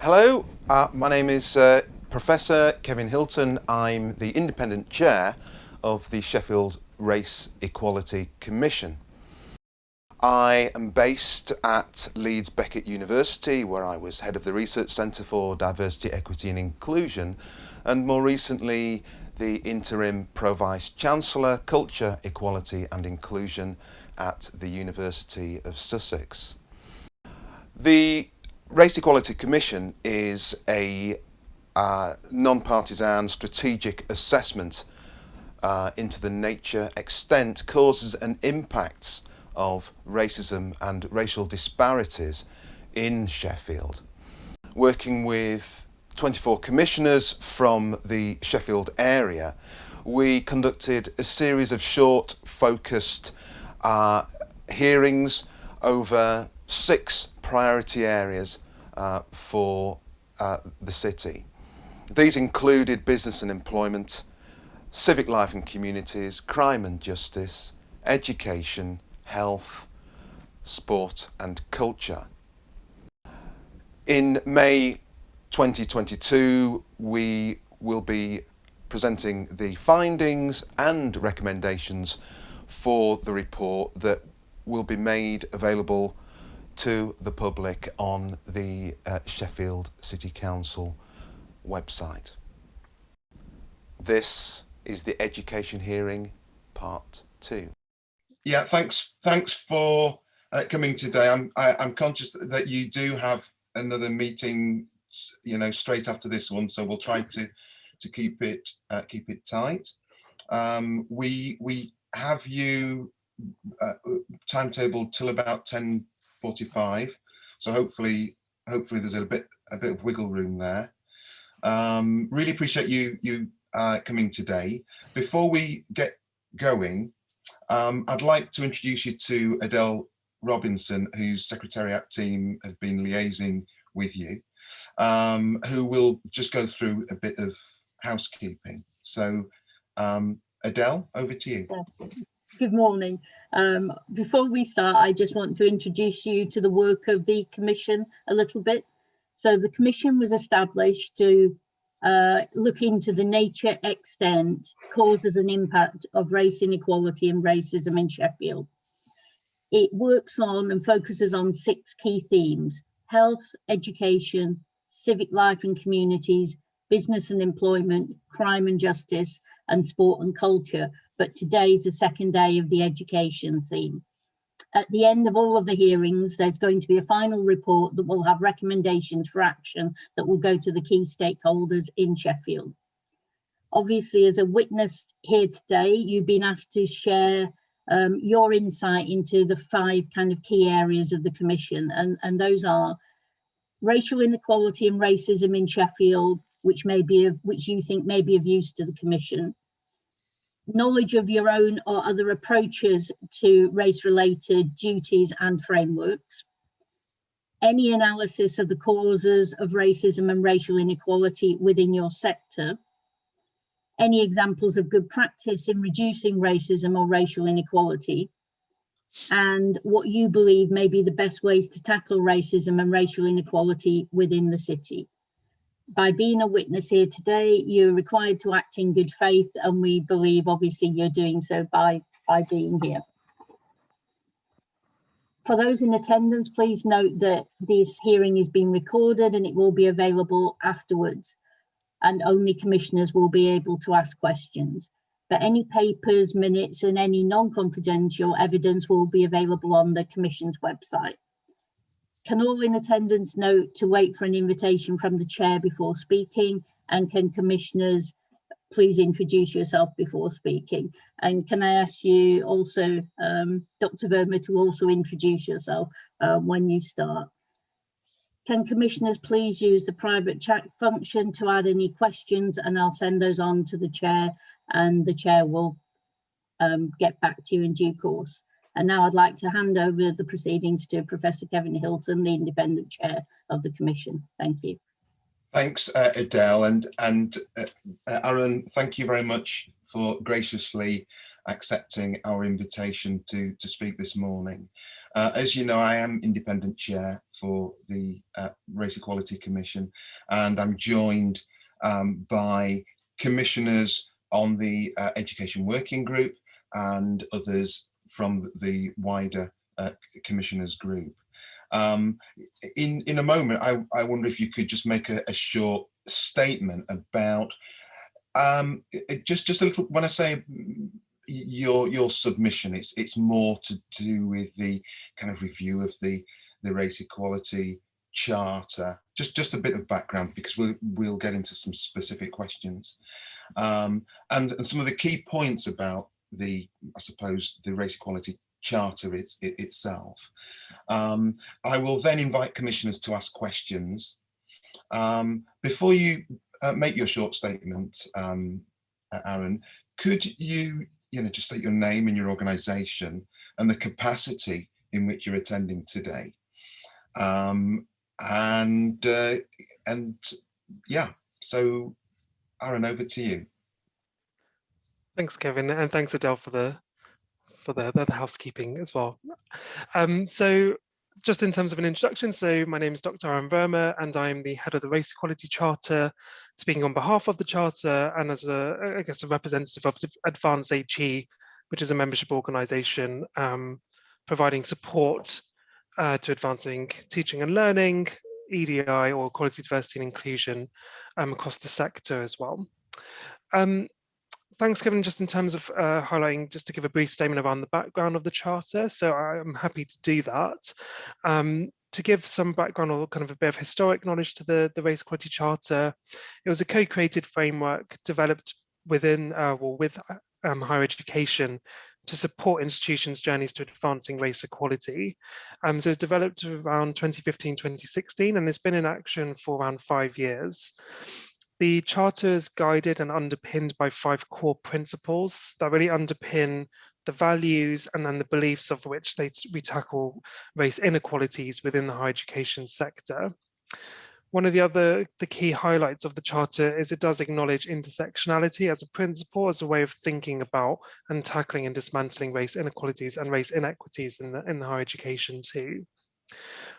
Hello, my name is Professor Kevin Hilton. I'm the independent chair of the Sheffield Race Equality Commission. I am based at Leeds Beckett University, where I was head of the Research Centre for Diversity, Equity and Inclusion, and more recently the interim Pro-Vice Chancellor, Culture, Equality and Inclusion at the University of Sussex. The Race Equality Commission is a non-partisan strategic assessment into the nature, extent, causes and impacts of racism and racial disparities in Sheffield. Working with 24 commissioners from the Sheffield area, we conducted a series of short, focused hearings over 6 priority areas for the city. These included business and employment, civic life and communities, crime and justice, education, health, sport and culture. In May 2022, we will be presenting the findings and recommendations for the report that will be made available to the public on the Sheffield City Council website. This is the education hearing, part 2. Yeah, thanks for coming today. I'm conscious that you do have another meeting, straight after this one, so we'll try to keep it tight. We have you timetable till about 10:45, so hopefully there's a bit of wiggle room there. Really appreciate you coming today. Before we get going, I'd like to introduce you to Adele Robinson, whose secretariat team have been liaising with you, who will just go through a bit of housekeeping. So Adele, over to you. Good morning. Before we start, I just want to introduce you to the work of the Commission a little bit. So the Commission was established to look into the nature, extent, causes and impact of race inequality and racism in Sheffield. It works on and focuses on 6 key themes: health, education, civic life and communities, business and employment, crime and justice, and sport and culture. But today is the second day of the education theme. At the end of all of the hearings, there's going to be a final report that will have recommendations for action that will go to the key stakeholders in Sheffield. Obviously, as a witness here today, you've been asked to share your insight into the 5 kind of key areas of the Commission, and those are racial inequality and racism in Sheffield, which you think may be of use to the Commission; knowledge of your own or other approaches to race-related duties and frameworks; any analysis of the causes of racism and racial inequality within your sector; any examples of good practice in reducing racism or racial inequality; and what you believe may be the best ways to tackle racism and racial inequality within the city. By being a witness here today, you're required to act in good faith, and we believe obviously you're doing so by being here. For those in attendance, please note that this hearing is being recorded and it will be available afterwards, and only commissioners will be able to ask questions. But any papers, minutes and any non-confidential evidence will be available on the Commission's website. Can all in attendance note to wait for an invitation from the chair before speaking? And can commissioners please introduce yourself before speaking? And can I ask you also, Dr. Verma, to also introduce yourself when you start? Can commissioners please use the private chat function to add any questions, and I'll send those on to the chair, and the chair will get back to you in due course. And now I'd like to hand over the proceedings to Professor Kevin Hilton, the independent chair of the Commission. Thank you. Thanks, Adele, and Aaron, thank you very much for graciously accepting our invitation to speak this morning. As you know, I am independent chair for the Race Equality Commission, and I'm joined by commissioners on the Education Working Group and others from the wider commissioners group. In a moment, I wonder if you could just make a short statement about just a little. When I say your submission, it's more to do with the kind of review of the Race Equality Charter. Just a bit of background, because we'll get into some specific questions, and some of the key points about I suppose the Race Equality Charter itself. I will then invite commissioners to ask questions. Before you make your short statement, Aaron, could you just state your name and your organisation and the capacity in which you're attending today? Yeah, so Aaron, over to you. Thanks, Kevin, and thanks, Adele, for the housekeeping as well. So just in terms of an introduction, so my name is Dr. Aaron Verma, and I'm the head of the Race Equality Charter, speaking on behalf of the Charter and as a representative of Advance AG, which is a membership organisation providing support to advancing teaching and learning, EDI, or equality, diversity and inclusion across the sector as well. Thanks, Kevin. Just in terms of highlighting, just to give a brief statement around the background of the Charter. So I'm happy to do that. To give some background or kind of a bit of historic knowledge to the Race Equality Charter, it was a co-created framework developed within, with higher education to support institutions' journeys to advancing race equality. So it was developed around 2015, 2016, and it's been in action for around 5 years. The Charter is guided and underpinned by 5 core principles that really underpin the values and then the beliefs of which we tackle race inequalities within the higher education sector. One of the key highlights of the Charter is it does acknowledge intersectionality as a principle, as a way of thinking about and tackling and dismantling race inequalities and race inequities in the higher education too.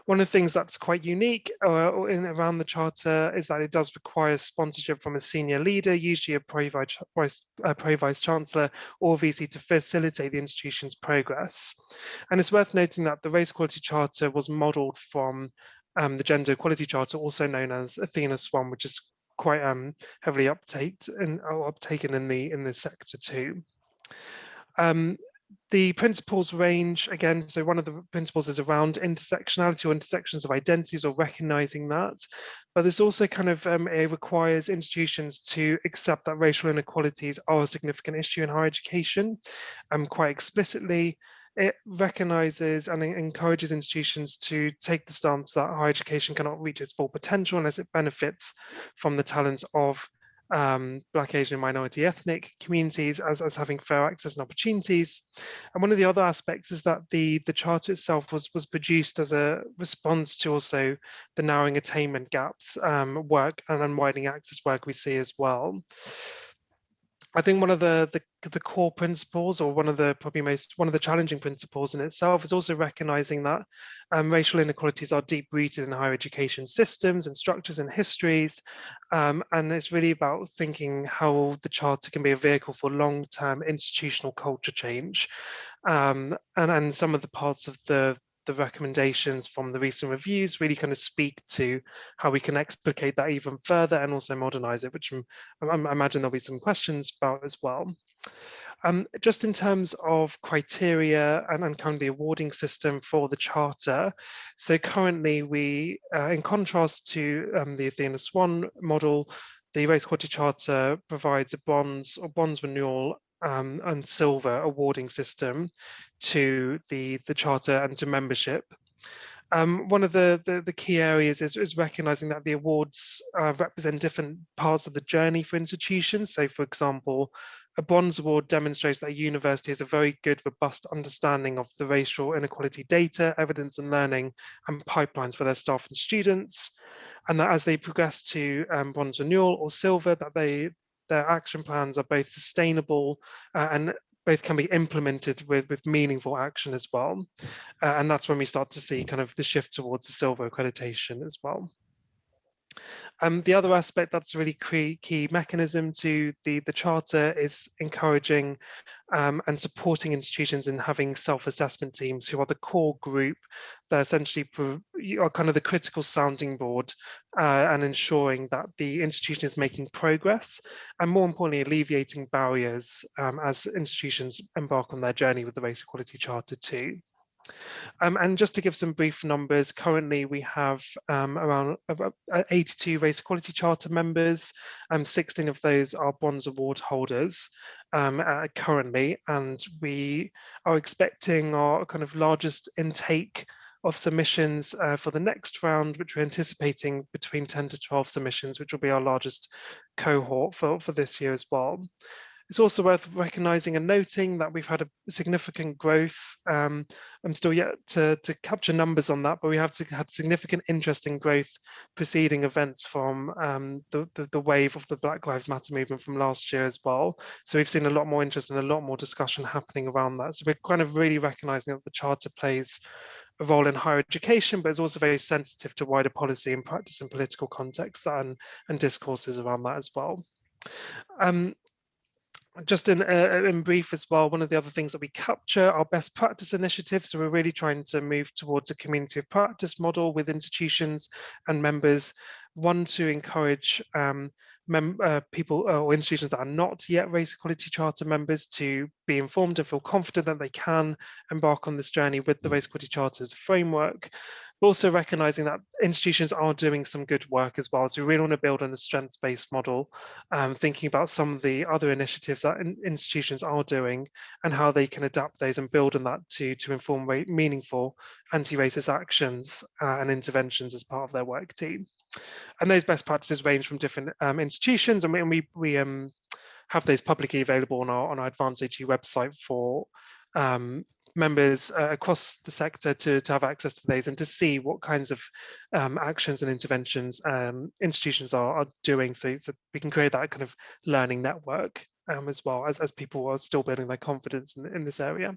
One of the things that's quite unique around the Charter is that it does require sponsorship from a senior leader, usually a Pro-Vice Chancellor or VC, to facilitate the institution's progress. And it's worth noting that the Race Equality Charter was modelled from the Gender Equality Charter, also known as Athena Swan, which is quite heavily uptaken in the sector too. The principles range, again, so one of the principles is around intersectionality or intersections of identities, or recognizing that. But there's also kind of, it requires institutions to accept that racial inequalities are a significant issue in higher education, quite explicitly. It recognizes and encourages institutions to take the stance that higher education cannot reach its full potential unless it benefits from the talents of Black, Asian, minority ethnic communities as having fair access and opportunities. And one of the other aspects is that the Charter itself was produced as a response to also the narrowing attainment gaps work and widening access work we see as well. I think one of the core principles, or one of the challenging principles in itself, is also recognizing that racial inequalities are deep rooted in higher education systems and structures and histories, and it's really about thinking how the Charter can be a vehicle for long-term institutional culture change, and some of the parts of the recommendations from the recent reviews really kind of speak to how we can explicate that even further and also modernize it, which I imagine there'll be some questions about as well. Just in terms of criteria and kind of the awarding system for the Charter, so currently we, in contrast to the Athena Swan model, the Race Equality Charter provides a bronze renewal and silver awarding system to the Charter and to membership. One of the key areas is recognizing that the awards represent different parts of the journey for institutions. So, for example, a bronze award demonstrates that a university has a very good, robust understanding of the racial inequality data, evidence and learning, and pipelines for their staff and students. And that as they progress to bronze renewal or silver, that their action plans are both sustainable and both can be implemented with meaningful action as well. And that's when we start to see kind of the shift towards the silver accreditation as well. The other aspect that's a really key mechanism to the Charter is encouraging and supporting institutions in having self-assessment teams who are the core group that essentially are kind of the critical sounding board and ensuring that the institution is making progress and, more importantly, alleviating barriers as institutions embark on their journey with the Race Equality Charter too. And just to give some brief numbers, currently we have around 82 Race Equality Charter members, 16 of those are Bronze Award holders currently, and we are expecting our kind of largest intake of submissions for the next round, which we're anticipating between 10 to 12 submissions, which will be our largest cohort for this year as well. It's also worth recognising and noting that we've had a significant growth. I'm still yet to capture numbers on that, but we have had significant interest in growth preceding events from the wave of the Black Lives Matter movement from last year as well. So we've seen a lot more interest and a lot more discussion happening around that. So we're kind of really recognising that the Charter plays a role in higher education, but it's also very sensitive to wider policy and practice and political context and discourses around that as well. Just in brief as well, one of the other things that we capture are best practice initiatives. So we're really trying to move towards a community of practice model with institutions and members. One, to encourage people or institutions that are not yet Race Equality Charter members to be informed and feel confident that they can embark on this journey with the Race Equality Charter as a framework, but also recognising that institutions are doing some good work as well. So we really want to build on the strengths-based model, thinking about some of the other initiatives that institutions are doing and how they can adapt those and build on that to inform meaningful anti-racist actions and interventions as part of their work team. And those best practices range from different institutions, and we have those publicly available on our Advanced HE website for members across the sector to have access to those and to see what kinds of actions and interventions institutions are doing, so we can create that kind of learning network as well as people are still building their confidence in this area.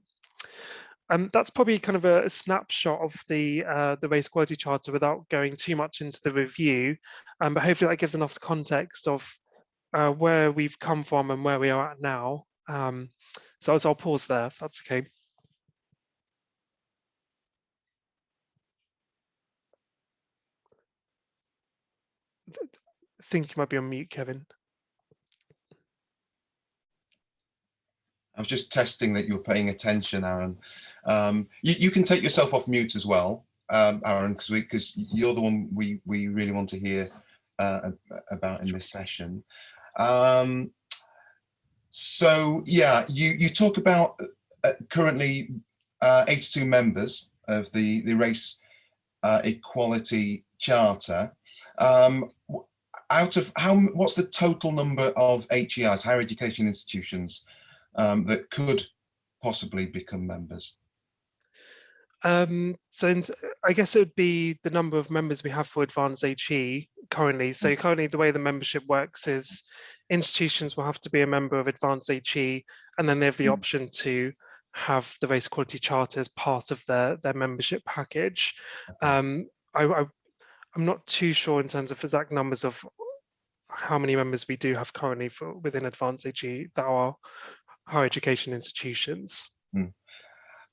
That's probably kind of a snapshot of the Race Equality Charter without going too much into the review, but hopefully that gives enough context of where we've come from and where we are at now. So I'll pause there, if that's okay. I think you might be on mute, Kevin. I was just testing that you're paying attention, Aaron. You can take yourself off mute as well, Aaron, because you're the one we really want to hear about in this session. So yeah, you talk about currently 82 members of the Race Equality Charter. Out of what's the total number of HEIs, higher education institutions, that could possibly become members? So I guess it would be the number of members we have for Advanced HE currently. So currently the way the membership works is institutions will have to be a member of Advanced HE, and then they have the option to have the Race Equality Charter as part of their membership package. I'm not too sure in terms of exact numbers of how many members we do have currently within Advanced HE that are higher education institutions.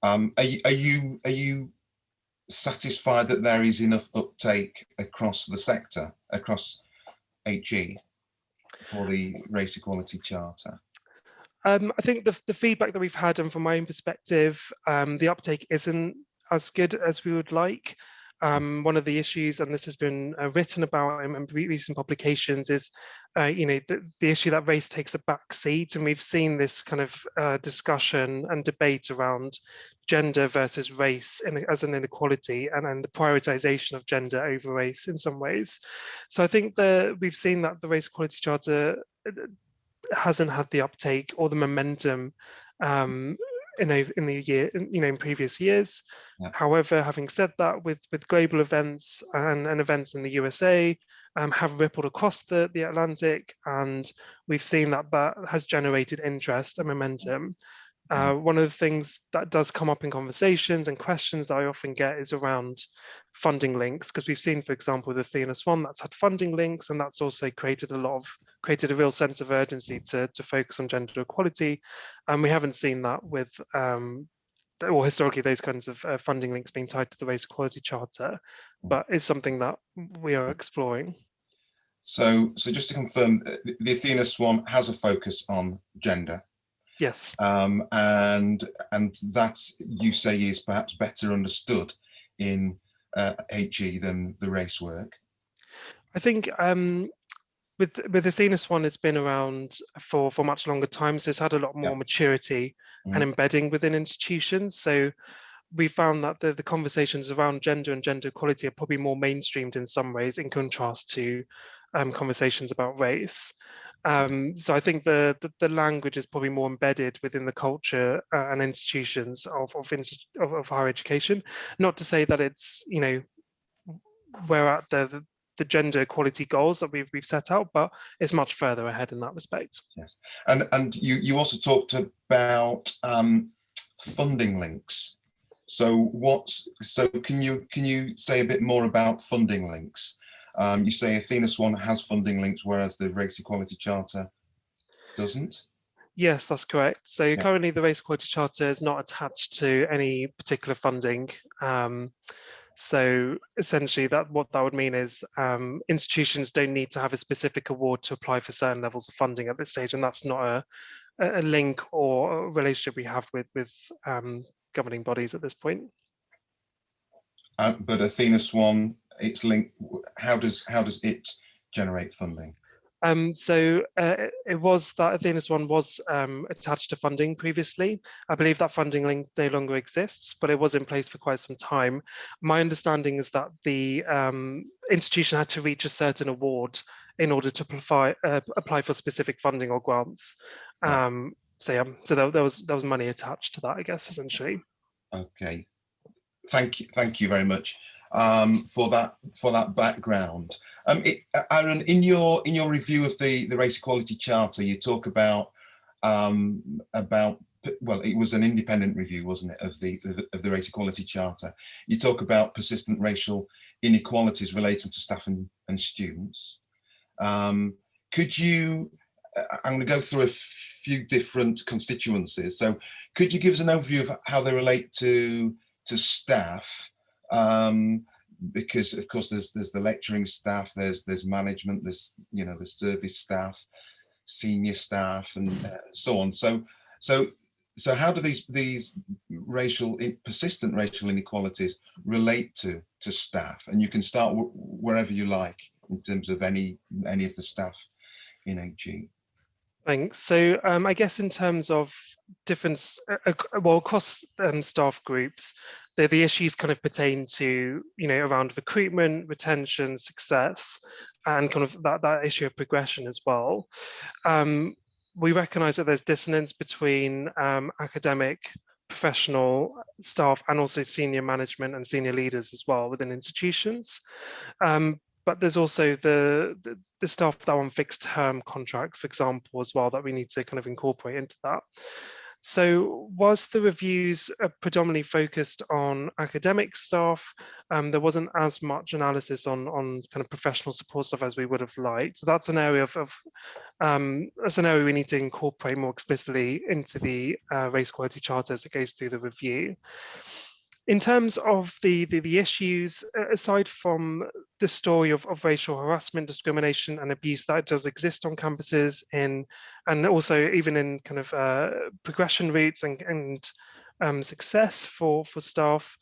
Are you satisfied that there is enough uptake across the sector, across HE, for the Race Equality Charter? I think the feedback that we've had, and from my own perspective, the uptake isn't as good as we would like. One of the issues, and this has been written about in recent publications, is the issue that race takes a back seat, and we've seen this kind of discussion and debate around gender versus race as an inequality, and the prioritization of gender over race in some ways. So I think that we've seen that the Race Equality Charter hasn't had the uptake or the momentum in the year, in previous years. Yeah. However, having said that, with global events and events in the USA have rippled across the Atlantic, and we've seen that has generated interest and momentum. One of the things that does come up in conversations and questions that I often get is around funding links, because we've seen, for example, the Athena's one that's had funding links, and that's also created a real sense of urgency to focus on gender equality. And we haven't seen that with, or historically, those kinds of funding links being tied to the Race Equality Charter, but it's something that we are exploring. So just to confirm, the Athena Swan has a focus on gender. Yes. And that, you say, is perhaps better understood in HE than the race work. I think with Athena Swan, it's been around for much longer time, so it's had a lot more maturity and embedding within institutions. So we found that the conversations around gender and gender equality are probably more mainstreamed in some ways, in contrast to conversations about race. So I think the language is probably more embedded within the culture and institutions of higher education. Not to say that it's, you know, we're at the gender equality goals that we've set out, but it's much further ahead in that respect. Yes, and you also talked about funding links. So can you say a bit more about funding links? You say Athena Swan has funding links, whereas the Race Equality Charter doesn't? Yes, that's correct. So currently the Race Equality Charter is not attached to any particular funding. So essentially what that would mean is institutions don't need to have a specific award to apply for certain levels of funding at this stage, and that's not a link or a relationship we have with governing bodies at this point. But Athena Swan, it's linked. How does it generate funding? So it was that Athena Swan was attached to funding previously. I believe that funding link no longer exists, but it was in place for quite some time. My understanding is that the institution had to reach a certain award in order to apply for specific funding or grants. So there was money attached to that, I guess, essentially. Okay, thank you very much for that background. Aaron, in your review of the Race Equality Charter, you talk about well, it was an independent review, wasn't it, of the Race Equality Charter. You talk about persistent racial inequalities relating to staff and students. Could you? I'm going to go through a few different constituencies. So, could you give us an overview of how they relate to staff? Because of course there's the lecturing staff, there's management, there's the service staff, senior staff, and so on. So how do these persistent racial inequalities relate to staff? And you can start wherever you like in terms of any of the staff in HE. Thanks. So I guess in terms of different, across staff groups, the issues kind of pertain to, around recruitment, retention, success, and kind of that issue of progression as well. We recognise that there's dissonance between academic, professional staff, and also senior management and senior leaders as well within institutions. But there's also the staff that are on fixed term contracts, for example, as well, that we need to kind of incorporate into that. So whilst the reviews are predominantly focused on academic staff, there wasn't as much analysis on kind of professional support staff as we would have liked. So that's an area that's an area we need to incorporate more explicitly into the Race Equality Charter as it goes through the review. In terms of the issues, aside from the story of racial harassment, discrimination, and abuse that does exist on campuses, and also even in kind of progression routes and success for staff,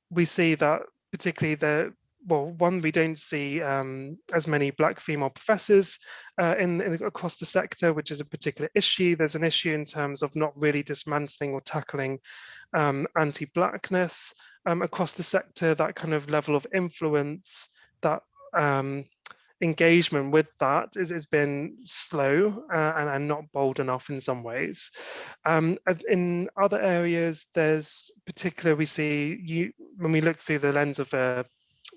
we see that particularly we don't see as many Black female professors across the sector, which is a particular issue. There's an issue in terms of not really dismantling or tackling anti-Blackness across the sector. That kind of level of influence, that engagement with that has been slow and not bold enough in some ways. In other areas, there's particular, we see when we look through the lens of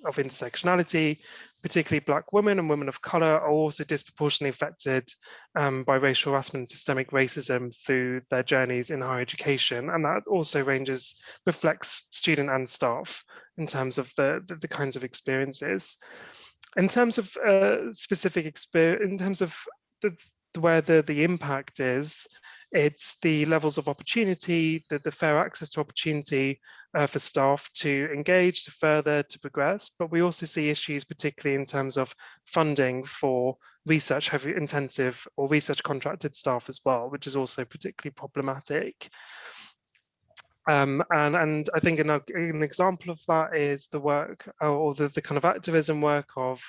intersectionality, particularly Black women and women of colour, are also disproportionately affected by racial harassment and systemic racism through their journeys in higher education. And that also reflects student and staff in terms of the kinds of experiences. In terms of specific experience, in terms of where the impact is, it's the levels of opportunity, the fair access to opportunity for staff to engage, to further, to progress. But we also see issues, particularly in terms of funding for research heavy intensive or research contracted staff as well, which is also particularly problematic. And I think an example of that is the work or the kind of activism work of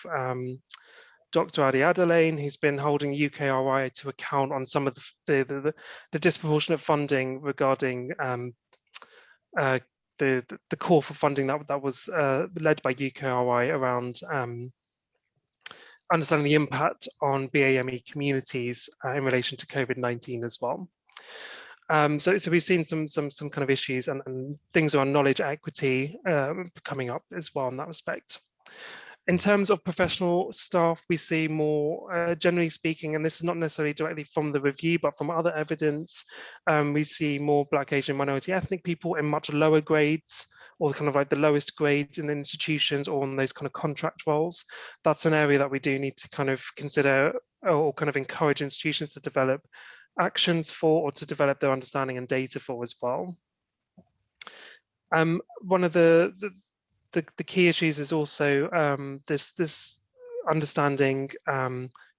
Dr. Adi Adelaine, who's been holding UKRI to account on some of the disproportionate funding regarding the call for funding that was led by UKRI around understanding the impact on BAME communities in relation to COVID-19 as well. So we've seen some kind of issues and things around knowledge equity coming up as well in that respect. In terms of professional staff, we see more, generally speaking, and this is not necessarily directly from the review, but from other evidence, we see more Black, Asian, minority ethnic people in much lower grades, or kind of like the lowest grades in the institutions or on those kind of contract roles. That's an area that we do need to kind of consider or kind of encourage institutions to develop actions for, or to develop their understanding and data for as well. One of the key issues is also this understanding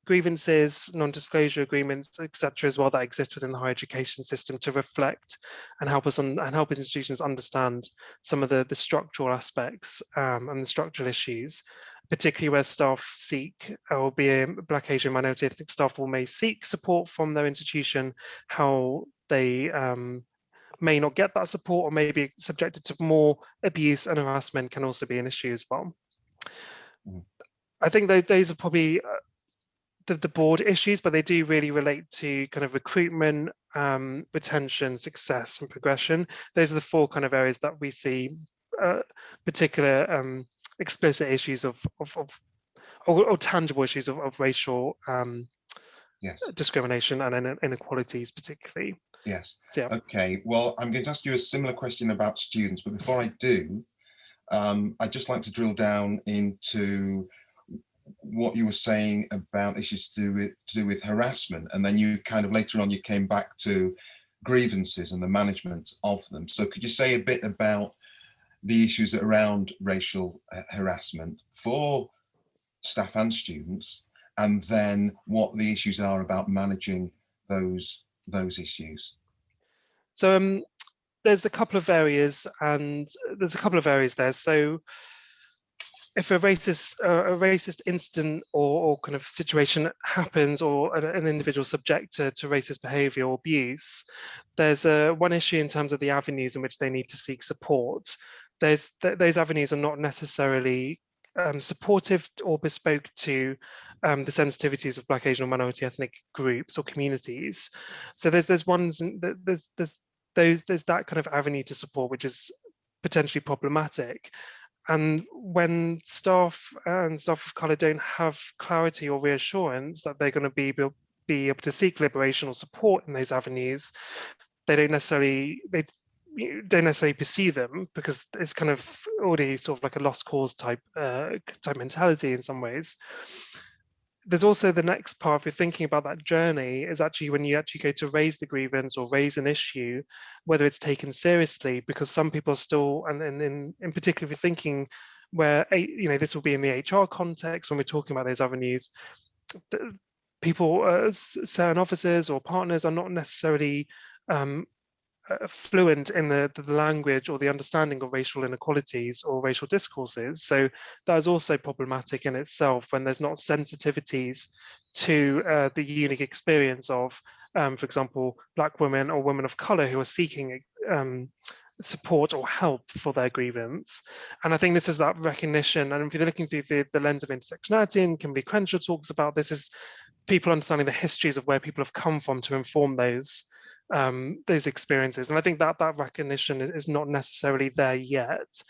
grievances, non-disclosure agreements, etc., as well, that exist within the higher education system to reflect and help us and help institutions understand some of the structural aspects and the structural issues, particularly where staff seek, or be a Black, Asian, minority ethnic staff may seek support from their institution, how they may not get that support or may be subjected to more abuse and harassment can also be an issue as well. I think those are probably the broad issues, but they do really relate to kind of recruitment, retention, success, and progression. Those are the four kind of areas that we see particular explicit issues or tangible issues of racial yes. discrimination and inequalities particularly. Yes. So, yeah. Okay, well, I'm going to ask you a similar question about students, but before I do, I'd just like to drill down into what you were saying about issues to do with harassment, and then you kind of later on you came back to grievances and the management of them. So could you say a bit about the issues around racial harassment for staff and students, and then what the issues are about managing those issues? So there's a couple of areas, and there's a couple of areas there. So if a racist incident or kind of situation happens, or an individual subject to racist behavior or abuse, there's one issue in terms of the avenues in which they need to seek support. Those avenues are not necessarily supportive or bespoke to the sensitivities of Black, Asian, or minority ethnic groups or communities. So there's that kind of avenue to support, which is potentially problematic. And when staff and staff of colour don't have clarity or reassurance that they're going to be able to seek liberation or support in those avenues, they don't necessarily pursue them, because it's kind of already sort of like a lost cause type mentality in some ways. There's also the next part, if you're thinking about that journey, is actually when you actually go to raise the grievance or raise an issue, whether it's taken seriously, because some people are still, and in particular, if you're thinking where, this will be in the HR context, when we're talking about those avenues, people, certain officers or partners are not necessarily fluent in the language or the understanding of racial inequalities or racial discourses. So that is also problematic in itself, when there's not sensitivities to the unique experience of, for example, Black women or women of colour who are seeking support or help for their grievance. And I think this is that recognition, and if you're looking through the lens of intersectionality, and Kimberly Crenshaw talks about this, is people understanding the histories of where people have come from to inform those those experiences. And I think that recognition is not necessarily there yet.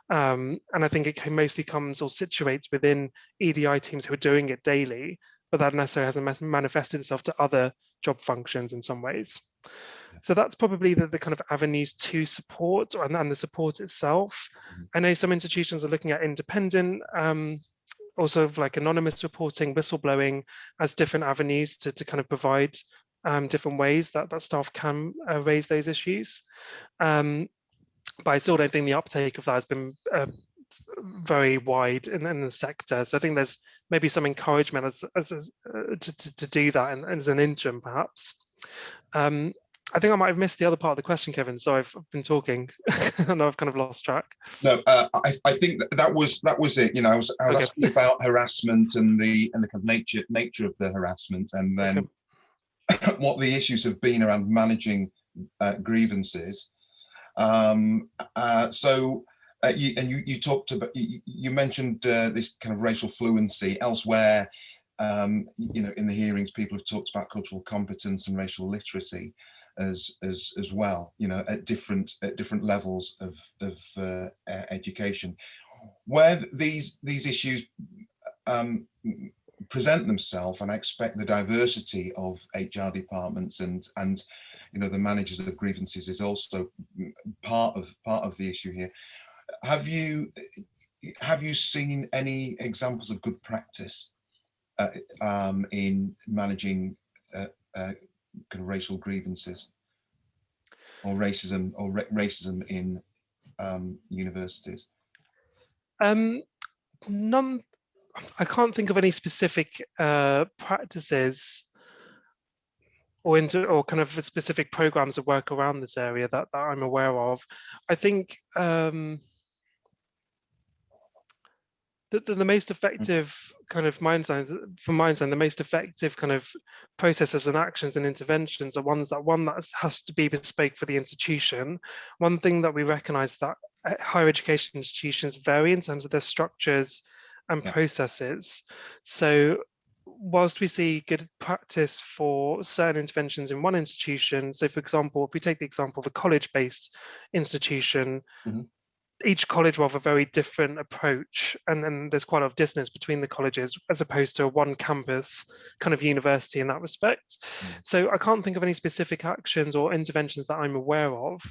And I think it mostly comes or situates within EDI teams who are doing it daily, but that necessarily hasn't manifested itself to other job functions in some ways. So that's probably the kind of avenues to support and the support itself. I know some institutions are looking at independent, also like anonymous reporting, whistleblowing as different avenues to kind of provide different ways that staff can raise those issues. But I still don't think the uptake of that has been very wide in the sector. So I think there's maybe some encouragement to do that as an interim, perhaps. I think I might have missed the other part of the question, Kevin. So I've been talking. I know I've kind of lost track. No, I think that was it. You know, I was okay. Asking about harassment and the kind of nature of the harassment, and then what the issues have been around managing grievances. You talked about, you mentioned this kind of racial fluency. Elsewhere, you know, in the hearings, people have talked about cultural competence and racial literacy as well. You know, at different levels of education, where these issues present themselves, and I expect the diversity of HR departments and you know, the managers of grievances is also part of the issue here. Have you seen any examples of good practice in managing kind of racial grievances or racism in universities? None. I can't think of any specific practices or kind of specific programs that work around this area that I'm aware of. I think the most effective kind of from my understanding, the most effective kind of processes and actions and interventions are one that has to be bespoke for the institution. One thing that we recognise that higher education institutions vary in terms of their structures and processes. So whilst we see good practice for certain interventions in one institution, so for example, if we take the example of a college-based institution, each college will have a very different approach, and then there's quite a lot of distance between the colleges as opposed to a one campus kind of university in that respect. So I can't think of any specific actions or interventions that I'm aware of,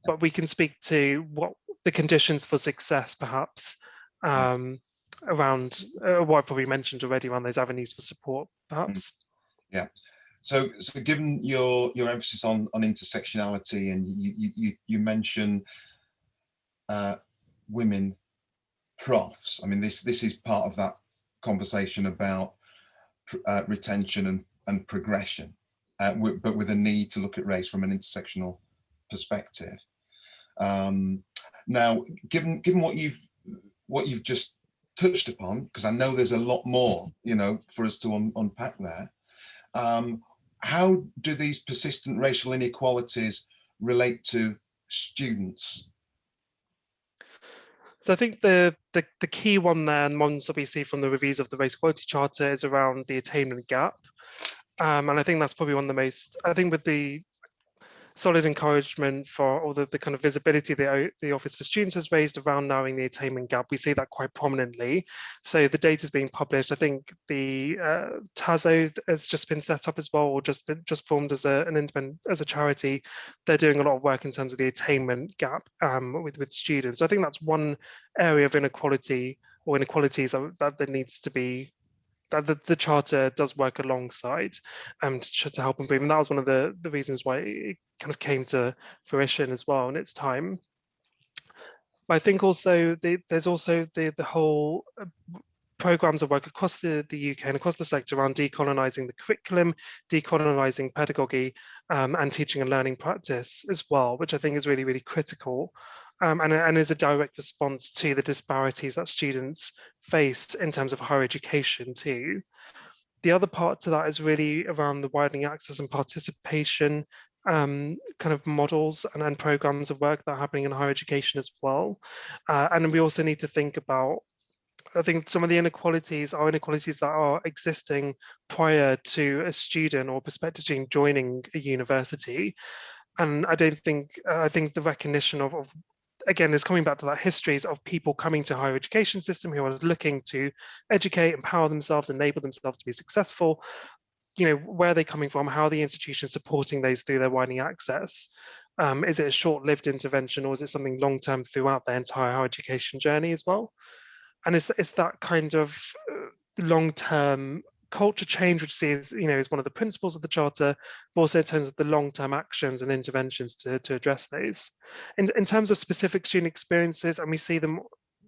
but we can speak to what the conditions for success perhaps around what I've probably mentioned already around those avenues for support, perhaps. Yeah. So given your emphasis on intersectionality, and you mention women profs, I mean, this is part of that conversation about retention and progression, but with a need to look at race from an intersectional perspective. Now, given what you've just touched upon, because I know there's a lot more, you know, for us to unpack there. How do these persistent racial inequalities relate to students? So I think the key one there, and ones that we see from the reviews of the Race Equality Charter, is around the attainment gap. And I think that's probably one of the most, I think with the solid encouragement for all the kind of visibility the Office for Students has raised around narrowing the attainment gap, we see that quite prominently. So the data is being published. I think the TASO has just been set up as well, or just formed as an independent, as a charity. They're doing a lot of work in terms of the attainment gap with students. So I think that's one area of inequality or inequalities that needs to be, that the Charter does work alongside to help improve. And that was one of the reasons why it kind of came to fruition as well in its time. But I think also there's also the whole programs of work across the UK and across the sector around decolonizing the curriculum, decolonizing pedagogy, and teaching and learning practice as well, which I think is really, really critical. And is a direct response to the disparities that students face in terms of higher education too. The other part to that is really around the widening access and participation kind of models and programs of work that are happening in higher education as well. And we also need to think about I think some of the inequalities are inequalities that are existing prior to a student or prospective student joining a university. And I think the recognition of again, is coming back to that histories of people coming to higher education system who are looking to educate, empower themselves, enable themselves to be successful. Where are they coming from? How are the institutions supporting those through their widening access? Is it a short-lived intervention, or is it something long-term throughout their entire higher education journey as well? And it's that kind of long-term culture change, which is one of the principles of the Charter, but also in terms of the long-term actions and interventions to address those. In terms of specific student experiences, and we see them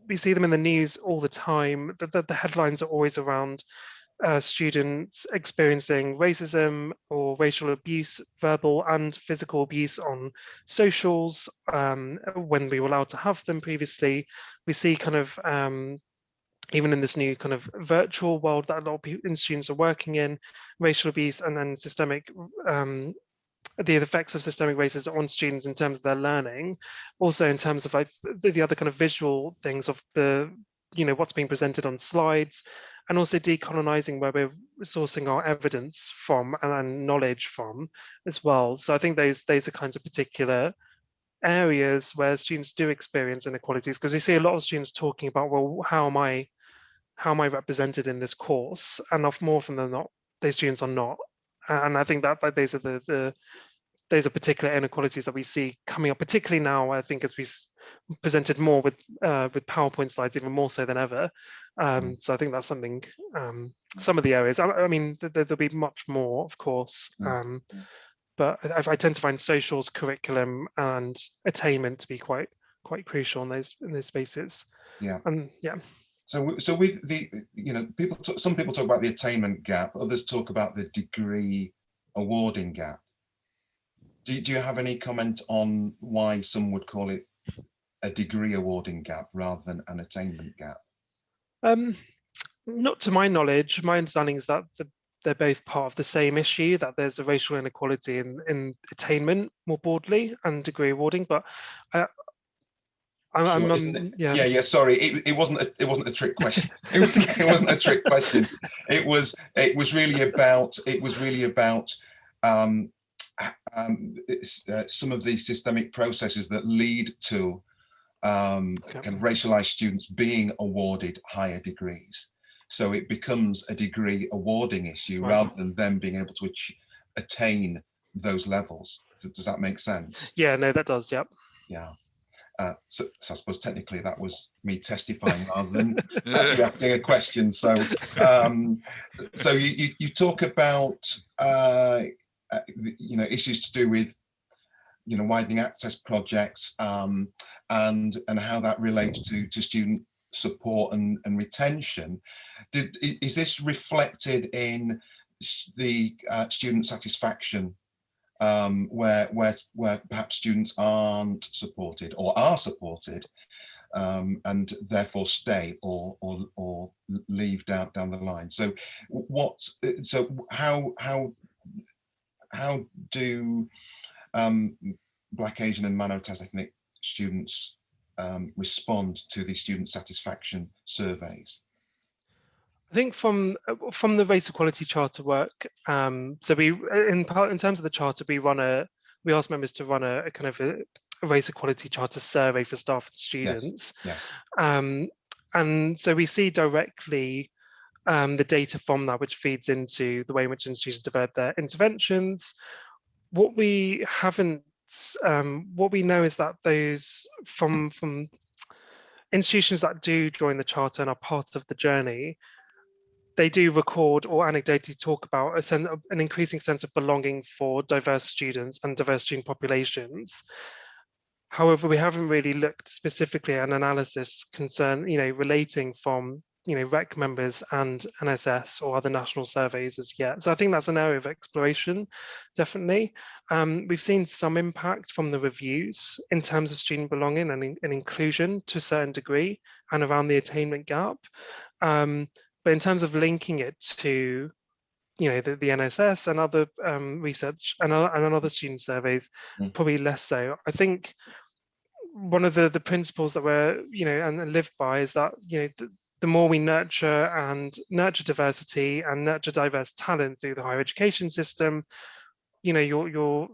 in the news all the time. The headlines are always around students experiencing racism or racial abuse, verbal and physical abuse on socials when we were allowed to have them previously. We see kind of even in this new kind of virtual world that a lot of people, students are working in, racial abuse and then systemic, the effects of systemic racism on students in terms of their learning, also in terms of like the other kind of visual things of the, what's being presented on slides, and also decolonizing where we're sourcing our evidence from and knowledge from as well. So I think those are kinds of particular areas where students do experience inequalities, because we see a lot of students talking about, well, how am I represented in this course? And more often than not, those students are not. And I think that those are those are particular inequalities that we see coming up, particularly now, I think, as we presented more with PowerPoint slides, even more so than ever. So I think that's something, some of the areas, I mean, there'll be much more, of course, but I tend to find socials, curriculum and attainment to be quite crucial in those spaces. Yeah. Yeah. So with the, some people talk about the attainment gap, others talk about the degree awarding gap. Do you have any comment on why some would call it a degree awarding gap rather than an attainment gap? Not to my knowledge. My understanding is that they're both part of the same issue, that there's a racial inequality in attainment more broadly and degree awarding, but yeah. Sorry, it wasn't a trick question. It wasn't a trick question. It was really about some of the systemic processes that lead to kind of racialized students being awarded higher degrees. So it becomes a degree awarding issue rather than them being able to attain those levels. Does that make sense? Yeah, no, that does. Yep. Yeah. So I suppose technically that was me testifying rather than actually asking a question. So, so you talk about issues to do with widening access projects and how that relates to student support and retention. Is this reflected in the student satisfaction? Where perhaps students aren't supported or are supported, and therefore stay or leave down the line. So how do Black, Asian and minority ethnic students respond to the student satisfaction surveys? I think from the Race Equality Charter work, so we in terms of the Charter, we ask members to run a kind of a Race Equality Charter survey for staff and students. Yes. And so we see directly the data from that, which feeds into the way in which institutions develop their interventions. What we know is that those from institutions that do join the Charter and are part of the journey, they do record or anecdotally talk about an increasing sense of belonging for diverse students and diverse student populations. However, we haven't really looked specifically at an analysis relating from REC members and NSS or other national surveys as yet. So I think that's an area of exploration, definitely. We've seen some impact from the reviews in terms of student belonging and inclusion to a certain degree and around the attainment gap. But in terms of linking it to, the NSS and other research and other student surveys, probably less so. I think one of the principles that we're, and live by is that, the more we nurture diversity and nurture diverse talent through the higher education system, you know, your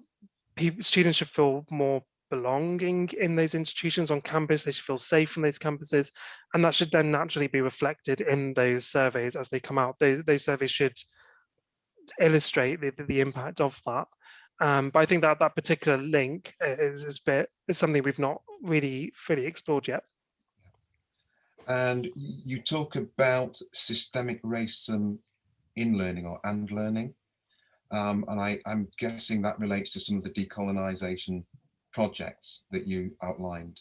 students should feel more belonging in those institutions on campus. They should feel safe in those campuses, and that should then naturally be reflected in those surveys as they come out. Those surveys should illustrate the impact of that. But I think that that particular link is something we've not really fully explored yet. And you talk about systemic racism in learning and learning. And I'm guessing that relates to some of the decolonization projects that you outlined.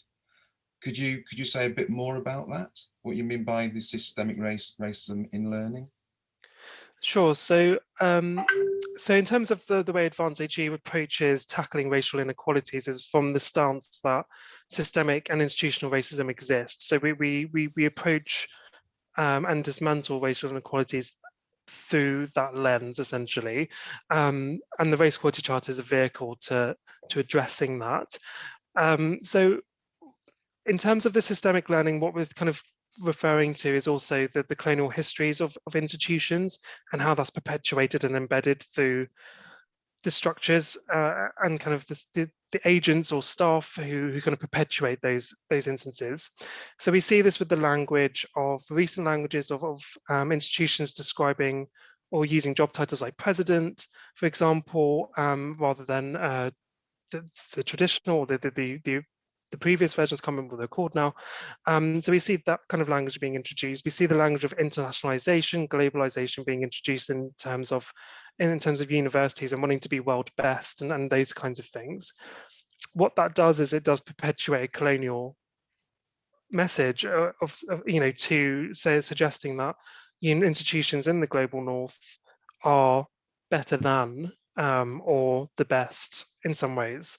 Could you say a bit more about that? What you mean by the systemic racism in learning? Sure. So in terms of the way Advance AG approaches tackling racial inequalities is from the stance that systemic and institutional racism exists. So we approach and dismantle racial inequalities through that lens, essentially. And the Race Equality Charter is a vehicle to addressing that. So in terms of the systemic learning, what we're kind of referring to is also the colonial histories of institutions and how that's perpetuated and embedded through the structures and kind of the agents or staff who kind of perpetuate those instances. So we see this with the language of recent languages of institutions describing or using job titles like president, for example, rather than the traditional or the previous versions, can't remember what they're called now. So we see that kind of language being introduced. We see the language of internationalization, globalization being introduced in terms of universities and wanting to be world best and those kinds of things. What that does is it does perpetuate a colonial message of you know, suggesting that institutions in the global north are better than or the best in some ways.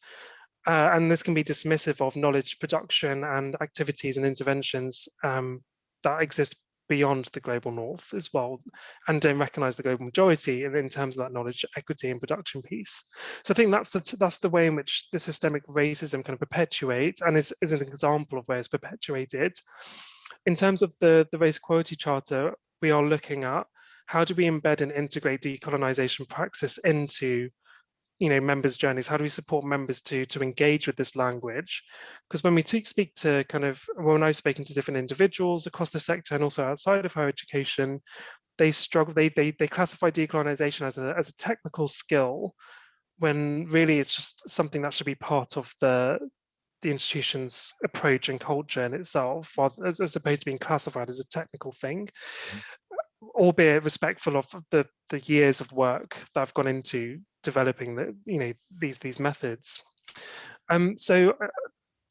And this can be dismissive of knowledge production and activities and interventions that exist beyond the global north as well, and don't recognise the global majority in terms of that knowledge equity and production piece. So I think that's the way in which the systemic racism kind of perpetuates and is an example of where it's perpetuated. In terms of the Race Equality Charter, we are looking at how do we embed and integrate decolonisation praxis into, you know, members' journeys. How do we support members to engage with this language? Because when we speak to when I've spoken to different individuals across the sector and also outside of higher education, they struggle. They classify decolonisation as a technical skill, when really it's just something that should be part of the institution's approach and culture in itself, as opposed to being classified as a technical thing. Albeit respectful of the years of work that have gone into developing these methods. So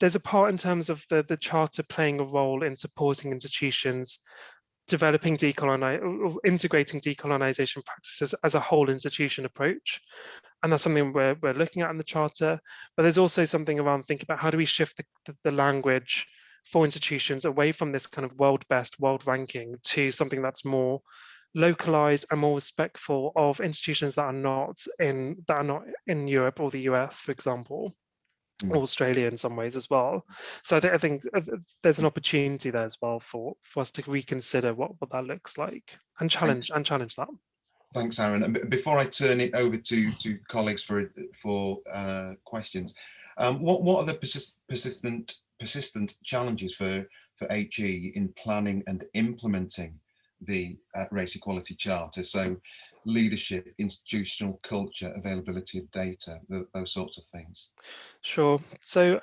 there's a part in terms of the charter playing a role in supporting institutions developing integrating decolonisation practices as a whole institution approach, and that's something we're looking at in the charter. But there's also something around thinking about how do we shift the language for institutions away from this kind of world best, world ranking, to something that's more localized and more respectful of institutions that are not in Europe or the US, for example, or Australia in some ways as well. So I think there's an opportunity there as well for us to reconsider what that looks like and challenge that. Thanks, Aaron. And before I turn it over to colleagues for questions, what are the persistent challenges for HE in planning and implementing the Race Equality Charter? So leadership, institutional culture, availability of data, those sorts of things. Sure. So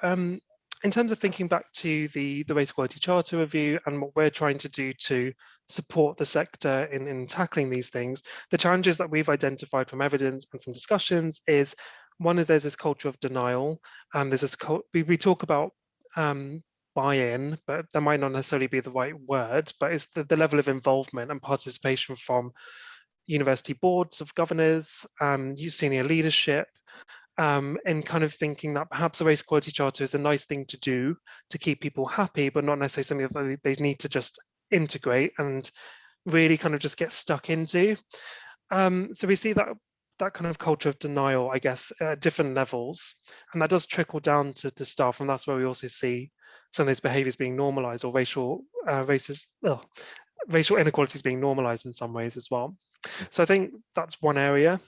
in terms of thinking back to the Race Equality Charter review and what we're trying to do to support the sector in tackling these things, the challenges that we've identified from evidence and from discussions is, one is there's this culture of denial. There's this we talk about buy-in, but that might not necessarily be the right word, but it's the level of involvement and participation from university boards of governors, senior leadership, and kind of thinking that perhaps the Race Equality Charter is a nice thing to do to keep people happy, but not necessarily something that they need to just integrate and really kind of just get stuck into. So we see that that kind of culture of denial, I guess, at different levels, and that does trickle down to staff, and that's where we also see some of those behaviours being normalised, or racial inequalities being normalised in some ways as well. So I think that's one area,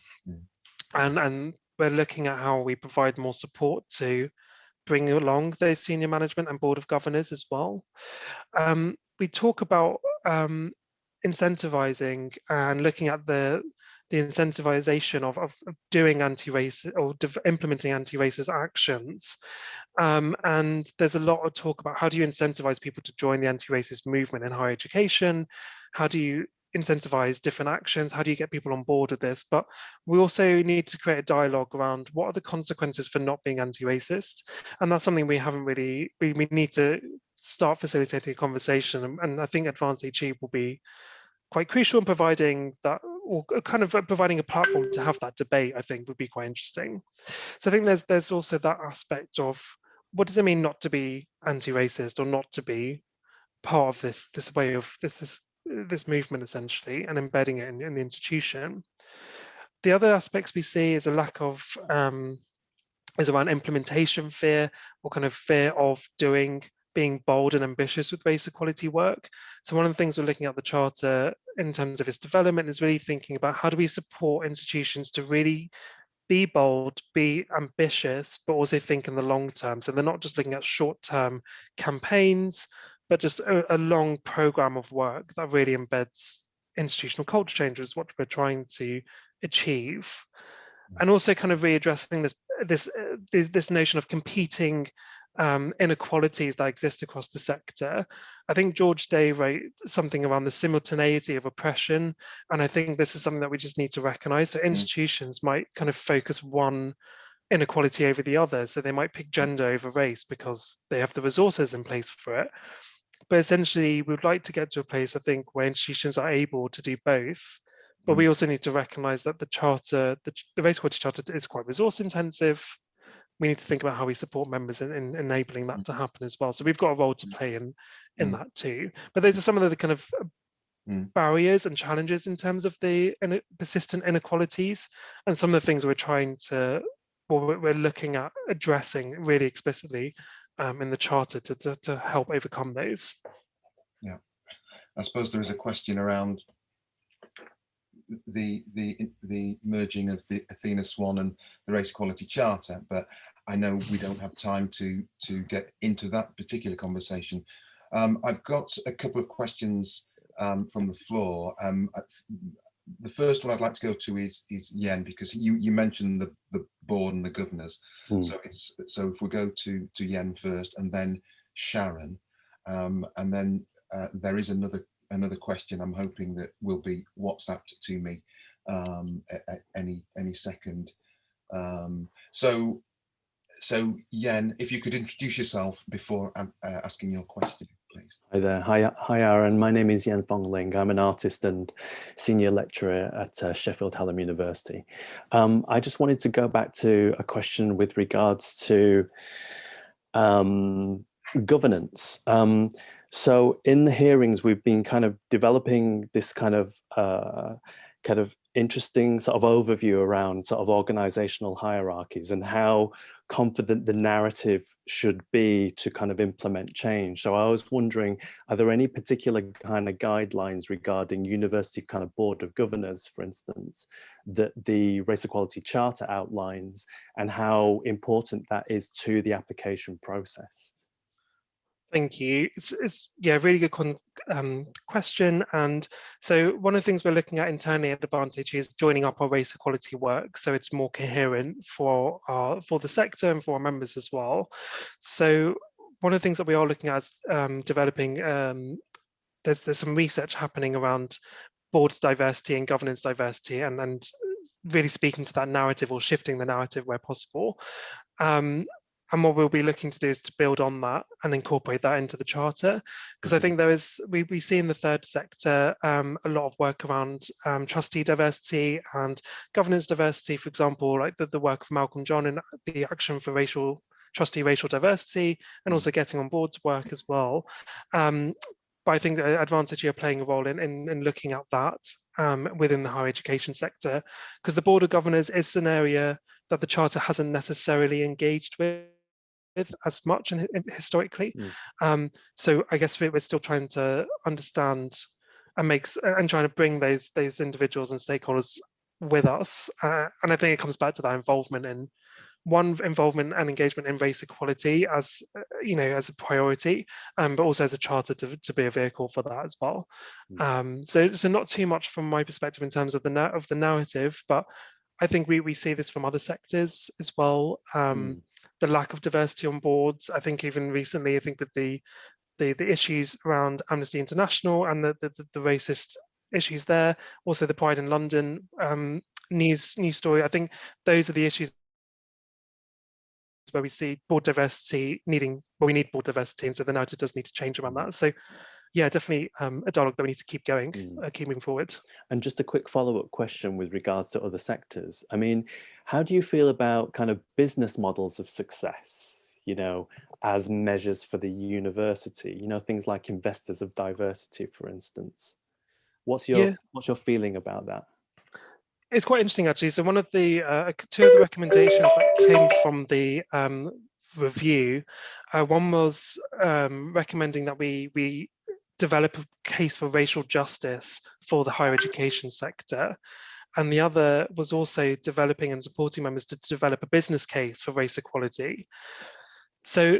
and we're looking at how we provide more support to bring along those senior management and board of governors as well. We talk about incentivizing and looking at the incentivization of doing anti-racist or implementing anti-racist actions. And there's a lot of talk about how do you incentivize people to join the anti-racist movement in higher education? How do you incentivize different actions? How do you get people on board with this? But we also need to create a dialogue around what are the consequences for not being anti-racist, and that's something we haven't really. We need to start facilitating a conversation, and I think Advanced HE will be quite crucial in providing that, or kind of providing a platform to have that debate. I think would be quite interesting. So I think there's also that aspect of what does it mean not to be anti-racist, or not to be part of this way of this movement, essentially, and embedding it in the institution. The other aspects we see is a lack of is around implementation fear, or kind of fear of being bold and ambitious with race equality work. So one of the things we're looking at the Charter in terms of its development is really thinking about how do we support institutions to really be bold, be ambitious, but also think in the long term. So they're not just looking at short-term campaigns, but just a long program of work that really embeds institutional culture change, is what we're trying to achieve. And also kind of readdressing this notion of competing inequalities that exist across the sector. I think George Day wrote something around the simultaneity of oppression, and I think this is something that we just need to recognise. So institutions might kind of focus one inequality over the other. So they might pick gender over race because they have the resources in place for it. But essentially, we would like to get to a place, I think, where institutions are able to do both. But we also need to recognise that the Charter, the Race Equality Charter, is quite resource intensive. We need to think about how we support members in enabling that to happen as well. So we've got a role to play in that too. But those are some of the kind of barriers and challenges in terms of the persistent inequalities, and some of the things we're looking at addressing really explicitly in the Charter to help overcome those. Yeah, I suppose there is a question around the merging of the Athena Swan and the Race Equality Charter, but I know we don't have time to get into that particular conversation. I've got a couple of questions from the floor. The first one I'd like to go to is Yen, because you mentioned the board and the governors. So if we go to Yen first, and then Sharon, and then there is another question I'm hoping that will be WhatsApped to me at any second. So Yen, if you could introduce yourself before asking your question, please. Hi there. Hi, Aaron. My name is Yen Fong Ling. I'm an artist and senior lecturer at Sheffield Hallam University. I just wanted to go back to a question with regards to governance. So in the hearings, we've been kind of developing this kind of interesting sort of overview around sort of organizational hierarchies and how confident the narrative should be to kind of implement change. So I was wondering, are there any particular kind of guidelines regarding university kind of board of governors, for instance, that the Race Equality Charter outlines, and how important that is to the application process? Thank you. It's yeah, really good question. And so one of the things we're looking at internally at Advantage is joining up our race equality work, so it's more coherent for the sector and for our members as well. So one of the things that we are looking at is developing. There's some research happening around board diversity and governance diversity, and really speaking to that narrative, or shifting the narrative where possible. And what we'll be looking to do is to build on that and incorporate that into the Charter, because I think we see in the third sector a lot of work around trustee diversity and governance diversity. For example, like the work of Malcolm John and the Action for Trustee Racial Diversity, and also Getting on Board's work as well. I think that Advantage are playing a role in looking at that within the higher education sector, because the Board of Governors is an area that the Charter hasn't necessarily engaged with as much historically. So I guess we're still trying to understand and trying to bring those individuals and stakeholders with us. And I think it comes back to that involvement and engagement in race equality as as a priority, but also as a charter to be a vehicle for that as well. So not too much from my perspective in terms of the narrative, but I think we see this from other sectors as well. The lack of diversity on boards. I think even recently, I think with the issues around Amnesty International and the racist issues there, also the Pride in London news story. I think those are the issues where we see board diversity we need board diversity, and so the narrative does need to change around that. So yeah, definitely a dialogue that we need to keep going, keep moving forward. And just a quick follow-up question with regards to other sectors. I mean, how do you feel about kind of business models of success, as measures for the university, things like investors of diversity, for instance? What's your feeling about that? It's quite interesting, actually. So one of the two of the recommendations that came from the review, one was recommending that we develop a case for racial justice for the higher education sector. And the other was also developing and supporting members to develop a business case for race equality. So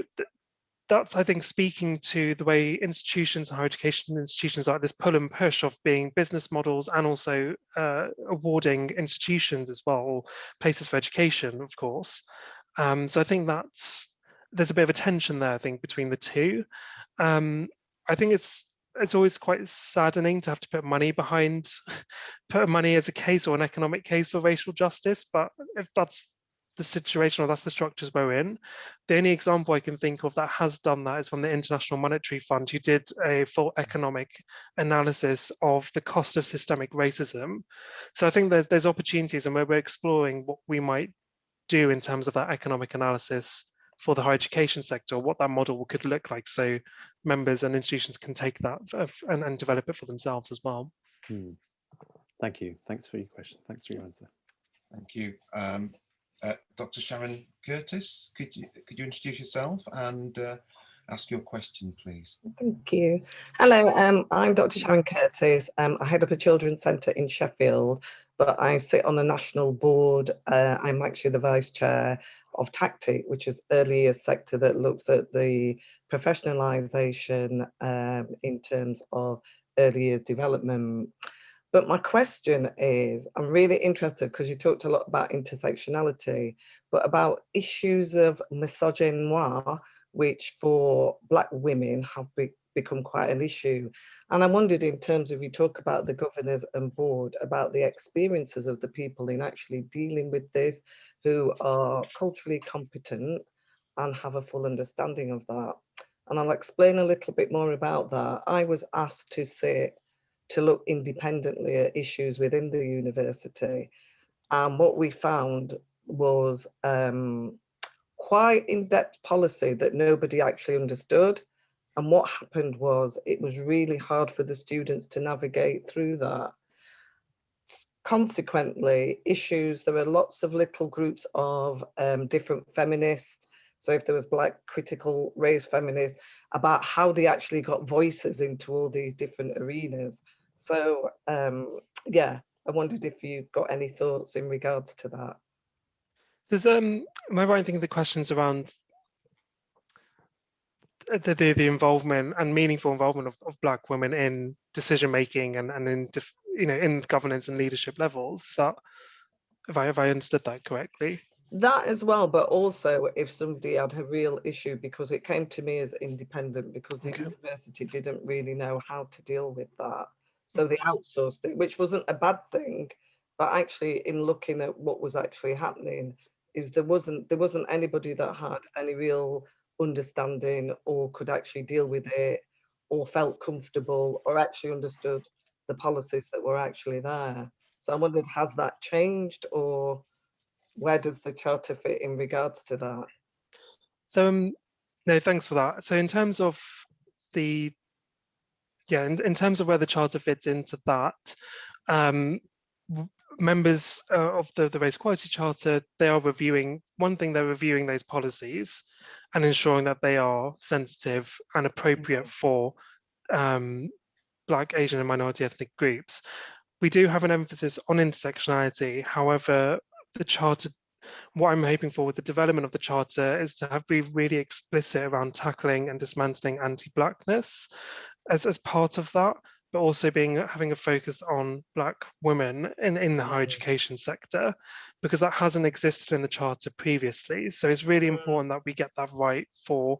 that's, I think, speaking to the way institutions and higher education institutions are, this pull and push of being business models and also awarding institutions as well, or places for education, of course. So I think there's a bit of a tension there, I think, between the two. I think it's always quite saddening to have to put money as a case or an economic case for racial justice, but if that's the situation or that's the structures we're in, the only example I can think of that has done that is from the International Monetary Fund, who did a full economic analysis of the cost of systemic racism. So I think there's opportunities, and where we're exploring what we might do in terms of that economic analysis for the higher education sector, what that model could look like, so members and institutions can take that and develop it for themselves as well. Thank you. Thanks for your question. Thanks for your answer. Thank you. Dr. Sharon Curtis, could you introduce yourself and ask your question, please? Thank you. Hello, I'm Dr. Sharon Curtis. I head up a children's centre in Sheffield, but I sit on a national board. I'm actually the vice chair of TACTIC, which is early years sector that looks at the professionalisation in terms of early years development. But my question is, I'm really interested because you talked a lot about intersectionality, but about issues of misogynoir, which for Black women have become quite an issue. And I wondered, in terms of, you talk about the governors and board, about the experiences of the people in actually dealing with this, who are culturally competent and have a full understanding of that. And I'll explain a little bit more about that. I was asked to look independently at issues within the university. And what we found was quite in-depth policy that nobody actually understood. And what happened was, it was really hard for the students to navigate through that. Consequently, there were lots of little groups of different feminists. So if there was Black critical race feminists, about how they actually got voices into all these different arenas. So yeah, I wondered if you've got any thoughts in regards to that. There's am I right in thinking the questions around the involvement and meaningful involvement of Black women in decision making and in in governance and leadership levels? Is that, have I understood that correctly? That as well, but also if somebody had a real issue, because it came to me as independent, because the university didn't really know how to deal with that. So they outsourced it, which wasn't a bad thing, but actually in looking at what was actually happening, is there wasn't anybody that had any real understanding or could actually deal with it or felt comfortable or actually understood the policies that were actually there. So I wondered, has that changed, or where does the charter fit in regards to that? So no, thanks for that. So in terms of the yeah, in terms of where the Charter fits into that, members of the Race Equality Charter, they are reviewing, one thing, they're reviewing those policies and ensuring that they are sensitive and appropriate for Black, Asian and minority ethnic groups. We do have an emphasis on intersectionality. However, the Charter, what I'm hoping for with the development of the Charter is to be really explicit around tackling and dismantling anti-Blackness as part of that, but also having a focus on Black women in the higher education sector, because that hasn't existed in the Charter previously. So it's really important that we get that right for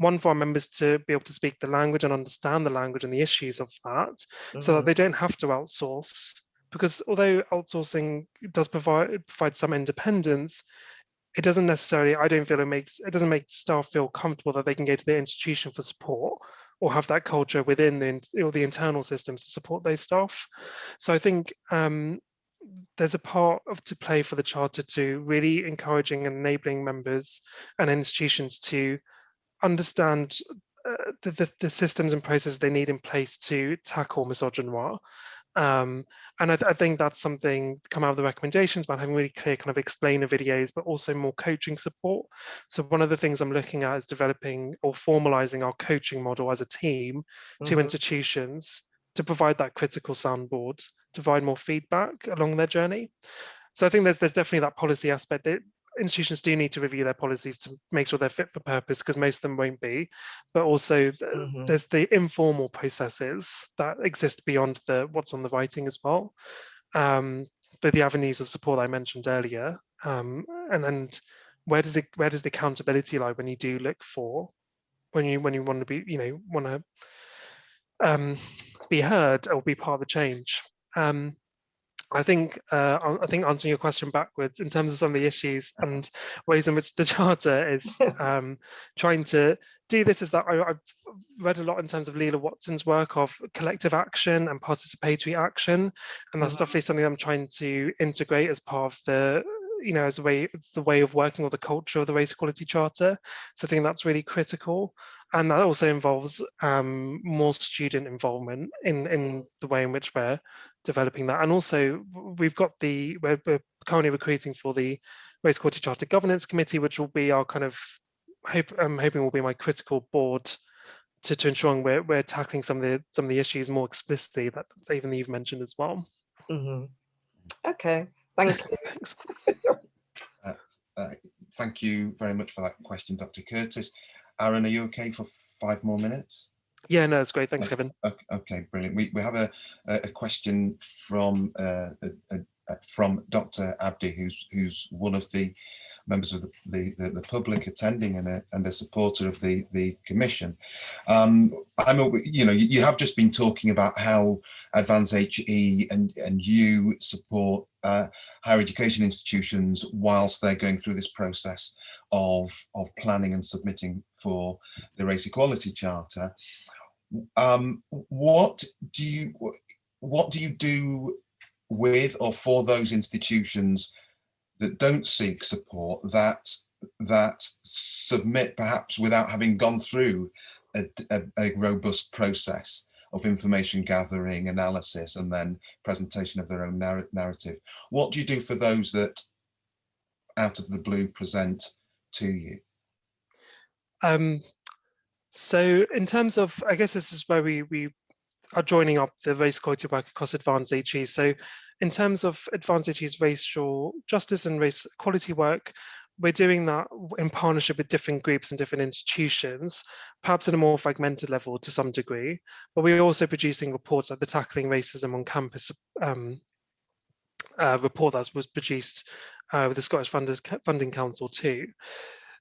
our members to be able to speak the language and understand the language and the issues of that, so that they don't have to outsource. Because although outsourcing does provide some independence, it doesn't necessarily, I don't feel it doesn't make staff feel comfortable that they can go to their institution for support or have that culture within the internal systems to support those staff. So I think there's a part to play for the Charter to really encouraging and enabling members and institutions to understand the systems and processes they need in place to tackle misogynoir. And I think that's something come out of the recommendations about having really clear kind of explainer videos, but also more coaching support. So one of the things I'm looking at is developing or formalizing our coaching model as a team to institutions to provide that critical soundboard, to provide more feedback along their journey. So I think there's definitely that policy aspect that institutions do need to review their policies to make sure they're fit for purpose, because most of them won't be, but also there's the informal processes that exist beyond what's on the writing as well. But the avenues of support I mentioned earlier, and where does the accountability lie when you do look for, when you want to be, want to be heard or be part of the change. I think answering your question backwards in terms of some of the issues and ways in which the Charter is trying to do this is that I've read a lot in terms of Leela Watson's work of collective action and participatory action, and that's definitely something I'm trying to integrate as part of the, it's the way of working or the culture of the Race Equality Charter. So I think that's really critical. And that also involves more student involvement in the way in which we're developing that. And also we're currently recruiting for the Race Equality Charter Governance Committee, which will be our kind of, I'm hoping will be my critical board to ensuring we're tackling some of the issues more explicitly that even you've mentioned as well. Okay, thank you. Thanks. Thank you very much for that question, Dr. Curtis. Aaron, are you okay for 5 more minutes? Yeah, no, it's great. Thanks, Kevin. Okay, brilliant. We have a question from Dr. Abdi, who's one of the members of the public attending and a supporter of the commission. You have just been talking about how Advance HE and you support higher education institutions whilst they're going through this process of planning and submitting for the Race Equality Charter. What do you do with or for those institutions that don't seek support, that submit perhaps without having gone through a robust process of information gathering, analysis, and then presentation of their own narrative? What do you do for those that out of the blue present to you? So in terms of, I guess this is where we are joining up the race equality work across Advance HE. So in terms of Advance HE's racial justice and race equality work, we're doing that in partnership with different groups and different institutions, perhaps at a more fragmented level to some degree, but we're also producing reports like the Tackling Racism on Campus report that was produced with the Scottish Funding Council too.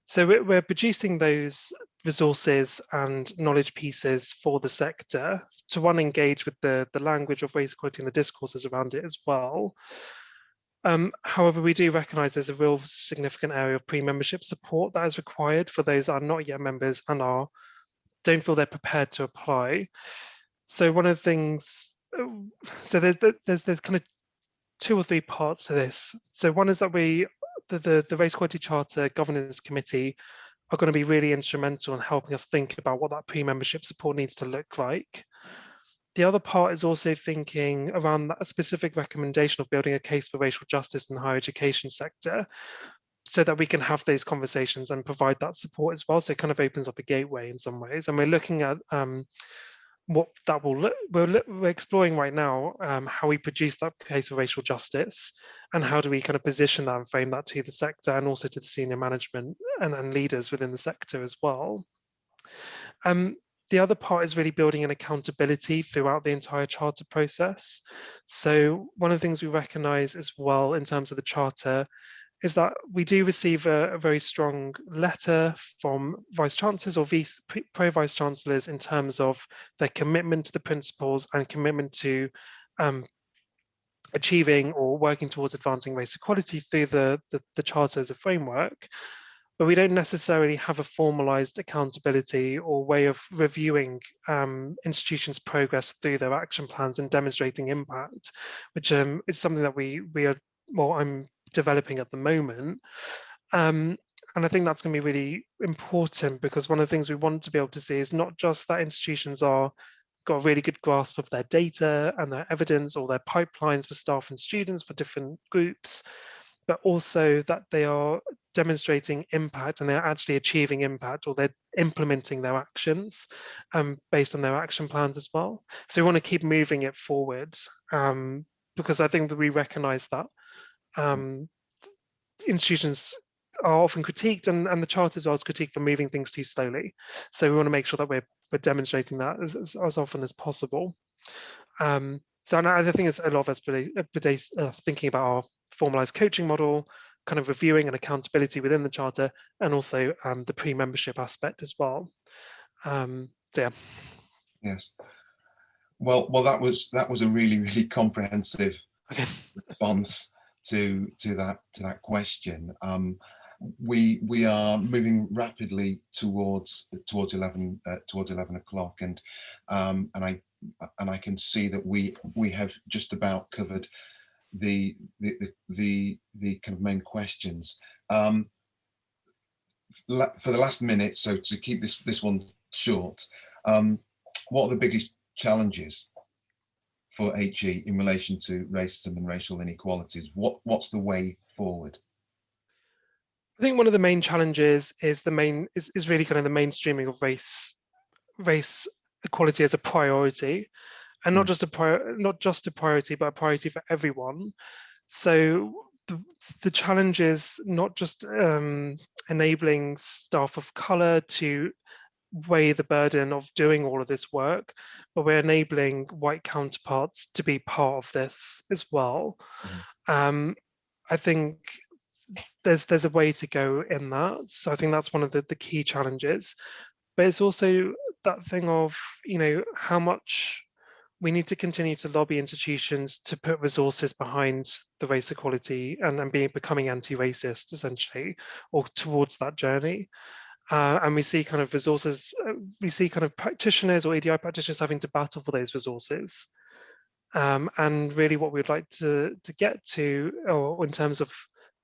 So we're producing those resources and knowledge pieces for the sector to engage with the language of race equality and the discourses around it as well. However, we do recognise there's a real significant area of pre-membership support that is required for those that are not yet members and don't feel they're prepared to apply. So one of the things, so there's kind of 2 or 3 parts to this. So one is that the Race Equality Charter Governance Committee are going to be really instrumental in helping us think about what that pre-membership support needs to look like. The other part is also thinking around that specific recommendation of building a case for racial justice in the higher education sector, so that we can have those conversations and provide that support as well. So it kind of opens up a gateway in some ways. And we're looking at what that will look. We're exploring right now how we produce that case for racial justice, and how do we kind of position that and frame that to the sector and also to the senior management and leaders within the sector as well. The other part is really building an accountability throughout the entire charter process. So one of the things we recognise as well in terms of the charter is that we do receive a very strong letter from vice chancellors or pro-vice chancellors in terms of their commitment to the principles and commitment to achieving or working towards advancing race equality through the charter as a framework. But we don't necessarily have a formalized accountability or way of reviewing institutions' progress through their action plans and demonstrating impact, which is something that I'm developing at the moment. And I think that's going to be really important, because one of the things we want to be able to see is not just that institutions got a really good grasp of their data and their evidence or their pipelines for staff and students for different groups, but also that they are demonstrating impact and they're actually achieving impact, or they're implementing their actions based on their action plans as well. So we want to keep moving it forward, because I think that we recognize that institutions are often critiqued, and the charter as well is critiqued for moving things too slowly. So we want to make sure that we're demonstrating that as often as possible. So I think it's a lot of us thinking about our formalized coaching model, kind of reviewing and accountability within the charter, and also the pre-membership aspect as well. So yeah. Yes. Well, that was a really, really comprehensive response to that question. We are moving rapidly towards 11 o'clock, and I can see that we have just about covered the kind of main questions. For the last minute, so to keep this one short, what are the biggest challenges for HE in relation to racism and racial inequalities? What's the way forward? I think one of the main challenges is really kind of the mainstreaming of race equality as a priority, and not just a priority, but a priority for everyone. So the challenge is not just enabling staff of colour to weigh the burden of doing all of this work, but we're enabling white counterparts to be part of this as well. I think there's a way to go in that. So I think that's one of the key challenges. But it's also that thing of, how much we need to continue to lobby institutions to put resources behind the race equality and becoming anti-racist, essentially, or towards that journey. And we see kind of resources, we see kind of practitioners or EDI practitioners having to battle for those resources. And really what we'd like to get to, or in terms of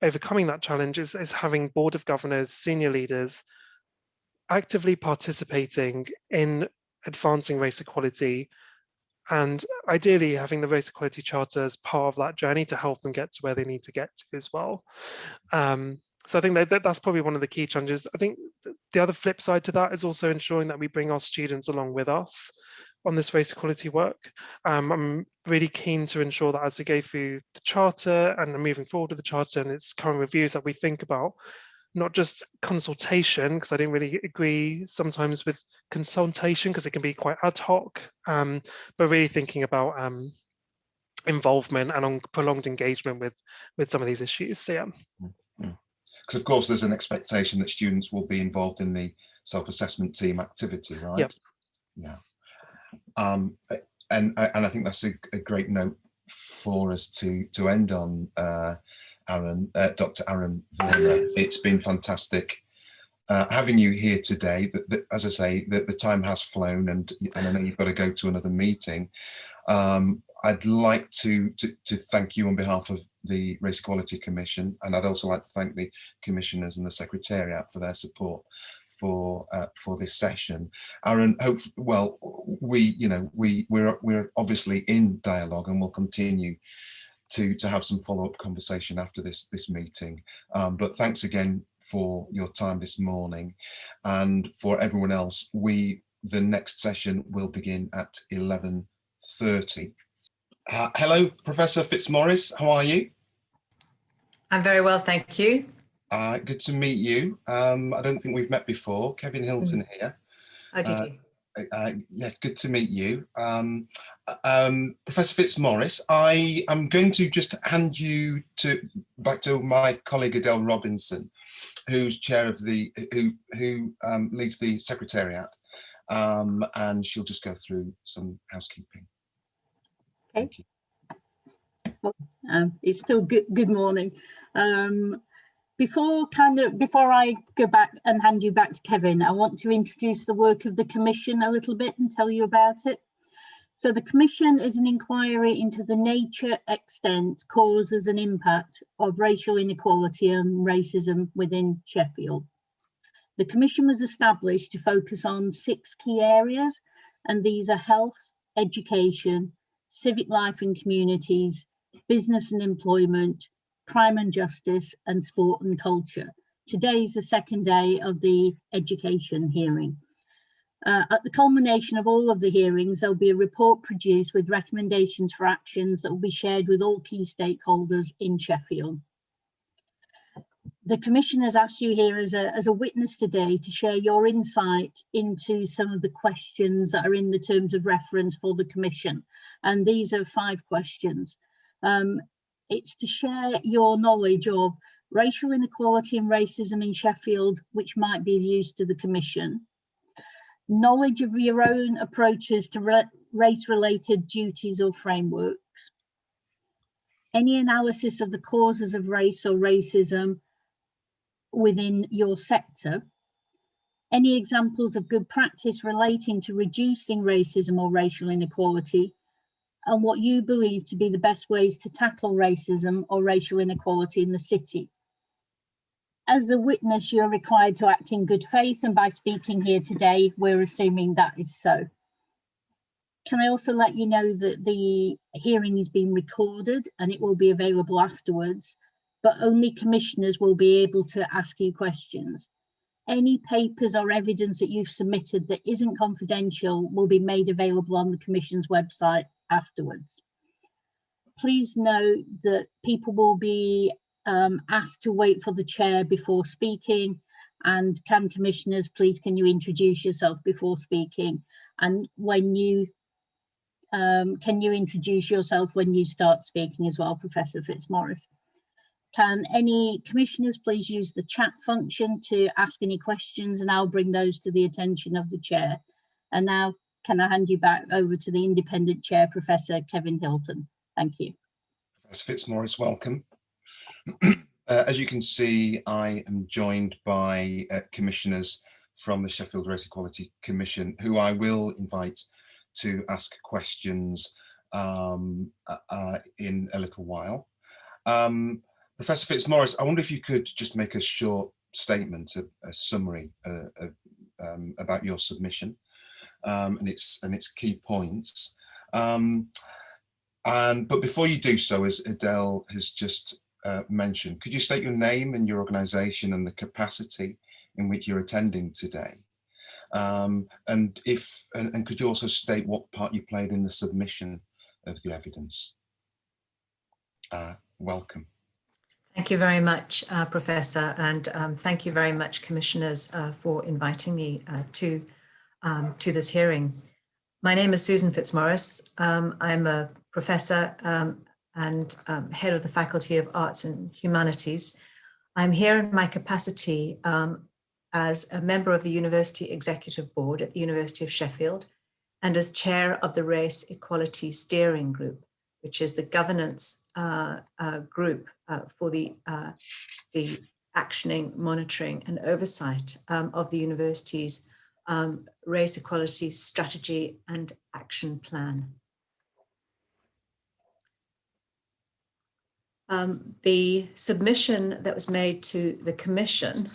overcoming that challenge, is having board of governors, senior leaders, actively participating in advancing race equality, and ideally having the race equality charter as part of that journey to help them get to where they need to get to as well. So I think that's probably one of the key challenges. I think the other flip side to that is also ensuring that we bring our students along with us on this race equality work. I'm really keen to ensure that as we go through the charter and moving forward with the charter and its current reviews, that we think about not just consultation, because I don't really agree sometimes with consultation because it can be quite ad hoc, but really thinking about involvement and on prolonged engagement with some of these issues. So yeah. Because of course there's an expectation that students will be involved in the self-assessment team activity, right? Yep. Yeah. And I think that's a great note for us to end on, Dr. Aaron Werner. It's been fantastic having you here today. But as I say, the time has flown, and I know you've got to go to another meeting. I'd like to thank you on behalf of the Race Equality Commission, and I'd also like to thank the commissioners and the Secretariat for their support for this session. Aaron, we're obviously in dialogue, and we'll continue to have some follow-up conversation after this meeting. But thanks again for your time this morning, and for everyone else, the next session will begin at 11:30. Hello, Professor Fitzmaurice, how are you? I'm very well, thank you. Good to meet you. I don't think we've met before. Kevin Hilton here. How do you do? Yes, good to meet you. Professor Fitzmaurice, I am going to just hand you back to my colleague Adele Robinson, who's chair of who leads the Secretariat, and she'll just go through some housekeeping. Okay. Thank you. Well, it's still good morning. Before I go back and hand you back to Kevin, I want to introduce the work of the Commission a little bit and tell you about it. So the Commission is an inquiry into the nature, extent, causes and impact of racial inequality and racism within Sheffield. The Commission was established to focus on 6 key areas, and these are health, education, civic life and communities, business and employment, crime and justice, and sport and culture. Today is the second day of the education hearing. At the culmination of all of the hearings, there'll be a report produced with recommendations for actions that will be shared with all key stakeholders in Sheffield. The Commission has asked you here as a witness today to share your insight into some of the questions that are in the terms of reference for the Commission. And these are 5 questions. It's to share your knowledge of racial inequality and racism in Sheffield, which might be of use to the Commission. Knowledge of your own approaches to race-related duties or frameworks. Any analysis of the causes of race or racism within your sector. Any examples of good practice relating to reducing racism or racial inequality, and what you believe to be the best ways to tackle racism or racial inequality in the city. As a witness, you're required to act in good faith, and by speaking here today, we're assuming that is so. Can I also let you know that the hearing is being recorded and it will be available afterwards, but only commissioners will be able to ask you questions. Any papers or evidence that you've submitted that isn't confidential will be made available on the Commission's website afterwards. Please note that people will be asked to wait for the chair before speaking, and can you introduce yourself before speaking, and when you can you introduce yourself when you start speaking as well, Professor Fitzmaurice. Can any commissioners please use the chat function to ask any questions, and I'll bring those to the attention of the chair. And now, can I hand you back over to the independent chair, Professor Kevin Hilton. Thank you. Professor Fitzmaurice, welcome. As you can see, I am joined by commissioners from the Sheffield Race Equality Commission, who I will invite to ask questions in a little while. Professor Fitzmaurice, I wonder if you could just make a short statement, a summary about your submission and its key points. But before you do so, as Adele has just mentioned, could you state your name and your organisation and the capacity in which you're attending today? And could you also state what part you played in the submission of the evidence? Welcome. Thank you very much, Professor, and thank you very much, Commissioners, for inviting me to this hearing. My name is Susan Fitzmaurice. I'm a professor and head of the Faculty of Arts and Humanities. I'm here in my capacity as a member of the University Executive Board at the University of Sheffield, and as chair of the Race Equality Steering Group, which is the governance group for the actioning, monitoring and oversight of the university's race equality strategy and action plan. The submission that was made to the Commission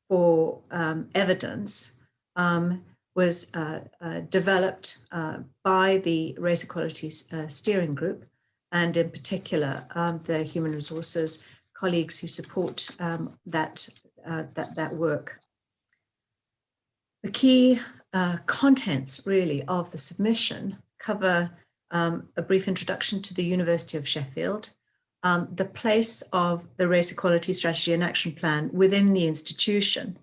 for evidence was developed by the Race Equalities Steering Group, and in particular the human resources colleagues who support that work. The key contents really of the submission cover a brief introduction to the University of Sheffield, the place of the Race Equality Strategy and Action Plan within the institution,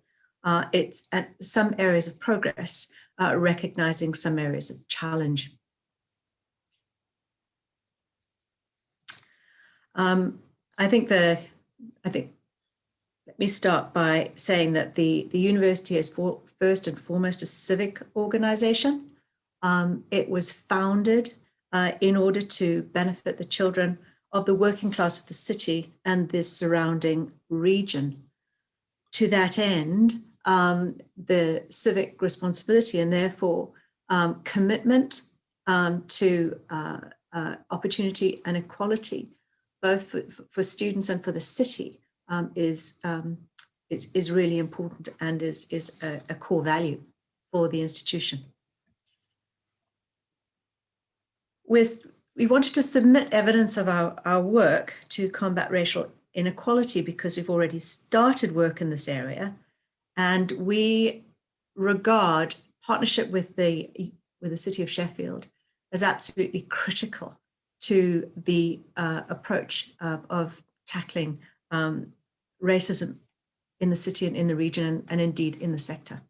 it's at some areas of progress, recognizing some areas of challenge. Let me start by saying that the university is first and foremost a civic organization. It was founded in order to benefit the children of the working class of the city and the surrounding region. To that end, the civic responsibility and therefore commitment to opportunity and equality, both for students and for the city, is really important and is a core value for the institution. We wanted to submit evidence of our work to combat racial inequality because we've already started work in this area, and we regard partnership with the City of Sheffield as absolutely critical to the approach of tackling racism in the city and in the region, and indeed in the sector.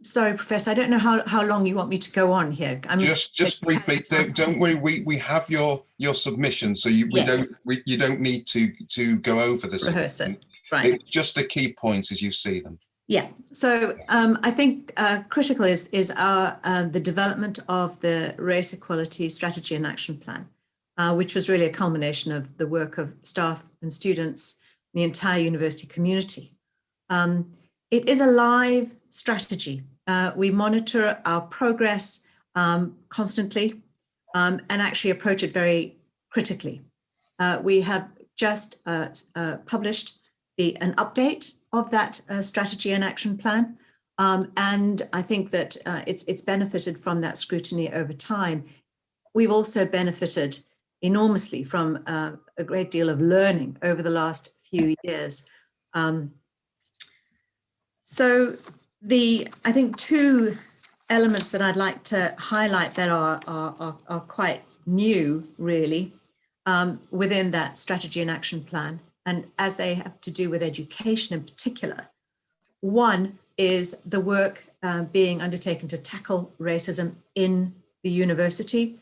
Sorry, Professor, I don't know how long you want me to go on here. Just briefly, don't worry. We have your submission, so you don't need to go over the submission. Right. It's just the key points as you see them. Yeah. So I think critical is the development of the Race Equality Strategy and Action Plan, which was really a culmination of the work of staff and students, the entire university community. It is a live strategy. We monitor our progress constantly and actually approach it very critically. We have just published an update of that strategy and action plan. And I think that it's benefited from that scrutiny over time. We've also benefited enormously from a great deal of learning over the last few years. So I think two elements that I'd like to highlight that are quite new, really, within that strategy and action plan, and as they have to do with education in particular. One is the work being undertaken to tackle racism in the university,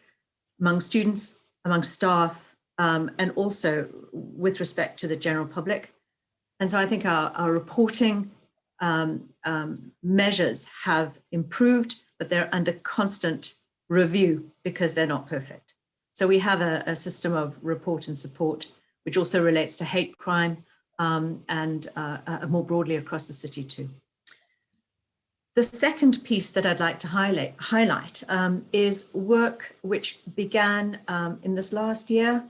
among students, among staff, and also with respect to the general public. And so I think our reporting measures have improved, but they're under constant review because they're not perfect. So we have a system of report and support, which also relates to hate crime and more broadly across the city too. The second piece that I'd like to highlight is work which began in this last year.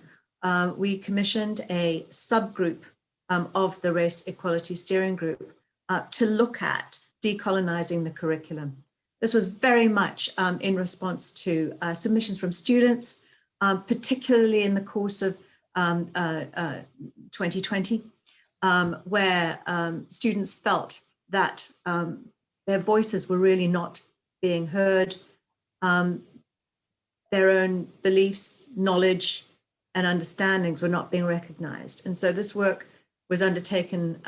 We commissioned a subgroup of the Race Equality Steering Group to look at decolonizing the curriculum. This was very much in response to submissions from students, particularly in the course of 2020, where students felt that their voices were really not being heard, their own beliefs, knowledge, and understandings were not being recognized. And so this work was undertaken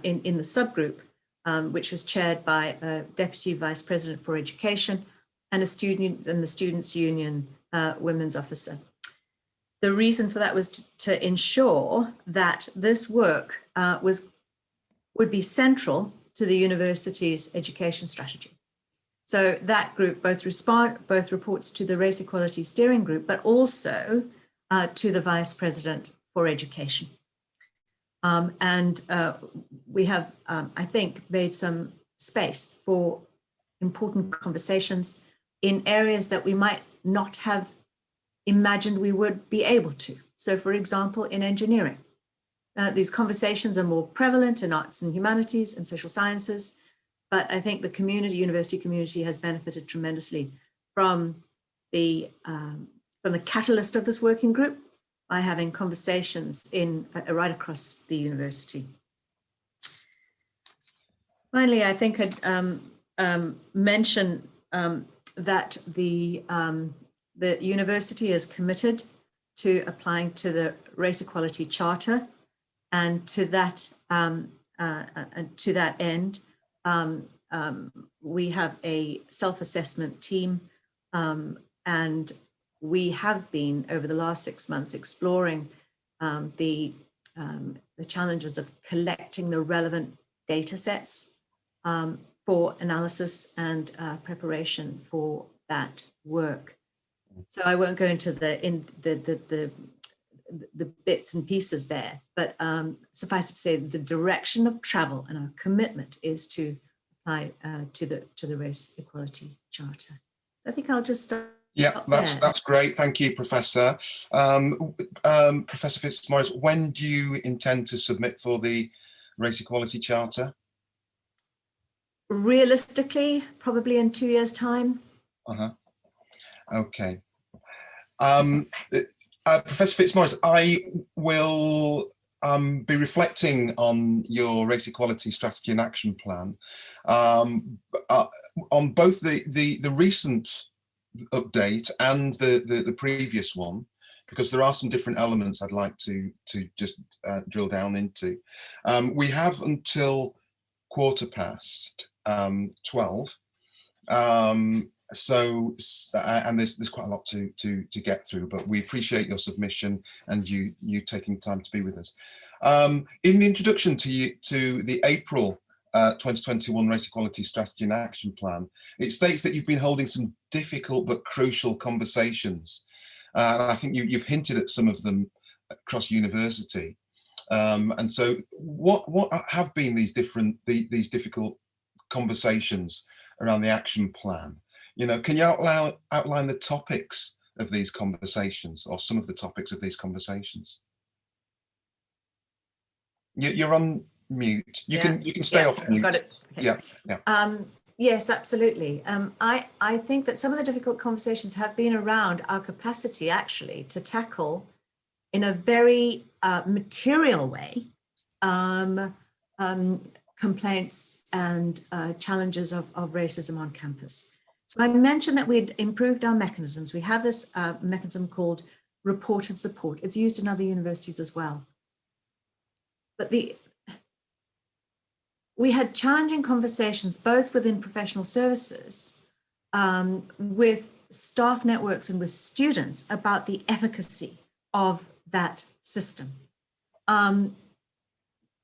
in the subgroup, which was chaired by a Deputy Vice President for Education and a student and the Students' Union women's officer. The reason for that was to ensure that this work would be central to the university's education strategy. So that group both reports to the Race Equality Steering Group, but also to the Vice President for Education. We have, I think, made some space for important conversations in areas that we might not have imagined we would be able to. So for example, in engineering, these conversations are more prevalent in arts and humanities and social sciences, but I think the university community has benefited tremendously from the catalyst of this working group by having conversations right across the university. Finally, I think I'd mention that the university is committed to applying to the Race Equality Charter, and to that end, we have a self-assessment team, and we have been over the last 6 months exploring the challenges of collecting the relevant data sets for analysis and preparation for that work. So I won't go into the bits and pieces there, but suffice it to say, the direction of travel and our commitment is to apply to the Race Equality Charter. So I think I'll just stop. Yeah, that's great. Thank you, Professor. Professor Fitzmaurice, when do you intend to submit for the Race Equality Charter? Realistically, probably in 2 years' time. Okay. Professor Fitzmaurice, I will be reflecting on your Race Equality Strategy and Action Plan on both the recent update and the previous one, because there are some different elements I'd like to just drill down into. We have until 12:15. And there's quite a lot to get through, but we appreciate your submission and you taking time to be with us. In the introduction to the April 2021 Race Equality Strategy and Action Plan, it states that you've been holding some difficult but crucial conversations. And I think you've hinted at some of them across university. And so what have been these difficult conversations around the action plan? Can you outline the topics of these conversations, or some of the topics of these conversations? You're on mute. You can stay off mute. Got it. Okay. Yeah. Yes, absolutely. I think that some of the difficult conversations have been around our capacity actually to tackle in a very material way complaints and challenges of racism on campus. So I mentioned that we'd improved our mechanisms. We have this mechanism called reported support. It's used in other universities as well. But we had challenging conversations both within professional services, with staff networks and with students about the efficacy of that system.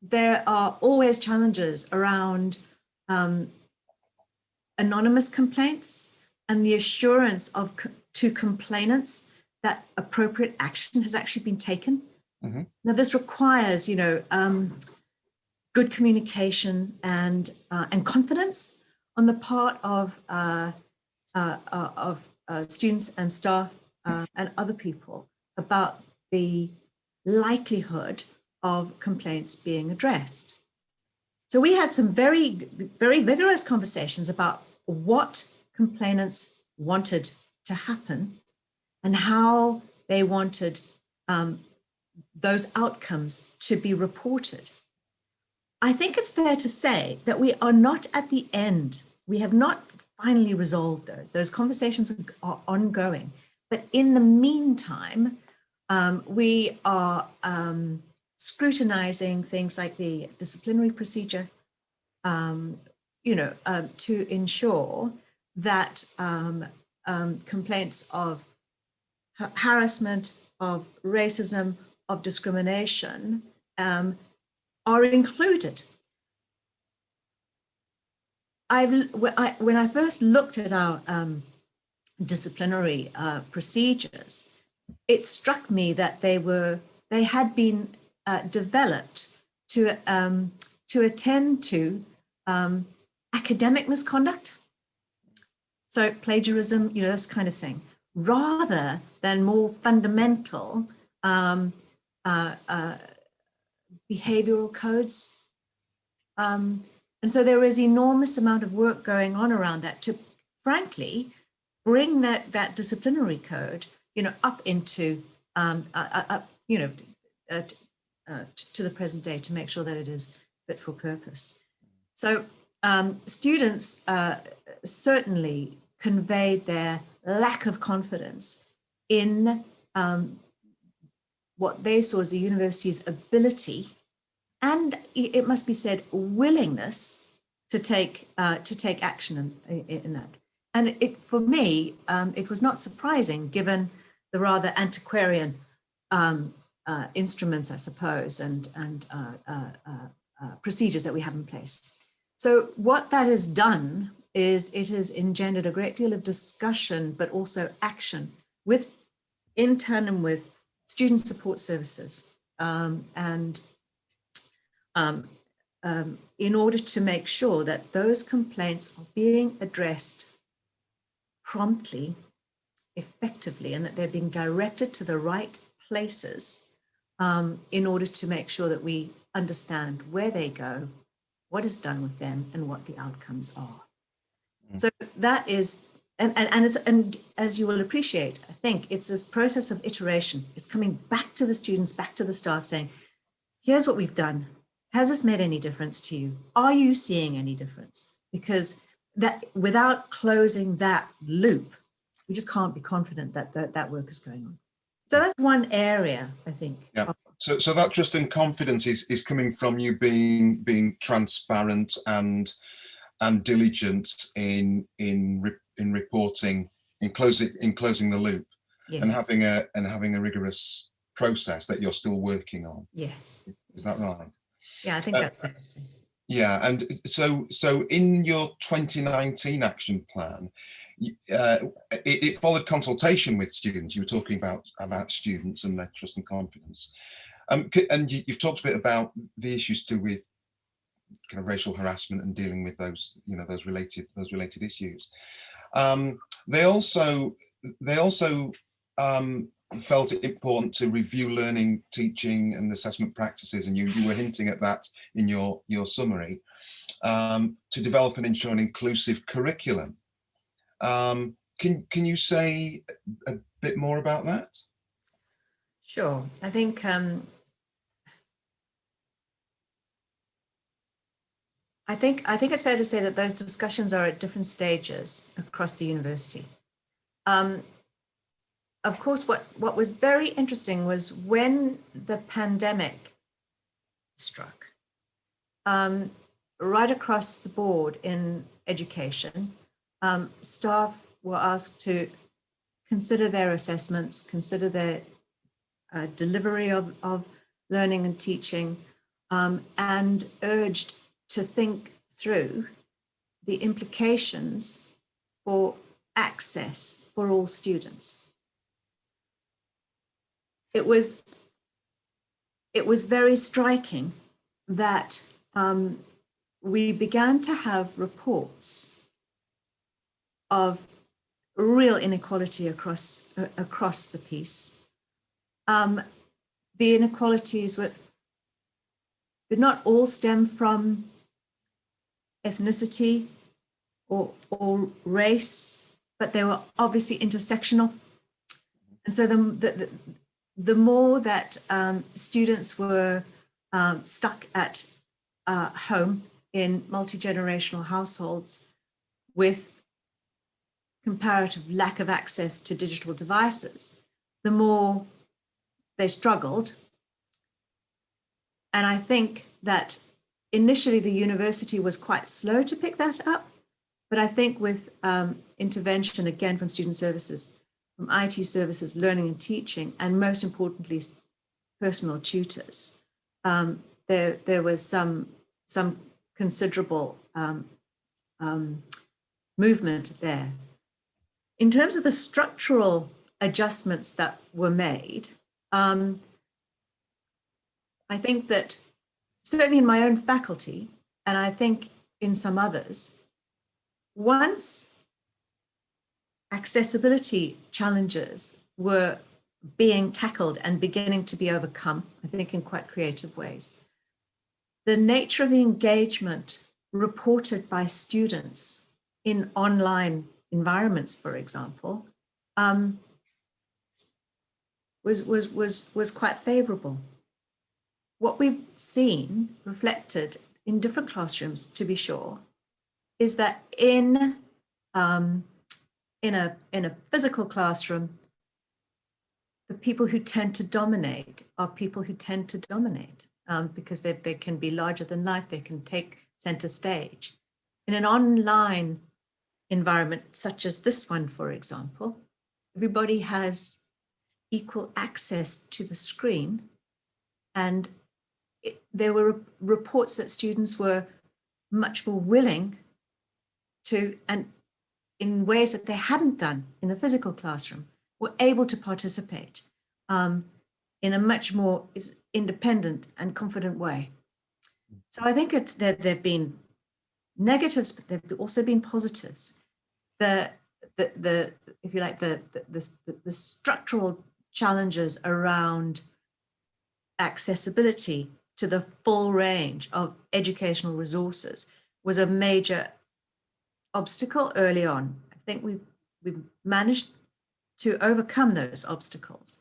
There are always challenges around anonymous complaints and the assurance to complainants that appropriate action has actually been taken. Mm-hmm. Now, this requires, good communication and confidence on the part of students and staff and other people about the likelihood of complaints being addressed. So we had some very, very vigorous conversations about what complainants wanted to happen and how they wanted those outcomes to be reported. I think it's fair to say that we are not at the end. We have not finally resolved those. Those conversations are ongoing. But in the meantime, we are scrutinizing things like the disciplinary procedure, to ensure that complaints of harassment, of racism, of discrimination are included. When I first looked at our disciplinary procedures, it struck me that they had been developed to attend to academic misconduct, so plagiarism, this kind of thing, rather than more fundamental behavioral codes. And so there is enormous amount of work going on around that to, frankly, bring that disciplinary code, up into, to the present day, to make sure that it is fit for purpose. So students certainly conveyed their lack of confidence in what they saw as the university's ability, and it must be said, willingness to take action in that. And for me, it was not surprising, given the rather antiquarian instruments, I suppose, and procedures that we have in place. So what that has done is it has engendered a great deal of discussion, but also action in tandem with student support services, in order to make sure that those complaints are being addressed promptly, effectively, and that they're being directed to the right places, in order to make sure that we understand where they go, what is done with them, and what the outcomes are. So that is, and as you will appreciate, I think it's this process of iteration. It's coming back to the students, back to the staff, saying, here's what we've done. Has this made any difference to you? Are you seeing any difference? Because that, without closing that loop, we just can't be confident that that work is going on. So that's one area, I think. Yeah. So that trust and confidence is coming from you being transparent and diligent in reporting, in closing the loop, Yes. and having a rigorous process that you're still working on. Yes. Is that right? Yeah, I think that's fair to say. Yeah, and so in your 2019 action plan, it followed consultation with students. You were talking about students and their trust and confidence, and you've talked a bit about the issues to do with kind of racial harassment and dealing with those those related issues. They also felt it important to review learning, teaching, and assessment practices, and you were hinting at that in your summary, to develop and ensure an inclusive curriculum. Can you say a bit more about that? Sure. I think it's fair to say that those discussions are at different stages across the university. Of course, what was very interesting was when the pandemic struck, right across the board in education, staff were asked to consider their assessments, consider their delivery of learning and teaching, and urged to think through the implications for access for all students. It was very striking that we began to have reports of real inequality across the piece. The inequalities did not all stem from ethnicity or race, but they were obviously intersectional. And so the more that students were stuck at home in multi-generational households with comparative lack of access to digital devices, the more they struggled. And I think that initially the university was quite slow to pick that up, but I think with intervention again from student services, from IT services, learning and teaching, and most importantly, personal tutors, there was some considerable movement there. In terms of the structural adjustments that were made, I think that certainly in my own faculty, and I think in some others, once accessibility challenges were being tackled and beginning to be overcome, I think in quite creative ways, the nature of the engagement reported by students in online environments, for example, was quite favorable. What we've seen reflected in different classrooms, to be sure, is that in a physical classroom, the people who tend to dominate are people who tend to dominate because they can be larger than life, they can take center stage. In an online environment such as this one, for example, everybody has equal access to the screen, and there were reports that students were much more willing to, and in ways that they hadn't done in the physical classroom, were able to participate in a much more independent and confident way. So I think there have been negatives, but there have also been positives. If you like, the structural challenges around accessibility to the full range of educational resources was a major obstacle early on. I think we've managed to overcome those obstacles,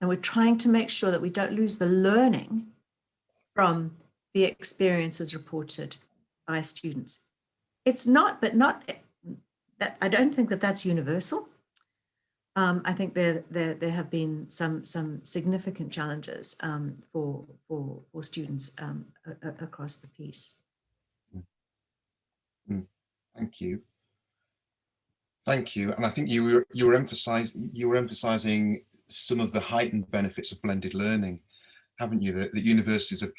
and we're trying to make sure that we don't lose the learning from the experiences reported by students. It's not, but not that, I don't think that that's universal. I think there have been some significant challenges for students across the piece. Thank you. Thank you. And I think you were emphasizing some of the heightened benefits of blended learning, haven't you? That universities have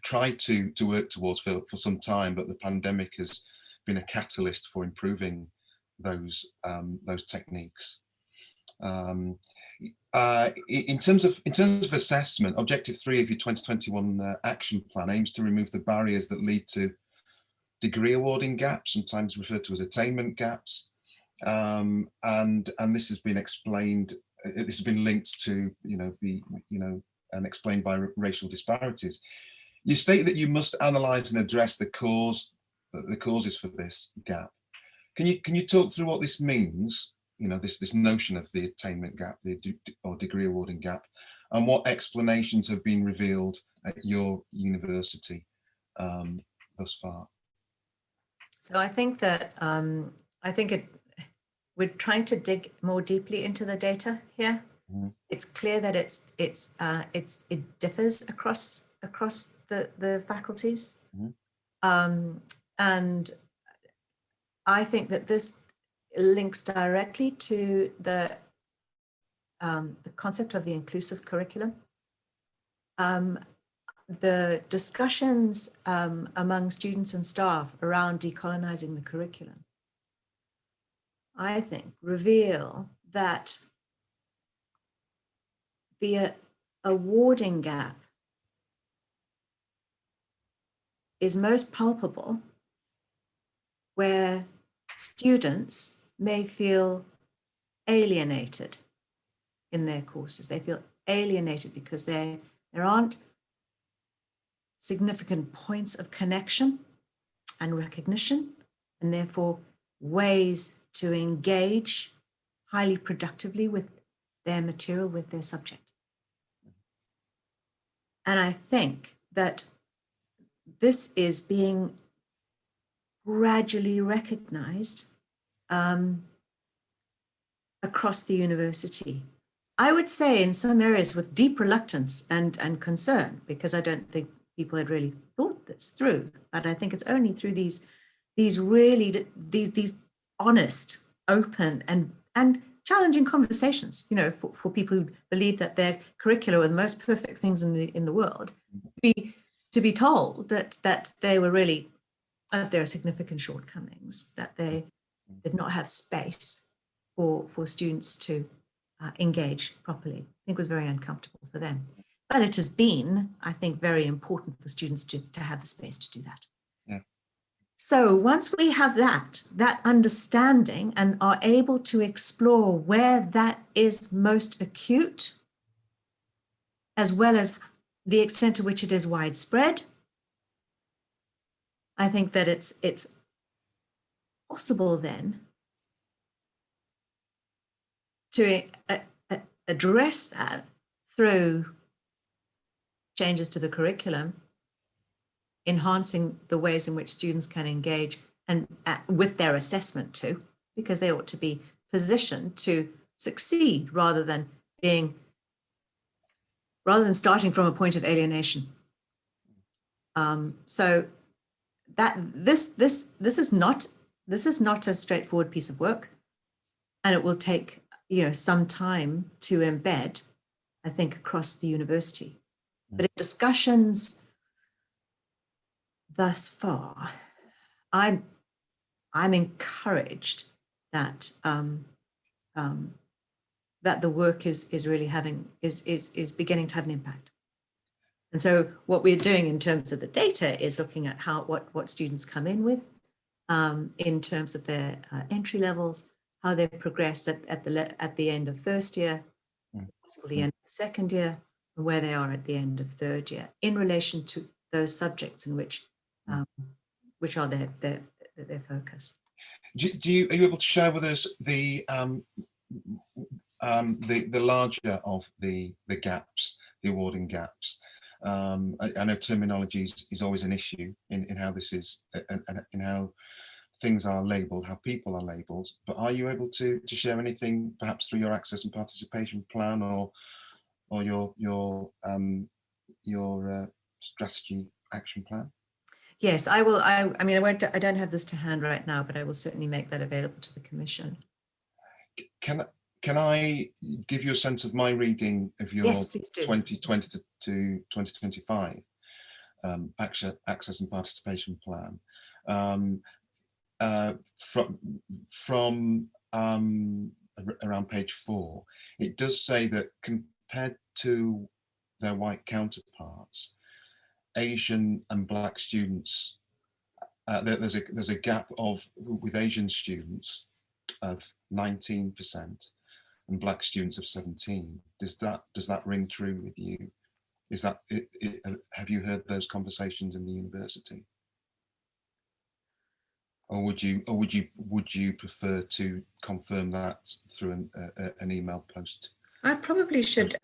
tried to work towards for some time, but the pandemic has been a catalyst for improving those techniques. In terms of assessment, Objective 3 of your 2021 action plan aims to remove the barriers that lead to degree awarding gaps, sometimes referred to as attainment gaps, and this has been explained. This has been linked to and explained by racial disparities. You state that you must analyse and address the causes for this gap. Can you talk through what this means? This notion of the attainment gap, or degree awarding gap, and what explanations have been revealed at your university thus far? So I think that we're trying to dig more deeply into the data here. Mm-hmm. It's clear that it differs across the faculties, mm-hmm. And I think that this links directly to the concept of the inclusive curriculum. The discussions among students and staff around decolonizing the curriculum, I think, reveal that the awarding gap is most palpable where students may feel alienated in their courses. They feel alienated because there aren't significant points of connection and recognition, and therefore ways to engage highly productively with their material, with their subject. And I think that this is being gradually recognized across the university. I would say in some areas with deep reluctance and concern, because I don't think people had really thought this through. But I think it's only through these honest, open and challenging conversations, for people who believe that their curricula were the most perfect things in the world, to be told that they were really there are significant shortcomings, that they did not have space for students to engage properly. I think it was very uncomfortable for them. But it has been, I think, very important for students to have the space to do that. Yeah. So once we have that understanding and are able to explore where that is most acute, as well as the extent to which it is widespread, I think that it's possible then to address that through changes to the curriculum, enhancing the ways in which students can engage and with their assessment too, because they ought to be positioned to succeed rather than starting from a point of alienation. So that this is not a straightforward piece of work, and it will take some time to embed, I think, across the university. But in discussions thus far, I'm encouraged that that the work is really is beginning to have an impact. And so what we're doing in terms of the data is looking at what students come in with in terms of their entry levels, how they progress at the end of first year, possibly the end of the second year, and where they are at the end of third year in relation to those subjects in which are their focus. Are you able to share with us the larger of the gaps, the awarding gaps? I know terminology is always an issue in how this is and in how things are labelled, how people are labelled. But are you able to share anything, perhaps through your access and participation plan or your strategy action plan? Yes, I will. I mean, I don't have this to hand right now, but I will certainly make that available to the Commission. Can I give you a sense of my reading of your 2020 to 2025 access and participation plan from around page 4? It does say that compared to their white counterparts, Asian and Black students, there's a gap with Asian students of 19% and Black students of 17%. Does that ring true with you? Is that have you heard those conversations in the university? Or would you prefer to confirm that through an email post? I probably should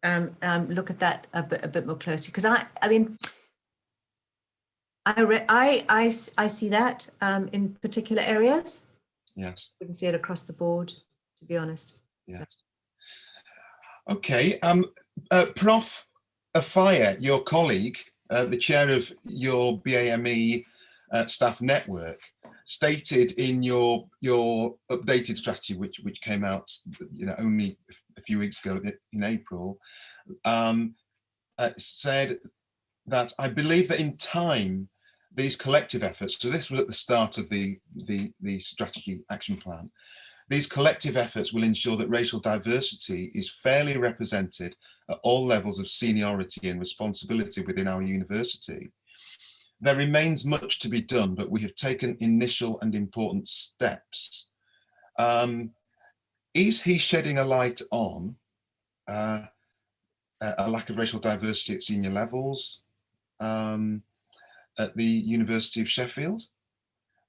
look at that a bit more closely, because I mean, I see that in particular areas. Yes. Wouldn't see it across the board, to be honest. Yes. So. Okay. Prof. Afaya, your colleague, the chair of your BAME staff network, stated in your updated strategy, which came out only a few weeks ago in April, said that I believe that in time these collective efforts, so this was at the start of the strategy action plan, these collective efforts will ensure that racial diversity is fairly represented at all levels of seniority and responsibility within our university. There remains much to be done, but we have taken initial and important steps. Is he shedding a light on a lack of racial diversity at senior levels at the University of Sheffield?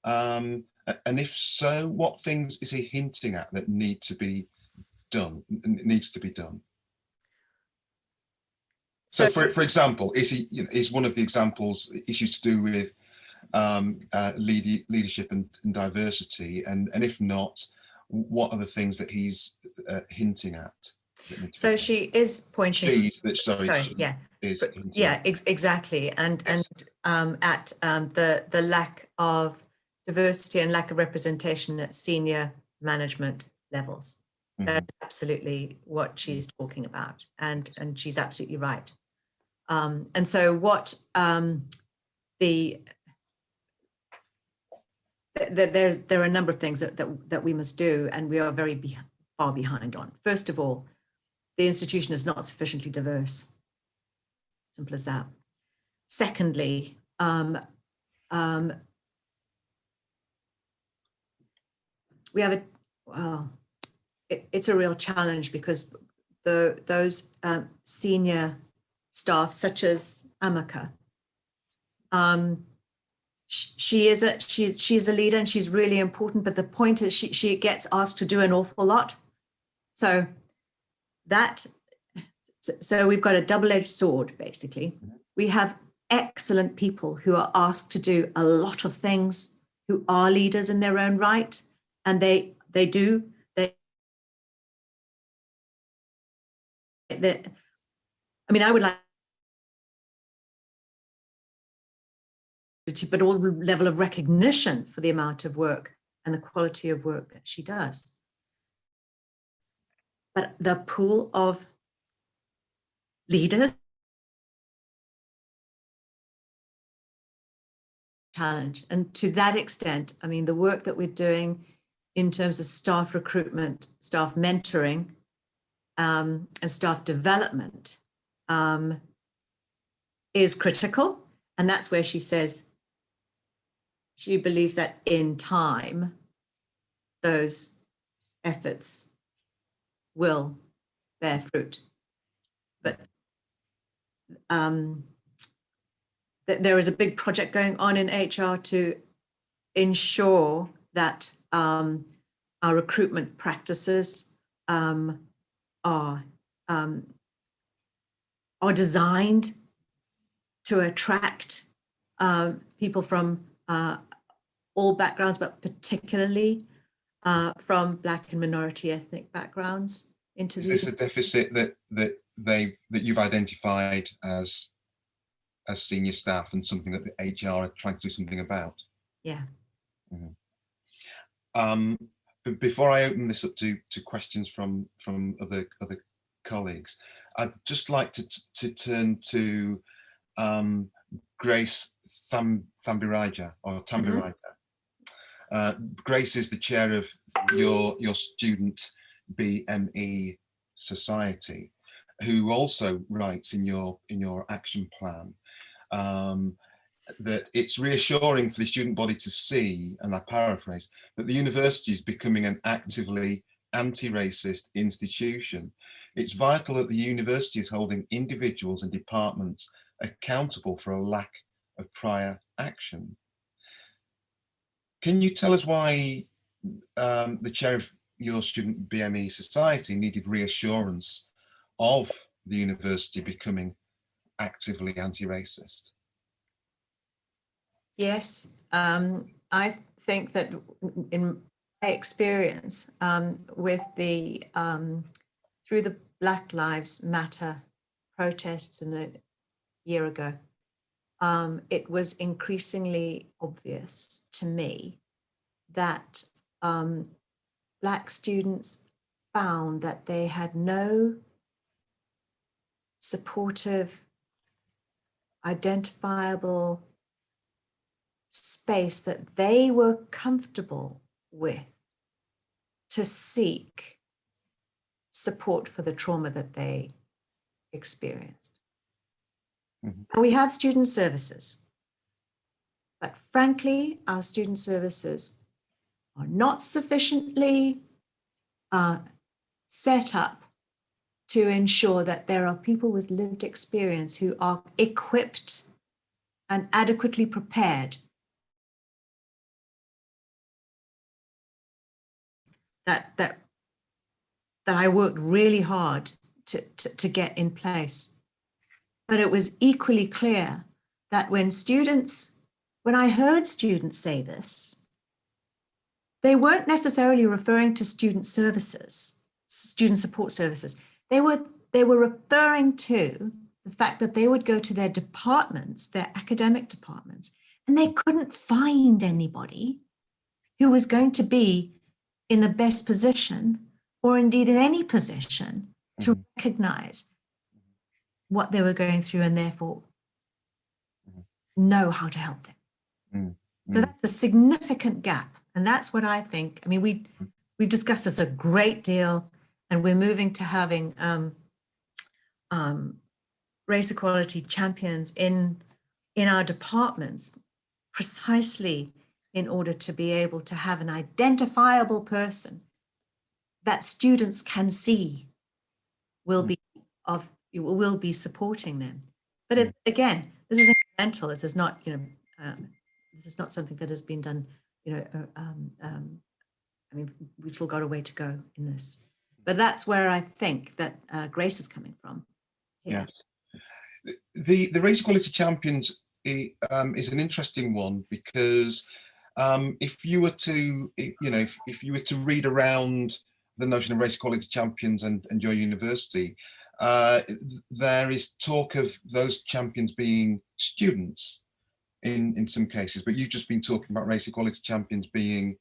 And if so, what things is he hinting at that needs to be done? So, for example, is one of the examples issues to do with leadership and diversity, and if not, what are the things that he's hinting at? So she is pointing. Exactly, and at the lack of diversity and lack of representation at senior management levels. Mm-hmm. That's absolutely what she's talking about, and she's absolutely right. And so what there are a number of things that we must do, and we are very far behind on. First of all, the institution is not sufficiently diverse. Simple as that. Secondly, we have it's a real challenge because those senior staff, such as Amaka, she's a leader and she's really important, but the point is she gets asked to do an awful lot. So we've got a double-edged sword, basically. We have excellent people who are asked to do a lot of things, who are leaders in their own right, and they I mean, I would like, but all level of recognition for the amount of work and the quality of work that she does. But the pool of leaders challenge, and to that extent, I mean, the work that we're doing in terms of staff recruitment, staff mentoring, and staff development is critical. And that's where she says she believes that in time, those efforts will bear fruit. But there is a big project going on in HR to ensure that our recruitment practices are designed to attract people from all backgrounds, but particularly from Black and minority ethnic backgrounds into the. Is this a deficit that you've identified as senior staff, and something that the HR are trying to do something about? Yeah. Mm-hmm. Before I open this up to questions from other colleagues, I'd just like to turn to Grace Thambiraja, or Thambiraja. Grace is the chair of your student BME society, who also writes in your action plan that it's reassuring for the student body to see, and I paraphrase, that the university is becoming an actively anti-racist institution. It's vital that the university is holding individuals and departments accountable for a lack of prior action. Can you tell us why the chair of your student BME society needed reassurance of the university becoming actively anti-racist? Yes, I think that in my experience with the through the Black Lives Matter protests in the year ago, it was increasingly obvious to me that Black students found that they had no supportive, identifiable space that they were comfortable with to seek support for the trauma that they experienced. Mm-hmm. And we have student services, but frankly, our student services are not sufficiently set up to ensure that there are people with lived experience who are equipped and adequately prepared that I worked really hard to get in place. But it was equally clear that when I heard students say this, they weren't necessarily referring to student services, student support services. They were referring to the fact that they would go to their departments, their academic departments, and they couldn't find anybody who was going to be in the best position, or indeed in any position, to recognize what they were going through and therefore know how to help them. So that's a significant gap. And that's what I think. I mean, we've discussed this a great deal, and we're moving to having race equality champions in our departments, precisely in order to be able to have an identifiable person that students can see will be supporting them. But again, this is incremental. This is not, this is not something that has been done, I mean, we've still got a way to go in this. But that's where I think that Grace is coming from. Yeah. The Race Equality Champions is an interesting one, because if you were to, if you were to read around the notion of Race Equality Champions and your university, there is talk of those champions being students in some cases, but you've just been talking about Race Equality Champions being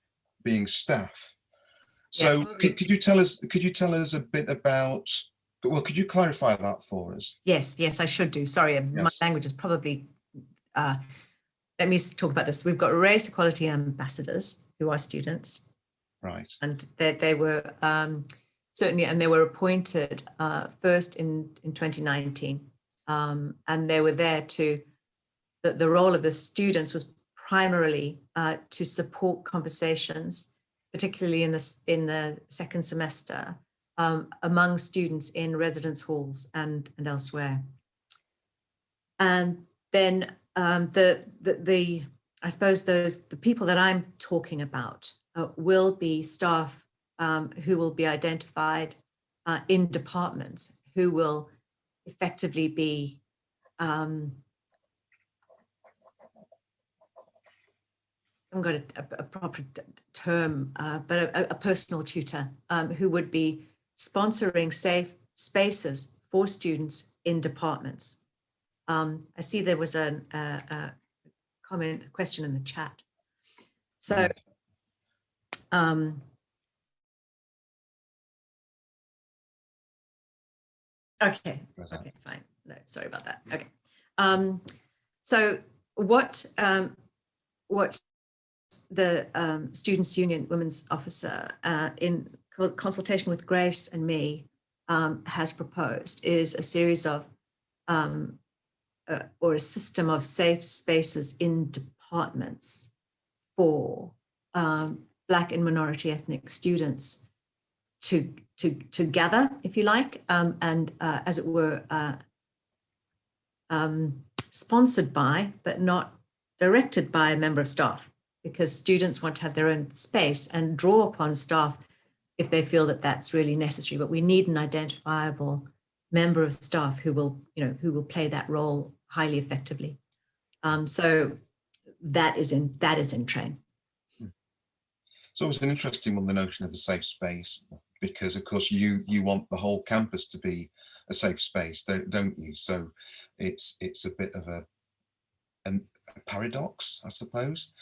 staff. So yeah. could you tell us a bit about, well, could you clarify that for us? Yes, I should do. Sorry, my language is probably, let me talk about this. We've got race equality ambassadors who are students. Right. And they were certainly, and they were appointed first in 2019. And they were there to, the role of the students was primarily to support conversations, particularly in the second semester, among students in residence halls and elsewhere. And then I suppose the people that I'm talking about will be staff who will be identified in departments, who will effectively be I haven't got a proper term, but a personal tutor who would be sponsoring safe spaces for students in departments. I see there was a question in the chat. So, okay, fine. No, sorry about that. Okay. So what the Students' Union Women's Officer in consultation with Grace and me has proposed is a series of or a system of safe spaces in departments for Black and minority ethnic students to gather, if you like, and as it were, sponsored by, but not directed by a member of staff, because students want to have their own space and draw upon staff if they feel that that's really necessary. But we need an identifiable member of staff who will play that role highly effectively. So that is in train. So it's an interesting one, the notion of a safe space, because of course you want the whole campus to be a safe space, don't you? So it's a bit of a paradox, I suppose,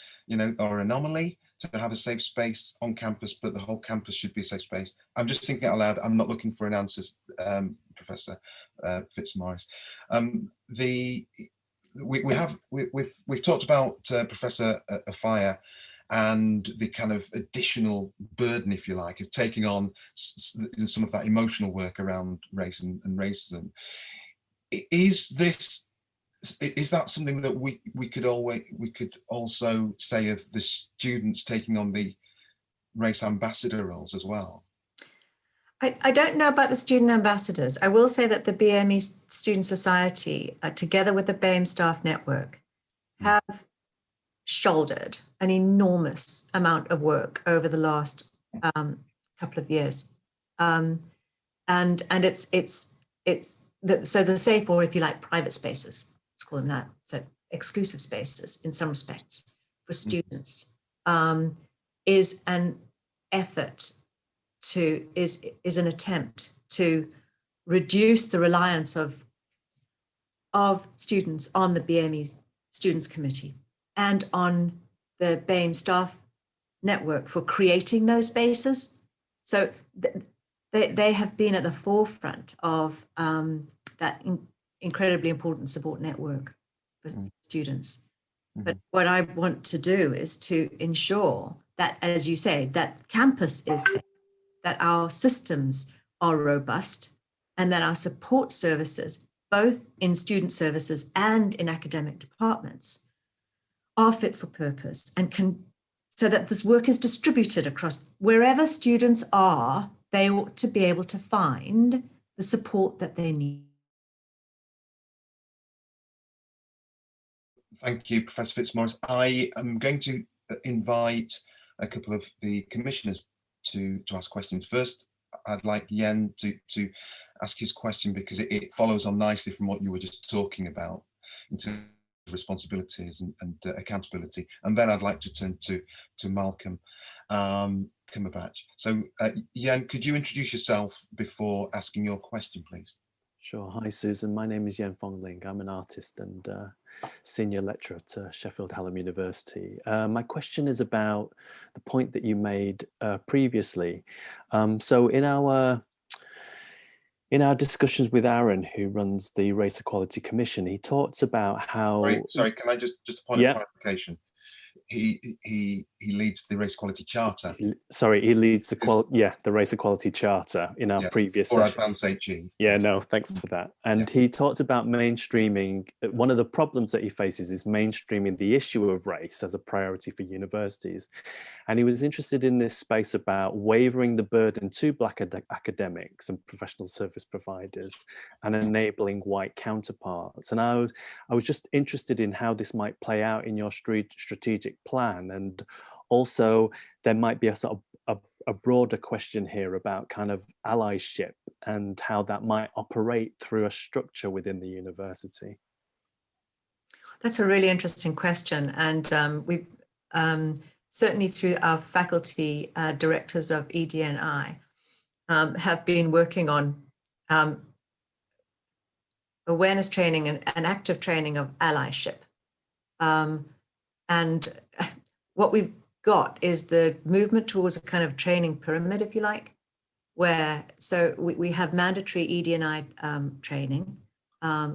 or anomaly to have a safe space on campus, but the whole campus should be a safe space. I'm just thinking out loud. I'm not looking for an answer, Professor Fitzmaurice. We've talked about Professor Afire and the kind of additional burden, if you like, of taking on some of that emotional work around race and racism. Is that something that we could also say of the students taking on the race ambassador roles as well? I don't know about the student ambassadors. I will say that the BME Student Society, together with the BAME Staff Network, have shouldered an enormous amount of work over the last couple of years, and it's so the safe, or if you like, private spaces, let's call them that, so exclusive spaces in some respects for students, is an effort is an attempt to reduce the reliance of students on the BME Students Committee and on the BAME Staff Network for creating those spaces. So they have been at the forefront of that incredibly important support network for students. But what I want to do is to ensure that, as you say, that campus is safe, that our systems are robust, and that our support services, both in student services and in academic departments, are fit for purpose and so that this work is distributed across wherever students are. They ought to be able to find the support that they need. Thank you, Professor Fitzmaurice. I am going to invite a couple of the commissioners to ask questions. First, I'd like Yen to ask his question because it follows on nicely from what you were just talking about in terms of responsibilities and accountability. And then I'd like to turn to Malcolm Cumberbatch. So Yen, could you introduce yourself before asking your question, please? Sure. Hi, Susan. My name is Yen Fongling. I'm an artist and senior lecturer at Sheffield Hallam University. My question is about the point that you made previously. So in our discussions with Aaron, who runs the Race Equality Commission, he talks about how... Sorry, can I just a point of clarification? He leads the Race Equality Charter. He leads the Race Equality Charter in our previous for session. Advanced HE. Yeah, no, thanks for that. And he talked about mainstreaming. One of the problems that he faces is mainstreaming the issue of race as a priority for universities. And he was interested in this space about wavering the burden to Black academics and professional service providers and enabling white counterparts. And I was just interested in how this might play out in your strategic plan. And also there might be a sort of a broader question here about kind of allyship and how that might operate through a structure within the university. That's a really interesting question. And we certainly through our faculty directors of ED&I have been working on awareness training and active training of allyship. And what we've got is the movement towards a kind of training pyramid, if you like, where we have mandatory ED&I training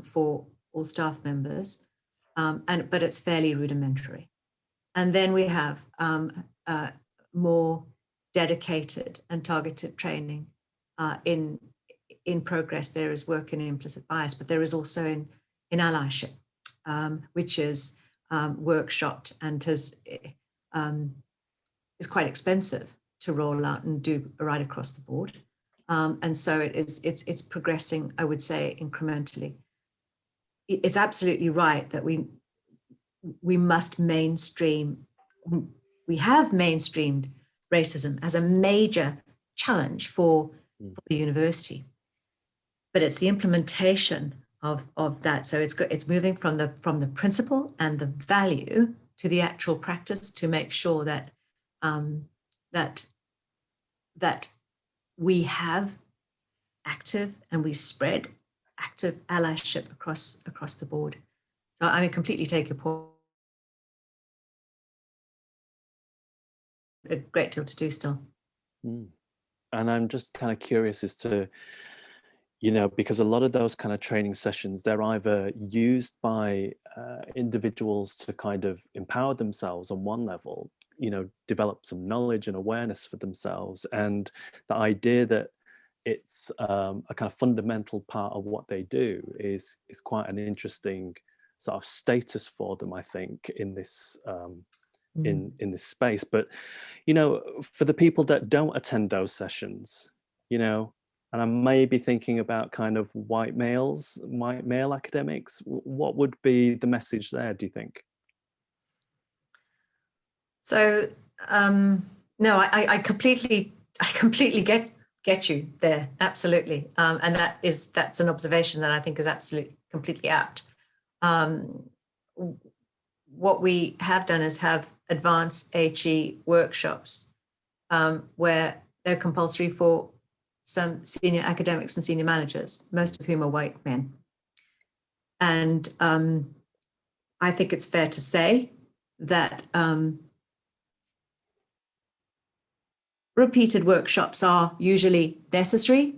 for all staff members, but it's fairly rudimentary. And then we have more dedicated and targeted training in progress. There is work in implicit bias, but there is also in allyship, which is workshopped and is quite expensive to roll out and do right across the board. And so it's progressing, I would say, incrementally. It's absolutely right that we must mainstream. We have mainstreamed racism as a major challenge for the university, but it's the implementation of that. So it's moving from the principle and the value to the actual practice to make sure that that we have active and we spread active allyship across the board. So I mean, completely take your point. A great deal to do still. And I'm just kind of curious as to, because a lot of those kind of training sessions, they're either used by individuals to kind of empower themselves on one level, develop some knowledge and awareness for themselves. And the idea that it's a kind of fundamental part of what they do is quite an interesting sort of status for them, I think, in this in this space. But for the people that don't attend those sessions, and I may be thinking about kind of white male academics, what would be the message there, do you think? So no, I completely get you there, absolutely, and that's an observation that I think is absolutely completely apt. What we have done is have advanced HE workshops where they're compulsory for some senior academics and senior managers, most of whom are white men. And I think it's fair to say that repeated workshops are usually necessary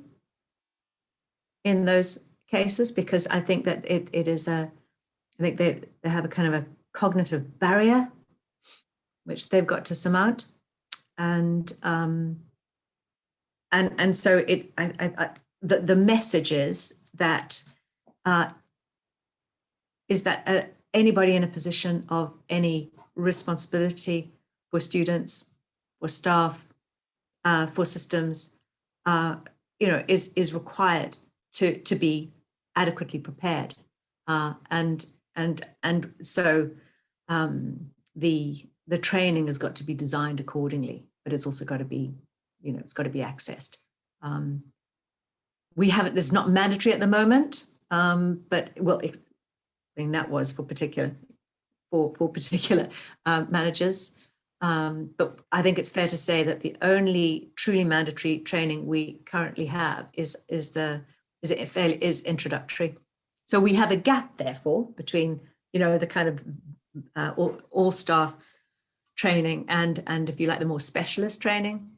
in those cases, because I think that it is I think they have a kind of a cognitive barrier which they've got to surmount, and so the message is that anybody in a position of any responsibility for students, for staff, for systems, is required to be adequately prepared, and And so the training has got to be designed accordingly, but it's also got to be, it's got to be accessed. We haven't, it's not mandatory at the moment, but well, I think that was for particular managers. But I think it's fair to say that the only truly mandatory training we currently have is introductory. So we have a gap, therefore, between the kind of all staff training and if you like the more specialist training,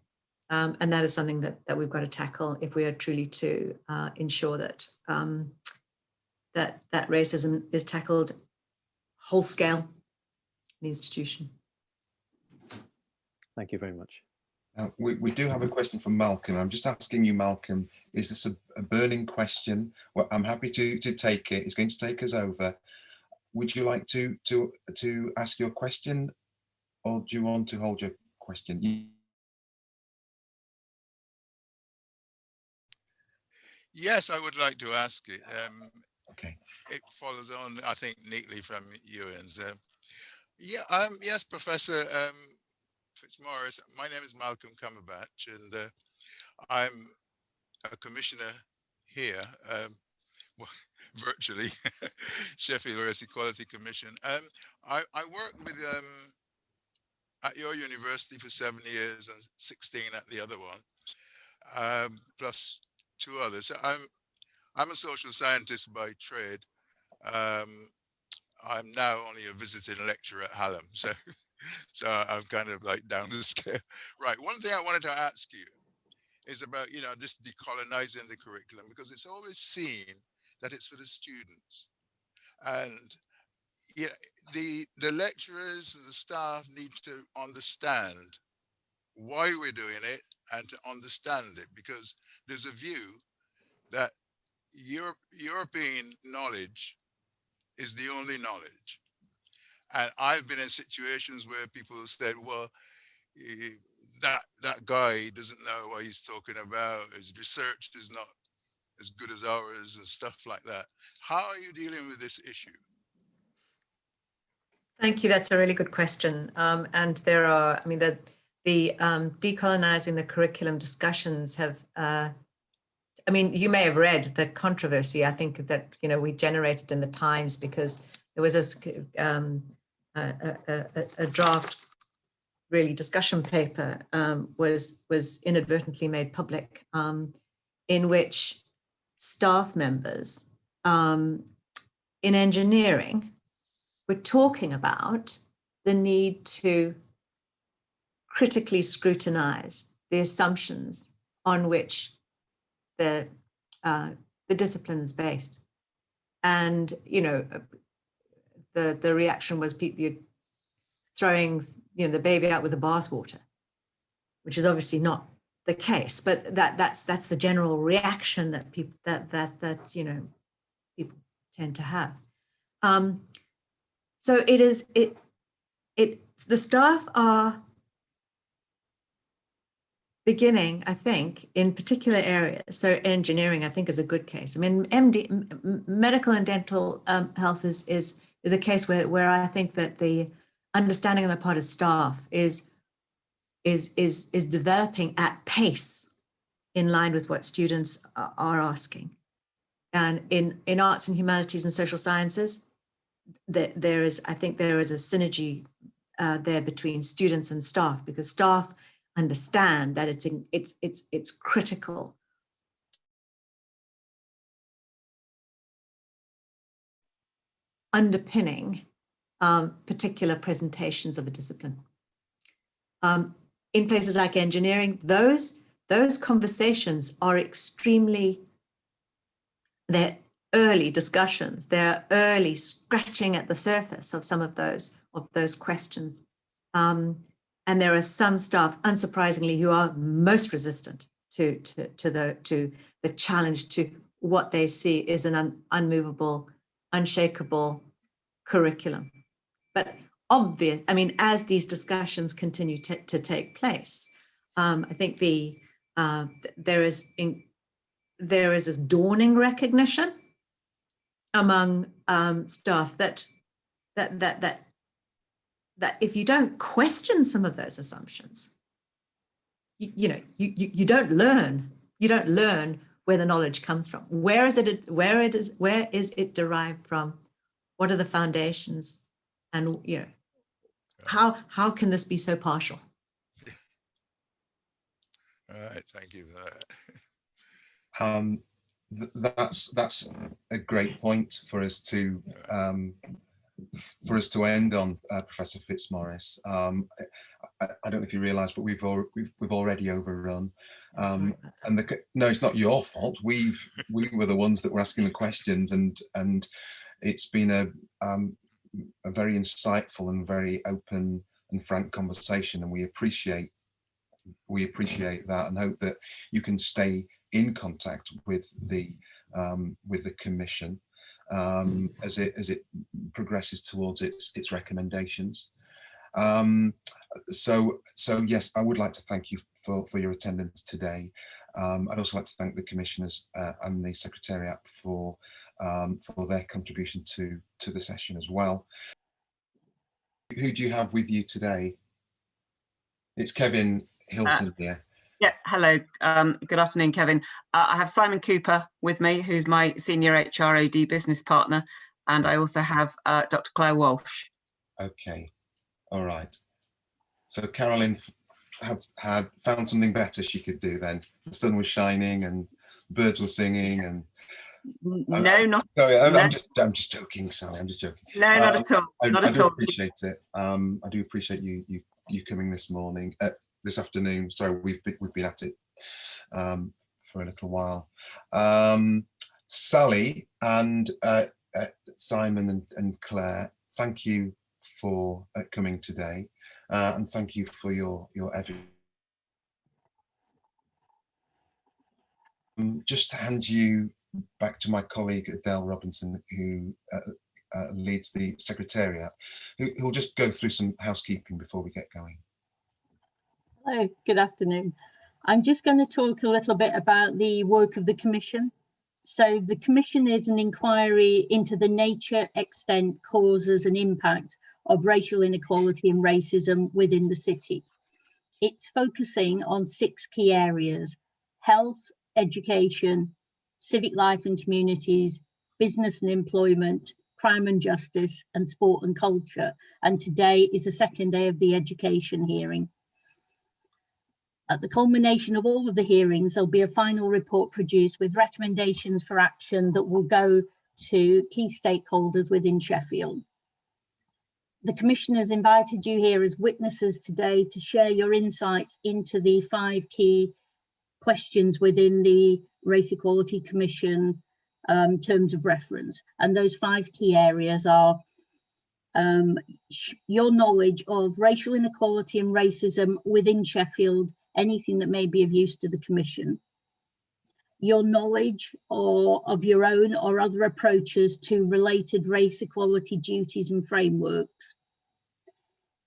and that is something that we've got to tackle if we are truly to ensure that that racism is tackled whole scale in the institution. Thank you very much. We do have a question from Malcolm. I'm just asking you, Malcolm, is this a burning question? Well, I'm happy to take it. It's going to take us over. Would you like to ask your question, or do you want to hold your question? Yes, I would like to ask it. Okay. It follows on, I think, neatly from Ewan's. Yes, Professor Fitzmaurice. My name is Malcolm Cumberbatch, and I'm a commissioner here, virtually, Sheffield Race Equality Commission. I worked with at your university for 7 years and 16 at the other one, plus 2 others. So I'm a social scientist by trade. I'm now only a visiting lecturer at Hallam, so I'm kind of like down the scale. Right. One thing I wanted to ask you is about this decolonizing the curriculum, because it's always seen that it's for the students, and the lecturers and the staff need to understand why we're doing it and to understand it, because there's a view that European knowledge is the only knowledge. And I've been in situations where people have said, well, that guy doesn't know what he's talking about, his research is not as good as ours and stuff like that. How are you dealing with this issue? Thank you. That's a really good question. And there are, I mean, the decolonizing the curriculum discussions have, I mean, you may have read the controversy, I think, that, we generated in the Times, because there was a draft, really, discussion paper was inadvertently made public, in which staff members in engineering were talking about the need to critically scrutinize the assumptions on which the discipline is based. And, the reaction was you're throwing, the baby out with the bathwater, which is obviously not the case, but that's the general reaction that people people tend to have. So the staff are beginning, I think, in particular areas. So engineering, I think, is a good case. I mean, medical and dental health is a case where I think that the understanding on the part of staff is developing at pace, in line with what students are asking. And in arts and humanities and social sciences, there is a synergy there between students and staff, because staff understand that it's critical underpinning particular presentations of a discipline. In places like engineering, those conversations are they're early discussions, they're early scratching at the surface of some of those questions. And there are some staff, unsurprisingly, who are most resistant to the challenge, to what they see is an unmovable, unshakable curriculum. But as these discussions continue to take place, I think there is this dawning recognition among staff that if you don't question some of those assumptions, you don't learn. You don't learn where the knowledge comes from. Where is it derived from? What are the foundations? And how can this be so partial? All right, thank you for that. That's a great point for us to end on, Professor Fitzmaurice. I don't know if you realise, but we've already overrun. And no, it's not your fault. We were the ones that were asking the questions, and it's been a very insightful and very open and frank conversation, and we appreciate that, and hope that you can stay in contact with the Commission as it progresses towards its recommendations. So yes, I would like to thank you for your attendance today. I'd also like to thank the Commissioners and the Secretariat for their contribution to the session as well. Who do you have with you today? It's Kevin Hilton here. Yeah, hello. Good afternoon, Kevin. I have Simon Cooper with me, who's my senior HRAD business partner, and I also have Dr. Claire Walsh. Okay, all right. So Carolyn had found something better she could do then. The sun was shining and birds were singing, and sorry, I'm just joking, Sally. I'm just joking. No, not at all. I do appreciate it. I do appreciate you coming this afternoon. Sorry, we've been at it for a little while. Sally and Simon and Claire, thank you for coming today, and thank you for your evidence. Just to hand you back to my colleague Adele Robinson, who leads the Secretariat, who'll just go through some housekeeping before we get going. Hello, good afternoon. I'm just going to talk a little bit about the work of the Commission. So the Commission is an inquiry into the nature, extent, causes and impact of racial inequality and racism within the city. It's focusing on 6 key areas: health, education, civic life and communities, business and employment, crime and justice, and sport and culture. And today is the second day of the education hearing. At the culmination of all of the hearings, there'll be a final report produced with recommendations for action that will go to key stakeholders within Sheffield. The Commission has invited you here as witnesses today to share your insights into the 5 key questions within the Race Equality Commission terms of reference. And those 5 key areas are your knowledge of racial inequality and racism within Sheffield, anything that may be of use to the Commission, your knowledge of your own or other approaches to related race equality duties and frameworks,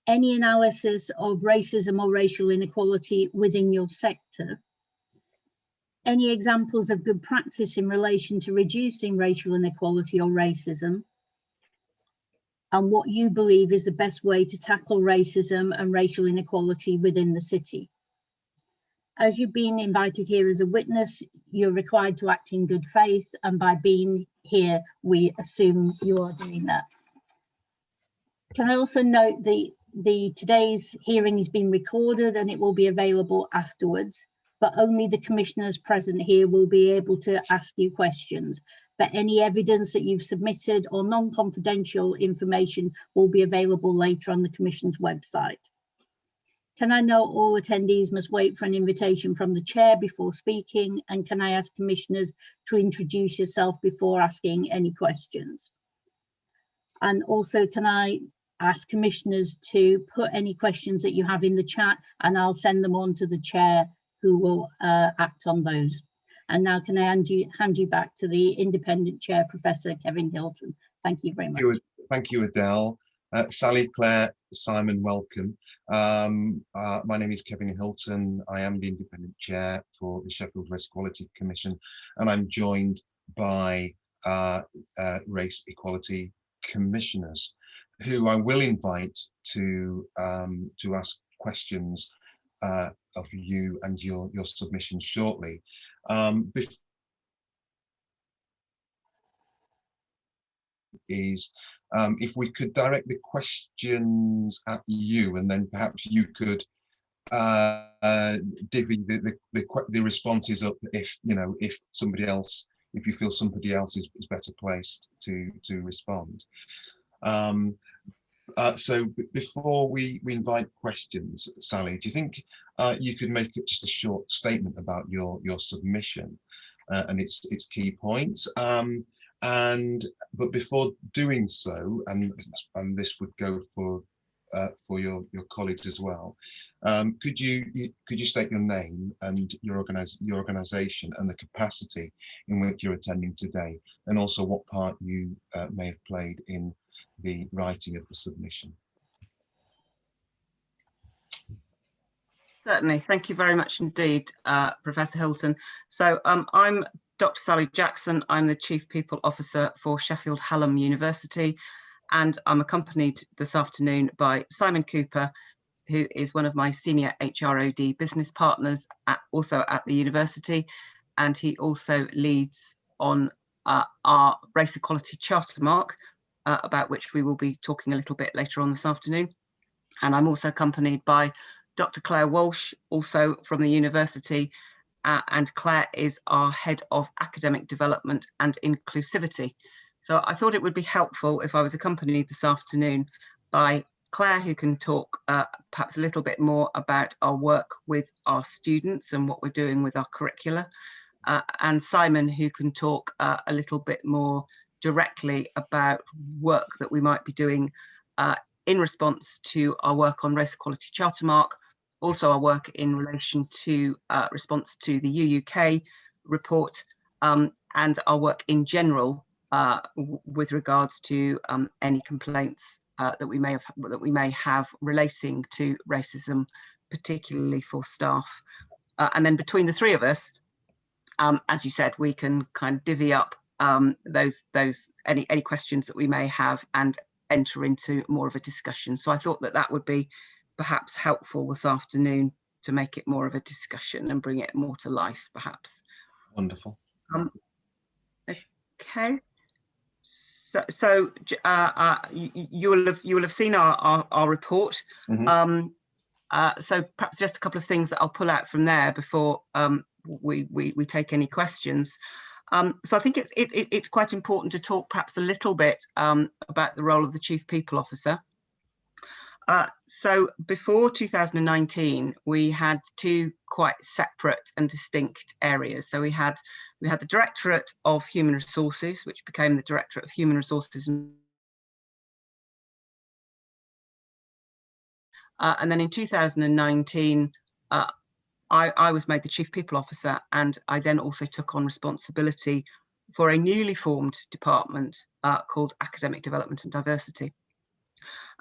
any analysis of racism or racial inequality within your sector, any examples of good practice in relation to reducing racial inequality or racism, and what you believe is the best way to tackle racism and racial inequality within the city. As you've been invited here as a witness, you're required to act in good faith, and by being here, we assume you are doing that. Can I also note today's hearing is being recorded and it will be available afterwards, but only the commissioners present here will be able to ask you questions. But any evidence that you've submitted or non-confidential information will be available later on the Commission's website. Can I note all attendees must wait for an invitation from the chair before speaking? And can I ask commissioners to introduce yourself before asking any questions? And also, can I ask commissioners to put any questions that you have in the chat, and I'll send them on to the chair, who will act on those. And now can I hand you back to the independent chair, Professor Kevin Hilton. Thank you very much. Thank you, Adele. Sally, Claire, Simon, welcome. My name is Kevin Hilton. I am the independent chair for the Sheffield Race Equality Commission, and I'm joined by race equality commissioners, who I will invite to ask questions of you and your submission shortly. If we could direct the questions at you, and then perhaps you could divvy the responses up if if you feel somebody else is better placed to respond. So before we invite questions, Sally, do you think you could make just a short statement about your submission and its key points? But before doing so, and this would go for your colleagues as well, could you state your name and your organisation and the capacity in which you're attending today, and also what part you may have played in the writing of the submission? Certainly, thank you very much indeed, Professor Hilton. So I'm Dr. Sally Jackson. I'm the Chief People Officer for Sheffield Hallam University, and I'm accompanied this afternoon by Simon Cooper, who is one of my senior HROD business partners also at the university, and he also leads on our Race Equality Charter mark, about which we will be talking a little bit later on this afternoon. And I'm also accompanied by Dr. Claire Walsh, also from the university, and Claire is our Head of Academic Development and Inclusivity. So I thought it would be helpful if I was accompanied this afternoon by Claire, who can talk perhaps a little bit more about our work with our students and what we're doing with our curricula, and Simon, who can talk a little bit more directly about work that we might be doing in response to our work on Race Equality Charter mark, also our work in relation to response to the UUK report, and our work in general with regards to any complaints that we may have relating to racism, particularly for staff. And then between the three of us, as you said, we can kind of divvy up any questions that we may have and enter into more of a discussion. So I thought that would be perhaps helpful this afternoon to make it more of a discussion and bring it more to life, perhaps. Wonderful. Okay. So you will have seen our report. Mm-hmm. So perhaps just a couple of things that I'll pull out from there before we take any questions. So I think it's quite important to talk perhaps a little bit about the role of the Chief People Officer. So before 2019, we had two quite separate and distinct areas. So we had the Directorate of Human Resources, which became the Directorate of Human Resources. And then in 2019, I was made the Chief People Officer, and I then also took on responsibility for a newly formed department called Academic Development and Diversity.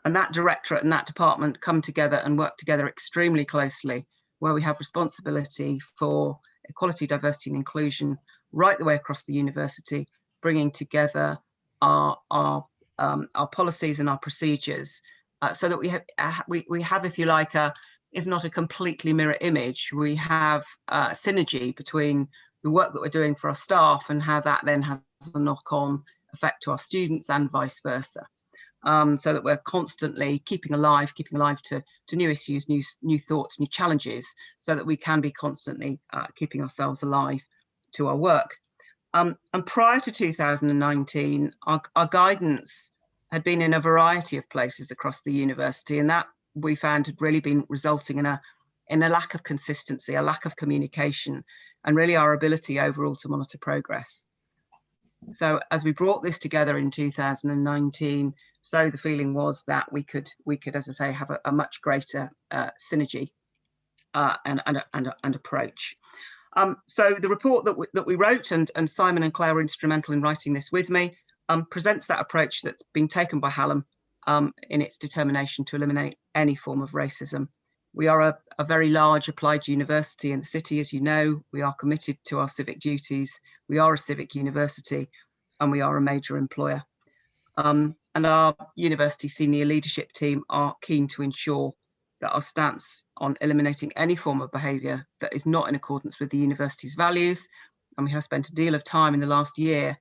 And that directorate and that department come together and work together extremely closely, where we have responsibility for equality, diversity and inclusion right the way across the university, bringing together our policies and our procedures so that we have, if you like, if not a completely mirror image, we have synergy between the work that we're doing for our staff and how that then has a knock-on effect to our students and vice versa. So that we're constantly keeping alive to new issues, new thoughts, new challenges, so that we can be constantly keeping ourselves alive to our work. And prior to 2019, our guidance had been in a variety of places across the university, and that we found had really been resulting in a lack of consistency, a lack of communication, and really our ability overall to monitor progress. So as we brought this together in 2019, so the feeling was that we could, as I say, have a much greater synergy and approach. So the report that we wrote, and Simon and Claire were instrumental in writing this with me, presents that approach that's been taken by Hallam in its determination to eliminate any form of racism. We are a very large applied university in the city, as you know. We are committed to our civic duties. We are a civic university. and we are a major employer. And our university senior leadership team are keen to ensure that our stance on eliminating any form of behaviour that is not in accordance with the university's values, and we have spent a deal of time in the last year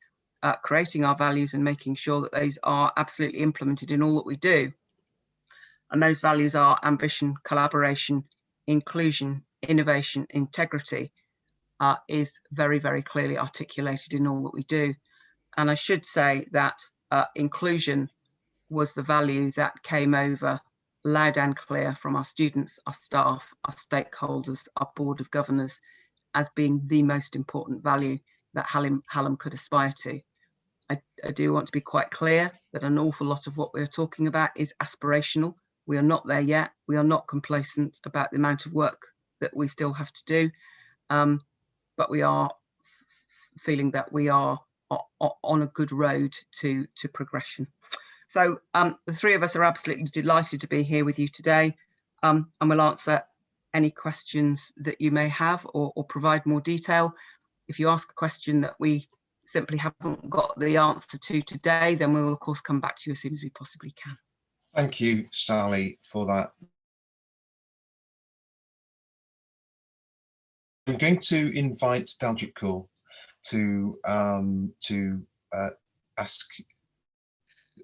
creating our values and making sure that those are absolutely implemented in all that we do. And those values are ambition, collaboration, inclusion, innovation, integrity, is very, very clearly articulated in all that we do. And I should say that inclusion was the value that came over loud and clear from our students, our staff, our stakeholders, our board of governors, as being the most important value that Hallam could aspire to. I do want to be quite clear that an awful lot of what we're talking about is aspirational. We are not there yet. We are not complacent about the amount of work that we still have to do, but we are feeling that we are on a good road to progression. So the three of us are absolutely delighted to be here with you today, and we'll answer any questions that you may have or provide more detail. If you ask a question that we simply haven't got the answer to today, then we will of course come back to you as soon as we possibly can. Thank you, Sally, for that. I'm going to invite Daljit Kaur to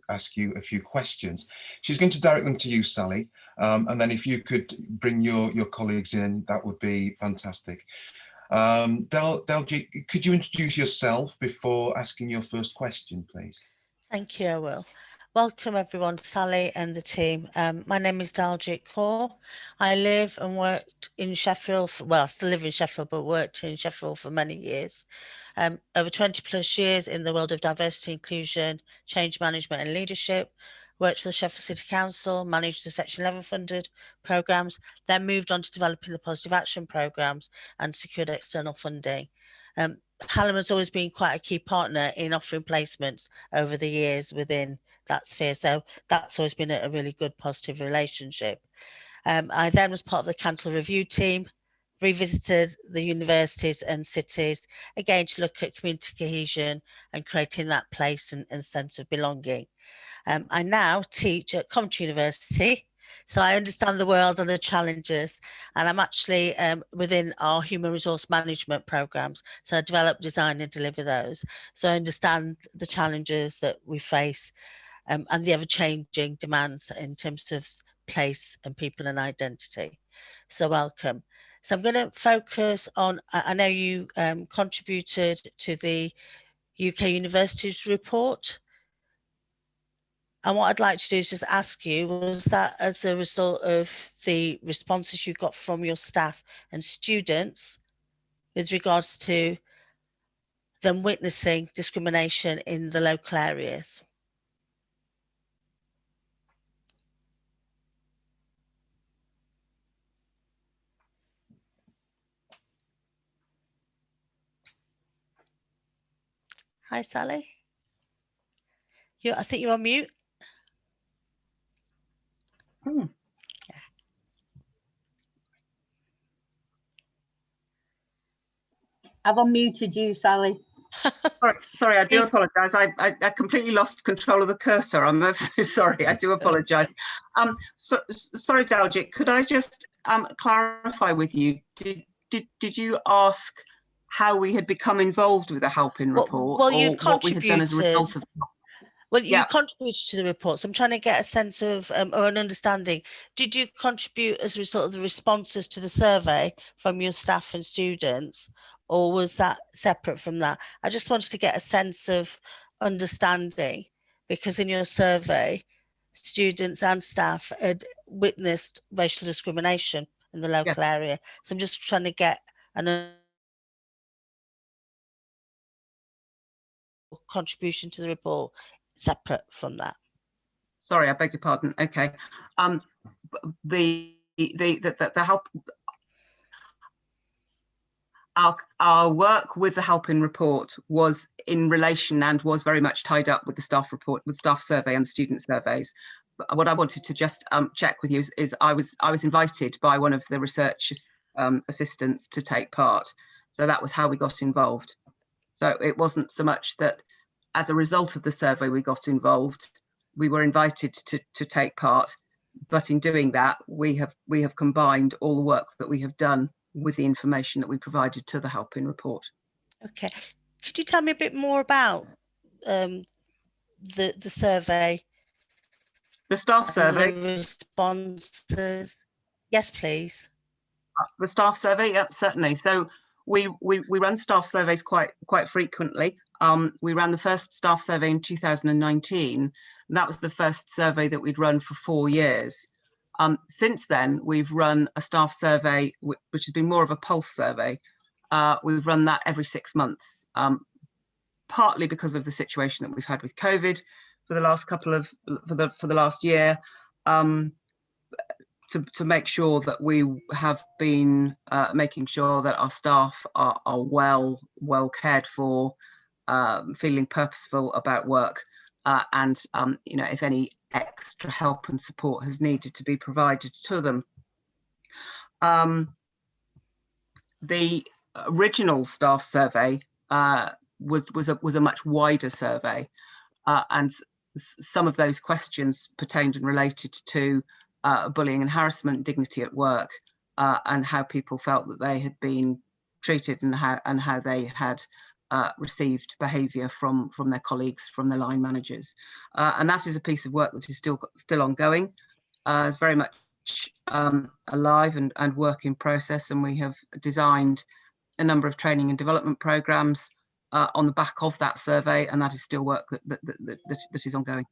ask you a few questions. She's going to direct them to you, Sally, and then if you could bring your colleagues in, that would be fantastic. Daljit, could you introduce yourself before asking your first question, please? Thank you, I will. Welcome everyone, Sally and the team. My name is Daljit Kaur. I live and worked in Sheffield, well, I still live in Sheffield, but worked in Sheffield for many years. Over 20 plus years in the world of diversity, inclusion, change management and leadership. Worked for the Sheffield City Council, managed the Section 11 funded programmes, then moved on to developing the positive action programmes and secured external funding. Hallam has always been quite a key partner in offering placements over the years within that sphere. So that's always been a really good positive relationship. I then was part of the Cantle Review team, revisited the universities and cities, again to look at community cohesion and creating that place and sense of belonging. I now teach at Coventry University, so I understand the world and the challenges, and I'm actually within our human resource management programs. So I develop, design and deliver those. So I understand the challenges that we face and the ever-changing demands in terms of place and people and identity. So welcome. So I'm going to focus on, I know you contributed to the UK Universities report. And what I'd like to do is just ask you, was that as a result of the responses you got from your staff and students with regards to them witnessing discrimination in the local areas? Hi, Sally. I think you're on mute. Hmm. Yeah. I've unmuted you, Sally. Sorry, I do apologise. I completely lost control of the cursor. I'm so sorry. I do apologise. Sorry, Daljit, could I just clarify with you? Did you ask how we had become involved with the Helping report, well, you or what we had done as a result of? Well, you contributed to the report, so I'm trying to get a sense of or an understanding. Did you contribute as a result of the responses to the survey from your staff and students, or was that separate from that? I just wanted to get a sense of understanding, because in your survey, students and staff had witnessed racial discrimination in the local area. So I'm just trying to get an contribution to the report separate from that. Sorry, I beg your pardon. Okay, the help. Our work with the Helping report was in relation and was very much tied up with the staff report, with staff survey and student surveys. But what I wanted to just check with you is I was invited by one of the research assistants to take part. So that was how we got involved. So it wasn't so much that as a result of the survey, we got involved. We were invited to take part, but in doing that, we have combined all the work that we have done with the information that we provided to the Helping report. Okay, could you tell me a bit more about the survey? The staff survey. The responses. Yes, please. The staff survey, yep, certainly. So we run staff surveys quite frequently. We ran the first staff survey in 2019, and that was the first survey that we'd run for 4 years. Since then, we've run a staff survey, which has been more of a pulse survey. We've run that every 6 months, partly because of the situation that we've had with COVID for the last for the last year, to make sure that we have been making sure that our staff are well cared for, feeling purposeful about work, and you know, if any extra help and support has needed to be provided to them. The original staff survey was a much wider survey, and some of those questions pertained and related to bullying and harassment, dignity at work, and how people felt that they had been treated, and how they had received behaviour from their colleagues, from their line managers, and that is a piece of work that is still ongoing. It's very much alive and work in process, and we have designed a number of training and development programmes on the back of that survey, and that is still work that is ongoing.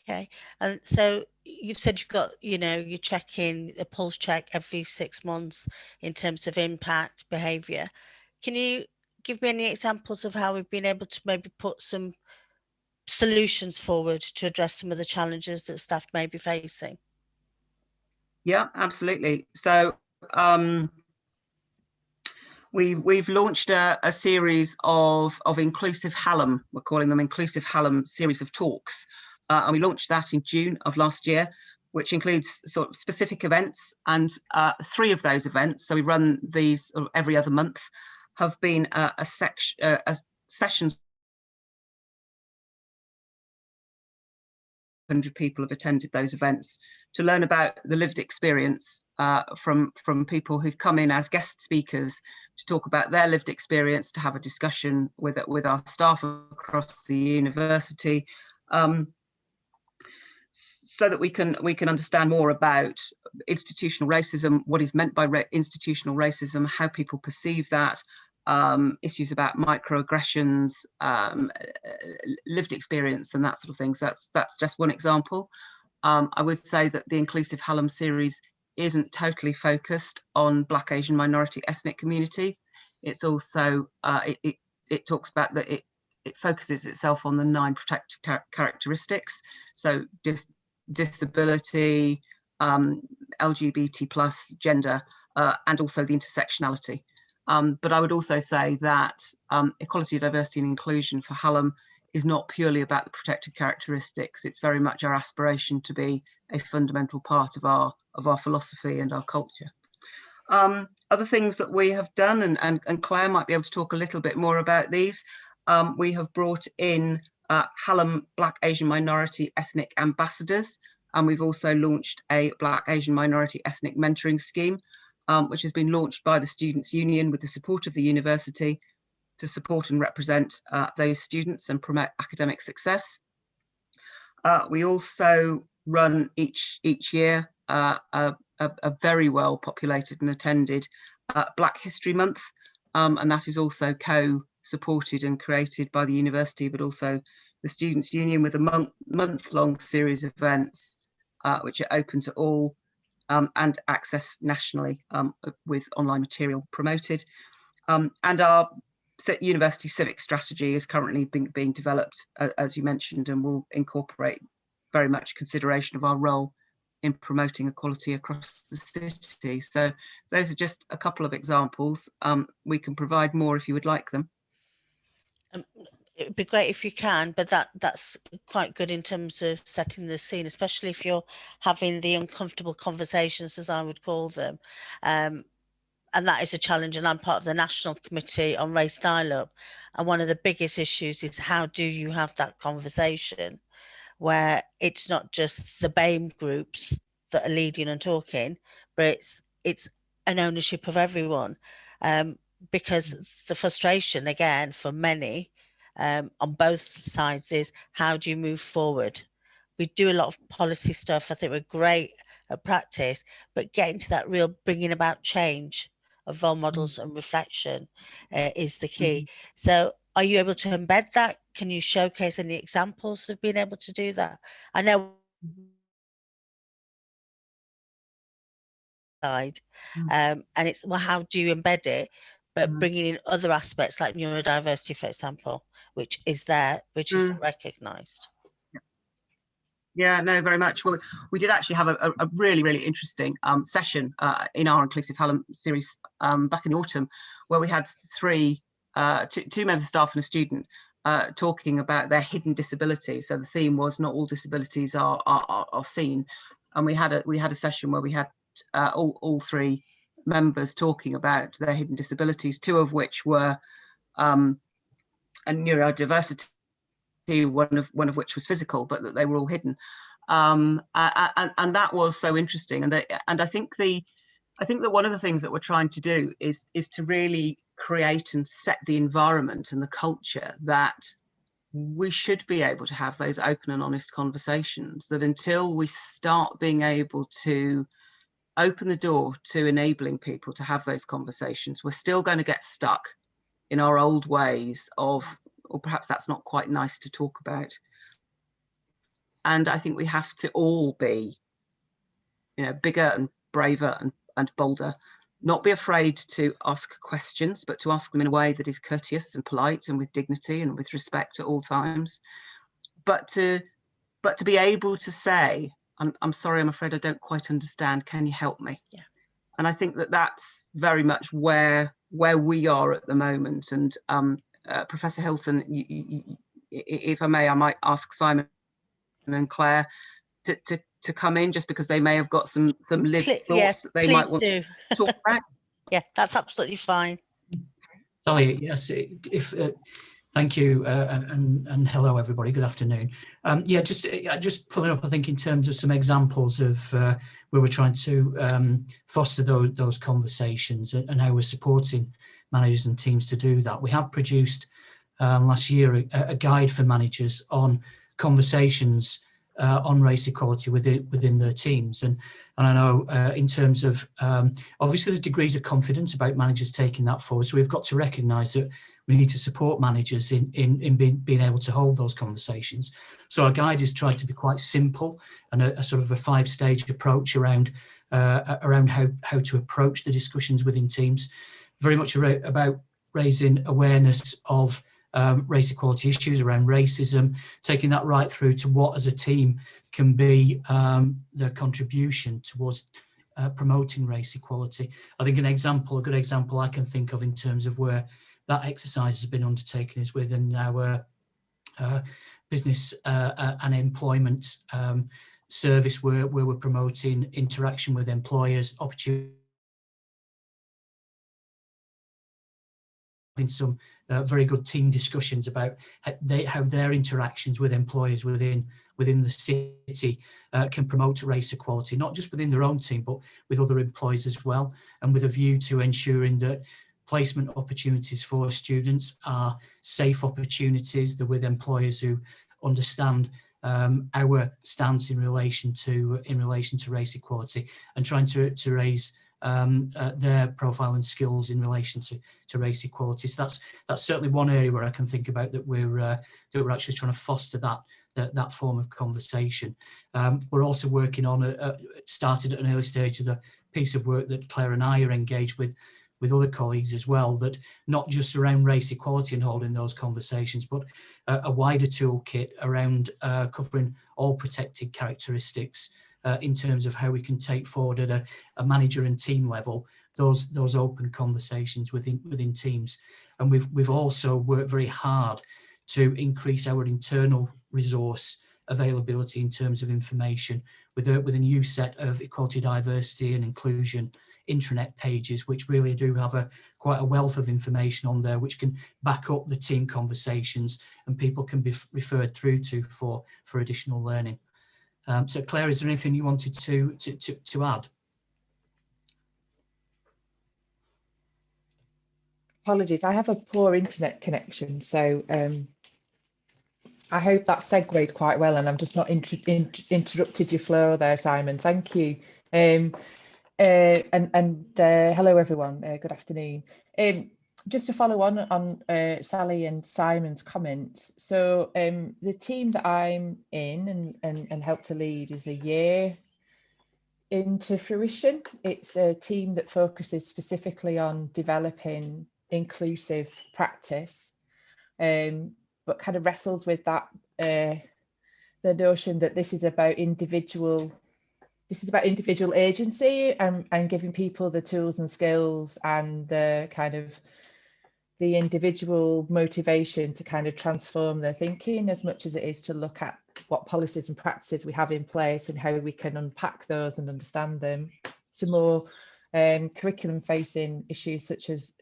Okay, and so you've said you've got, you know, you're checking a pulse check every 6 months in terms of impact behaviour. Can you give me any examples of how we've been able to maybe put some solutions forward to address some of the challenges that staff may be facing? Yeah, absolutely. So we've launched a series of inclusive Hallam. We're calling them inclusive Hallam series of talks. And we launched that in June of last year, which includes sort of specific events, and 3 of those events, so we run these every other month, have been sessions. 100 people have attended those events to learn about the lived experience from people who've come in as guest speakers to talk about their lived experience, to have a discussion with our staff across the university, so that we can understand more about institutional racism, what is meant by institutional racism, how people perceive that, issues about microaggressions, lived experience, and that sort of thing. So that's just one example. I would say that the Inclusive Hallam series isn't totally focused on Black, Asian, minority, ethnic community. It's also it talks about that it focuses itself on the 9 protected characteristics. So disability, LGBT+, gender, and also the intersectionality. But I would also say that equality, diversity and inclusion for Hallam is not purely about the protected characteristics. It's very much our aspiration to be a fundamental part of our philosophy and our culture. Other things that we have done, and Claire might be able to talk a little bit more about these, we have brought in Hallam Black, Asian, minority, ethnic ambassadors, and we've also launched a Black, Asian, minority, ethnic mentoring scheme, which has been launched by the Students' Union with the support of the university to support and represent those students and promote academic success. We also run each year a very well populated and attended Black History Month, and that is also co-supported and created by the university, but also the Students' Union, with a month-long series of events which are open to all, and access nationally, with online material promoted. And our university civic strategy is currently being developed, as you mentioned, and will incorporate very much consideration of our role in promoting equality across the city. So those are just a couple of examples. We can provide more if you would like them. It would be great if you can, but that's quite good in terms of setting the scene, especially if you're having the uncomfortable conversations, as I would call them. and that is a challenge, and I'm part of the National Committee on Race Dialogue, and one of the biggest issues is how do you have that conversation where it's not just the BAME groups that are leading and talking, but it's an ownership of everyone, because the frustration again for many on both sides is how do you move forward? We do a lot of policy stuff. I think we're great at practice, but getting to that real bringing about change of role models and reflection is the key. So are you able to embed that? Can you showcase any examples of being able to do that? I know side, and it's, well, how do you embed it? But bringing in other aspects like neurodiversity, for example, which is there, which is recognised. Yeah, no, very much. Well, we did actually have a really, really interesting session in our Inclusive Hallam series back in the autumn, where we had two members of staff and a student talking about their hidden disabilities. So the theme was not all disabilities are seen, and we had a session where we had all three members talking about their hidden disabilities, two of which were a neurodiversity, one of which was physical, but that they were all hidden, and that was so interesting. And I think that one of the things that we're trying to do is to really create and set the environment and the culture that we should be able to have those open and honest conversations. That until we start being able to open the door to enabling people to have those conversations, we're still going to get stuck in our old ways of, or perhaps that's not quite nice to talk about. And I think we have to all be, bigger and braver and bolder, not be afraid to ask questions, but to ask them in a way that is courteous and polite and with dignity and with respect at all times. But to be able to say, I'm sorry, I'm afraid I don't quite understand. Can you help me? Yeah. And I think that that's very much where we are at the moment. And Professor Hilton, if I may, I might ask Simon and Claire to come in, just because they may have got some lived thoughts that they might want to talk about. Yeah, that's absolutely fine. Sally, yes, thank you, and hello everybody. Good afternoon. Yeah, just following up, I think, in terms of some examples of where we're trying to foster those conversations and how we're supporting managers and teams to do that. We have produced last year a guide for managers on conversations on race equality within their teams, and I know in terms of obviously there's degrees of confidence about managers taking that forward, so we've got to recognise that we need to support managers in being able to hold those conversations. So our guide is tried to be quite simple and a sort of a 5-stage approach around how to approach the discussions within teams, very much about raising awareness of race equality issues around racism, taking that right through to what as a team can be their contribution towards promoting race equality. I think a good example I can think of in terms of where that exercise has been undertaken is within our business and employment service, where we're promoting interaction with employers, opportunity, in some very good team discussions about how their interactions with employers within the city can promote race equality, not just within their own team, but with other employees as well, and with a view to ensuring that placement opportunities for students are safe opportunities, that with employers who understand our stance in relation to race equality, and trying to raise their profile and skills in relation to race equality. So that's certainly one area where I can think about that we're actually trying to foster that form of conversation. We're also working on started at an early stage of the piece of work that Claire and I are engaged with other colleagues as well, that not just around race equality and holding those conversations, but a wider toolkit around covering all protected characteristics in terms of how we can take forward at a manager and team level those open conversations within teams. And we've also worked very hard to increase our internal resource availability in terms of information with a new set of equality, diversity and inclusion intranet pages, which really do have quite a wealth of information on there, which can back up the team conversations and people can be referred through to for additional learning. So Claire, is there anything you wanted to add? Apologies, I have a poor internet connection, so I hope that segued quite well, and I'm just not interrupted your flow there, Simon. Thank you. Hello everyone. Good afternoon. Just to follow on Sally and Simon's comments. So the team that I'm in and help to lead is a year into fruition. It's a team that focuses specifically on developing inclusive practice, but kind of wrestles with that the notion that this is about individual agency and giving people the tools and skills and the kind of the individual motivation to kind of transform their thinking, as much as it is to look at what policies and practices we have in place and how we can unpack those and understand them, to more curriculum facing issues such as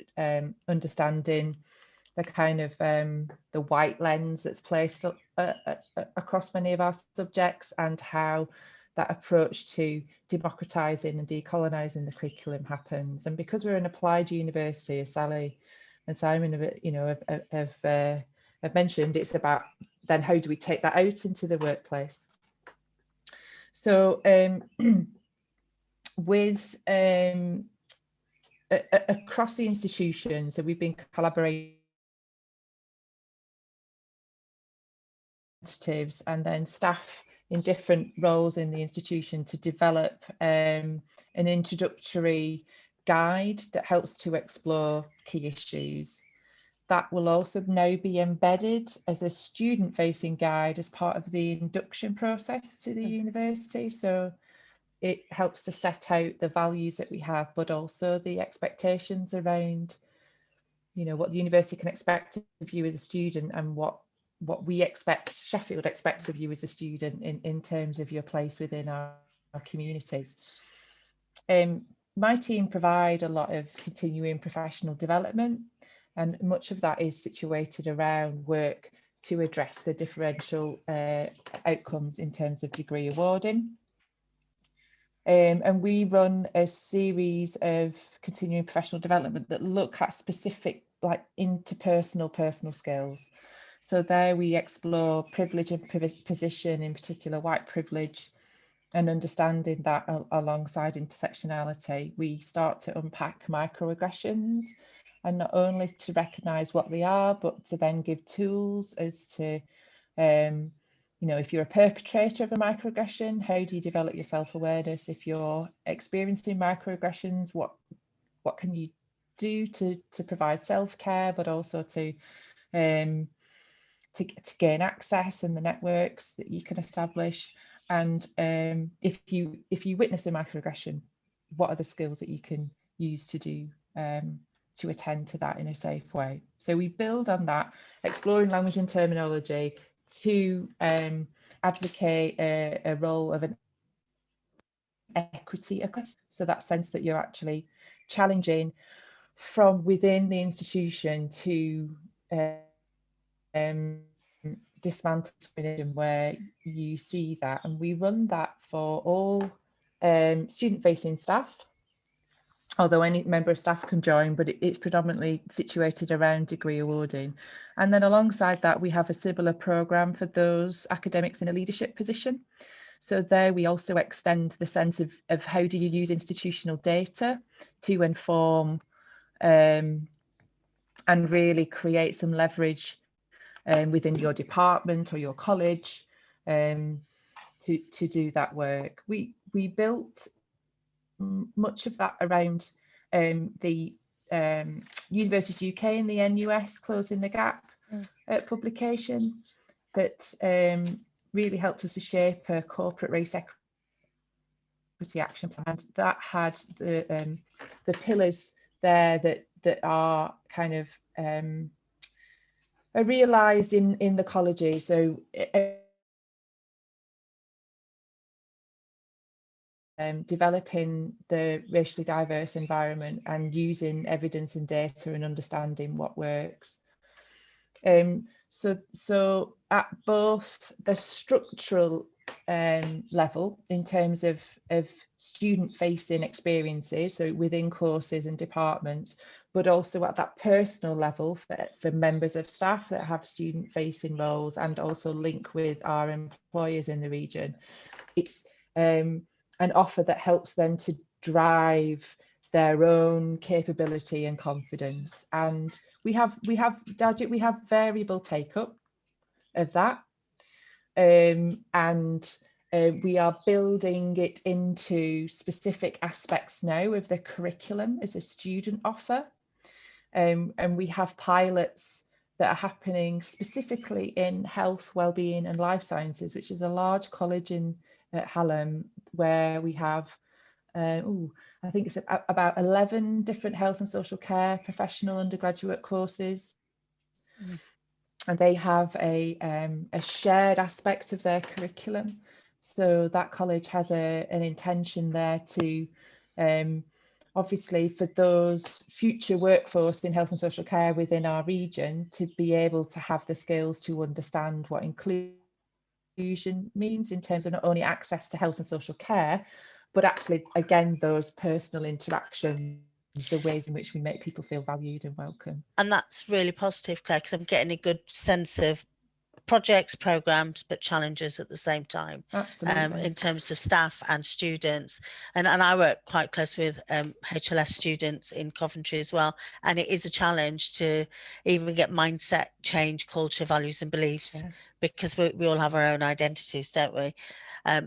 understanding the kind of the white lens that's placed across many of our subjects, and how that approach to democratising and decolonising the curriculum happens. And because we're an applied university, as Sally and Simon have mentioned, it's about then how do we take that out into the workplace. So with across the institution, so we've been collaborating and then staff in different roles in the institution to develop an introductory guide that helps to explore key issues. That will also now be embedded as a student-facing guide as part of the induction process to the university. So it helps to set out the values that we have, but also the expectations around, you know, what the university can expect of you as a student, and what we expect, Sheffield expects of you as a student in terms of your place within our communities. My team provide a lot of continuing professional development, and much of that is situated around work to address the differential outcomes in terms of degree awarding. And we run a series of continuing professional development that look at specific, like, interpersonal personal skills. So there we explore privilege and position, in particular white privilege, and understanding that alongside intersectionality. We start to unpack microaggressions, and not only to recognise what they are, but to then give tools as to, you know, if you're a perpetrator of a microaggression, how do you develop your self-awareness? If you're experiencing microaggressions, what can you do to provide self-care, but also to gain access and the networks that you can establish? And if you witness a microaggression, what are the skills that you can use to do to attend to that in a safe way? So we build on that, exploring language and terminology to advocate a role of an equity across. So that sense that you're actually challenging from within the institution to dismantle discrimination where you see that. And we run that for all student-facing staff, although any member of staff can join, but it's predominantly situated around degree awarding. And then alongside that, we have a similar programme for those academics in a leadership position. So there we also extend the sense of how do you use institutional data to inform and really create some leverage within your department or your college to do that work. We built much of that around the University UK and the NUS Closing the Gap publication that really helped us to shape a corporate race equity action plan. And that had the pillars there that are kind of are realised in the colleges. So developing the racially diverse environment and using evidence and data and understanding what works. So at both the structural level, in terms of student-facing experiences, so within courses and departments, but also at that personal level for members of staff that have student-facing roles and also link with our employers in the region. It's an offer that helps them to drive their own capability and confidence. And we have variable take-up of that. We are building it into specific aspects now of the curriculum as a student offer. And we have pilots that are happening specifically in health, wellbeing and life sciences, which is a large college at Hallam, where we have, I think it's about 11 different health and social care professional undergraduate courses. And they have a shared aspect of their curriculum. So that college has an intention there to, obviously for those future workforce in health and social care within our region, to be able to have the skills to understand what inclusion means in terms of not only access to health and social care, but actually, again, those personal interactions, the ways in which we make people feel valued and welcome. And that's really positive, Claire, because I'm getting a good sense of projects, programs, but challenges at the same time. Absolutely. In terms of staff and students. And I work quite close with HLS students in Coventry as well. And it is a challenge to even get mindset change, culture, values and beliefs, because we all have our own identities, don't we?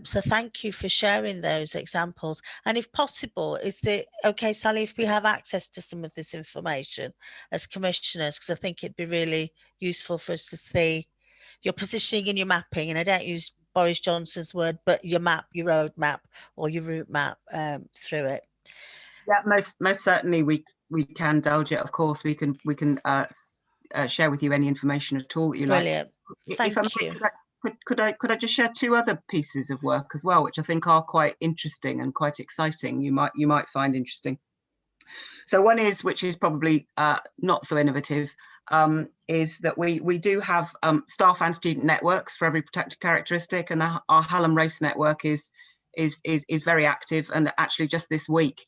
So thank you for sharing those examples. And if possible, is it okay, Sally, if we have access to some of this information as commissioners, because I think it'd be really useful for us to see your positioning and your mapping, and I don't use Boris Johnson's word, but your map, your road map or your route map through it. Yeah, most certainly we can, Daljet. Of course, we can share with you any information at all that you like. Brilliant. Thank you. Could I just share two other pieces of work as well, which I think are quite interesting and quite exciting. You might find interesting. So one is, which is probably not so innovative, is that we do have staff and student networks for every protected characteristic, and our Hallam Race network is very active. And actually, just this week,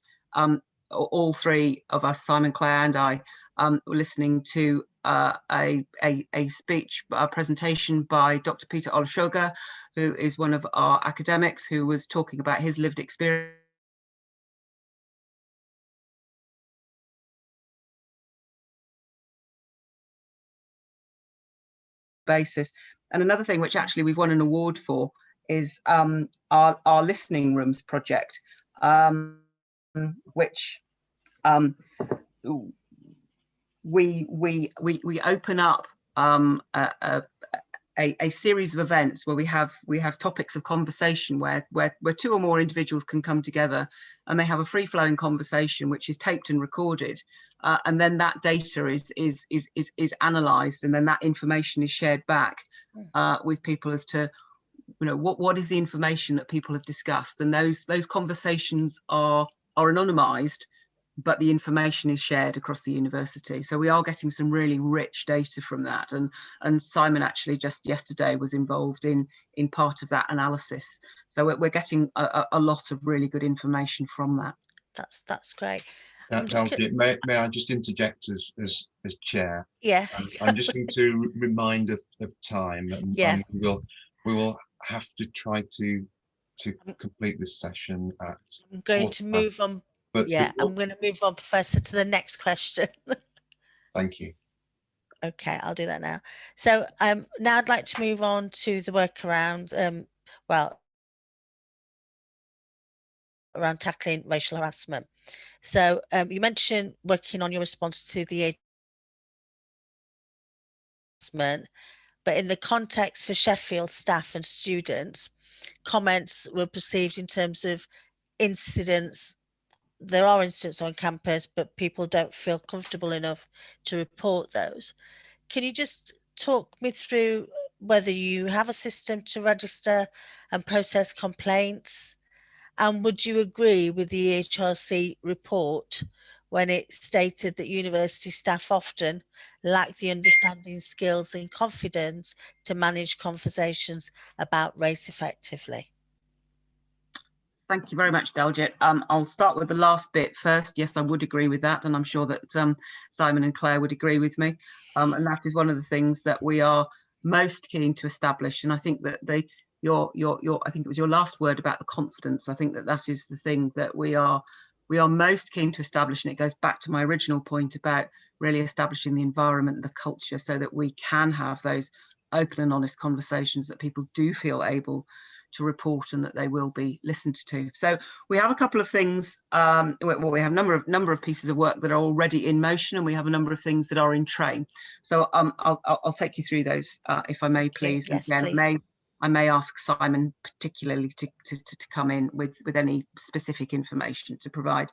all three of us, Simon, Claire, and I, were listening to a speech, a presentation by Dr. Peter Olashoga, who is one of our academics, who was talking about his lived experience basis. And another thing which actually we've won an award for is our listening rooms project, which we open up a series of events where we have topics of conversation where two or more individuals can come together, and they have a free-flowing conversation which is taped and recorded, and then that data is analysed, and then that information is shared back with people as to, you know, what is the information that people have discussed, and those conversations are anonymised, but the information is shared across the university. So we are getting some really rich data from that, and Simon actually just yesterday was involved in part of that analysis. So we're getting a lot of really good information from that. That's great. May I just interject as chair? Yeah. I'm just going to remind of time, and we will have to try to complete this session at. I'm going to move on. But I'm going to move on, Professor, to the next question. Thank you. Okay, I'll do that now. So now I'd like to move on to the work around, around tackling racial harassment. So you mentioned working on your response to the harassment, but in the context for Sheffield staff and students, comments were perceived in terms of incidents. There are incidents on campus, but people don't feel comfortable enough to report those. Can you just talk me through whether you have a system to register and process complaints, And would you agree with the EHRC report when it stated that university staff often lack the understanding, skills and confidence to manage conversations about race effectively? Thank you very much, Daljit. I'll start with the last bit first. Yes, I would agree with that, and I'm sure that Simon and Claire would agree with me. And that is one of the things that we are most keen to establish. And I think that I think it was your last word about the confidence. I think that that is the thing that we are most keen to establish, and it goes back to my original point about really establishing the environment and the culture so that we can have those open and honest conversations, that people do feel able to report and that they will be listened to. So we have a couple of things, well, we have a number of pieces of work that are already in motion, and we have a number of things that are in train. So I'll take you through those, if I may, please. Yes, and again, please. I may ask Simon particularly to come in with any specific information to provide.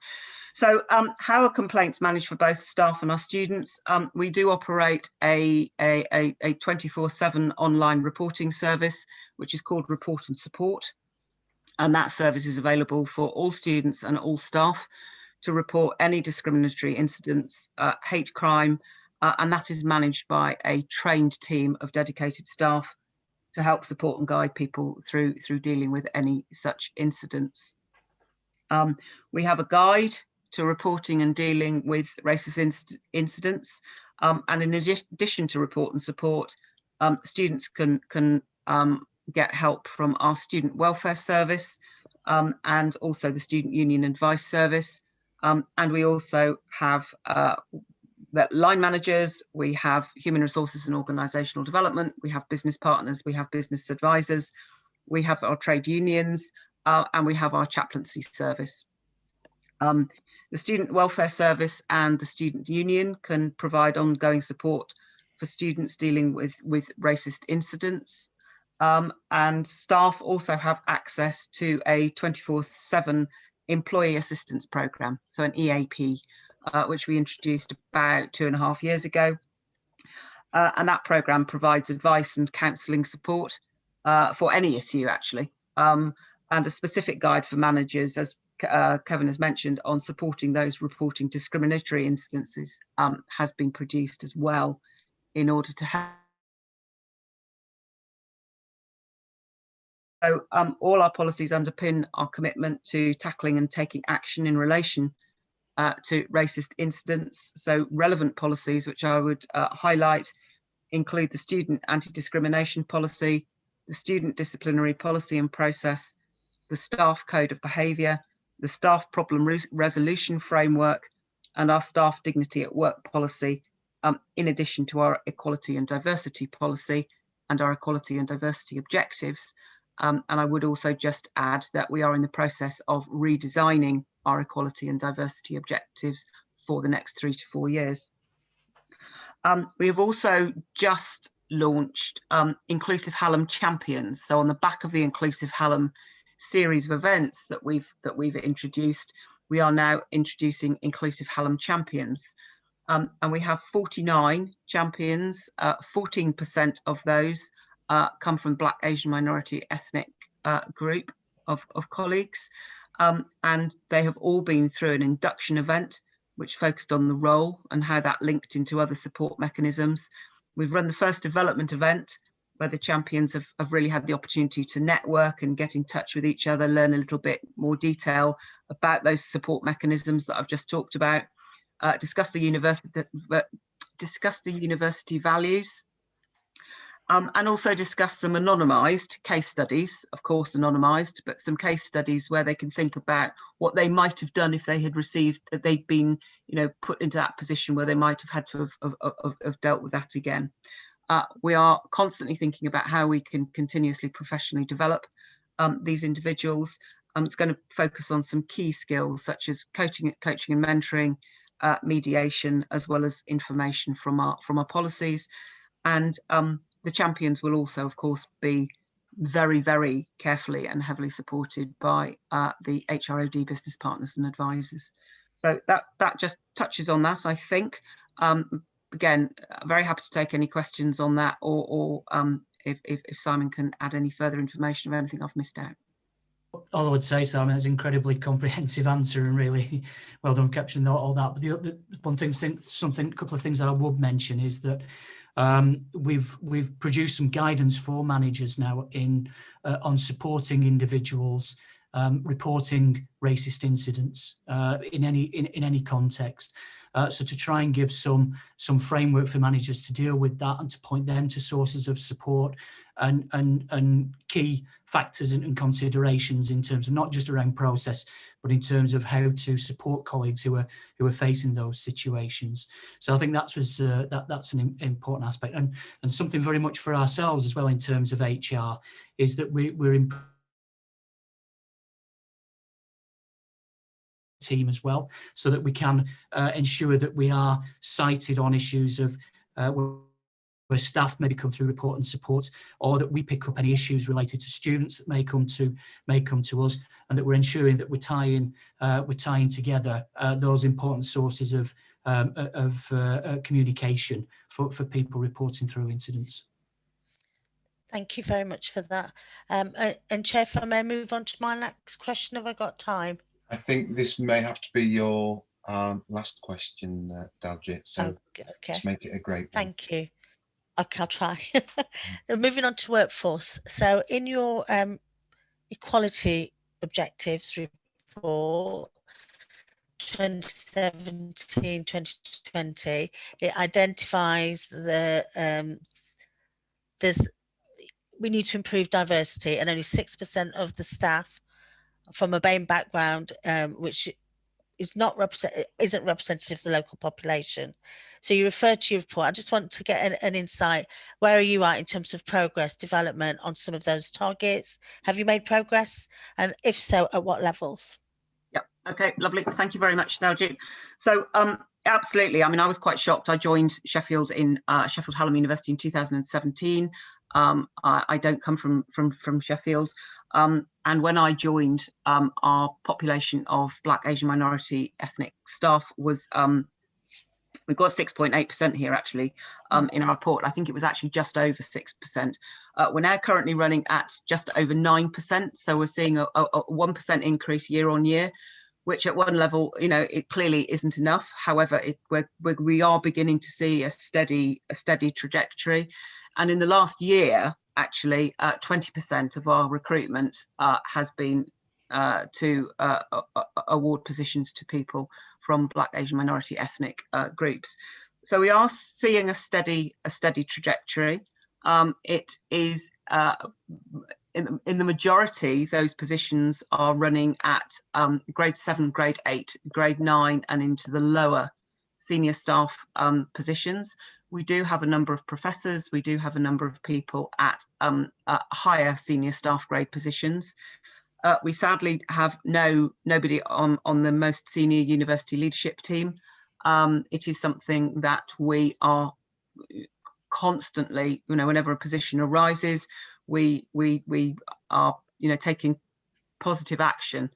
So how are complaints managed for both staff and our students? We do operate a 24/7 online reporting service, which is called Report and Support. And that service is available for all students and all staff to report any discriminatory incidents, hate crime, and that is managed by a trained team of dedicated staff to help support and guide people through dealing with any such incidents. We have a guide to reporting and dealing with racist incidents, and in addition to report and support, students can get help from our student welfare service, and also the student union advice service, and we also have line managers, we have human resources and organisational development, we have business partners, we have business advisors, we have our trade unions, and we have our chaplaincy service. The student welfare service and the student union can provide ongoing support for students dealing with racist incidents, and staff also have access to a 24/7 employee assistance programme, so an EAP, which we introduced about 2.5 years ago. And that programme provides advice and counselling support for any issue, actually, and a specific guide for managers, as Kevin has mentioned, on supporting those reporting discriminatory instances has been produced as well, in order to help. So all our policies underpin our commitment to tackling and taking action in relation to racist incidents. So relevant policies, which I would highlight, include the student anti-discrimination policy, the student disciplinary policy and process, the staff code of behaviour, the staff problem resolution framework, and our staff dignity at work policy, in addition to our equality and diversity policy and our equality and diversity objectives. And I would also just add that we are in the process of redesigning our equality and diversity objectives for the next 3 to 4 years. We have also just launched Inclusive Hallam Champions. So on the back of the Inclusive Hallam series of events that we've introduced, we are now introducing Inclusive Hallam Champions. And we have 49 champions, 14% of those come from Black, Asian, minority, ethnic group of colleagues. And they have all been through an induction event, which focused on the role and how that linked into other support mechanisms. We've run the first development event, where the champions have really had the opportunity to network and get in touch with each other, learn a little bit more detail about those support mechanisms that I've just talked about, discuss the university values, and also discuss some anonymised case studies, of course anonymised, but some case studies where they can think about what they might have done if they had received, that they'd been, put into that position where they might have had to have dealt with that again. We are constantly thinking about how we can continuously professionally develop these individuals. It's going to focus on some key skills such as coaching and mentoring, mediation, as well as information from our policies. And the champions will also, of course, be very, very carefully and heavily supported by the HROD business partners and advisors. So that just touches on that, I think. Again, very happy to take any questions on that, or if Simon can add any further information of anything I've missed out. all I would say, Simon, is an incredibly comprehensive answer and really well done capturing all that. But the one thing, a couple of things I would mention is that we've produced some guidance for managers now on supporting individuals reporting racist incidents in any context. So to try and give some framework for managers to deal with that and to point them to sources of support and key factors and considerations in terms of not just around process, but in terms of how to support colleagues who are facing those situations. So I think that's an important aspect, and something very much for ourselves as well in terms of HR is that we're in team as well, so that we can ensure that we are cited on issues of where staff maybe come through report and support, or that we pick up any issues related to students that may come to us, and that we're ensuring that we're tying together those important sources of communication for people reporting through incidents. Thank you very much for that. And Chair, if I may move on to my next question, have I got time? I think this may have to be your last question, Daljit, so okay. let's make it a great one. Thank you. Okay, I'll try. Moving on to workforce. So in your equality objectives report 2017-2020, it identifies we need to improve diversity, and only 6% of the staff from a BAME background, which isn't representative of the local population. So you referred to your report. I just want to get an insight. Where are you at in terms of progress, development on some of those targets? Have you made progress? And if so, at what levels? Yep. Okay, lovely. Thank you very much, Daljit. So absolutely. I mean, I was quite shocked. I joined Sheffield in Sheffield Hallam University in 2017. I don't come from Sheffield. And when I joined, our population of Black, Asian, minority, ethnic staff was, we've got 6.8% here actually in our report. I think it was actually just over 6%. We're now currently running at just over 9%. So we're seeing a 1% increase year on year, which at one level, you know, it clearly isn't enough. However, we are beginning to see a steady trajectory. And in the last year, actually, 20% of our recruitment has been to award positions to people from Black, Asian, minority, ethnic groups. So we are seeing a steady trajectory. It is in the majority, those positions are running at grade 7, grade 8, grade 9, and into the lower senior staff positions. We do have a number of professors. We do have a number of people at higher senior staff grade positions. We sadly have nobody on the most senior university leadership team. It is something that we are constantly, you know, whenever a position arises, we are, you know, taking positive action.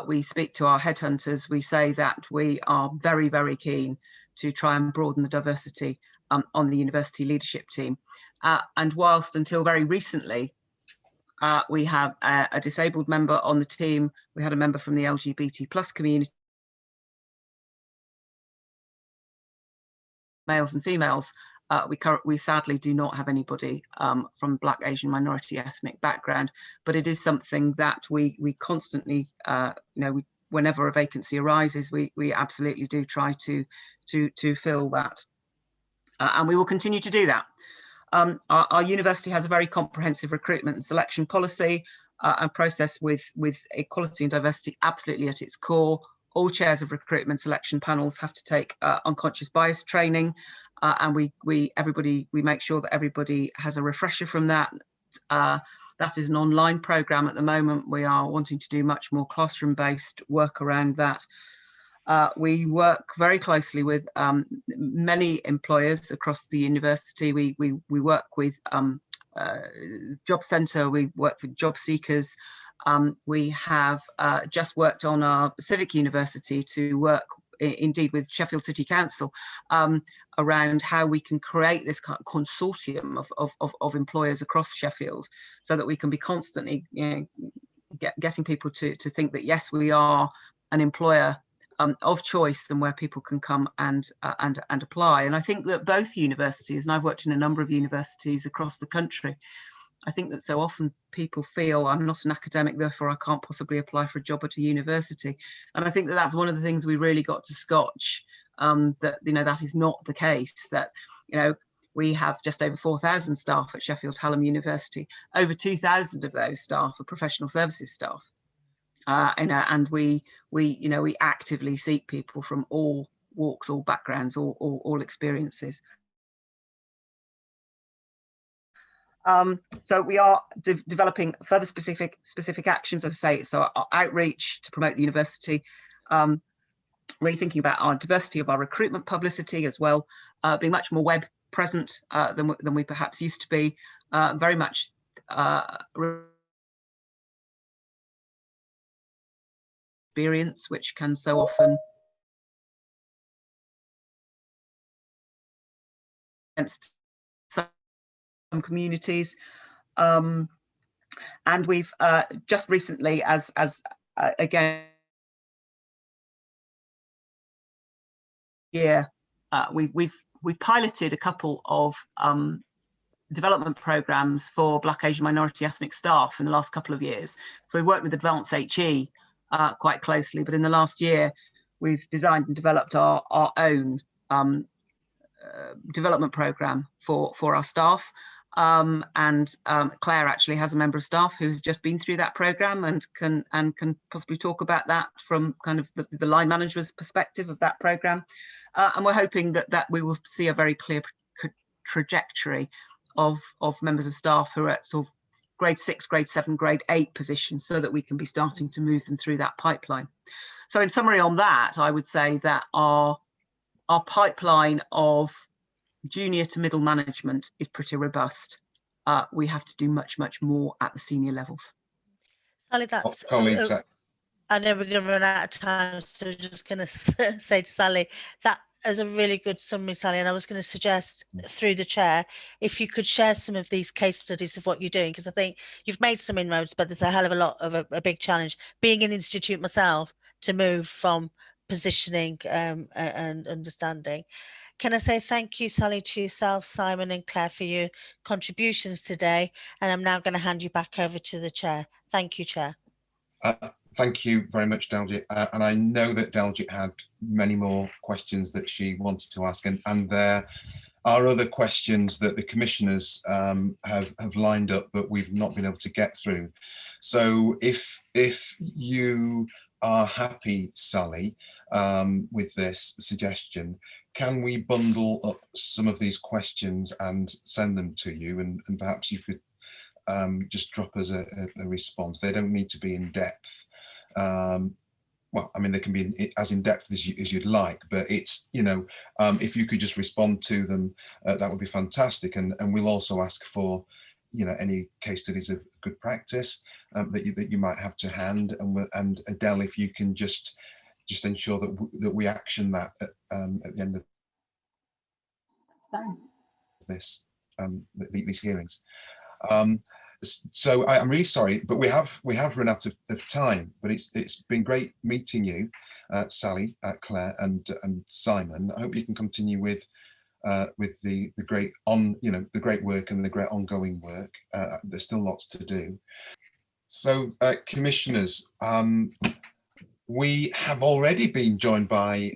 We speak to our headhunters. We say that we are very, very keen to try and broaden the diversity on the university leadership team. And whilst until very recently, we have a disabled member on the team, we had a member from the LGBT+ community, males and females. We sadly do not have anybody from Black, Asian, minority, ethnic background, but it is something that we constantly, you know, whenever a vacancy arises, we absolutely do try to fill that, and we will continue to do that. Our university has a very comprehensive recruitment and selection policy and process with equality and diversity absolutely at its core. All chairs of recruitment selection panels have to take unconscious bias training, and we make sure that everybody has a refresher from that. That is an online program at the moment. We are wanting to do much more classroom-based work around that. We work very closely with many employers across the university. We work with Job Centre, we work with job seekers. We have just worked on our civic university to work indeed with Sheffield City Council around how we can create this kind of consortium of employers across Sheffield, so that we can be constantly, you know, getting people to think that yes, we are an employer of choice and where people can come and apply. And I think that both universities, and I've worked in a number of universities across the country, I think that so often people feel I'm not an academic, therefore I can't possibly apply for a job at a university. And I think that that's one of the things we really got to scotch, that, you know, that is not the case, that, you know, we have just over 4,000 staff at Sheffield Hallam University. Over 2,000 of those staff are professional services staff. And we actively seek people from all walks, all backgrounds, all experiences. So we are developing further specific actions, as I say, so our outreach to promote the university, really thinking about our diversity of our recruitment publicity as well, being much more web present than we perhaps used to be, very much experience, which can so often against some communities, and we've just recently, again, we've piloted a couple of development programs for Black, Asian, minority ethnic staff in the last couple of years. So we worked with Advance HE quite closely, but in the last year we've designed and developed our own development program for our staff, and Claire actually has a member of staff who's just been through that program and can possibly talk about that from kind of the line manager's perspective of that program, and we're hoping that we will see a very clear trajectory of members of staff who are at sort of grade 6, grade 7, grade 8 positions, so that we can be starting to move them through that pipeline. So in summary on that, I would say that our pipeline of junior to middle management is pretty robust. We have to do much more at the senior levels. Sally, that's colleagues. I know we're going to run out of time, so I'm just going to say to Sally, that is a really good summary, Sally, and I was going to suggest through the chair, if you could share some of these case studies of what you're doing, because I think you've made some inroads, but there's a hell of a lot of a big challenge. Being an institute myself, to move from positioning and understanding. Can I say thank you, Sally, to yourself, Simon and Claire, for your contributions today, and I'm now going to hand you back over to the chair. Thank you, Chair. Thank you very much, Daljit. And I know that Daljit had many more questions that she wanted to ask, and there are other questions that the commissioners have lined up, but we've not been able to get through. So if you are happy, Sally, with this suggestion, can we bundle up some of these questions and send them to you, and perhaps you could just drop us a response. They don't need to be in depth. Well, I mean, they can be as in depth as you'd like, but it's, you know, if you could just respond to them, that would be fantastic. And we'll also ask for, you know, any case studies of good practice that you might have to hand. And Adele, if you can just ensure that we action that at the end of this these hearings. So I'm really sorry, but we have run out of time. But it's been great meeting you, Sally, Claire, and Simon. I hope you can continue with the great the great work and the great ongoing work. There's still lots to do. So commissioners, we have already been joined by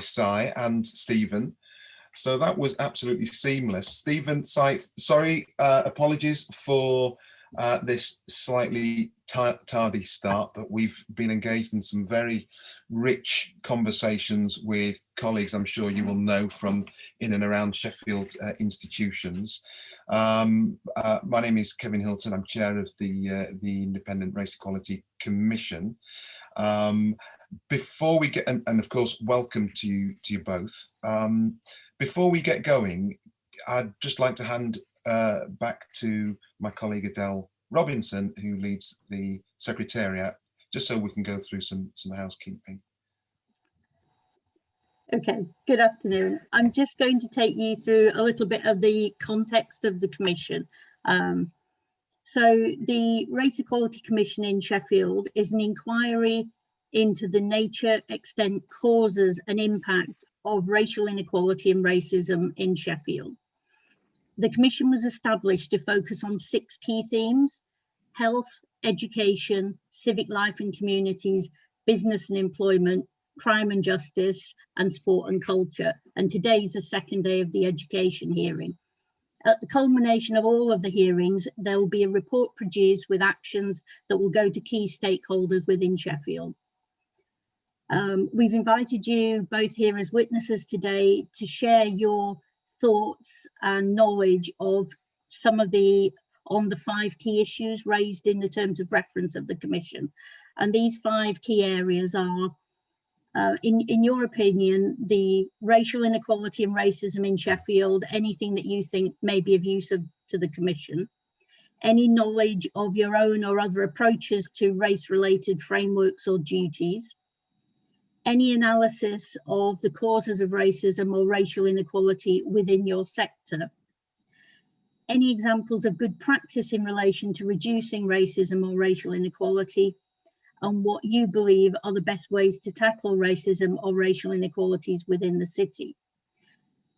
Si and Stephen. So that was absolutely seamless. Stephen, Si, sorry, apologies for this slightly tardy start, but we've been engaged in some very rich conversations with colleagues I'm sure you will know from in and around Sheffield institutions. My name is Kevin Hilton. I'm chair of the Independent Race Equality Commission. Before we get, and of course, welcome to you both. Before we get going, I'd just like to hand back to my colleague Adele Robinson, who leads the Secretariat, just so we can go through some housekeeping. Okay, good afternoon. I'm just going to take you through a little bit of the context of the Commission. So the Race Equality Commission in Sheffield is an inquiry into the nature, extent, causes and impact of racial inequality and racism in Sheffield. The commission was established to focus on 6 key themes: health, education, civic life and communities, business and employment, crime and justice, and sport and culture. And today is the second day of the education hearing. At the culmination of all of the hearings, there will be a report produced with actions that will go to key stakeholders within Sheffield. We've invited you both here as witnesses today to share your thoughts and knowledge of some of the 5 key issues raised in the terms of reference of the Commission. And these 5 key areas are, in your opinion, the racial inequality and racism in Sheffield, anything that you think may be of use to the Commission, any knowledge of your own or other approaches to race-related frameworks or duties, any analysis of the causes of racism or racial inequality within your sector, any examples of good practice in relation to reducing racism or racial inequality, and what you believe are the best ways to tackle racism or racial inequalities within the city.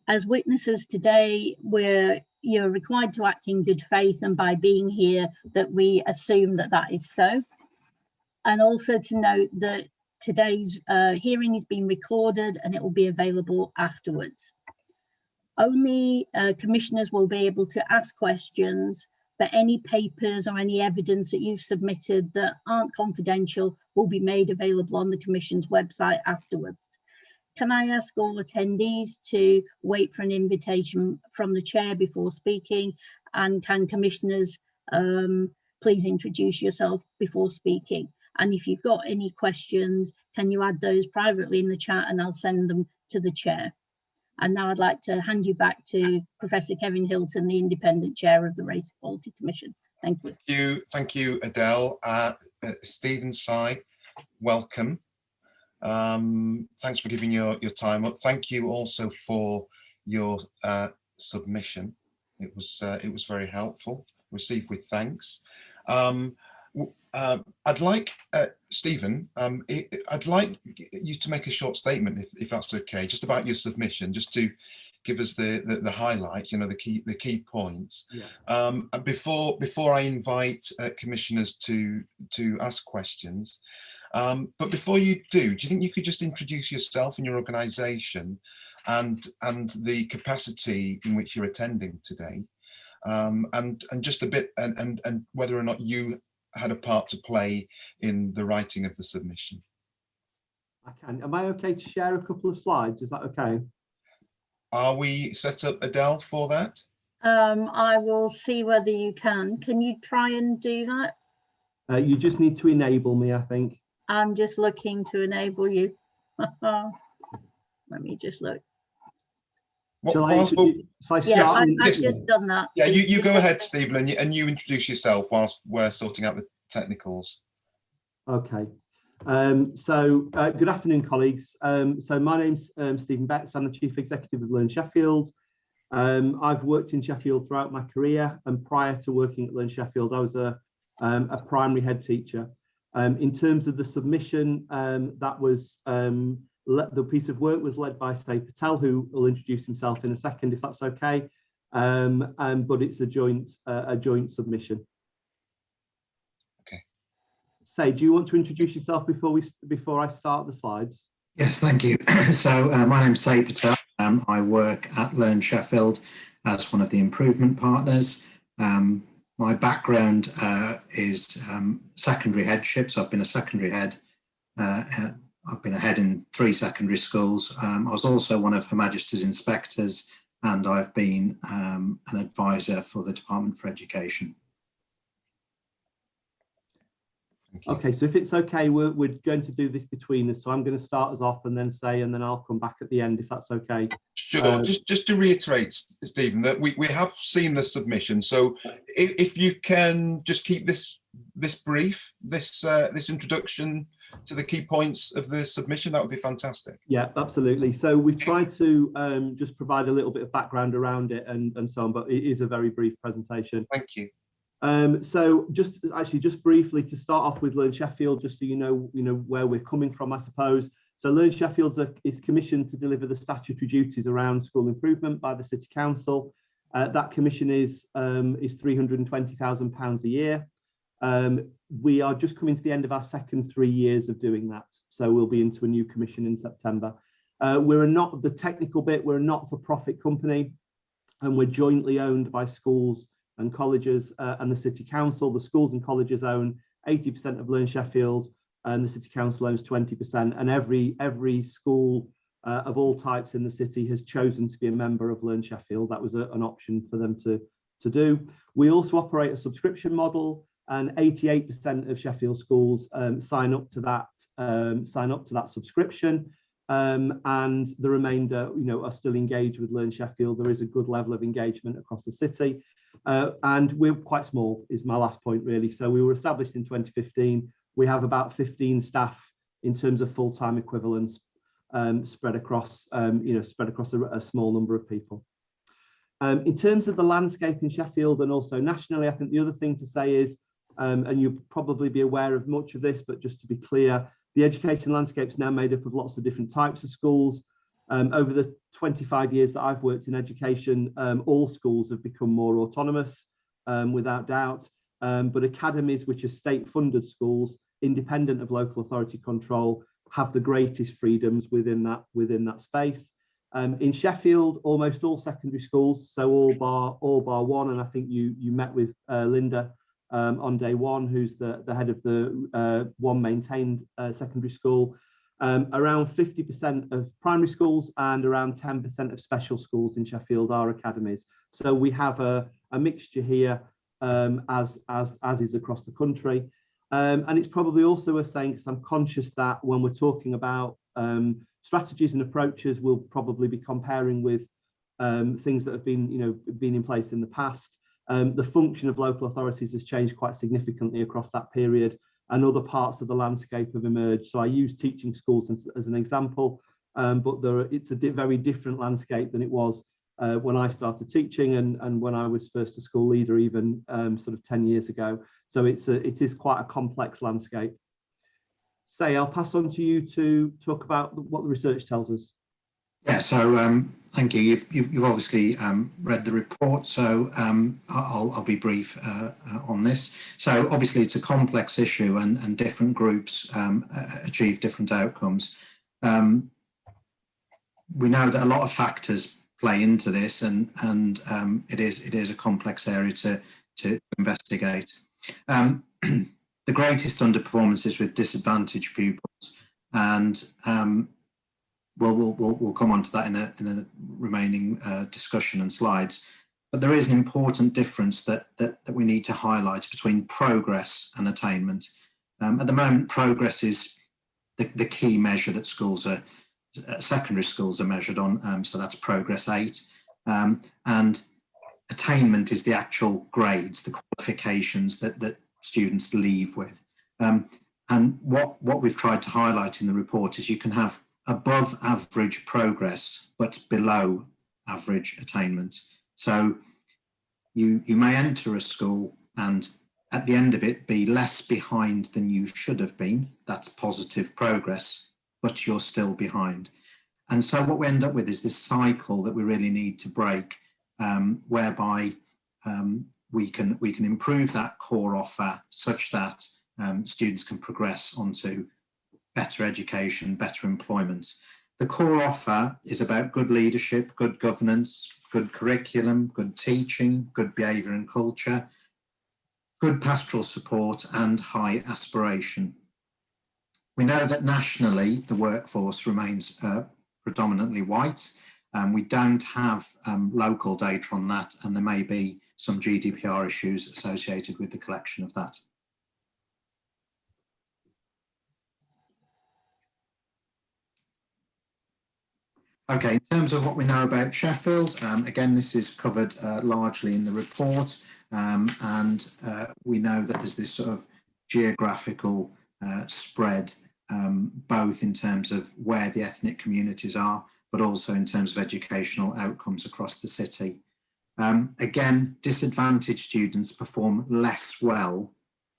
As witnesses today, you're required to act in good faith, and by being here that we assume that that is so. And also to note that today's hearing is being recorded and it will be available afterwards. Only commissioners will be able to ask questions, but any papers or any evidence that you've submitted that aren't confidential will be made available on the Commission's website afterwards. Can I ask all attendees to wait for an invitation from the chair before speaking? And can commissioners please introduce yourself before speaking? And if you've got any questions, can you add those privately in the chat and I'll send them to the chair. And now I'd like to hand you back to Professor Kevin Hilton, the Independent Chair of the Race Equality Commission. Thank you. Thank you, Adele. Stephen, Sai, welcome. Thanks for giving your time up. Thank you also for your submission. It was very helpful. Received with thanks. I'd like, Stephen, I'd like you to make a short statement, if that's okay, just about your submission, just to give us the highlights, the key points. Yeah. Before I invite commissioners to ask questions, but before you do you think you could just introduce yourself and your organisation and the capacity in which you're attending today, and just a bit, and whether or not you had a part to play in the writing of the submission? I can. Am I okay to share a couple of slides? Is that okay? Are we set up, Adele, for that? I will see whether you can. Can you try and do that? You just need to enable me, I think. I'm just looking to enable you. Let me just look. I've just done that. Yeah, you go ahead, Stephen, and you introduce yourself whilst we're sorting out the technicals. Okay. Good afternoon, colleagues. So my name's Stephen Betts. I'm the Chief Executive of Learn Sheffield. I've worked in Sheffield throughout my career, and prior to working at Learn Sheffield, I was a primary head teacher. In terms of the submission, that was the piece of work was led by Sai Patel, who will introduce himself in a second, if that's okay. But it's a joint submission. Okay. Sai, do you want to introduce yourself before I start the slides? Yes, thank you. So my name's Sai Patel. I work at Learn Sheffield as one of the improvement partners. My background is secondary headship, so I've been a secondary head. I've been a head in 3 secondary schools. I was also one of Her Majesty's inspectors, and I've been an advisor for the Department for Education. Okay, so if it's okay, we're going to do this between us. So I'm going to start us off and then Sai, and then I'll come back at the end, if that's okay. Sure. Just to reiterate, Stephen, that we have seen the submission. So if you can just keep this brief, this introduction to the key points of the submission, that would be fantastic. Yeah, absolutely. So we've tried to just provide a little bit of background around it and so on, but it is a very brief presentation. Thank you. So just briefly to start off with Learn Sheffield, just so you know where we're coming from, I suppose. So Learn Sheffield is commissioned to deliver the statutory duties around school improvement by the City Council. That commission is £320,000 a year. We are just coming to the end of our second 3 years of doing that. So we'll be into a new commission in September. We're not the technical bit, we're a not-for-profit company, and we're jointly owned by schools and colleges and the City Council. The schools and colleges own 80% of Learn Sheffield, and the City Council owns 20%. And every school of all types in the city has chosen to be a member of Learn Sheffield. That was an option for them to do. We also operate a subscription model, and 88% of Sheffield schools sign up to that subscription. And the remainder, are still engaged with Learn Sheffield. There is a good level of engagement across the city. And we're quite small, is my last point, really. So we were established in 2015. We have about 15 staff in terms of full-time equivalents, spread across a small number of people. In terms of the landscape in Sheffield and also nationally, I think the other thing to say is, and you'll probably be aware of much of this, but just to be clear, the education landscape is now made up of lots of different types of schools. Over the 25 years that I've worked in education, all schools have become more autonomous, without doubt. But academies, which are state-funded schools, independent of local authority control, have the greatest freedoms within that space. In Sheffield, almost all secondary schools, so all bar one, and I think you met with Linda on day one, who's the head of the one maintained secondary school. Around 50% of primary schools and around 10% of special schools in Sheffield are academies. So we have a mixture here, as is across the country. And it's probably also worth saying, because I'm conscious that when we're talking about strategies and approaches, we'll probably be comparing with things that have been in place in the past. The function of local authorities has changed quite significantly across that period, and other parts of the landscape have emerged. So I use teaching schools as an example, but it's a very different landscape than it was when I started teaching and when I was first a school leader, even sort of 10 years ago. So it is quite a complex landscape. Say, I'll pass on to you to talk about what the research tells us. Yeah, so thank you. You've obviously read the report, so I'll be brief on this. So obviously it's a complex issue, and different groups achieve different outcomes. We know that a lot of factors play into this, and it is a complex area to investigate. The greatest underperformance is with disadvantaged pupils, and we'll come on to that in the remaining discussion and slides. But there is an important difference that we need to highlight between progress and attainment. At the moment, progress is the key measure that secondary schools are measured on, so that's progress 8. And attainment is the actual grades, the qualifications that students leave with. And what we've tried to highlight in the report is you can have above average progress, but below average attainment. So you may enter a school and at the end of it be less behind than you should have been. That's positive progress, but you're still behind. And so what we end up with is this cycle that we really need to break, whereby we can improve that core offer such that students can progress onto better education, better employment. The core offer is about good leadership, good governance, good curriculum, good teaching, good behaviour and culture, good pastoral support, and high aspiration. We know that nationally the workforce remains predominantly white. We don't have local data on that, and there may be some GDPR issues associated with the collection of that. Okay, in terms of what we know about Sheffield, again, this is covered largely in the report, and we know that there's this sort of geographical spread, both in terms of where the ethnic communities are, but also in terms of educational outcomes across the city. Again, disadvantaged students perform less well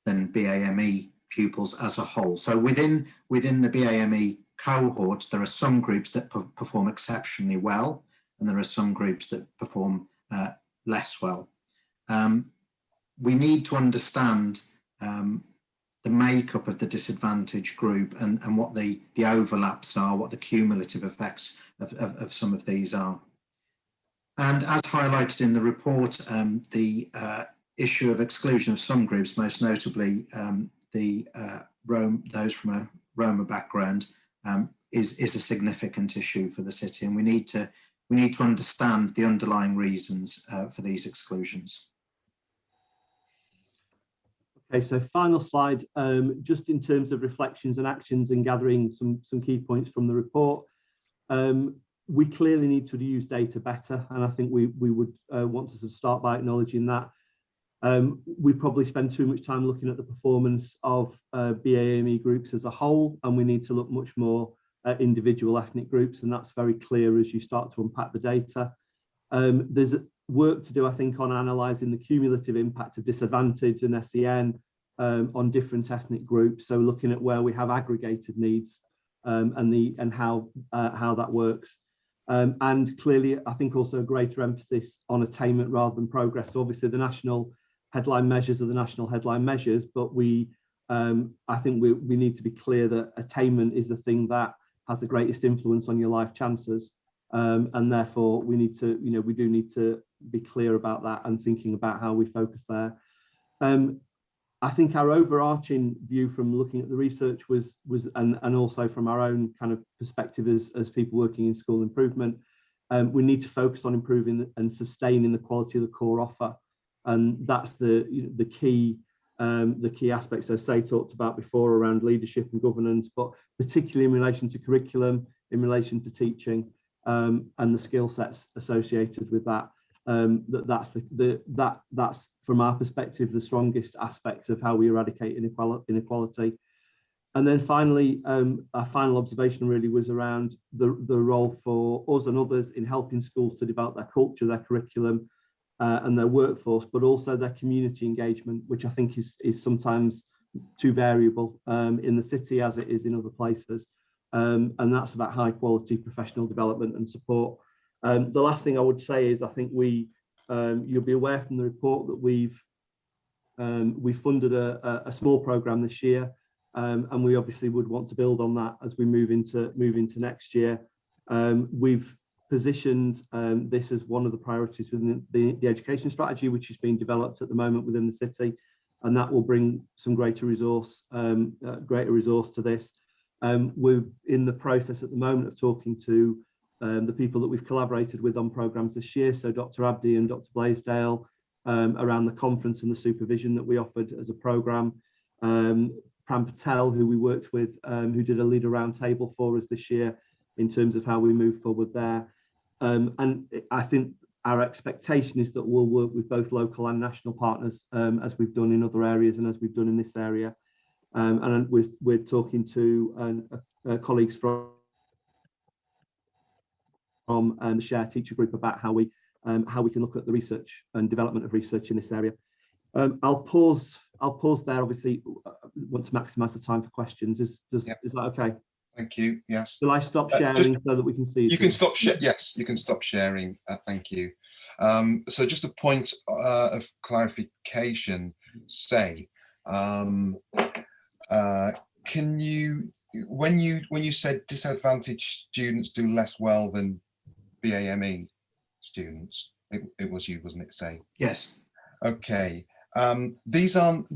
than BAME pupils as a whole. So within the BAME cohort, there are some groups that perform exceptionally well, and there are some groups that perform less well. We need to understand the makeup of the disadvantaged group and what the overlaps are, what the cumulative effects of some of these are. And as highlighted in the report, the issue of exclusion of some groups, most notably those from a Roma background, is a significant issue for the city, and we need to understand the underlying reasons for these exclusions. Okay, so final slide, just in terms of reflections and actions and gathering some key points from the report. We clearly need to use data better, and I think we would want to sort of start by acknowledging that. We probably spend too much time looking at the performance of BAME groups as a whole, and we need to look much more at individual ethnic groups, and that's very clear as you start to unpack the data. There's work to do, I think, on analysing the cumulative impact of disadvantage and SEN on different ethnic groups. So looking at where we have aggregated needs and how that works. And clearly, I think also a greater emphasis on attainment rather than progress. So obviously, the national headline measures are the national headline measures, but I think we need to be clear that attainment is the thing that has the greatest influence on your life chances. And therefore, we do need to be clear about that and thinking about how we focus there. I think our overarching view from looking at the research was and also from our own kind of perspective as people working in school improvement, we need to focus on improving and sustaining the quality of the core offer, and that's the key aspects. So Say talked about before around leadership and governance, but particularly in relation to curriculum, in relation to teaching, and the skill sets associated with that. That's from our perspective the strongest aspects of how we eradicate inequality. And then finally, our final observation really was around the role for us and others in helping schools to develop their culture, their curriculum, and their workforce, but also their community engagement, which I think is sometimes too variable in the city as it is in other places. And that's about high quality professional development and support. The last thing I would say is I think you'll be aware from the report that we funded a small programme this year, and we obviously would want to build on that as we move into next year. We've positioned this as one of the priorities within the education strategy, which is being developed at the moment within the city, and that will bring some greater resource to this. We're in the process at the moment of talking to the people that we've collaborated with on programmes this year, so Dr. Abdi and Dr. Blaisdell, around the conference and the supervision that we offered as a programme. Pram Patel, who we worked with, who did a leader roundtable for us this year in terms of how we move forward there. And I think our expectation is that we'll work with both local and national partners, as we've done in other areas and as we've done in this area. And we're talking to colleagues from the Share Teacher Group about how we can look at the research and development of research in this area. I'll pause there. Obviously, want to maximise the time for questions. Is that okay? Thank you. Yes. Will I stop sharing so that we can see? You can stop. Yes, you can stop sharing. Thank you. So just a point of clarification. Say, can you, when you said disadvantaged students do less well than BAME students, it was you, wasn't it? Say. Yes. Okay. These aren't.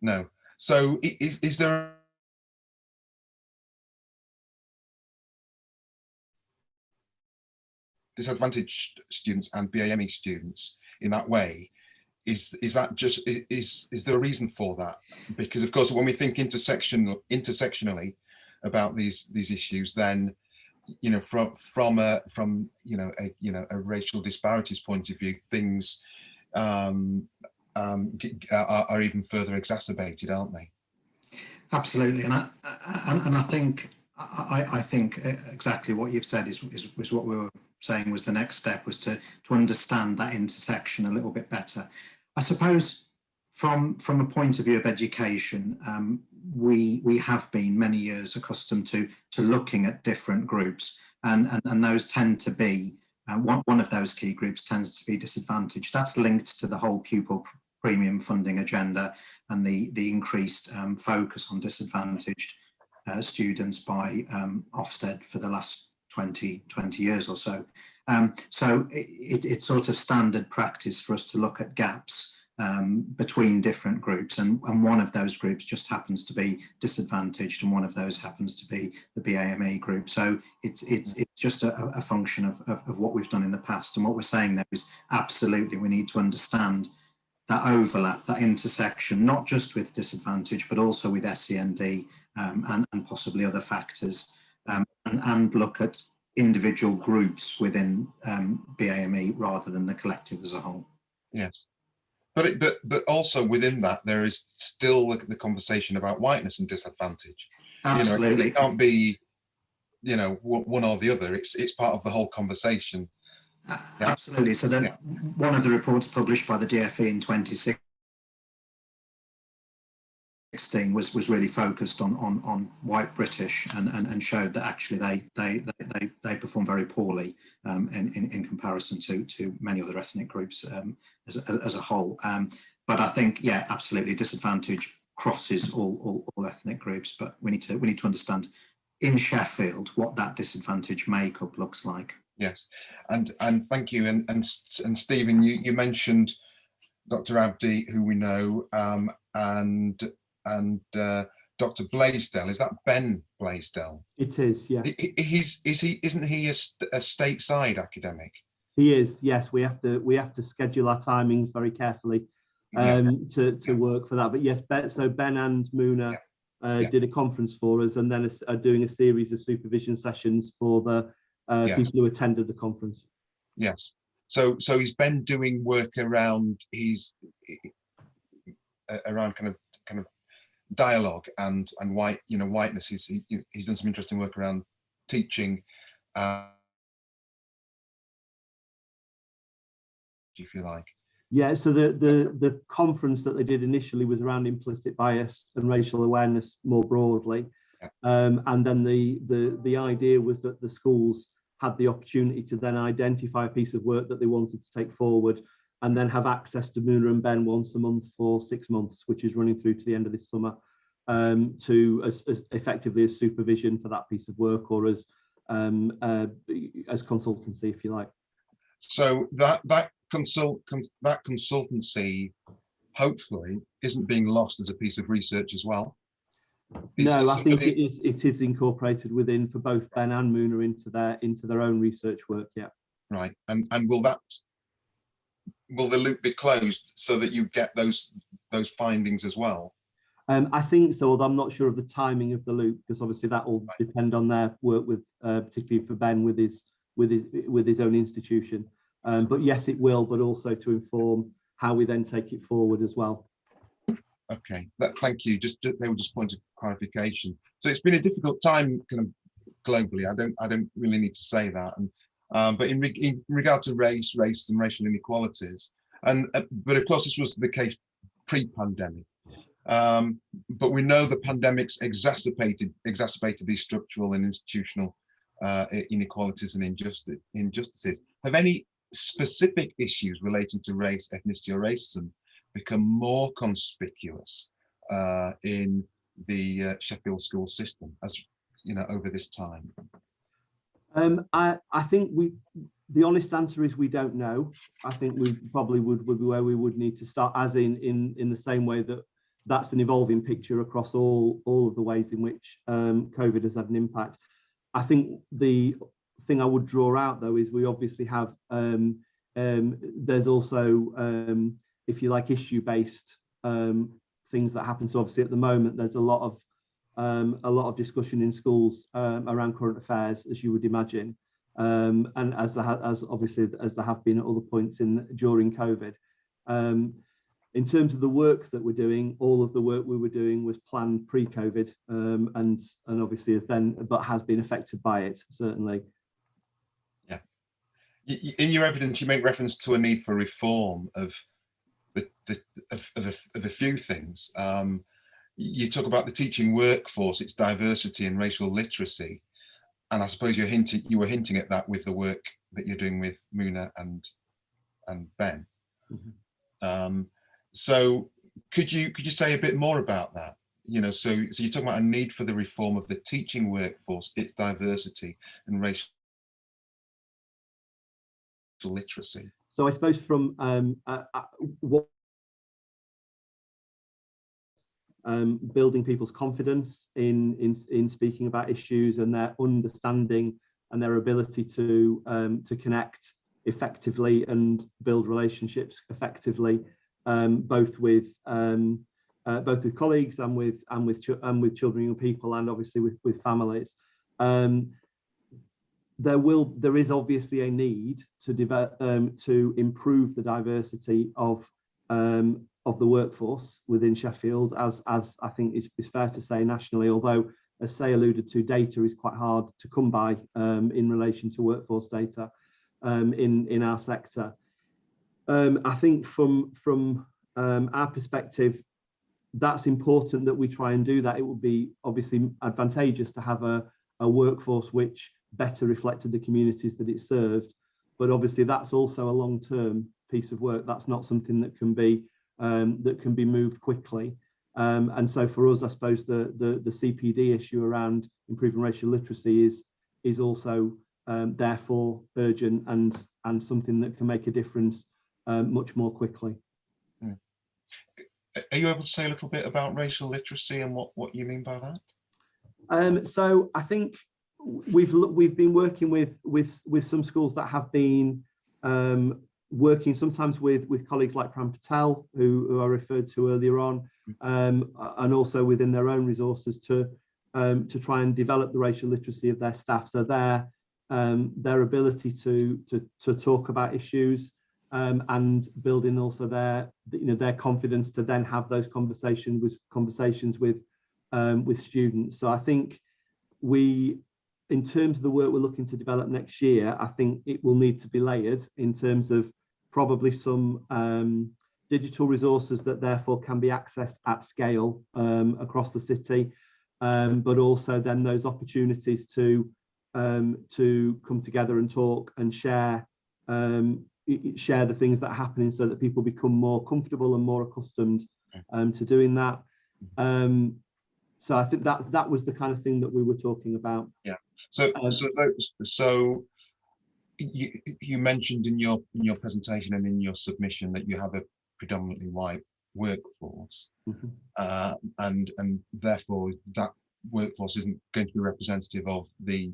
No. So is there disadvantaged students and BAME students in that way? Is that just is there a reason for that? Because of course, when we think intersectionally about these issues, then from a racial disparities point of view, things are even further exacerbated, aren't they? Absolutely, and I think I think exactly what you've said is what we were saying was the next step, was to understand that intersection a little bit better. I suppose from a point of view of education, we have been many years accustomed to looking at different groups, and those tend to be one of those key groups tends to be disadvantaged. That's linked to the whole pupil premium funding agenda and the increased focus on disadvantaged students by Ofsted for the last 20 years or so. So it's sort of standard practice for us to look at gaps between different groups, and one of those groups just happens to be disadvantaged, and one of those happens to be the BAME group. So it's just a function of what we've done in the past, and what we're saying now is absolutely we need to understand that overlap, that intersection, not just with disadvantage, but also with SEND and possibly other factors, and look at individual groups within BAME rather than the collective as a whole. Yes, but also within that there is still the conversation about whiteness and disadvantage. Absolutely, you know, it can't be, you know, one or the other. It's part of the whole conversation. Absolutely. So then, one of the reports published by the DFE in 2016 was really focused on white British and showed that actually they perform very poorly in comparison to many other ethnic groups as a whole. But I think, yeah, absolutely, disadvantage crosses all ethnic groups. But we need to understand in Sheffield what that disadvantage makeup looks like. Yes, and thank you. And Stephen, you mentioned Dr. Abdi, who we know, and Dr. Blaisdell. Is that Ben Blaisdell? It is, yeah. Isn't he a stateside academic? He is, yes. We have to schedule our timings very carefully to work for that. But yes, so Ben and Muna did a conference for us, and then are doing a series of supervision sessions for the people who attended the conference. Yes. So is Ben doing work around around kind of dialogue and whiteness? He's done some interesting work around teaching. Do you feel like? Yeah, so the conference that they did initially was around implicit bias and racial awareness more broadly, and then the idea was that the schools had the opportunity to then identify a piece of work that they wanted to take forward, and then have access to Muna and Ben once a month for 6 months, which is running through to the end of this summer, to as effectively as supervision for that piece of work, or as consultancy, if you like. So that consultancy hopefully isn't being lost as a piece of research as well. No, I think it is incorporated within for both Ben and Muna into their own research work. Yeah. Right, and will the loop be closed so that you get those findings as well? I think so, although I'm not sure of the timing of the loop, because obviously that will depend on their work with, particularly for Ben with his own institution. But yes, it will, but also to inform how we then take it forward as well. Okay, thank you. They were just points of clarification. So it's been a difficult time, kind of globally. I don't really need to say that. And but in regard to race, racism, racial inequalities, but of course this was the case pre-pandemic. But we know the pandemics exacerbated these structural and institutional inequalities and injustices. Have any specific issues relating to race, ethnicity, or racism become more conspicuous in the Sheffield school system, as you know, over this time? I think the honest answer is we don't know. I think we probably would be where we would need to start, as in the same way that that's an evolving picture across all of the ways in which COVID has had an impact. I think the thing I would draw out though is we obviously have there's also if you like issue-based things that happen. So obviously at the moment there's a lot of discussion in schools around current affairs, as you would imagine, and as there have been at other points during COVID. In terms of the work that we're doing, all of the work we were doing was planned pre-COVID, and obviously but has been affected by it, certainly. Yeah. In your evidence, you make reference to a need for reform of a few things. You talk about the teaching workforce, its diversity and racial literacy, and I suppose you were hinting at that with the work that you're doing with Muna and Ben. Mm-hmm. So could you say a bit more about that? You know, so you're talking about a need for the reform of the teaching workforce, its diversity and racial literacy. So I suppose from what building people's confidence in speaking about issues and their understanding and their ability to connect effectively and build relationships effectively, both with colleagues and with children and young people, and obviously with families. There is obviously a need to develop to improve the diversity of the workforce within Sheffield, as I think it's fair to say nationally, although, as Say alluded to, data is quite hard to come by in relation to workforce data in our sector. I think from our perspective, that's important that we try and do that. It would be obviously advantageous to have a workforce which better reflected the communities that it served, but obviously that's also a long-term piece of work. That's not something that can be moved quickly. And so for us, I suppose the CPD issue around improving racial literacy is also therefore urgent and something that can make a difference much more quickly. Are you able to say a little bit about racial literacy and what you mean by that? So I think we've been working with some schools that have been working sometimes with colleagues like Pram Patel, who I referred to earlier on, and also within their own resources to try and develop the racial literacy of their staff. So their ability to talk about issues and building also their confidence to then have those conversations with students. So I think in terms of the work we're looking to develop next year, I think it will need to be layered in terms of probably some digital resources that therefore can be accessed at scale across the city, but also then those opportunities to come together and talk and share the things that are happening, so that people become more comfortable and more accustomed to doing that. So I think that was the kind of thing that we were talking about. Yeah. So you mentioned in your presentation and in your submission that you have a predominantly white workforce, and therefore that workforce isn't going to be representative of the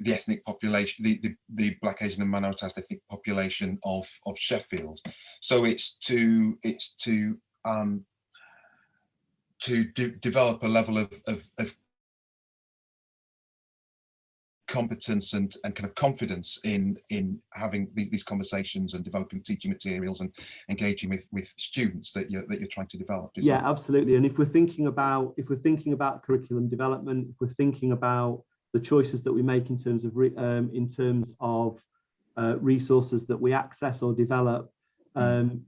ethnic population, the Black, Asian and minoritized ethnic population of Sheffield. So it's to develop a level of competence and kind of confidence in having these conversations and developing teaching materials and engaging with students that you're trying to develop. Yeah, absolutely. And if we're thinking about curriculum development, if we're thinking about the choices that we make in terms of resources that we access or develop, referred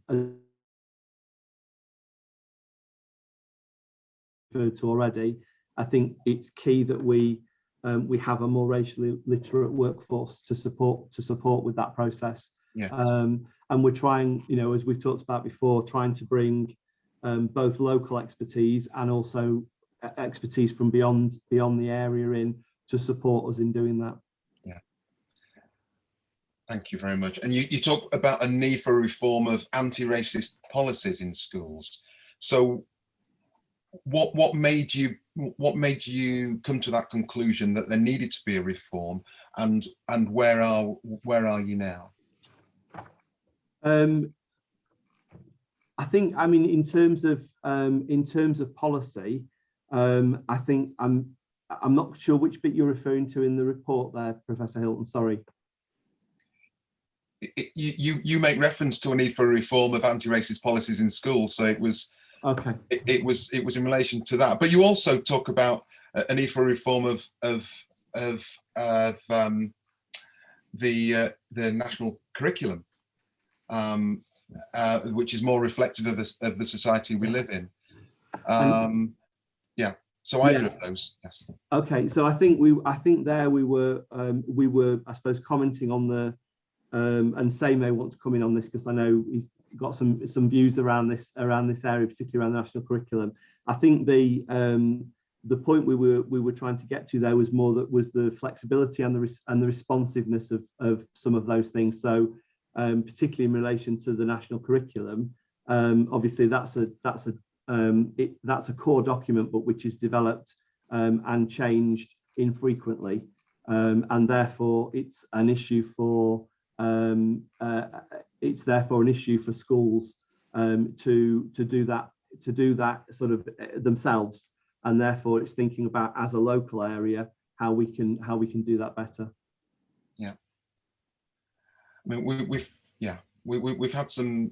to already, I think it's key that we have a more racially literate workforce to support with that process. Yeah. And we're trying, as we've talked about before, trying to bring both local expertise and also expertise from beyond the area in to support us in doing that. Yeah. Thank you very much. And you talk about a need for a reform of anti-racist policies in schools. So what made you come to that conclusion that there needed to be a reform, and where are you now? I think, in terms of policy, I think I'm not sure which bit you're referring to in the report there, Professor Hilton. Sorry. you make reference to a need for a reform of anti-racist policies in schools, so it was okay. It was in relation to that. But you also talk about a need for a reform of the national curriculum, which is more reflective of the society we live in. Yeah. So either of those, yes. Okay, so I think we were I suppose commenting on the and Say may want to come in on this because I know he's got some views around this area, particularly around the national curriculum. I think the point we were trying to get to there was more that was the flexibility and the responsiveness of some of those things. So particularly in relation to the national curriculum, obviously that's a core document, but which is developed and changed infrequently, and therefore it's an issue for schools to do that sort of themselves, and therefore it's thinking about, as a local area, how we can do that better. Yeah, I mean we've had some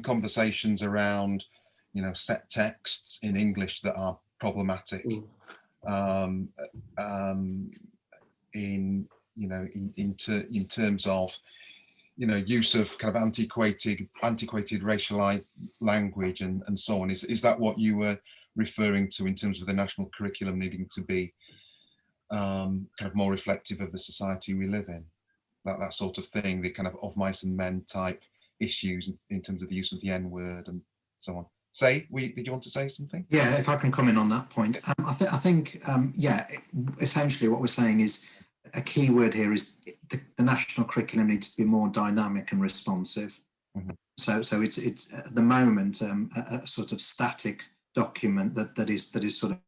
conversations around, you know, set texts in English that are problematic. In terms of, you know, use of kind of antiquated racialized language and so on. Is that what you were referring to in terms of the national curriculum needing to be kind of more reflective of the society we live in? That sort of thing, the kind of mice and men type issues in terms of the use of the N-word and so on. Say, did you want to say something? Yeah, if I can comment on that point. I think essentially what we're saying is a key word here is the national curriculum needs to be more dynamic and responsive. Mm-hmm. So it's at the moment a sort of static document that is sort of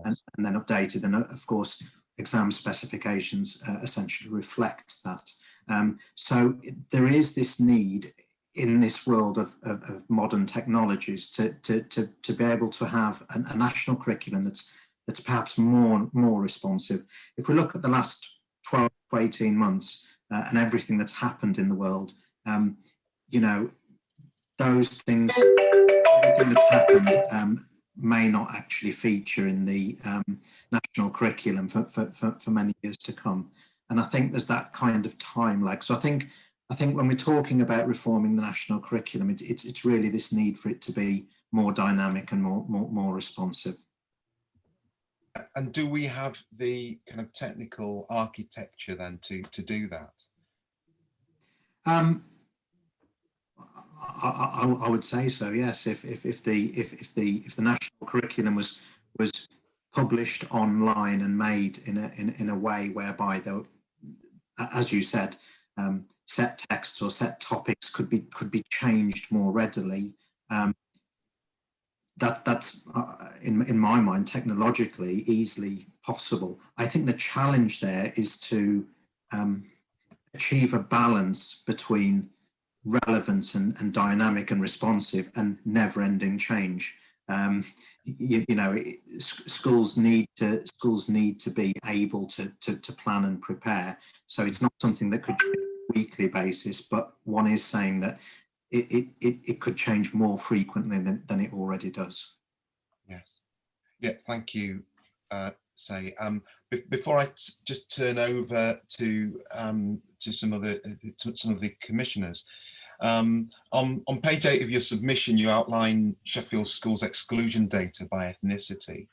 and then updated, and of course exam specifications essentially reflect that. So there is this need in this world of modern technologies to be able to have a national curriculum that's perhaps more responsive. If we look at the last 12 to 18 months and everything that's happened in the world, you know, those things, everything that's happened may not actually feature in the national curriculum for many years to come. And I think there's that kind of time lag. So I think when we're talking about reforming the national curriculum, it's really this need for it to be more dynamic and more responsive. And do we have the kind of technical architecture then to do that? I would say so. Yes. If the national curriculum was published online and made in a way whereby there, as you said, set texts or set topics could be changed more readily. That's in my mind technologically easily possible. I think the challenge there is to achieve a balance between relevance and dynamic and responsive and never-ending change. You know, schools need to be able to plan and prepare. So it's not something that could change on a weekly basis, but one is saying that it could change more frequently than it already does. Yes. Yeah, thank you, Say. Before I just turn over to some of the commissioners, on page 8 of your submission, you outline Sheffield schools' exclusion data by ethnicity.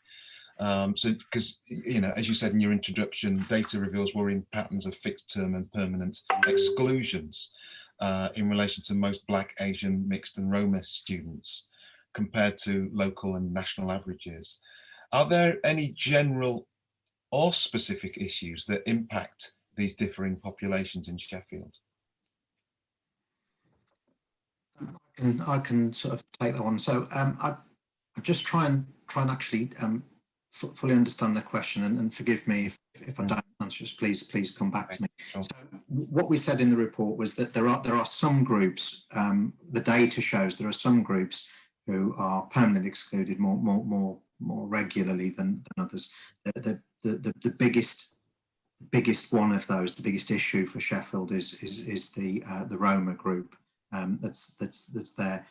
So, because, you know, as you said in your introduction, data reveals worrying patterns of fixed term and permanent exclusions in relation to most Black, Asian, mixed and Roma students compared to local and national averages. Are there any general or specific issues that impact these differing populations in Sheffield? I can sort of take that one. So I just try and actually fully understand the question, and forgive me if I don't answer this, please come back to me. Sure. So what we said in the report was that there are some groups, the data shows there are some groups who are permanently excluded more regularly than others. The biggest one of those, the biggest issue for Sheffield is the Roma group that's there.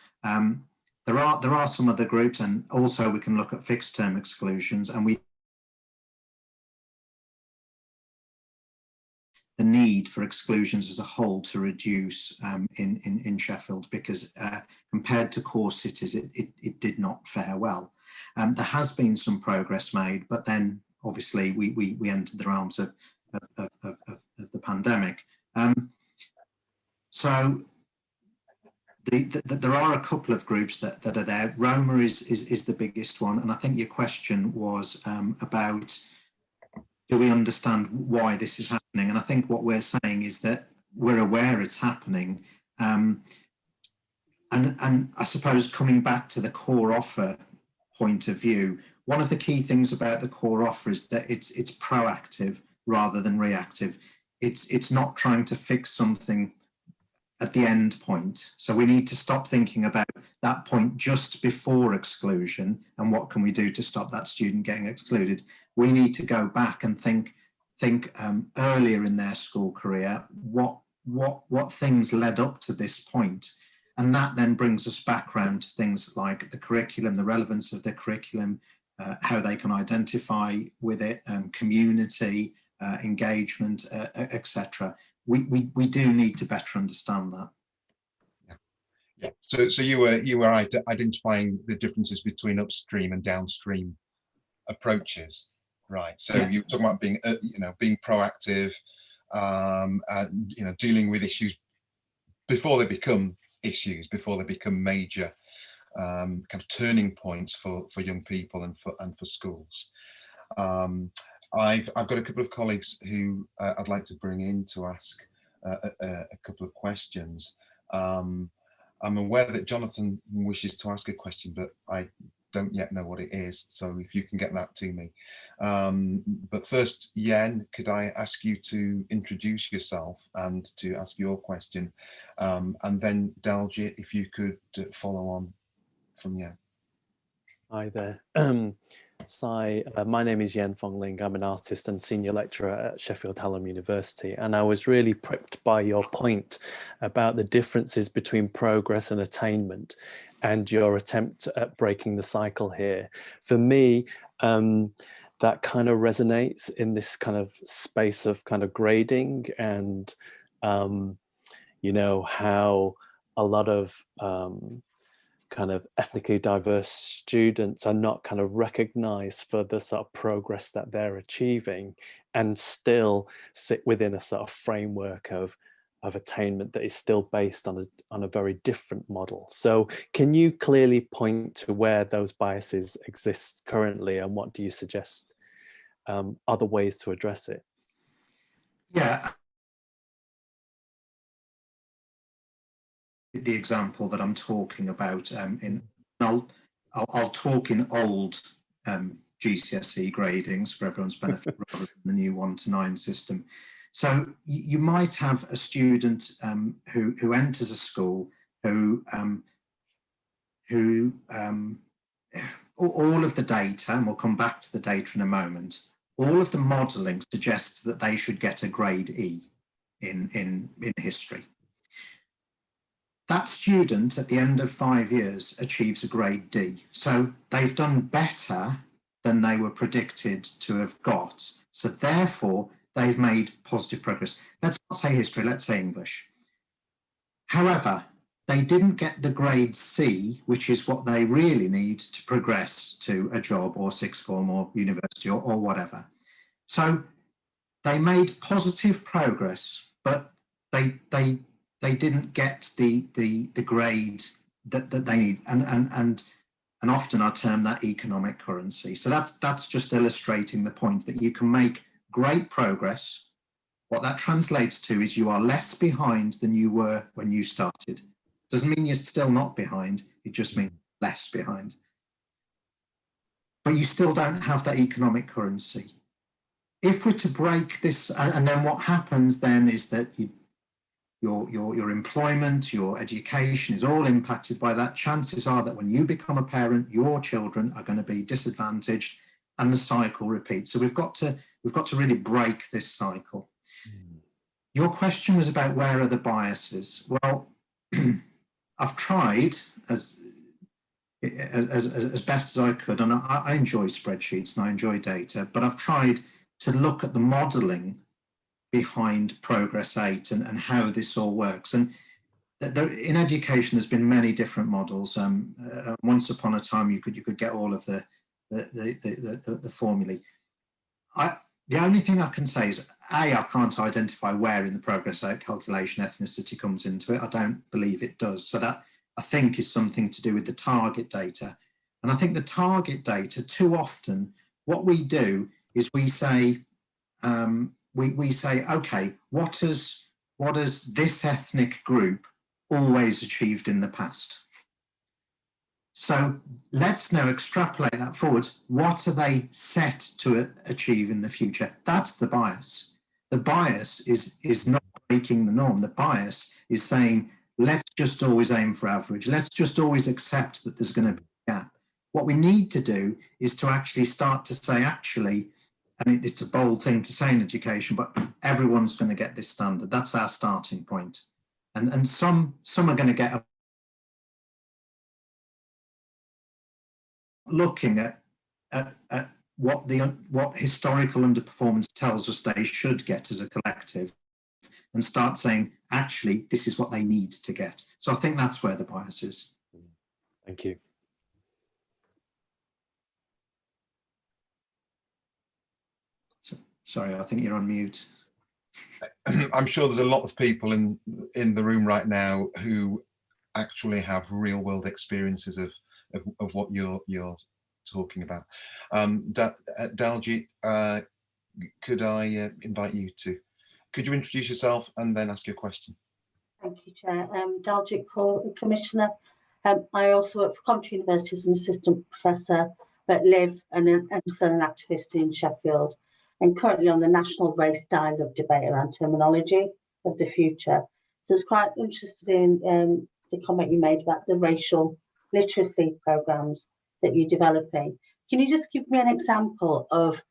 There are some other groups, and also we can look at fixed term exclusions, and the need for exclusions as a whole to reduce in Sheffield, because compared to core cities, it did not fare well. There has been some progress made, but then obviously we entered the realms of the pandemic. So there are a couple of groups that are there. Roma is the biggest one, and I think your question was about, do we understand why this is happening? And I think what we're saying is that we're aware it's happening. And I suppose coming back to the core offer point of view, one of the key things about the core offer is that it's proactive rather than reactive. It's not trying to fix something at the end point. So we need to stop thinking about that point just before exclusion and what can we do to stop that student getting excluded. We need to go back and think earlier in their school career, what things led up to this point. And that then brings us back around to things like the curriculum, the relevance of the curriculum, how they can identify with it, community, engagement, etc. We do need to better understand that. Yeah. So you were identifying the differences between upstream and downstream approaches, right? So yeah. You're talking about being being proactive, dealing with issues before they become issues, before they become major kind of turning points for young people and for schools. I've got a couple of colleagues who I'd like to bring in to ask a couple of questions. I'm aware that Jonathan wishes to ask a question, but I don't yet know what it is. So if you can get that to me. But first, Yen, could I ask you to introduce yourself and to ask your question? And then Daljit, if you could follow on from Yen. Hi there. My name is Yen Fongling. I'm an artist and senior lecturer at Sheffield Hallam University, and I was really pricked by your point about the differences between progress and attainment and your attempt at breaking the cycle here. For me, that kind of resonates in this kind of space of kind of grading and, how a lot of kind of ethnically diverse students are not kind of recognized for the sort of progress that they're achieving and still sit within a sort of framework of attainment that is still based on a very different model. So can you clearly point to where those biases exist currently, and what do you suggest other ways to address it? Yeah. The example that I'm talking about, I'll talk in old GCSE gradings for everyone's benefit rather than the new 1 to 9 system. So you might have a student who enters a school who all of the data, and we'll come back to the data in a moment, all of the modelling suggests that they should get a grade E in history. That student at the end of 5 years achieves a grade D. So they've done better than they were predicted to have got. So therefore, they've made positive progress. Let's not say history, let's say English. However, they didn't get the grade C, which is what they really need to progress to a job or sixth form or university or whatever. So they made positive progress, but they didn't get the grade that they need, and often I term that economic currency. So that's just illustrating the point that you can make great progress. What that translates to is you are less behind than you were when you started. Doesn't mean you're still not behind, it just means less behind. But you still don't have that economic currency. If we're to break this, and then what happens then is that your employment, your education is all impacted by that. Chances are that when you become a parent, your children are going to be disadvantaged and the cycle repeats. So we've got to we've got to really break this cycle. Your question was about where are the biases. Well, I've tried as best as I could, and I enjoy spreadsheets and I enjoy data, but I've tried to look at the modelling behind Progress 8 and how this all works. And in education, there's been many different models. Once upon a time, you could get all of the formulae. The only thing I can say is, I can't identify where in the Progress 8 calculation ethnicity comes into it. I don't believe it does. So that, I think, is something to do with the target data. And I think the target data, too often, what we do is we say, okay, what has this ethnic group always achieved in the past? So let's now extrapolate that forwards. What are they set to achieve in the future? That's the bias. The bias is not breaking the norm. The bias is saying, let's just always aim for average. Let's just always accept that there's going to be a gap. What we need to do is to actually start to say, actually, and it's a bold thing to say in education, but everyone's going to get this standard. That's our starting point. And some are going to get looking at what historical underperformance tells us they should get as a collective, and start saying, actually, this is what they need to get. So I think that's where the bias is. Thank you. Sorry, I think you're on mute. I'm sure there's a lot of people in the room right now who actually have real world experiences of what you're talking about. Daljit, could I invite you to, could you introduce yourself and then ask your question? Thank you, Chair. Daljit Kaur, Commissioner. I also work for Coventry University as an assistant professor, but live and am still an activist in Sheffield, and currently on the national race dialogue debate around terminology of the future. So I was quite interested in the comment you made about the racial literacy programs that you're developing. Can you just give me an example of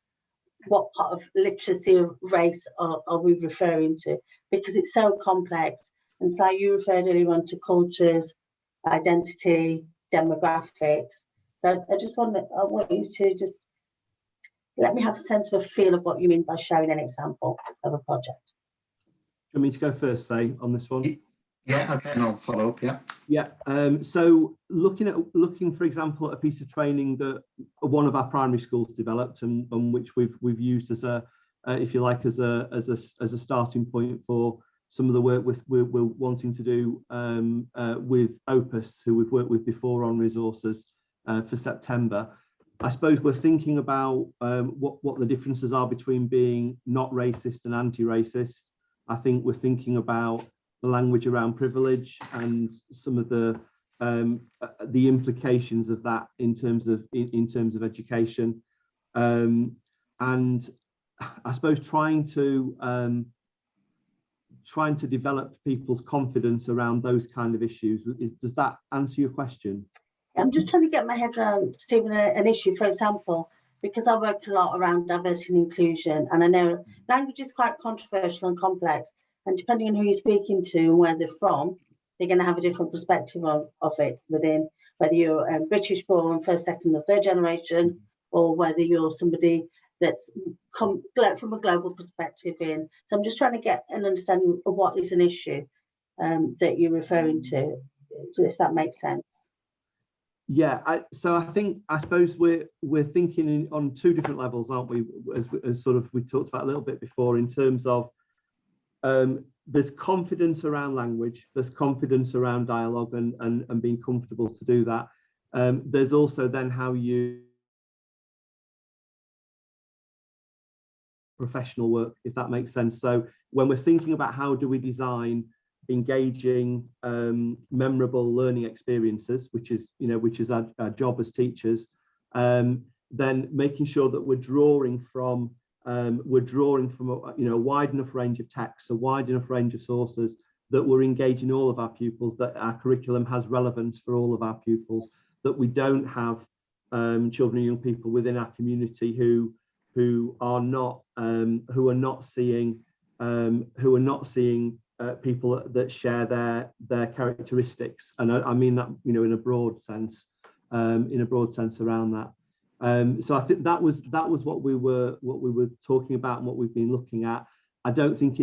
what part of literacy of race are we referring to? Because it's so complex. And so you referred earlier on to cultures, identity, demographics. So I want you to just let me have a sense of a feel of what you mean by showing an example of a project. Do you want me to go first, say, on this one? Yeah, okay, and I'll follow up, yeah. Yeah, so looking, for example, at a piece of training that one of our primary schools developed and which we've used as a, if you like, as a starting point for some of the work we're wanting to do with Opus, who we've worked with before on resources for September. I suppose we're thinking about what the differences are between being not racist and anti-racist. I think we're thinking about the language around privilege and some of the implications of that in terms of education, and I suppose trying to develop people's confidence around those kind of issues. Does that answer your question? I'm just trying to get my head around, Stephen, an issue, for example, because I work a lot around diversity and inclusion, and I know language is quite controversial and complex, and depending on who you're speaking to and where they're from, they're going to have a different perspective of it within, whether you're British born, first, second or third generation, or whether you're somebody that's come from a global perspective in. So I'm just trying to get an understanding of what is an issue that you're referring to, if that makes sense. Yeah, so I suppose we're thinking on two different levels, aren't we? As sort of we talked about a little bit before, in terms of there's confidence around language, there's confidence around dialogue and being comfortable to do that. There's also then how you professional work, if that makes sense. So when we're thinking about how do we design engaging, memorable learning experiences, which is our job as teachers, then making sure that we're drawing from a wide enough range of texts, a wide enough range of sources, that we're engaging all of our pupils, that our curriculum has relevance for all of our pupils, that we don't have children and young people within our community who who are not seeing people that share their characteristics, and I mean that, you know, in a broad sense around that. So I think that was what we were talking about and what we've been looking at. I don't think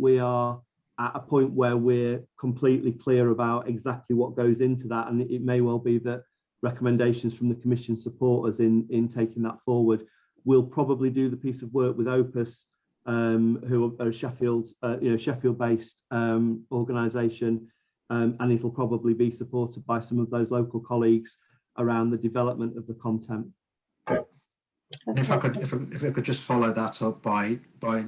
we are at a point where we're completely clear about exactly what goes into that, and it may well be that recommendations from the Commission support us in taking that forward. We'll probably do the piece of work with Opus, who are Sheffield-based organisation, and it'll probably be supported by some of those local colleagues around the development of the content. And if I could just follow that up by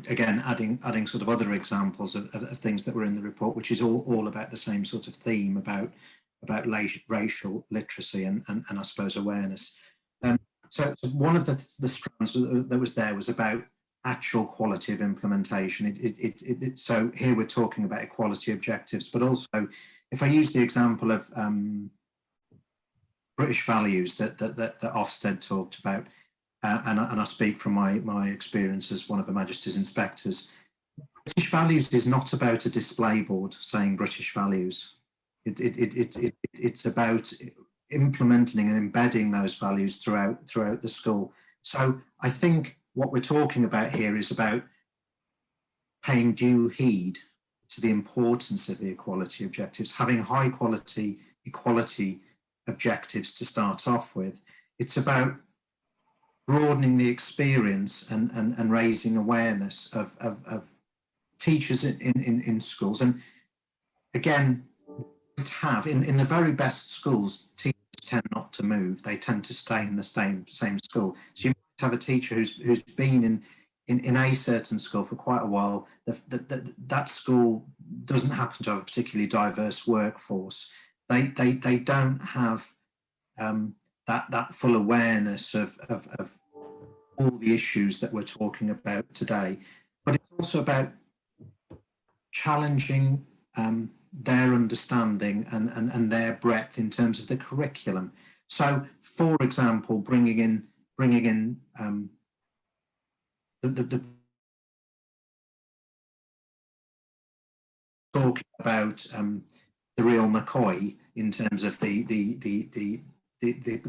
again adding sort of other examples of things that were in the report, which is all about the same sort of theme about racial literacy and I suppose awareness. So one of the strands that was there was about actual quality of implementation. So here we're talking about equality objectives, but also if I use the example of British values that Ofsted talked about, and I speak from my experience as one of Her Majesty's inspectors, British values is not about a display board saying British values. It's about implementing and embedding those values throughout the school. So I think what we're talking about here is about paying due heed to the importance of the equality objectives, having high quality equality objectives to start off with. It's about broadening the experience and raising awareness of teachers in schools. And again, have in the very best schools, teachers tend not to move. They tend to stay in the same school. So you might have a teacher who's been in a certain school for quite a while. That school doesn't happen to have a particularly diverse workforce. They don't have that full awareness of all the issues that we're talking about today. But it's also about challenging their understanding and their breadth in terms of the curriculum. So, for example, bringing in the talking about the real McCoy in terms of the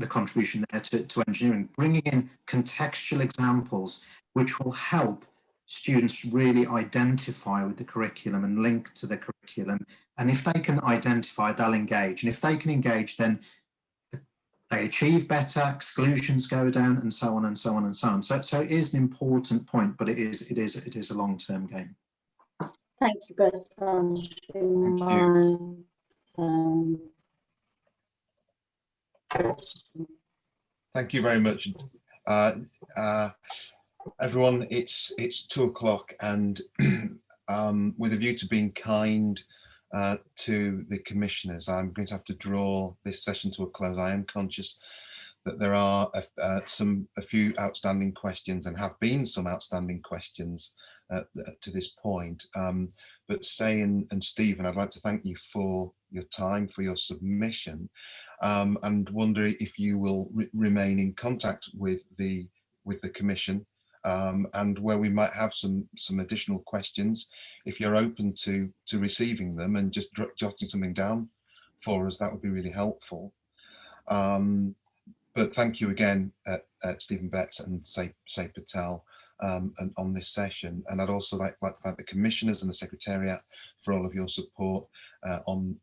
contribution there to engineering, bringing in contextual examples which will help students really identify with the curriculum and link to the curriculum. And if they can identify, they'll engage. And if they can engage, then they achieve better, exclusions go down, and so on and so on and so on. So it is an important point, but it is a long-term game. Thank you both for answering my question. Thank you very much. Everyone, it's 2 o'clock, and with a view to being kind to the commissioners, I'm going to have to draw this session to a close. I am conscious that there are a few outstanding questions, and have been some outstanding questions to this point. But Say and Stephen, I'd like to thank you for your time, for your submission, and wonder if you will remain in contact with the Commission. And where we might have some additional questions, if you're open to receiving them and just jotting something down for us, that would be really helpful. But thank you again, Stephen Betts and Say Patel, and on this session. And I'd also like to thank the Commissioners and the Secretariat for all of your support on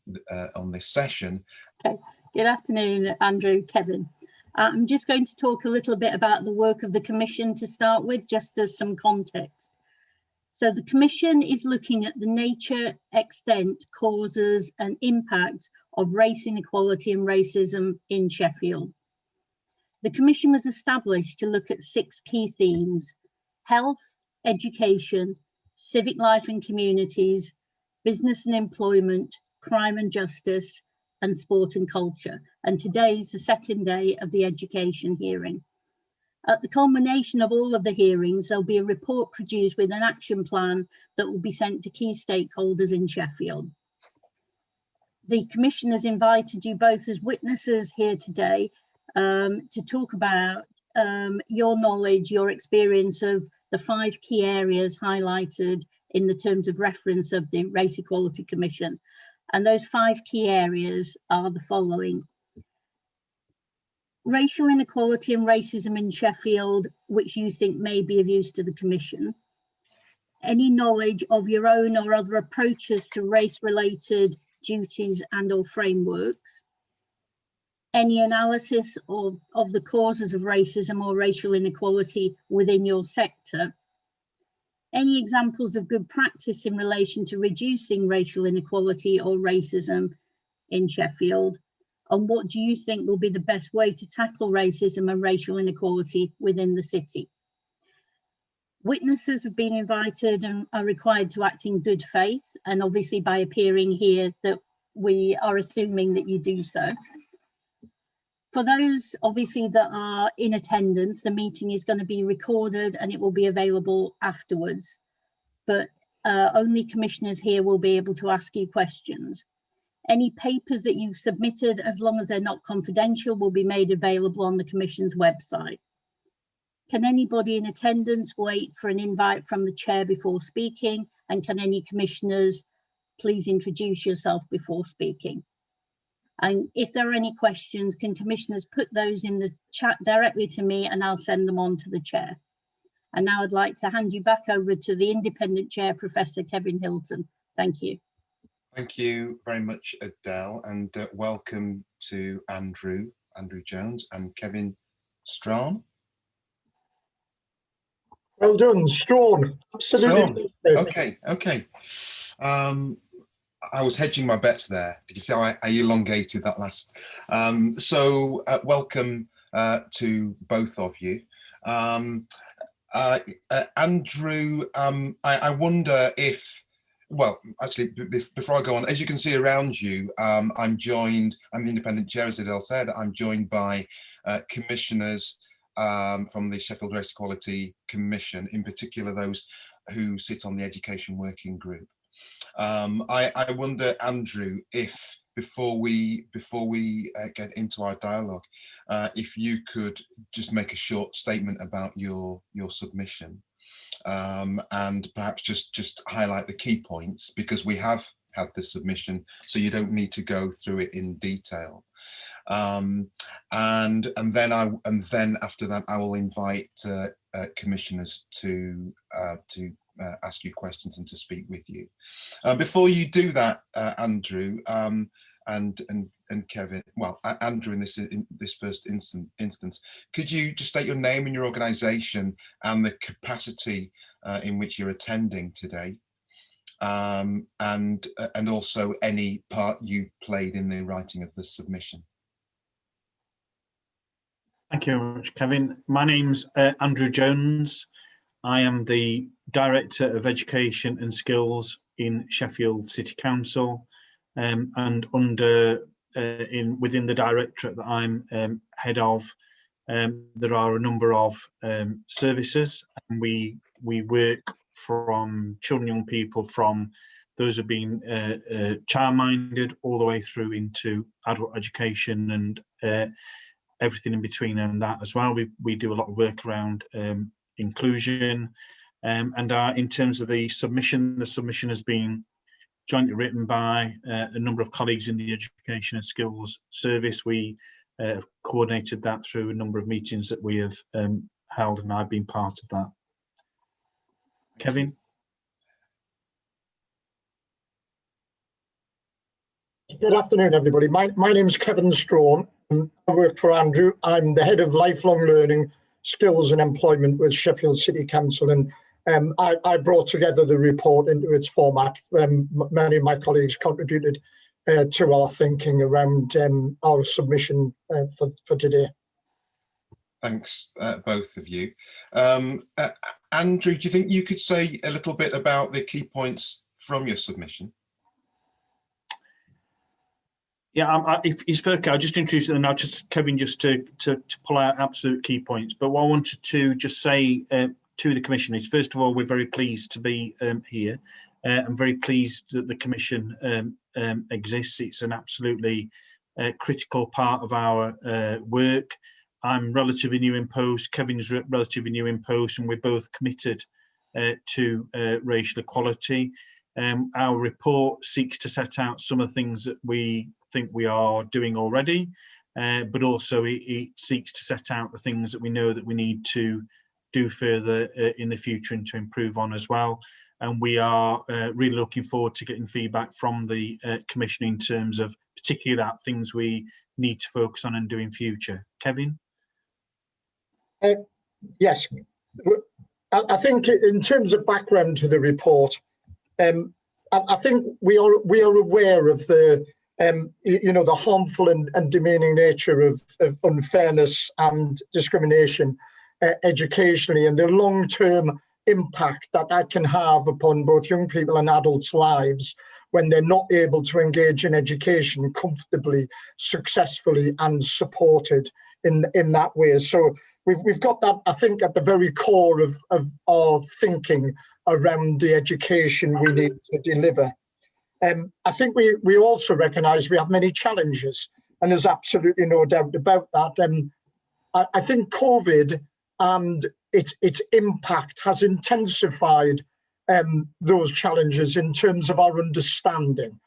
this session. Okay. Good afternoon, Andrew, Kevin. I'm just going to talk a little bit about the work of the Commission to start with, just as some context. So the Commission is looking at the nature, extent, causes and impact of race inequality and racism in Sheffield. The Commission was established to look at 6 key themes: health, education, civic life and communities, business and employment, crime and justice, and sport and culture. And today is the second day of the education hearing. At the culmination of all of the hearings, there'll be a report produced with an action plan that will be sent to key stakeholders in Sheffield. The Commission has invited you both as witnesses here today to talk about your knowledge, your experience of the 5 key areas highlighted in the terms of reference of the Race Equality Commission. And those 5 key areas are the following: racial inequality and racism in Sheffield, which you think may be of use to the Commission. Any knowledge of your own or other approaches to race-related duties and or frameworks. Any analysis of the causes of racism or racial inequality within your sector. Any examples of good practice in relation to reducing racial inequality or racism in Sheffield. And what do you think will be the best way to tackle racism and racial inequality within the city? Witnesses have been invited and are required to act in good faith, and obviously by appearing here that we are assuming that you do so. For those obviously that are in attendance, the meeting is going to be recorded and it will be available afterwards, but only commissioners here will be able to ask you questions. Any papers that you've submitted, as long as they're not confidential, will be made available on the Commission's website. Can anybody in attendance wait for an invite from the chair before speaking? And can any commissioners please introduce yourself before speaking? And if there are any questions, can commissioners put those in the chat directly to me and I'll send them on to the chair. And now I'd like to hand you back over to the independent chair, Professor Kevin Hilton. Thank you. Thank you very much, Adele, and welcome to Andrew Jones and Kevin Strawn. Well done, Strawn. Absolutely. Strawn. Okay. I was hedging my bets there. Did you see how I elongated that last? So welcome to both of you. Andrew, I wonder if, well, actually, before I go on, as you can see around you, I'm the independent chair, as Adele said. I'm joined by commissioners from the Sheffield Race Equality Commission, in particular those who sit on the Education Working Group. I wonder, Andrew, if before we get into our dialogue, if you could just make a short statement about your submission, and perhaps just highlight the key points, because we have had the submission, so you don't need to go through it in detail. And then after that, I will invite commissioners to ask you questions and to speak with you. Before you do that, Andrew and Kevin, well, Andrew in this first instance, could you just state your name and your organisation and the capacity in which you're attending today, and also any part you played in the writing of the submission? Thank you very much, Kevin. My name's Andrew Jones. I am the Director of Education and Skills in Sheffield City Council, and within the directorate that I'm head of, there are a number of services, and we work from children and young people, from those who have been child-minded all the way through into adult education and everything in between and that as well. We do a lot of work around inclusion, and in terms of the submission has been jointly written by a number of colleagues in the Education and Skills Service. We have coordinated that through a number of meetings that we have held, and I've been part of that. Kevin? Good afternoon, everybody. My name is Kevin Strawn, and I work for Andrew. I'm the Head of Lifelong Learning, Skills and Employment with Sheffield City Council, and I brought together the report into its format. Many of my colleagues contributed to our thinking around our submission for today. Thanks, both of you. Andrew, do you think you could say a little bit about the key points from your submission? Yeah, if it's okay, I'll just introduce it, and I'll just, Kevin, just to pull out absolute key points. But what I wanted to just say to the Commission is, first of all, we're very pleased to be here. I'm very pleased that the Commission exists. It's an absolutely critical part of our work. I'm relatively new in post, Kevin's relatively new in post, and we're both committed to racial equality. Our report seeks to set out some of the things that we think we are doing already, but also it seeks to set out the things that we know that we need to do further in the future and to improve on as well. And we are really looking forward to getting feedback from the Commission in terms of particularly that things we need to focus on and do in future. Kevin? Yes, I think in terms of background to the report, I think we are aware of the the harmful and demeaning nature of unfairness and discrimination educationally, and the long-term impact that can have upon both young people and adults' lives when they're not able to engage in education comfortably, successfully, and supported in that way. So we've got that, I think, at the very core of our thinking around the education we need to deliver. I think we also recognise we have many challenges, and there's absolutely no doubt about that. I think COVID and its impact has intensified those challenges in terms of our understanding.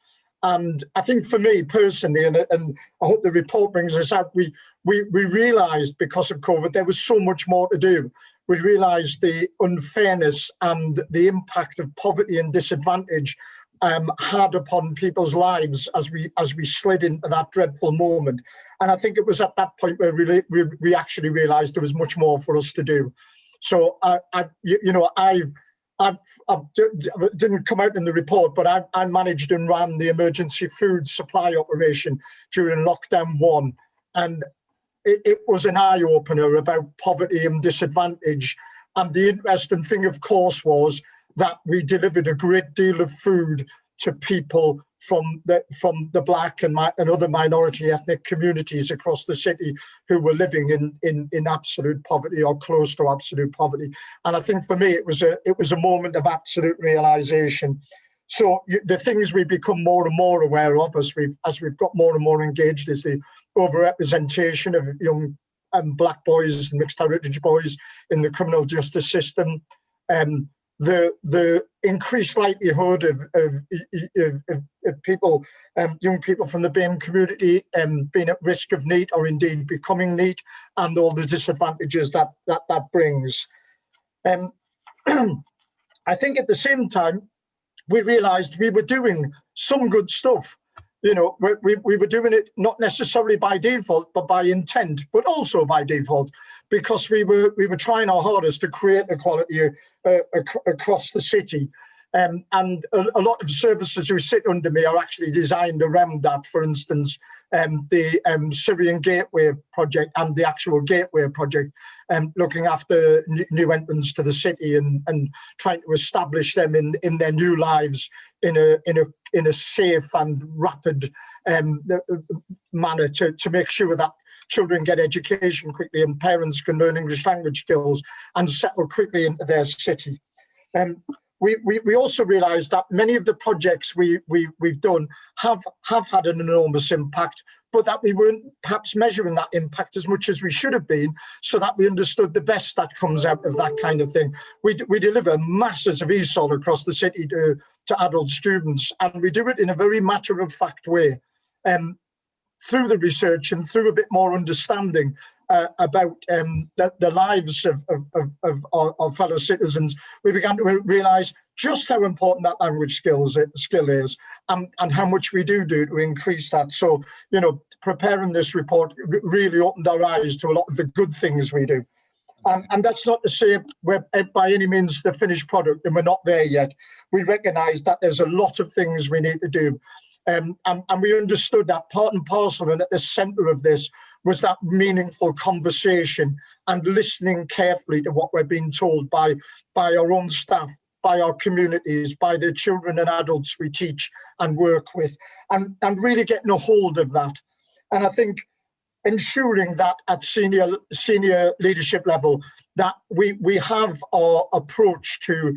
And I think for me personally, and I hope the report brings us out, we realised because of COVID there was so much more to do. We realised the unfairness and the impact of poverty and disadvantage had upon people's lives as we slid into that dreadful moment. And I think it was at that point where we actually realised there was much more for us to do. So I didn't come out in the report, but I managed and ran the emergency food supply operation during lockdown 1, and it was an eye-opener about poverty and disadvantage. And the interesting thing, of course, was that we delivered a great deal of food to people from the Black and other minority ethnic communities across the city who were living in absolute poverty or close to absolute poverty. And I think for me it was a moment of absolute realization. So the things we become more and more aware of as we've got more and more engaged is the overrepresentation of young Black boys and mixed heritage boys in the criminal justice system. The increased likelihood of people, young people from the BAME community being at risk of NEET or indeed becoming NEET, and all the disadvantages that brings. I think at the same time, we realised we were doing some good stuff. You know, we were doing it not necessarily by default, but by intent, but also by default, because we were trying our hardest to create equality across the city. And a lot of services who sit under me are actually designed around that. For instance, the Syrian Gateway project and the actual Gateway project, looking after new entrants to the city and trying to establish them in their new lives in a safe and rapid manner to make sure that children get education quickly and parents can learn English language skills and settle quickly into their city. We also realised that many of the projects we've done have had an enormous impact, but that we weren't perhaps measuring that impact as much as we should have been, so that we understood the best that comes out of that kind of thing. We deliver masses of ESOL across the city to adult students, and we do it in a very matter-of-fact way. Through the research and through a bit more understanding about the lives of our fellow citizens, we began to realise just how important that language skill is, and how much we do to increase that. So, you know, preparing this report really opened our eyes to a lot of the good things we do. And that's not to say we're by any means the finished product, and we're not there yet. We recognise that there's a lot of things we need to do. And we understood that part and parcel, and at the centre of this was that meaningful conversation and listening carefully to what we're being told by our own staff, by our communities, by the children and adults we teach and work with, and really getting a hold of that. And I think ensuring that at senior leadership level that we have our approach to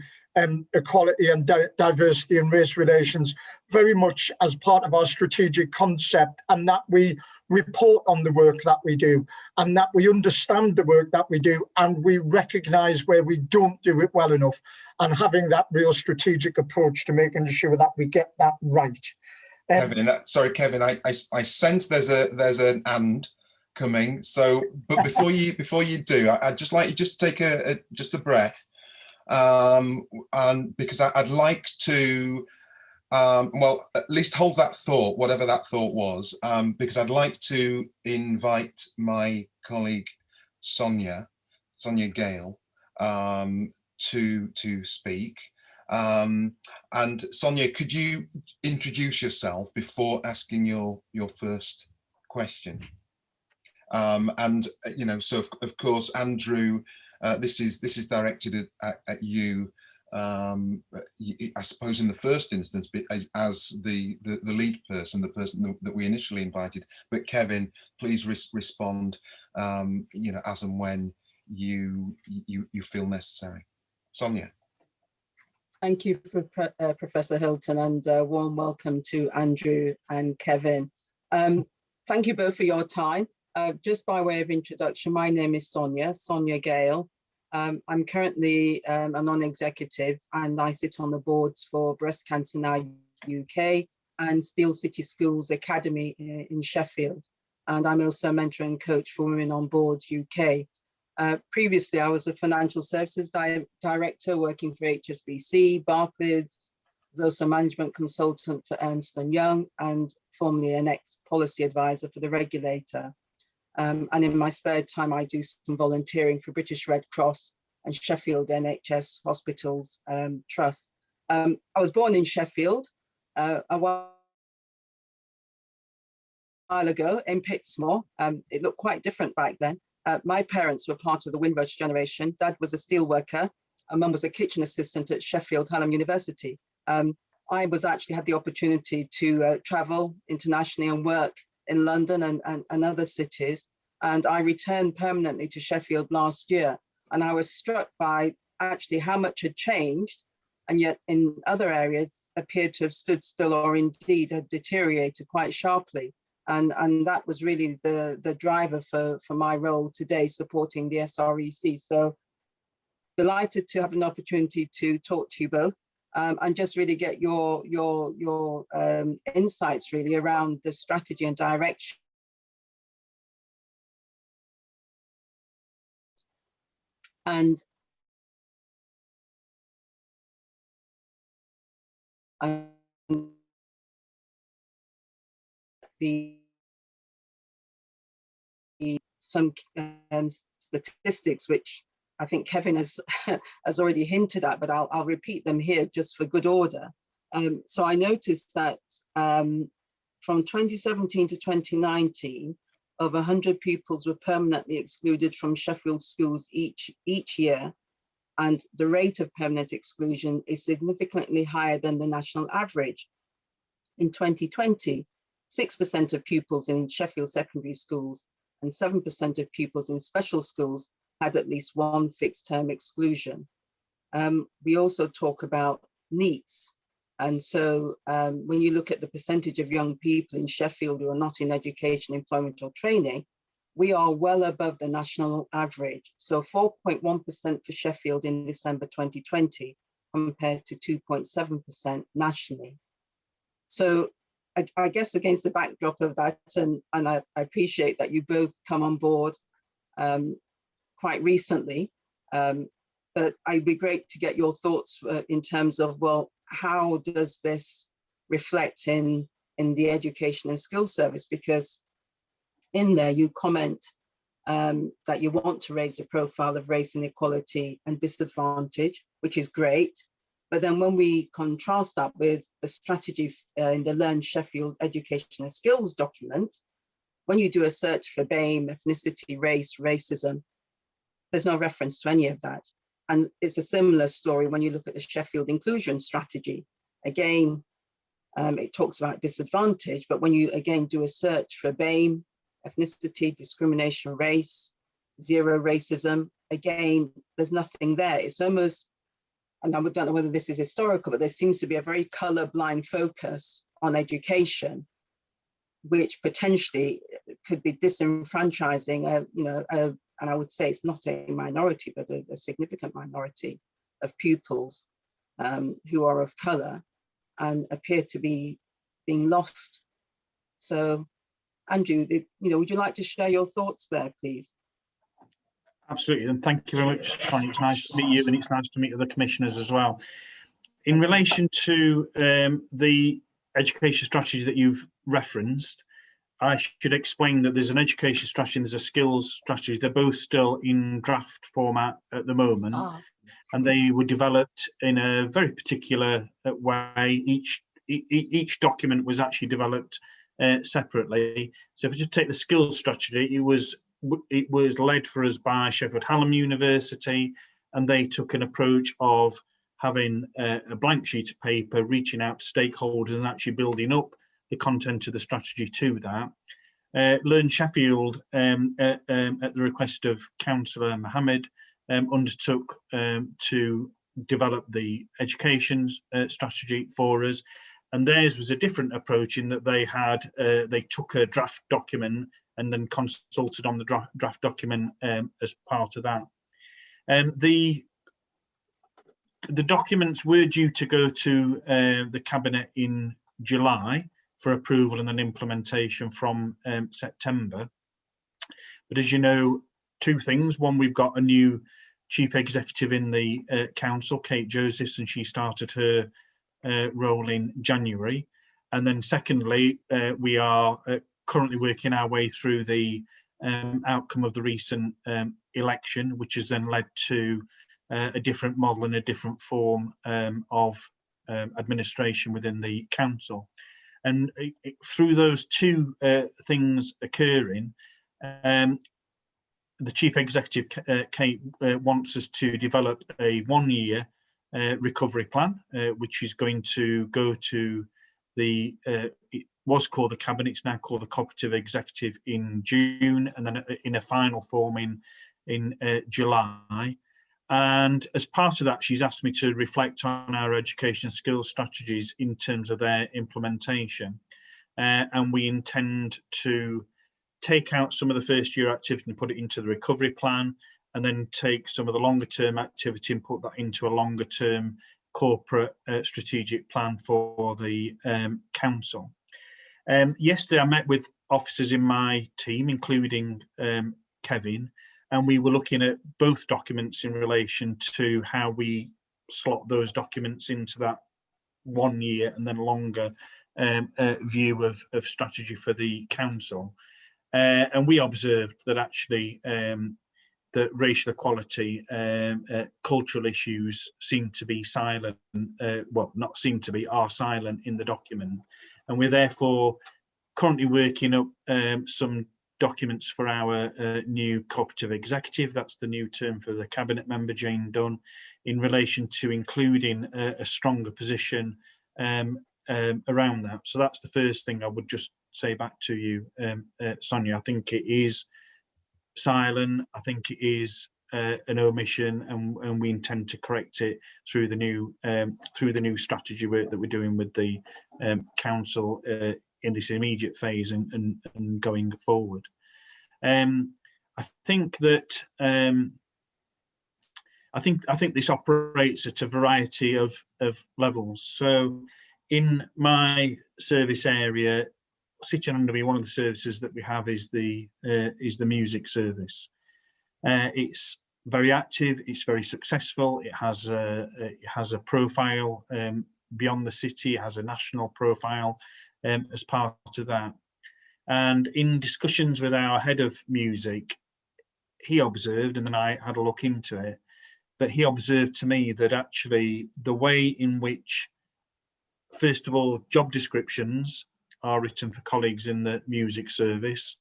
equality and diversity and race relations very much as part of our strategic concept, and that we report on the work that we do, and that we understand the work that we do, and we recognise where we don't do it well enough, and having that real strategic approach to making sure that we get that right. Kevin, sorry, Kevin, I sense there's an and coming. So, but before you do, I'd just like you just to take a breath, and because I'd like to, well, at least hold that thought, whatever that thought was, because I'd like to invite my colleague Sonia Gale to speak. And Sonia, could you introduce yourself before asking your first question? And you know, so of course, Andrew, this is directed at you. I suppose in the first instance, as the lead person, the person that we initially invited. But Kevin, please respond, you know, as and when you feel necessary. Sonia. Thank you, Professor Hilton, and a warm welcome to Andrew and Kevin. Thank you both for your time. Just by way of introduction, my name is Sonia Gale. I'm currently a non-executive, and I sit on the boards for Breast Cancer Now UK and Steel City Schools Academy in Sheffield. And I'm also a mentor and coach for Women on Boards UK. Previously, I was a financial services director working for HSBC, Barclays, was also a management consultant for Ernst & Young, and formerly an ex-policy advisor for the regulator. And in my spare time, I do some volunteering for British Red Cross and Sheffield NHS Hospitals Trust. I was born in Sheffield a while ago in Fitzmaurice. It looked quite different back then. My parents were part of the Windrush generation. Dad was a steel worker, and Mum was a kitchen assistant at Sheffield Hallam University. I actually had the opportunity to travel internationally and work in London and other cities. And I returned permanently to Sheffield last year. And I was struck by actually how much had changed, and yet in other areas appeared to have stood still or indeed had deteriorated quite sharply. And that was really the driver for my role today, supporting the SREC. So delighted to have an opportunity to talk to you both and just really get your insights really around the strategy and direction. And some statistics which I think Kevin has already hinted at, but I'll repeat them here just for good order. So I noticed that from 2017 to 2019, over 100 pupils were permanently excluded from Sheffield schools each year, and the rate of permanent exclusion is significantly higher than the national average. In 2020, 6% of pupils in Sheffield secondary schools and 7% of pupils in special schools had at least one fixed term exclusion. We also talk about NEETs. And so when you look at the percentage of young people in Sheffield who are not in education, employment or training, we are well above the national average. So 4.1% for Sheffield in December 2020 compared to 2.7% nationally. So I guess against the backdrop of that, and I appreciate that you both come on board quite recently, but it'd be great to get your thoughts in terms of, well, how does this reflect in the education and skills service? Because in there you comment that you want to raise the profile of race inequality and disadvantage, which is great. But then when we contrast that with the strategy in the Learn Sheffield Education and Skills document, when you do a search for BAME, ethnicity, race, racism, there's no reference to any of that. And it's a similar story when you look at the Sheffield Inclusion Strategy. Again, it talks about disadvantage, but when you again do a search for BAME, ethnicity, discrimination, race, zero racism. Again, there's nothing there. It's almost, and I don't know whether this is historical, but there seems to be a very colorblind focus on education, which potentially could be disenfranchising, and I would say it's not a minority, but a significant minority of pupils who are of color and appear to be being lost. So, Andrew, would you like to share your thoughts there, please? Absolutely, and thank you very much, Sonia. It's nice to meet you, and it's nice to meet other commissioners as well. In relation to the education strategy that you've referenced, I should explain that there's an education strategy and there's a skills strategy. They're both still in draft format at the moment, and they were developed in a very particular way. Each document was actually developed separately. So if you just take the skills strategy, it was led for us by Sheffield Hallam University, and they took an approach of having a blank sheet of paper, reaching out to stakeholders and actually building up the content of the strategy to that. Learn Sheffield, at the request of Councillor Mohammed, undertook to develop the education strategy for us, and theirs was a different approach in that they took a draft document and then consulted on the draft document as part of that. The documents were due to go to the Cabinet in July for approval and then implementation from September. But as you know, two things. One, we've got a new Chief Executive in the Council, Kate Josephs, and she started her role in January. And then secondly, we are currently working our way through the outcome of the recent election, which has then led to a different model and a different form of administration within the council. And through those two things occurring, the Chief Executive, Kate, wants us to develop a one-year recovery plan, which is going to go to the, it was called the Cabinet, it's now called the Cooperative Executive in June, and then in a final form in July. And as part of that, she's asked me to reflect on our education skills strategies in terms of their implementation. And we intend to take out some of the first year activity and put it into the recovery plan, and then take some of the longer term activity and put that into a longer term corporate strategic plan for the council. Yesterday I met with officers in my team, including Kevin, and we were looking at both documents in relation to how we slot those documents into that 1 year and then longer view of strategy for the council. And we observed that actually that racial equality, cultural issues seem to be silent, well, not seem to be, are silent in the document. And we're therefore currently working up some documents for our new cooperative executive. That's the new term for the Cabinet member, Jane Dunn, in relation to including a stronger position around that. So that's the first thing I would just say back to you, Sonia. I think it is silent. I think it is an omission, and we intend to correct it through the new strategy work that we're doing with the council in this immediate phase and going forward. I think that I think this operates at a variety of levels. So in my service area, sitting under me, one of the services that we have is the music service. It's very active. It's very successful. It has a profile beyond the city. It has a national profile as part of that. And in discussions with our head of music, he observed, and then I had a look into it, that he observed to me that actually the way in which, first of all, job descriptions are written for colleagues in the music service,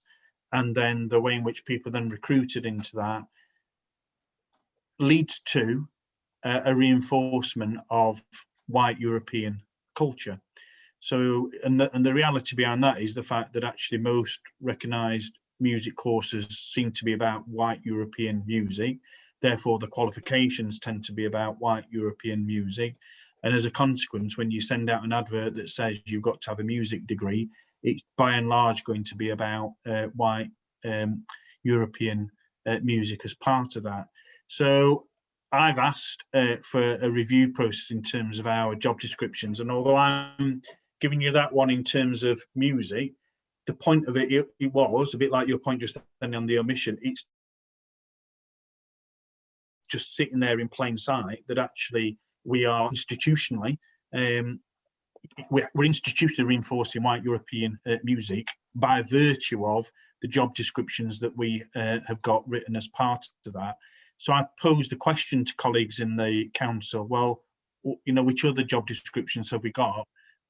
and then the way in which people then recruited into that leads to a reinforcement of white European culture. So, and the reality behind that is the fact that actually most recognised music courses seem to be about white European music. Therefore, the qualifications tend to be about white European music. And as a consequence, when you send out an advert that says you've got to have a music degree, it's by and large going to be about white European music as part of that. So I've asked for a review process in terms of our job descriptions. And although I'm giving you that one in terms of music, the point of it was a bit like your point just then on the omission. It's just sitting there in plain sight that actually we are institutionally, we're institutionally reinforcing white European music by virtue of the job descriptions that we have got written as part of that. So I posed the question to colleagues in the council, well, you know, which other job descriptions have we got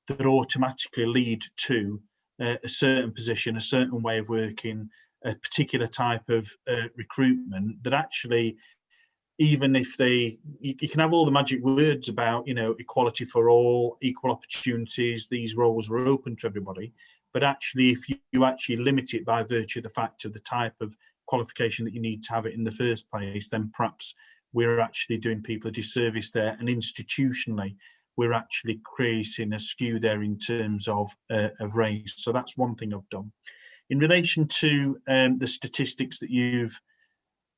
that automatically lead to a certain position, a certain way of working, a particular type of recruitment that actually, even if you can have all the magic words about, you know, equality for all, equal opportunities, these roles are open to everybody, but actually if you actually limit it by virtue of the fact of the type of qualification that you need to have it in the first place, then perhaps we're actually doing people a disservice there, and institutionally we're actually creating a skew there in terms of race. So that's one thing I've done. In relation to the statistics that you've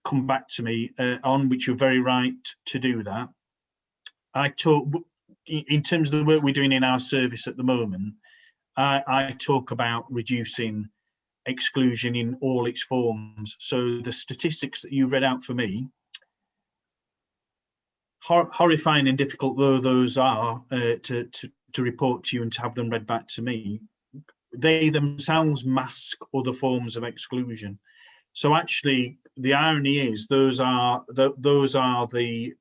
come back to me on, which you're very right to do that. I talk, in terms of the work we're doing in our service at the moment, I talk about reducing exclusion in all its forms. So the statistics that you read out for me, horrifying and difficult though those are to report to you and to have them read back to me, they themselves mask other forms of exclusion. So actually, the irony is those are the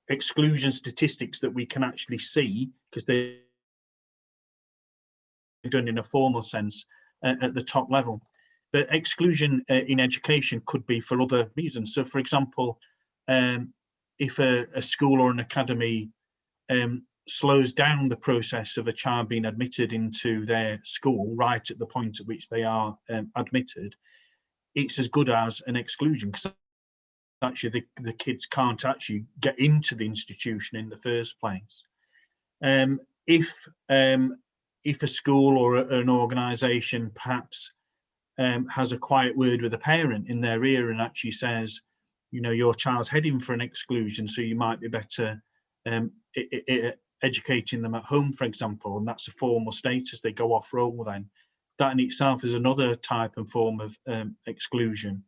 exclusion statistics that we can actually see, because they're done in a formal sense at the top level. But exclusion in education could be for other reasons. So, for example, if a school or an academy slows down the process of a child being admitted into their school right at the point at which they are admitted, it's as good as an exclusion, because actually the kids can't actually get into the institution in the first place. If a school or an organisation perhaps has a quiet word with a parent in their ear and actually says, you know, your child's heading for an exclusion, so you might be better educating them at home, for example, and that's a formal status, they go off role then. That in itself is another type and form of exclusion.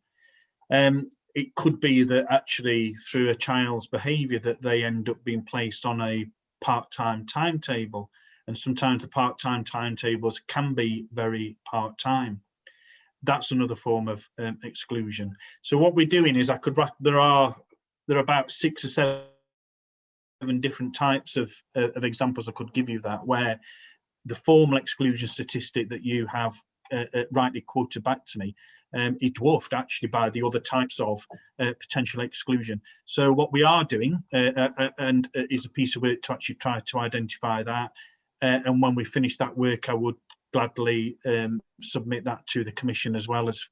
It could be that actually through a child's behaviour that they end up being placed on a part-time timetable, and sometimes the part-time timetables can be very part-time. That's another form of exclusion. So what we're doing is there are about 6 or 7 different types of examples I could give you that, where the formal exclusion statistic that you have rightly quoted back to me is dwarfed actually by the other types of potential exclusion. So what we are doing and is a piece of work to actually try to identify that. And when we finish that work, I would gladly submit that to the Commission as well as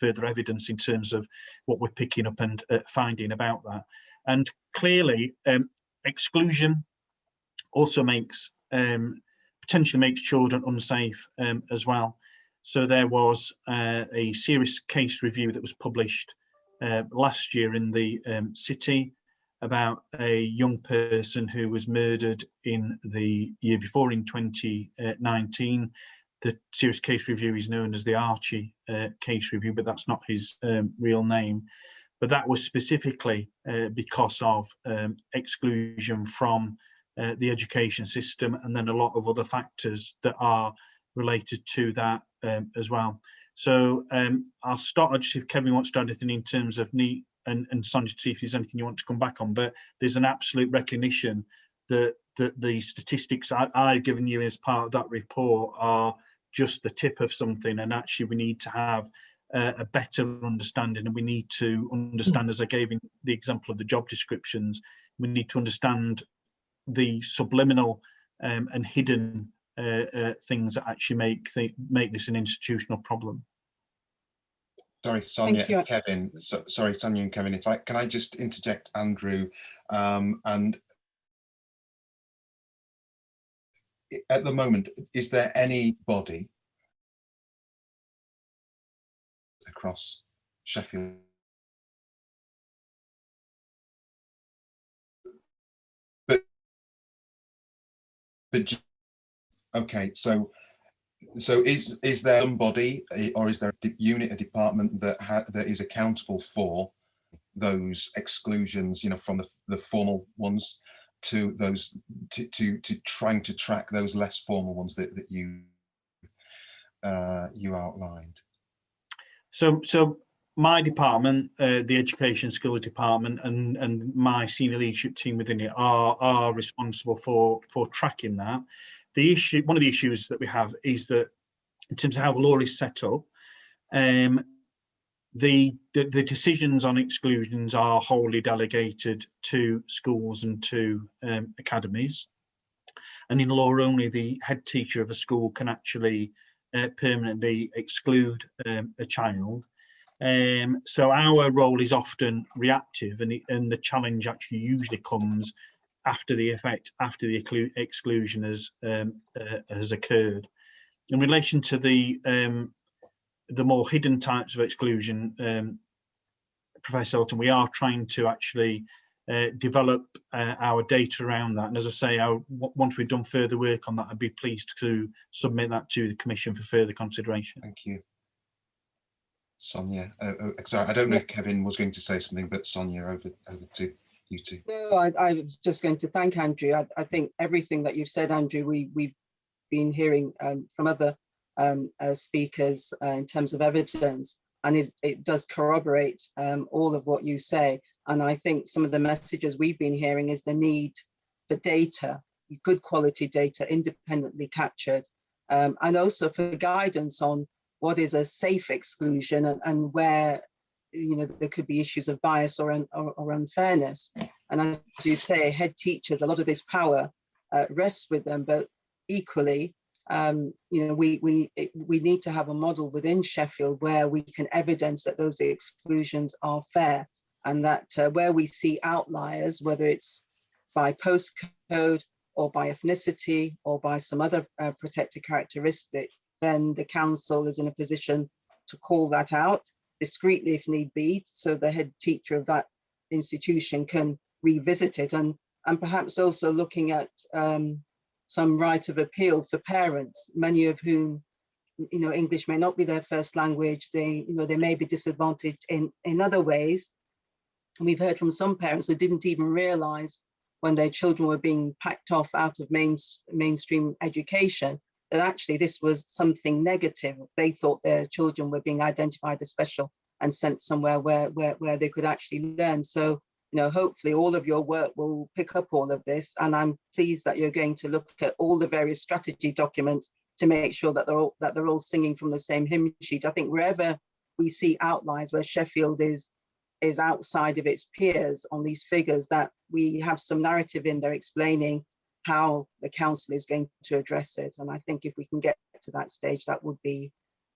further evidence in terms of what we're picking up and finding about that. And clearly, exclusion also potentially makes children unsafe as well. So there was a serious case review that was published last year in the city about a young person who was murdered in the year before, in 2019. The serious case review is known as the Archie case review, but that's not his real name. But that was specifically because of exclusion from the education system, and then a lot of other factors that are related to that as well. So I'll start. I'll just see if Kevin wants to add anything in terms of need, and Sonia, to see if there's anything you want to come back on. But there's an absolute recognition that the statistics I've given you as part of that report are just the tip of something, and actually we need to have a better understanding, and we need to understand, as I gave in the example of the job descriptions, we need to understand the subliminal and hidden things that actually make this an institutional problem. Sorry, Sonia you. and Kevin. Sorry, Sonia and Kevin. If I can, I just interject, Andrew, and at the moment, is there any body across Sheffield but okay, so is there somebody, or is there a unit, a department that is accountable for those exclusions, you know, from the formal ones to those to trying to track those less formal ones that you outlined? So my department, the Education Skills Department, and my senior leadership team within it are responsible for tracking that. One of the issues that we have is that in terms of how the law is set up, the decisions on exclusions are wholly delegated to schools and to academies. And in law, only the head teacher of a school can actually permanently exclude a child. So our role is often reactive, and the challenge actually usually comes after the exclusion has occurred. In relation to the more hidden types of exclusion, Professor Hilton, we are trying to actually develop our data around that. And as I say, once we've done further work on that, I'd be pleased to submit that to the Commission for further consideration. Thank you. Sonia, sorry, I don't know if Kevin was going to say something, but Sonia, over to you two. No, I was just going to thank Andrew. I think everything that you've said, Andrew, we've been hearing from other speakers in terms of evidence, and it does corroborate all of what you say. And I think some of the messages we've been hearing is the need for data, good quality data, independently captured, and also for guidance on what is a safe exclusion and where, you know, there could be issues of bias or unfairness. And as you say, head teachers, a lot of this power rests with them, but equally, you know, we need to have a model within Sheffield where we can evidence that those exclusions are fair, and that where we see outliers, whether it's by postcode or by ethnicity or by some other protected characteristic, then the council is in a position to call that out discreetly if need be, so the head teacher of that institution can revisit it, and perhaps also looking at some right of appeal for parents, many of whom, you know, English may not be their first language. They may be disadvantaged in other ways. And we've heard from some parents who didn't even realize when their children were being packed off out of mainstream education that actually this was something negative. They thought their children were being identified as special and sent somewhere where they could actually learn. So, you know, hopefully all of your work will pick up all of this, and I'm pleased that you're going to look at all the various strategy documents to make sure that they're all singing from the same hymn sheet. I think wherever we see outliers where Sheffield is outside of its peers on these figures, that we have some narrative in there explaining how the council is going to address it. And I think if we can get to that stage, that would be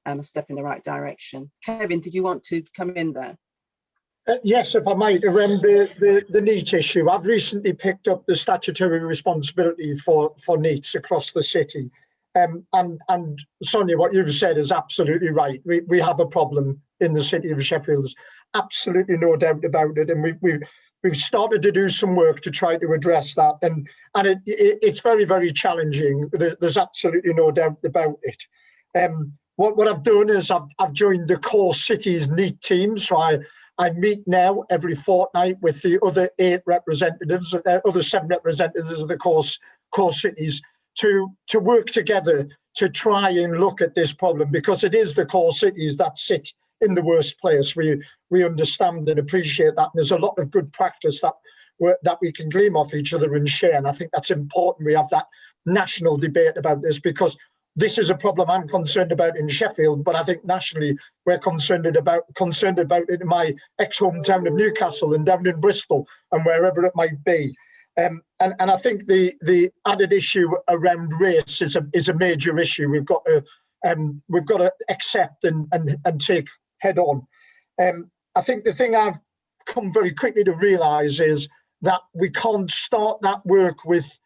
a step in the right direction. Kevin, did you want to come in there? Yes, if I might, around the NEET issue. I've recently picked up the statutory responsibility for NEETs across the city. And Sonia, what you've said is absolutely right. We have a problem in the city of Sheffield. There's absolutely no doubt about it. And we've started to do some work to try to address that. And it's very, very challenging. There's absolutely no doubt about it. What I've done is I've joined the core cities NEET team. So I meet now every fortnight with the other 8 representatives, other 7 representatives of the core cities to work together to try and look at this problem, because it is the core cities that sit in the worst place. We understand and appreciate that. And there's a lot of good practice that we can glean off each other and share. And I think that's important. We have that national debate about this, because this is a problem I'm concerned about in Sheffield, but I think nationally we're concerned about it in my ex-hometown of Newcastle and down in Bristol and wherever it might be. I think the added issue around race is a major issue. We've got to accept and take head on. I think the thing I've come very quickly to realise is that we can't start that work with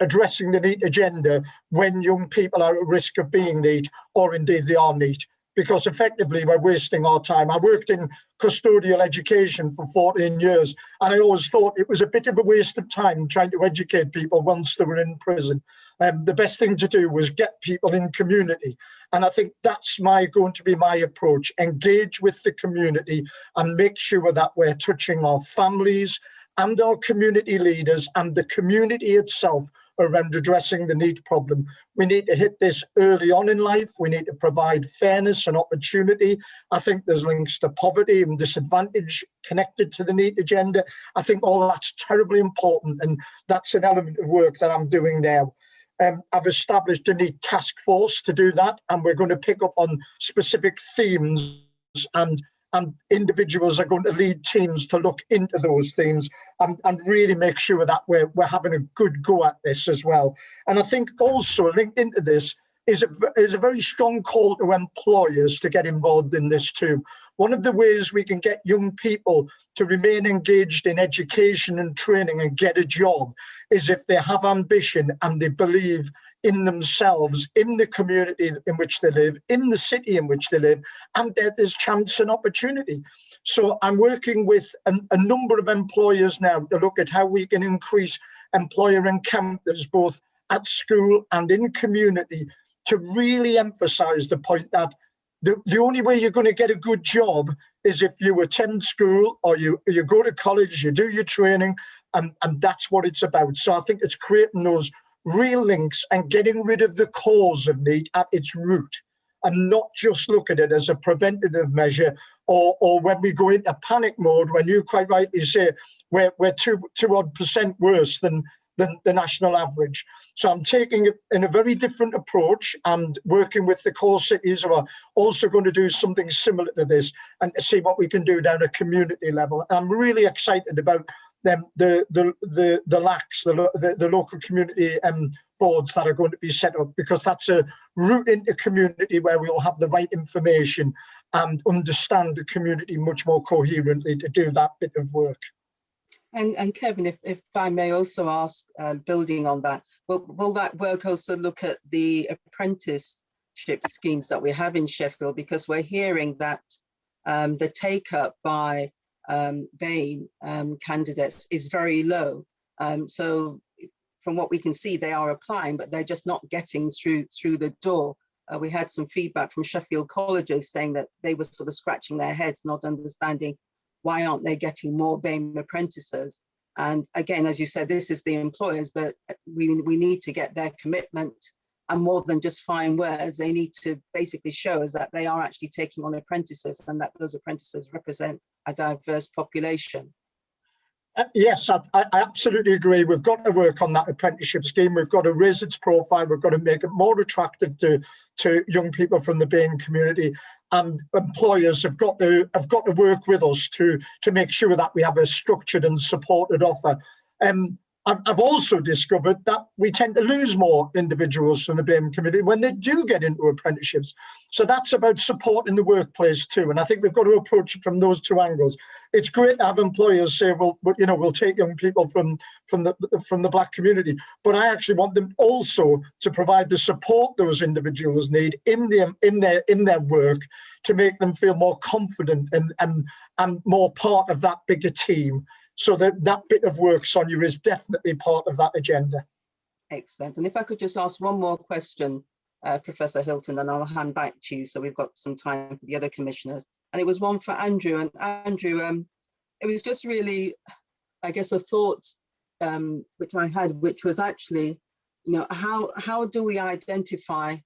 addressing the NEET agenda when young people are at risk of being NEET, or indeed they are NEET, because effectively we're wasting our time. I worked in custodial education for 14 years, and I always thought it was a bit of a waste of time trying to educate people once they were in prison. The best thing to do was get people in community. And I think that's going to be my approach. Engage with the community and make sure that we're touching our families and our community leaders and the community itself around addressing the NEET problem. We need to hit this early on in life. We need to provide fairness and opportunity. I think there's links to poverty and disadvantage connected to the NEET agenda. I think all that's terribly important, and that's an element of work that I'm doing now. I've established a NEET task force to do that, and we're going to pick up on specific themes, and individuals are going to lead teams to look into those themes and really make sure that we're having a good go at this as well. And I think also linked into this is a very strong call to employers to get involved in this too. One of the ways we can get young people to remain engaged in education and training and get a job is if they have ambition and they believe in themselves, in the community in which they live, in the city in which they live, and that there's chance and opportunity. So I'm working with a number of employers now to look at how we can increase employer encounters both at school and in community, to really emphasize the point that the only way you're going to get a good job is if you attend school or you go to college, you do your training, and that's what it's about. So I think it's creating those real links and getting rid of the cause of NEET at its root, and not just look at it as a preventative measure or when we go into panic mode, when you quite rightly say we're 2% worse than the national average. So I'm taking it in a very different approach and working with the core cities who are also going to do something similar to this, and to see what we can do down a community level. And I'm really excited about them, the LACs, the local community boards that are going to be set up, because that's a route into community where we'll have the right information and understand the community much more coherently to do that bit of work. And Kevin, if I may also ask, building on that, will that work also look at the apprenticeship schemes that we have in Sheffield? Because we're hearing that the take-up by BAME candidates is very low. So from what we can see, they are applying, but they're just not getting through the door. We had some feedback from Sheffield colleges saying that they were sort of scratching their heads, not understanding why aren't they getting more BAME apprentices. And again, as you said, this is the employers, but we need to get their commitment, and more than just fine words, they need to basically show us that they are actually taking on apprentices and that those apprentices represent a diverse population. Yes, I absolutely agree. We've got to work on that apprenticeship scheme. We've got to raise its profile. We've got to make it more attractive to young people from the BAME community, and employers have got to work with us to make sure that we have a structured and supported offer. I've also discovered that we tend to lose more individuals from the BAME community when they do get into apprenticeships. So that's about support in the workplace too. And I think we've got to approach it from those two angles. It's great to have employers say, well, you know, we'll take young people from the Black community, but I actually want them also to provide the support those individuals need in their work to make them feel more confident and more part of that bigger team. So that bit of work, Sonia, is definitely part of that agenda. Excellent. And if I could just ask one more question, Professor Hilton, and I'll hand back to you, so we've got some time for the other commissioners. And it was one for Andrew. And Andrew, it was just really, I guess, a thought which I had, which was actually, you know, how do we identify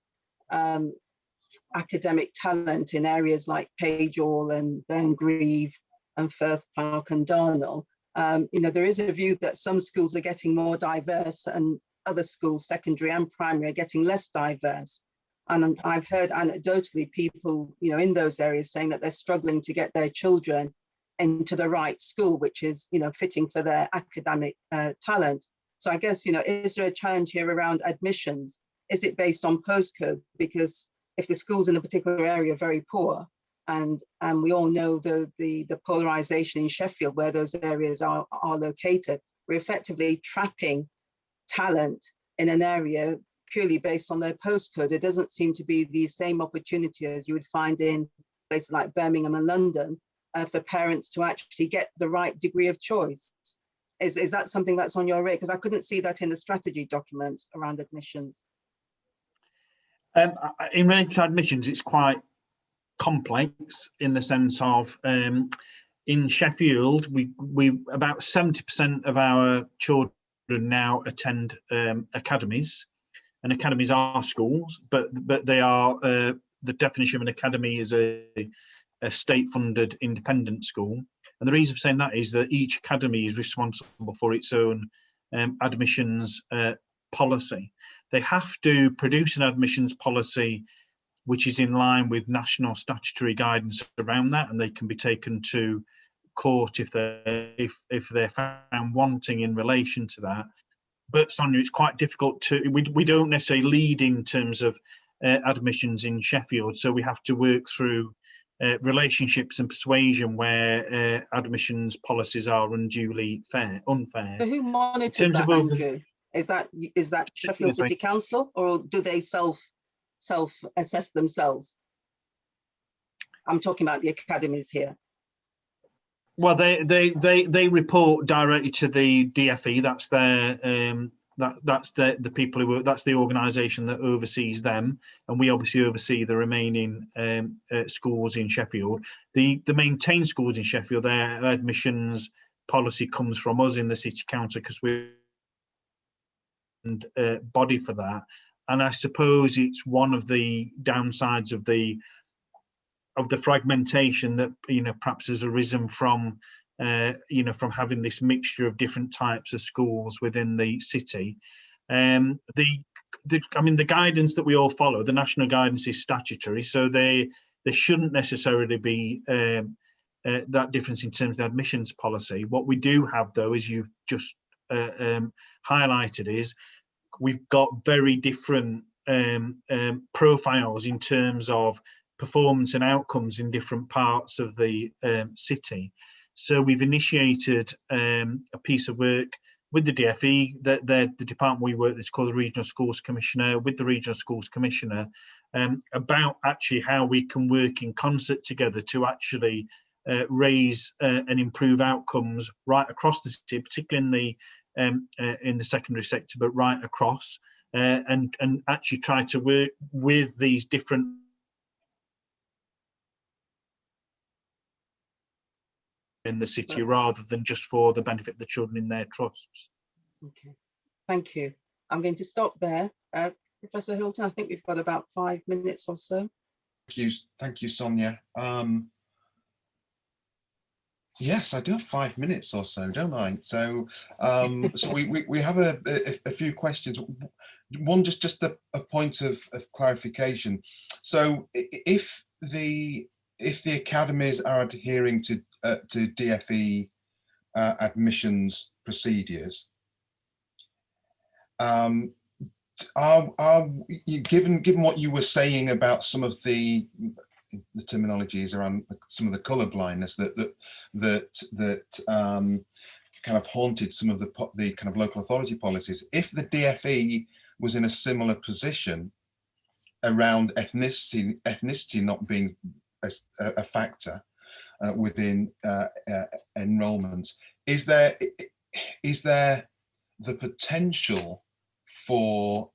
academic talent in areas like Page Hall and Burngreave and Firth Park and Darnall? You know, there is a view that some schools are getting more diverse and other schools, secondary and primary, are getting less diverse. And I've heard anecdotally people, you know, in those areas saying that they're struggling to get their children into the right school, which is, you know, fitting for their academic talent. So I guess, you know, is there a challenge here around admissions? Is it based on postcode? Because if the schools in a particular area are very poor, and we all know the polarization in Sheffield where those areas are located, we're effectively trapping talent in an area purely based on their postcode. It doesn't seem to be the same opportunity as you would find in places like Birmingham and London for parents to actually get the right degree of choice. Is that something that's on your radar? Because I couldn't see that in the strategy document around admissions. In relation to admissions, it's quite complex in the sense of in Sheffield, we about 70% of our children now attend academies, and academies are schools, but they are the definition of an academy is a state-funded independent school. And the reason for saying that is that each academy is responsible for its own admissions policy. They have to produce an admissions policy which is in line with national statutory guidance around that, and they can be taken to court if they're found wanting in relation to that. But Sonia, it's quite difficult to, we don't necessarily lead in terms of admissions in Sheffield, so we have to work through relationships and persuasion where admissions policies are unduly unfair. So who monitors that, Andrew? Is that Sheffield City Council, or do they self-assess themselves? I'm talking about the academies here. Well, they report directly to the DFE. That's their that's the people who work. That's the organisation that oversees them, and we obviously oversee the remaining schools in Sheffield. The maintained schools in Sheffield, their admissions policy comes from us in the City Council because we're body for that. And I suppose it's one of the downsides of the fragmentation that, you know, perhaps has arisen from you know, from having this mixture of different types of schools within the city. I mean, the guidance that we all follow, the national guidance is statutory, so there shouldn't necessarily be that difference in terms of admissions policy. What we do have, though, as you've just highlighted, is we've got very different profiles in terms of performance and outcomes in different parts of the city. So we've initiated a piece of work with the DFE, the department we work with is called the Regional Schools Commissioner, with the Regional Schools Commissioner, about actually how we can work in concert together to actually raise and improve outcomes right across the city, particularly in the secondary sector, but right across, and actually try to work with these different in the city rather than just for the benefit of the children in their trusts. Okay, thank you. I'm going to stop there. Professor Hilton, I think we've got about 5 minutes or so. Thank you, Sonia. Yes, I do have 5 minutes or so, don't I? So, so we have a few questions. One, just a point of clarification. So, if the academies are adhering to DFE admissions procedures, given what you were saying about some of the terminologies around some of the colour blindness that kind of haunted some of the kind of local authority policies, if the DFE was in a similar position around ethnicity not being a factor within enrolment, is there the potential for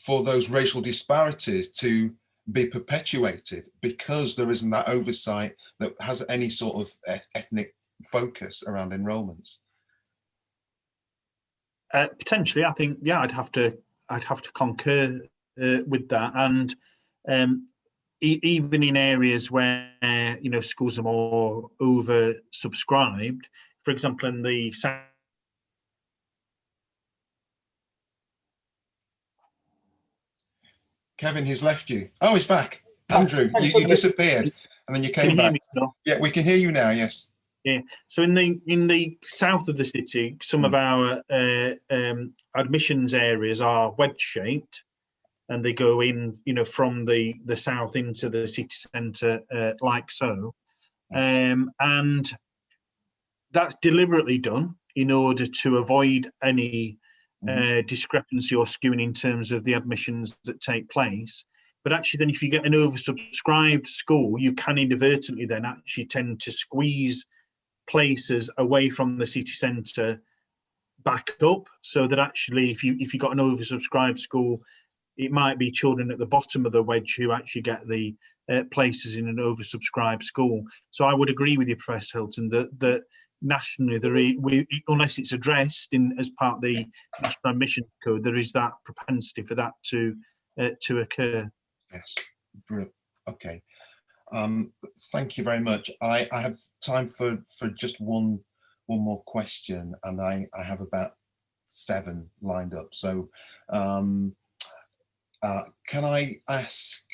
those racial disparities to be perpetuated because there isn't that oversight that has any sort of ethnic focus around enrolments? Potentially, I think, yeah, I'd have to concur with that, and even in areas where, you know, schools are more oversubscribed, for example, in the Kevin, he's left you. Oh, he's back. Andrew, you disappeared and then you came back. Yeah, we can hear you now. Yes. Yeah. So in the south of the city, some of our admissions areas are wedge shaped, and they go in, from the south into the city centre like so, and that's deliberately done in order to avoid any discrepancy or skewing in terms of the admissions that take place. But actually then if you get an oversubscribed school, you can inadvertently then actually tend to squeeze places away from the city centre back up, so that actually if you got an oversubscribed school, it might be children at the bottom of the wedge who actually get the places in an oversubscribed school. So I would agree with you, Professor Hilton, that nationally, unless it's addressed as part of the National Admissions Code, there is that propensity for that to occur. Yes, brilliant. Okay. Thank you very much. I have time for just one more question, and I have about 7 lined up. So can I ask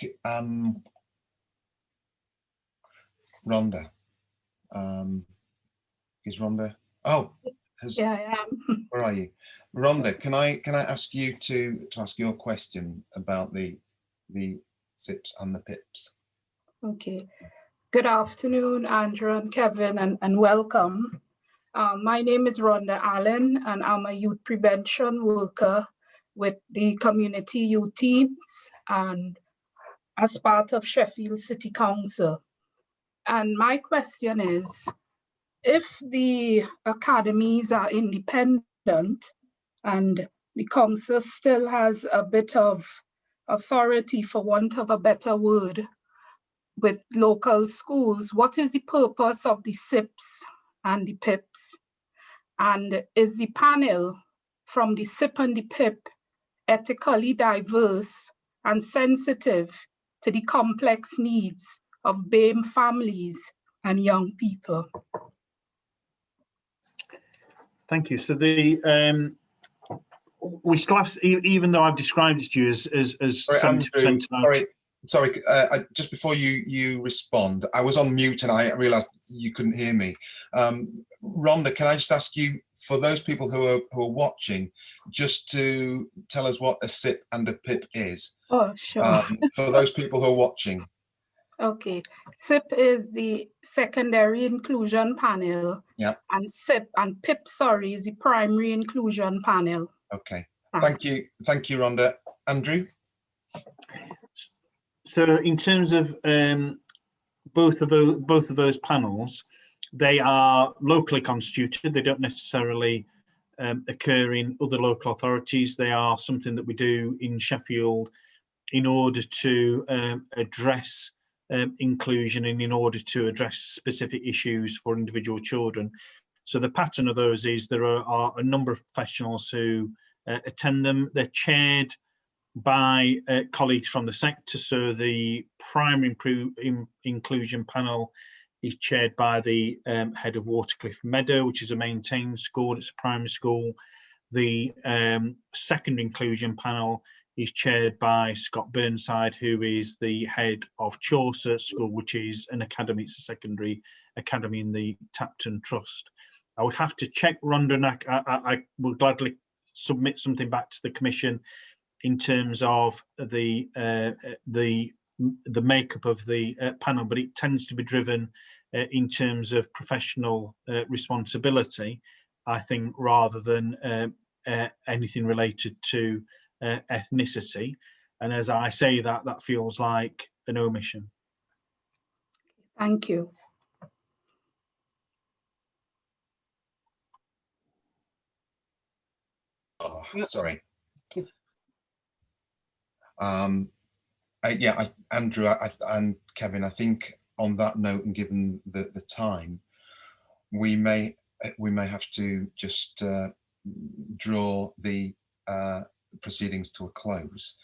Rhonda? Is Rhonda? Oh, yeah, I am. Where are you, Rhonda? Can I ask you to ask your question about the SIPs and the PIPs? Okay. Good afternoon, Andrew and Kevin, and welcome. My name is Rhonda Allen, and I'm a youth prevention worker with the community youth teams and as part of Sheffield City Council. And my question is, if the academies are independent and the council still has a bit of authority, for want of a better word, with local schools, what is the purpose of the SIPs and the PIPs? And is the panel from the SIP and the PIP ethically diverse and sensitive to the complex needs of BAME families and young people? Thank you. So we still have, even though I've described it to you as 70%. Sorry, just before you respond, I was on mute and I realised you couldn't hear me. Rhonda, can I just ask you, for those people who are watching, just to tell us what a SIP and a PIP is? Oh, sure. For those people who are watching. Okay, SIP is the Secondary Inclusion Panel. Yeah. And SIP and PIP, sorry, is the Primary Inclusion Panel. Okay. Thank you, Rhonda. Andrew? So in terms of both of those panels, they are locally constituted. They don't necessarily occur in other local authorities. They are something that we do in Sheffield in order to address inclusion and in order to address specific issues for individual children. So the pattern of those is there are a number of professionals who attend them. They're chaired by colleagues from the sector. So the primary inclusion panel is chaired by the head of Watercliff Meadow, which is a maintained school. It's a primary school. The second inclusion panel is chaired by Scott Burnside, who is the head of Chaucer School, which is an academy. It's a secondary academy in the Tapton Trust. I would have to check, Rhonda, and I will gladly submit something back to the Commission in terms of the makeup of the panel, but it tends to be driven in terms of professional responsibility, I think, rather than anything related to ethnicity. And as I say that feels like an omission. Thank you. Oh, sorry. Andrew and Kevin, I think on that note, and given the time, we may have to just draw the proceedings to a close.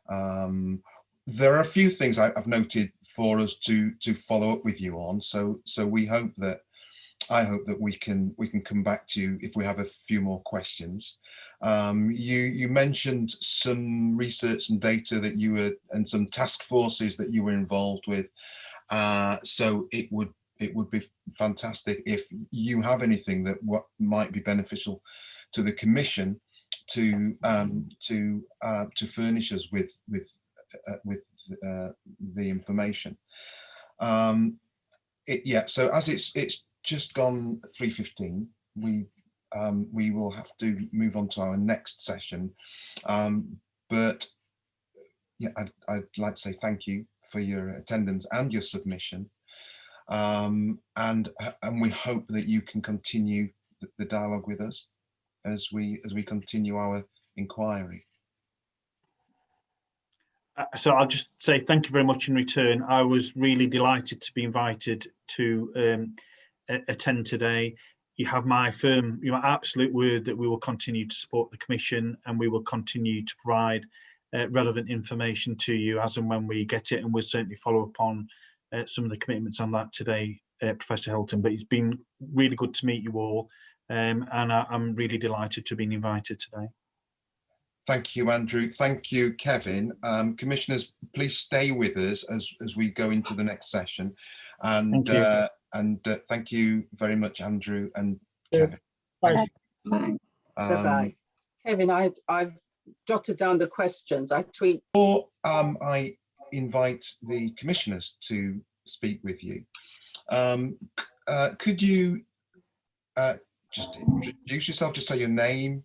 There are a few things I've noted for us to follow up with you on. So we hope that I hope that we can come back to you if we have a few more questions. You mentioned some research and data that you were, and some task forces that you were involved with. So it would be fantastic if you have anything that might be beneficial to the Commission to furnish us with the information. So as it's just gone 3:15, we will have to move on to our next session. But yeah, I'd like to say thank you for your attendance and your submission. And we hope that you can continue the dialogue with us as we continue our inquiry. So I'll just say thank you very much in return. I was really delighted to be invited to attend today. You have my firm, your absolute word that we will continue to support the Commission, and we will continue to provide relevant information to you as and when we get it, and we'll certainly follow up on some of the commitments on that today, Professor Hilton. But it's been really good to meet you all, and I'm really delighted to have been invited today. Thank you, Andrew. Thank you, Kevin. Commissioners, please stay with us as we go into the next session. And thank you very much, Andrew and Kevin. Bye. Bye. Kevin, I've jotted down the questions. I tweet. Before I invite the commissioners to speak with you, could you just introduce yourself, just say your name,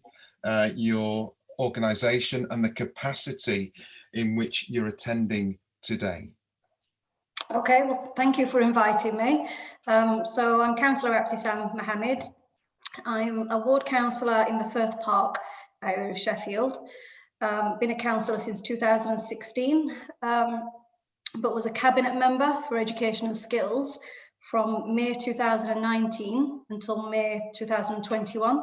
your organisation and the capacity in which you're attending today? Okay, well, thank you for inviting me. So I'm Councillor Abtisam Mohammed. I'm a ward councillor in the Firth Park area of Sheffield. Been a councillor since 2016, but was a cabinet member for education and skills from May 2019 until May 2021.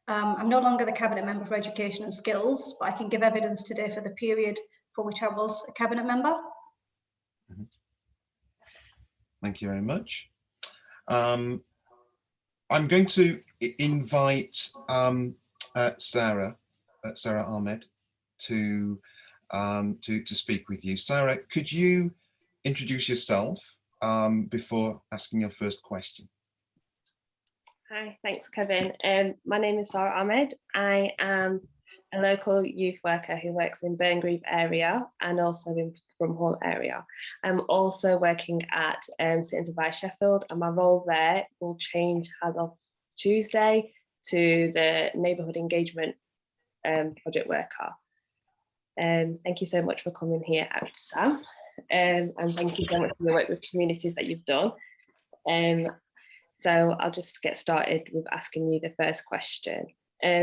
I'm no longer the cabinet member for education and skills, but I can give evidence today for the period for which I was a cabinet member. Thank you very much. I'm going to invite Sarah Ahmed to speak with you. Sarah, could you introduce yourself before asking your first question? Hi, thanks, Kevin. My name is Sarah Ahmed. I am a local youth worker who works in Burngrave area and also in Brumhall area. I'm also working at St Vice Sheffield, and my role there will change as of Tuesday to the neighbourhood engagement project worker. Thank you so much for coming here out, Sam, and thank you so much for your work with communities that you've done. So I'll just get started with asking you the first question.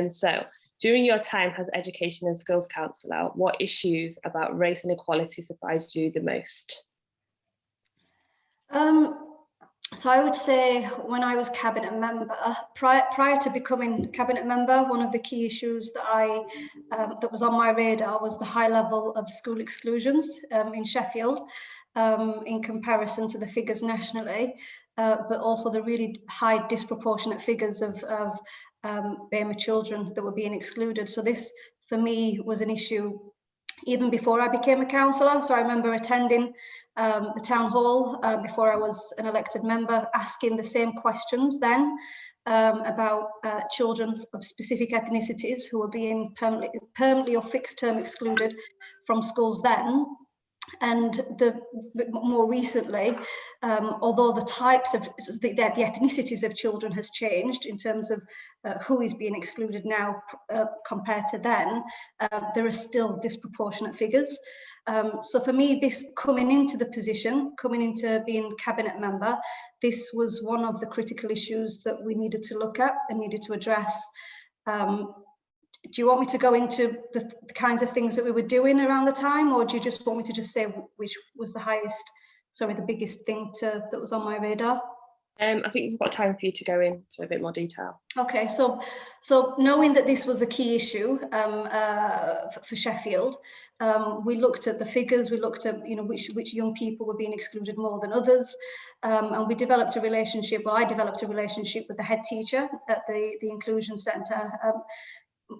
So during your time as Education and Skills Counsellor, what issues about race and equality surprised you the most? So I would say when I was cabinet member, prior to becoming cabinet member, one of the key issues that that was on my radar was the high level of school exclusions in Sheffield in comparison to the figures nationally, but also the really high disproportionate figures of BAME children that were being excluded. So this, for me, was an issue even before I became a councillor. So I remember attending the town hall before I was an elected member, asking the same questions then about children of specific ethnicities who were being permanently or fixed term excluded from schools then. And more recently, although the types of the ethnicities of children has changed in terms of who is being excluded now compared to then, there are still disproportionate figures. So for me, this coming into the position, coming into being cabinet member, this was one of the critical issues that we needed to look at and needed to address. Do you want me to go into the kinds of things that we were doing around the time, or do you just want me to just say which was the biggest thing that was on my radar? I think we've got time for you to go into a bit more detail. Okay, so knowing that this was a key issue for Sheffield, we looked at the figures. We looked at which young people were being excluded more than others, and we developed a relationship. Well, I developed a relationship with the head teacher at the Inclusion Centre.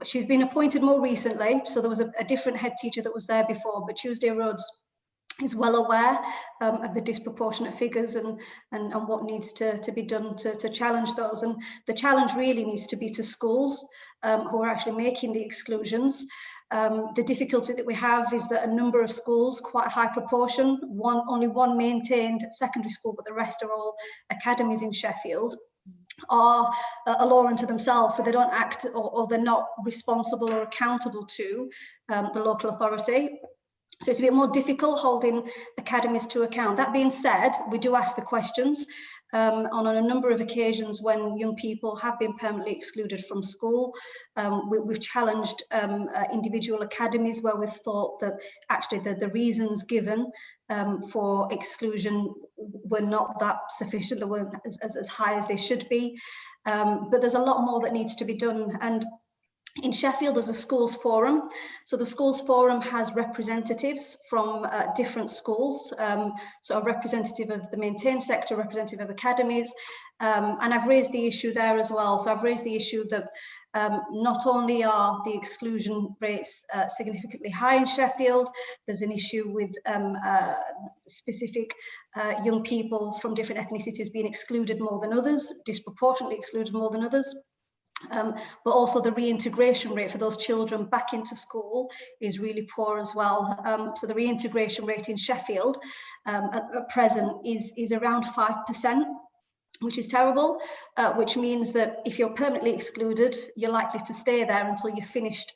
She's been appointed more recently, so there was a different head teacher that was there before, but Tuesday Roads is well aware of the disproportionate figures and what needs to be done to challenge those. And the challenge really needs to be to schools who are actually making the exclusions. The difficulty that we have is that a number of schools, quite a high proportion, only one maintained secondary school, but the rest are all academies in Sheffield, are a law unto themselves, so they don't act or they're not responsible or accountable to the local authority. So it's a bit more difficult holding academies to account. That being said, we do ask the questions on a number of occasions when young people have been permanently excluded from school. We've challenged individual academies where we've thought that actually the reasons given for exclusion were not that sufficient, they weren't as high as they should be. But there's a lot more that needs to be done. And in Sheffield, there's a schools forum. So the schools forum has representatives from different schools. So a representative of the maintained sector, a representative of academies. And I've raised the issue there as well. So I've raised the issue that not only are the exclusion rates significantly high in Sheffield, there's an issue with specific young people from different ethnicities being excluded more than others, disproportionately excluded more than others. But also the reintegration rate for those children back into school is really poor as well. So the reintegration rate in Sheffield at present is around 5%, which is terrible, which means that if you're permanently excluded, you're likely to stay there until you've finished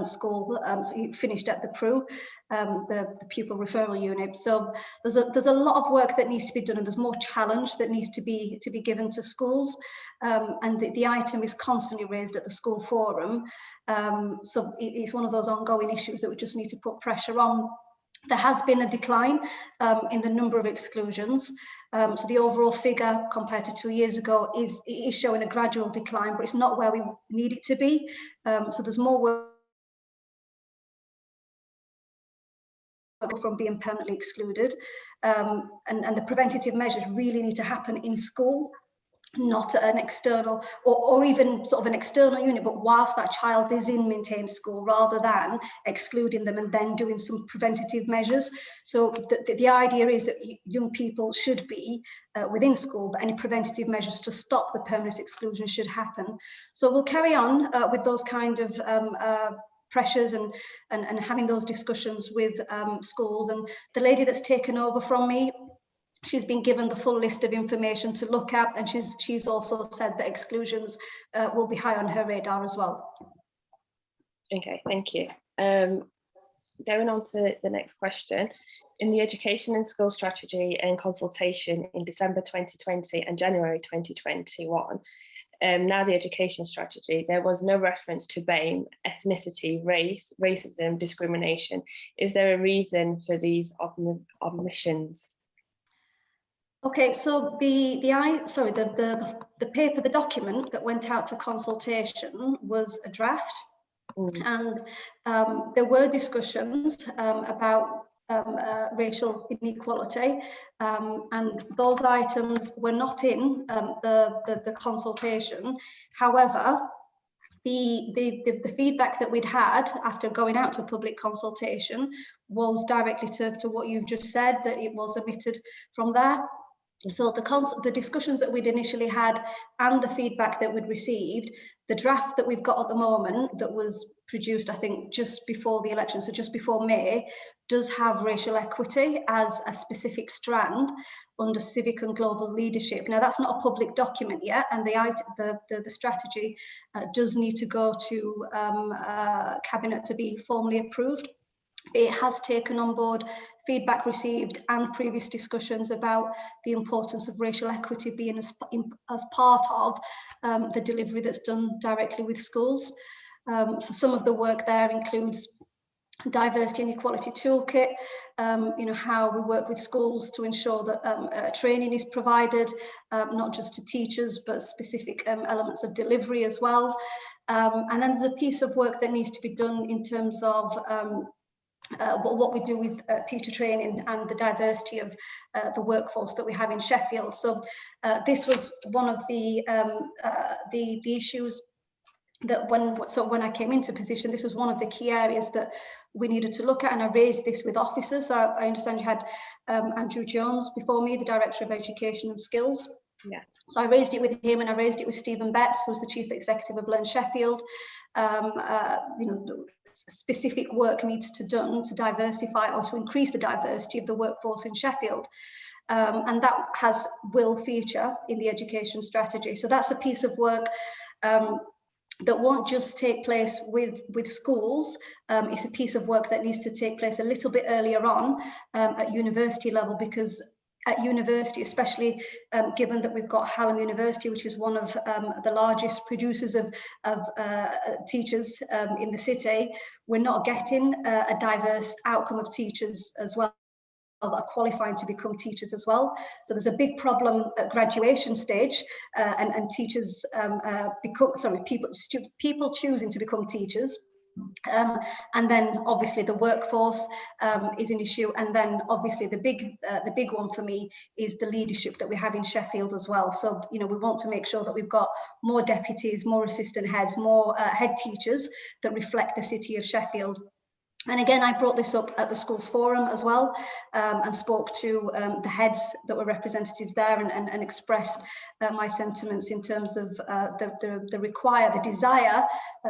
school, so you finished at the PRU, the pupil referral unit. So there's a lot of work that needs to be done, and there's more challenge that needs to be given to schools, and the item is constantly raised at the school forum. So it's one of those ongoing issues that we just need to put pressure on. There has been a decline in the number of exclusions. So the overall figure compared to 2 years ago is showing a gradual decline, but it's not where we need it to be. So there's more work from being permanently excluded, and the preventative measures really need to happen in school, not at an external or even sort of an external unit, but whilst that child is in maintained school, rather than excluding them and then doing some preventative measures. So the idea is that young people should be within school, but any preventative measures to stop the permanent exclusion should happen. So we'll carry on with those kind of pressures and having those discussions with schools. And the lady that's taken over from me, she's been given the full list of information to look at, and she's also said that exclusions will be high on her radar as well. Okay, thank you. Going on to the next question. In the Education and School Strategy and consultation in December 2020 and January 2021, now the education strategy, there was no reference to BAME, ethnicity, race, racism, discrimination. Is there a reason for these omissions? Okay, so the paper, the document that went out to consultation was a draft, and there were discussions about racial inequality, and those items were not in the consultation. However, the feedback that we'd had after going out to public consultation was directly to what you've just said, that it was omitted from there. So the discussions that we'd initially had and the feedback that we'd received, the draft that we've got at the moment that was produced, I think, just before the election, so just before May, does have racial equity as a specific strand under civic and global leadership. Now, that's not a public document yet, and the strategy does need to go to Cabinet to be formally approved. It has taken on board feedback received and previous discussions about the importance of racial equity being as part of the delivery that's done directly with schools. So some of the work there includes diversity and equality toolkit, you know, how we work with schools to ensure that training is provided, not just to teachers, but specific elements of delivery as well. And then there's a piece of work that needs to be done in terms of what we do with teacher training and the diversity of the workforce that we have in Sheffield. So this was one of the issues that when I came into position, this was one of the key areas that we needed to look at, and I raised this with officers. So I understand you had Andrew Jones before me, the Director of Education and Skills. Yeah. So I raised it with him, and I raised it with Stephen Betts, who's the Chief Executive of Learn Sheffield. You know, specific work needs to be done to diversify or to increase the diversity of the workforce in Sheffield. And that will feature in the education strategy. So that's a piece of work that won't just take place with schools. It's a piece of work that needs to take place a little bit earlier on at university level, because at university, especially given that we've got Hallam University, which is one of the largest producers of teachers in the city, we're not getting a diverse outcome of teachers as well, that are qualifying to become teachers as well. So there's a big problem at graduation stage, and teachers people choosing to become teachers. And then obviously the workforce is an issue, and then obviously the big one for me is the leadership that we have in Sheffield as well. So, you know, we want to make sure that we've got more deputies, more assistant heads, more head teachers that reflect the city of Sheffield. And again, I brought this up at the schools forum as well, and spoke to the heads that were representatives there, and expressed my sentiments in terms of the desire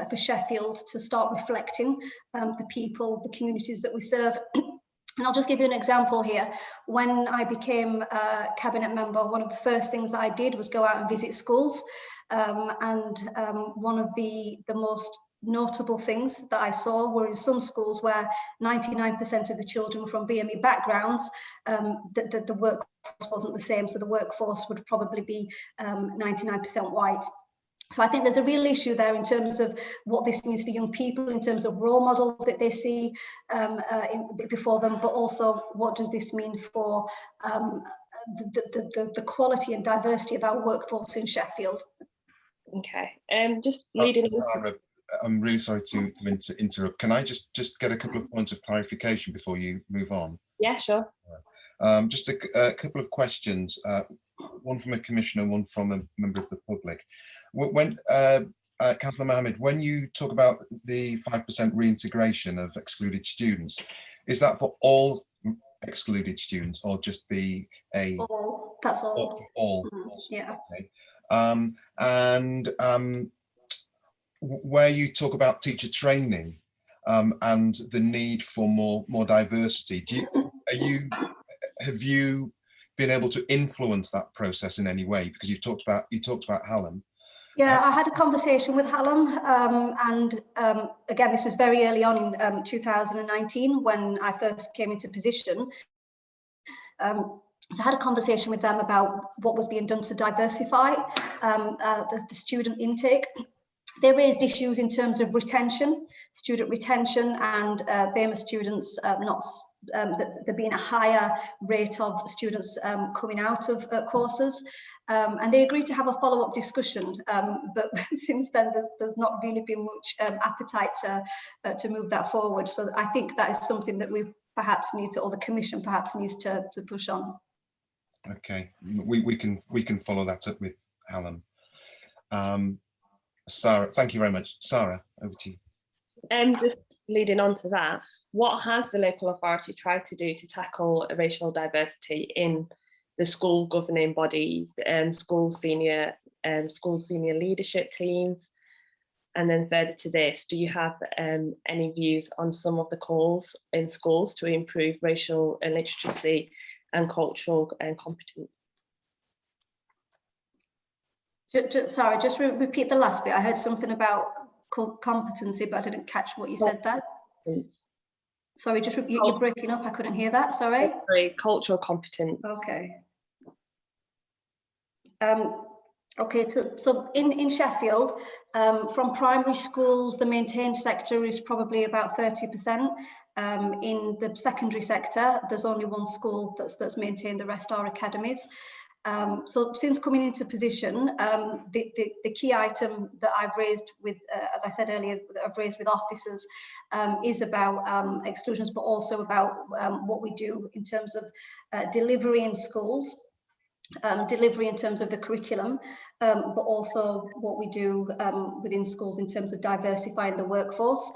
for Sheffield to start reflecting the people, the communities that we serve. And I'll just give you an example here. When I became a cabinet member, one of the first things that I did was go out and visit schools. And one of the most notable things that I saw were in some schools where 99% of the children were from BME backgrounds, the workforce wasn't the same. So the workforce would probably be 99% white. So I think there's a real issue there in terms of what this means for young people, in terms of role models that they see before them, but also what does this mean for the quality and diversity of our workforce in Sheffield. Okay, just leading Sarah, I'm really sorry to interrupt. Can I just get a couple of points of clarification before you move on? Yeah, sure. Just a couple of questions, one from a commissioner, one from a member of the public. When Councillor Mohammed, when you talk about the 5% reintegration of excluded students, is that for all excluded students, or just be a all? That's all. All. Yeah. Okay. Where you talk about teacher training and the need for more diversity, have you been able to influence that process in any way? Because you talked about Hallam. Yeah, I had a conversation with Hallam, and again, this was very early on in 2019 when I first came into position. So I had a conversation with them about what was being done to diversify the student intake. They raised issues in terms of student retention, and BEMA students there being a higher rate of students coming out of courses. And they agreed to have a follow-up discussion, but since then there's not really been much appetite to move that forward. So I think that is something that we perhaps need to, or the Commission perhaps needs to push on. Okay, we can follow that up with Hallam. Sarah, thank you very much. Sarah, over to you. Just leading on to that, what has the local authority tried to do to tackle racial diversity in the school governing bodies, school senior leadership teams? And then further to this, do you have any views on some of the calls in schools to improve racial literacy and cultural competence? Sorry, just repeat the last bit. I heard something about competency, but I didn't catch what you said there. Sorry, just you're breaking up. I couldn't hear that. Sorry. Sorry, cultural competence. Okay. Okay, so in Sheffield, from primary schools, the maintained sector is probably about 30%. In the secondary sector, there's only one school that's maintained, the rest are academies. So since coming into position, the key item that I've raised with, as I said earlier, that I've raised with officers is about exclusions, but also about what we do in terms of delivery in schools. Delivery in terms of the curriculum, but also what we do within schools in terms of diversifying the workforce.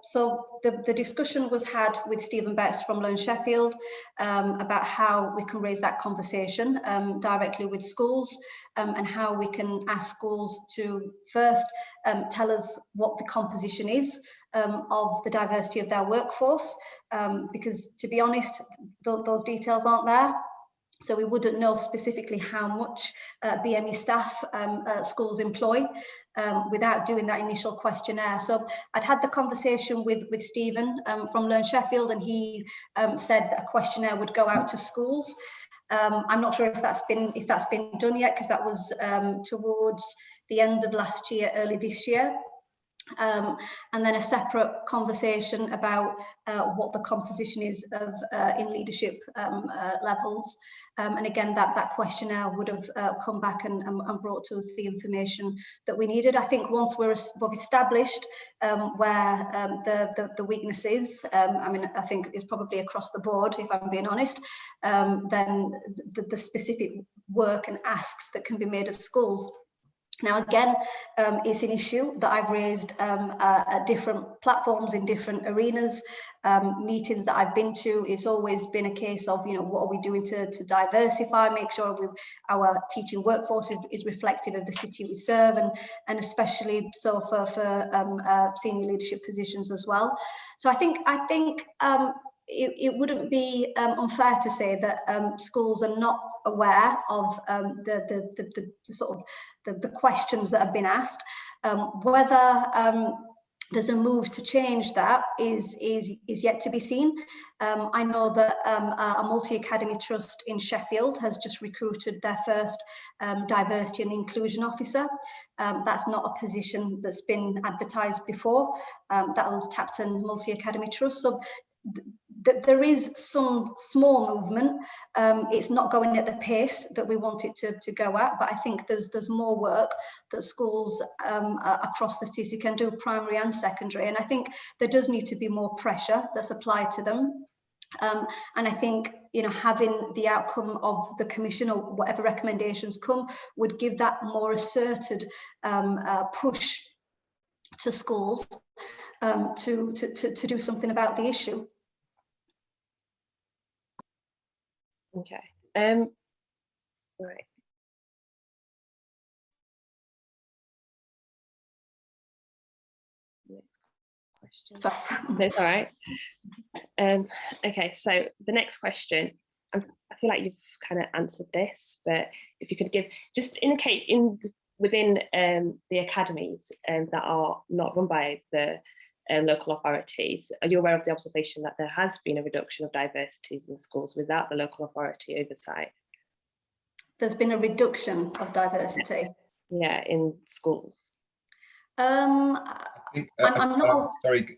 So the discussion was had with Stephen Betts from Learn Sheffield about how we can raise that conversation directly with schools and how we can ask schools to first tell us what the composition is of the diversity of their workforce, because to be honest, those details aren't there. So we wouldn't know specifically how much BME staff schools employ without doing that initial questionnaire. So I'd had the conversation with Stephen from Learn Sheffield, and he said that a questionnaire would go out to schools. I'm not sure if that's been done yet, because that was towards the end of last year, early this year. And then a separate conversation about what the composition is of in leadership levels. And again, that questionnaire would have come back and brought to us the information that we needed. I think once we've established where the weakness is, I mean, I think it's probably across the board, if I'm being honest, then the specific work and asks that can be made of schools. Now, again, it's an issue that I've raised at different platforms in different arenas, meetings that I've been to. It's always been a case of, you know, what are we doing to diversify, make sure our teaching workforce is reflective of the city we serve, and especially so for senior leadership positions as well. So I think it wouldn't be unfair to say that schools are not aware of the sort of the questions that have been asked. Whether there's a move to change that is yet to be seen. I know that a multi-academy trust in Sheffield has just recruited their first diversity and inclusion officer. That's not a position that's been advertised before. That was Tapton Multi-Academy Trust. So there is some small movement. It's not going at the pace that we want it to go at, but I think there's more work that schools across the city can do, primary and secondary. And I think there does need to be more pressure that's applied to them. And I think, you know, having the outcome of the commission or whatever recommendations come would give that more asserted push to schools to do something about the issue. Okay. Right. Next question. That's all right. Okay, so the next question, I feel like you've kind of answered this, but if you could give, just indicate within the academies that are not run by the local authorities, are you aware of the observation that there has been a reduction of diversities in schools without the local authority oversight? There's been a reduction of diversity? Yeah, in schools. I'm not... Sorry,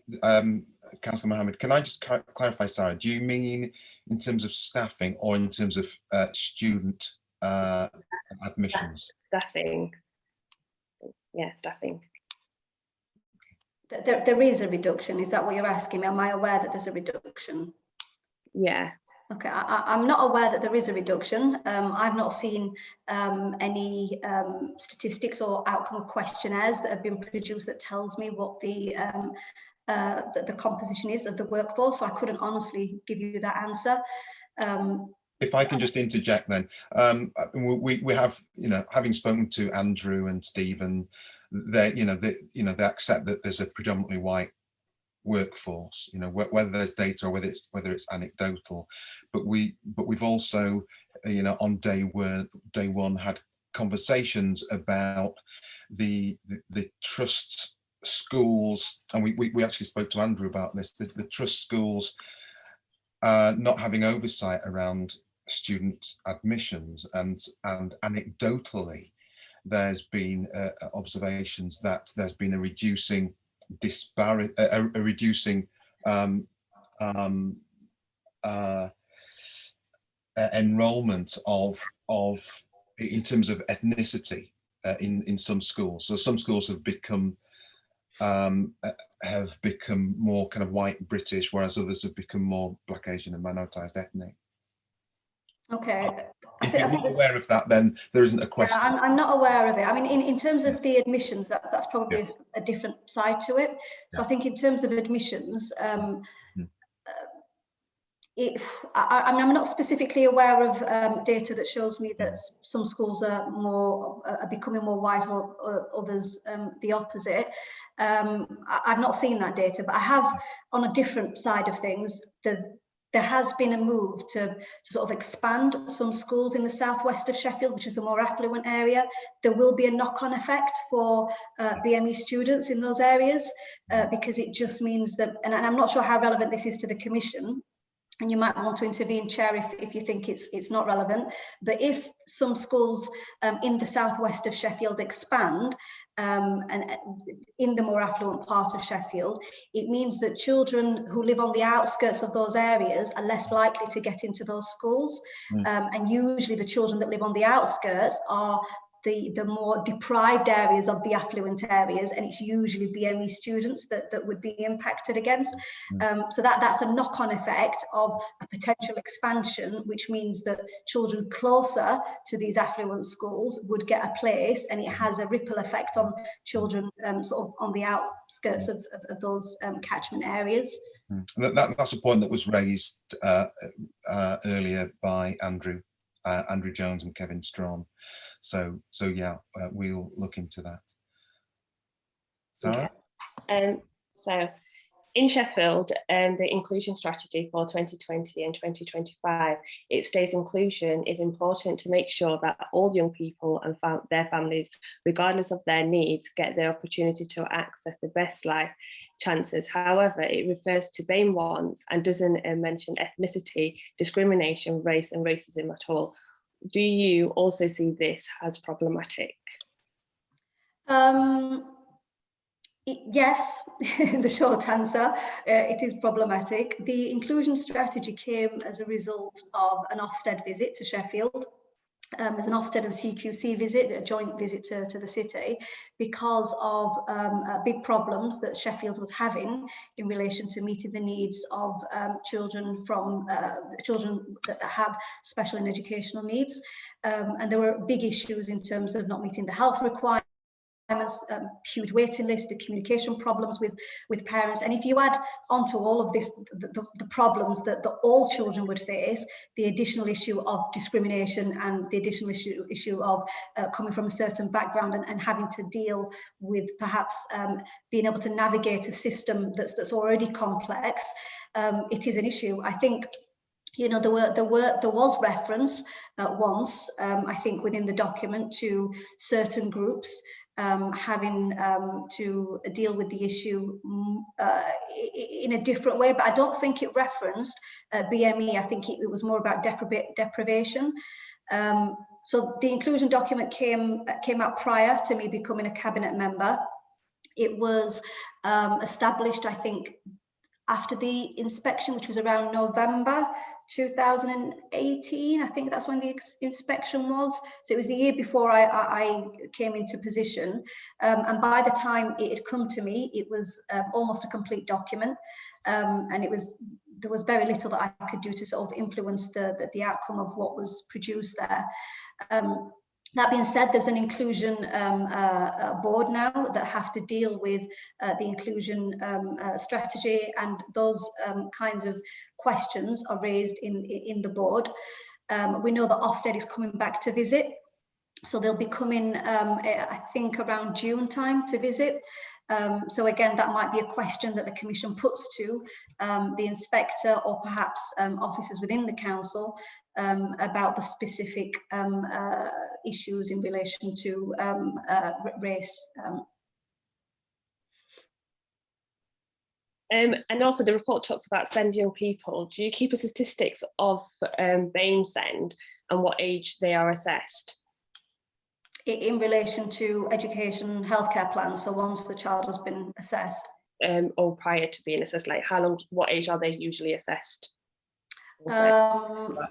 Councillor Mohammed, can I just clarify, Sarah, do you mean in terms of staffing or in terms of student admissions? Staffing. Yeah, staffing. There is a reduction. Is that what you're asking me? Am I aware that there's a reduction? Yeah. Okay, I'm not aware that there is a reduction. I've not seen any statistics or outcome of questionnaires that have been produced that tells me what the composition is of the workforce. So I couldn't honestly give you that answer. If I can just interject then, we have, you know, having spoken to Andrew and Stephen, they accept that there's a predominantly white workforce, you know, whether there's data or whether it's anecdotal, but we've also, you know, on day one had conversations about the trust schools, and we actually spoke to Andrew about this, the trust schools not having oversight around student admissions, and anecdotally there's been observations that there's been a reducing disparity, a reducing enrollment of in terms of ethnicity in some schools. So some schools have become more kind of white British, whereas others have become more Black, Asian and minoritized ethnic. Okay. If you're not aware of that, then there isn't a question. Yeah, I'm not aware of it. I mean, in terms of the admissions, that's probably a different side to it. So I think in terms of admissions, I'm not specifically aware of data that shows me that some schools are becoming more white or others the opposite. I've not seen that data, but I have, on a different side of things, there has been a move to sort of expand some schools in the southwest of Sheffield, which is the more affluent area. There will be a knock-on effect for BME students in those areas because it just means that, and I'm not sure how relevant this is to the Commission, and you might want to intervene, Chair, if you think it's not relevant. But if some schools in the southwest of Sheffield expand, and in the more affluent part of Sheffield, it means that children who live on the outskirts of those areas are less likely to get into those schools. And usually the children that live on the outskirts are the more deprived areas of the affluent areas, and it's usually BME students that would be impacted against. So that's a knock-on effect of a potential expansion, which means that children closer to these affluent schools would get a place, and it has a ripple effect on children sort of on the outskirts of those catchment areas. That's a point that was raised earlier by Andrew Jones and Kevin Strawn. So yeah, we'll look into that. Sarah? So in Sheffield, the inclusion strategy for 2020 and 2025, it states inclusion is important to make sure that all young people and their families, regardless of their needs, get the opportunity to access the best life chances. However, it refers to BAME wants and doesn't mention ethnicity, discrimination, race and racism at all. Do you also see this as problematic? Yes, the short answer, it is problematic. The inclusion strategy came as a result of an Ofsted visit to Sheffield. As an Ofsted and CQC visit, a joint visit to the city, because of big problems that Sheffield was having in relation to meeting the needs of children that have special and educational needs. And there were big issues in terms of not meeting the health requirements, huge waiting list, the communication problems with parents. And if you add onto all of this, the problems that all children would face, the additional issue of discrimination and the additional issue of coming from a certain background and having to deal with perhaps being able to navigate a system that's already complex, it is an issue. I think, you know, there was reference once, I think, within the document to certain groups having to deal with the issue in a different way, but I don't think it referenced BME. I think it was more about deprivation. So the inclusion document came out prior to me becoming a cabinet member. It was established, I think, after the inspection, which was around November 2018. I think that's when the inspection was. So it was the year before I came into position. And by the time it had come to me, it was almost a complete document. And there was very little that I could do to sort of influence the outcome of what was produced there. That being said, there's an inclusion board now that have to deal with the inclusion strategy, and those kinds of questions are raised in the board. We know that Ofsted is coming back to visit, so they'll be coming, I think, around June time to visit. So again, that might be a question that the Commission puts to the inspector or perhaps officers within the council about the specific issues in relation to race. And also the report talks about send young people. Do you keep a statistics of BAME send and what age they are assessed? in relation to education and healthcare plans, so once the child has been assessed. Or prior to being assessed, like how long, what age are they usually assessed?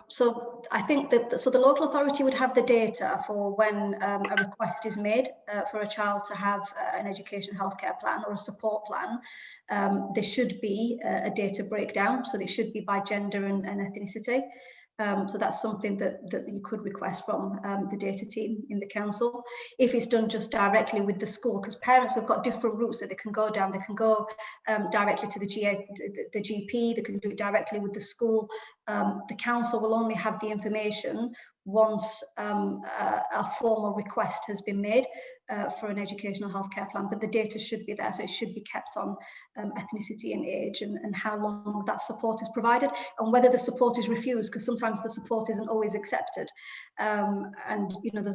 So I think that the local authority would have the data for when a request is made for a child to have an education healthcare plan or a support plan. There should be a data breakdown, so they should be by gender and ethnicity. So that's something that you could request from the data team in the council. If it's done just directly with the school, because parents have got different routes that they can go down. They can go directly to the GP, they can do it directly with the school. The council will only have the information once a formal request has been made for an educational healthcare plan, but the data should be there, so it should be kept on ethnicity and age and how long that support is provided and whether the support is refused, because sometimes the support isn't always accepted. And you know,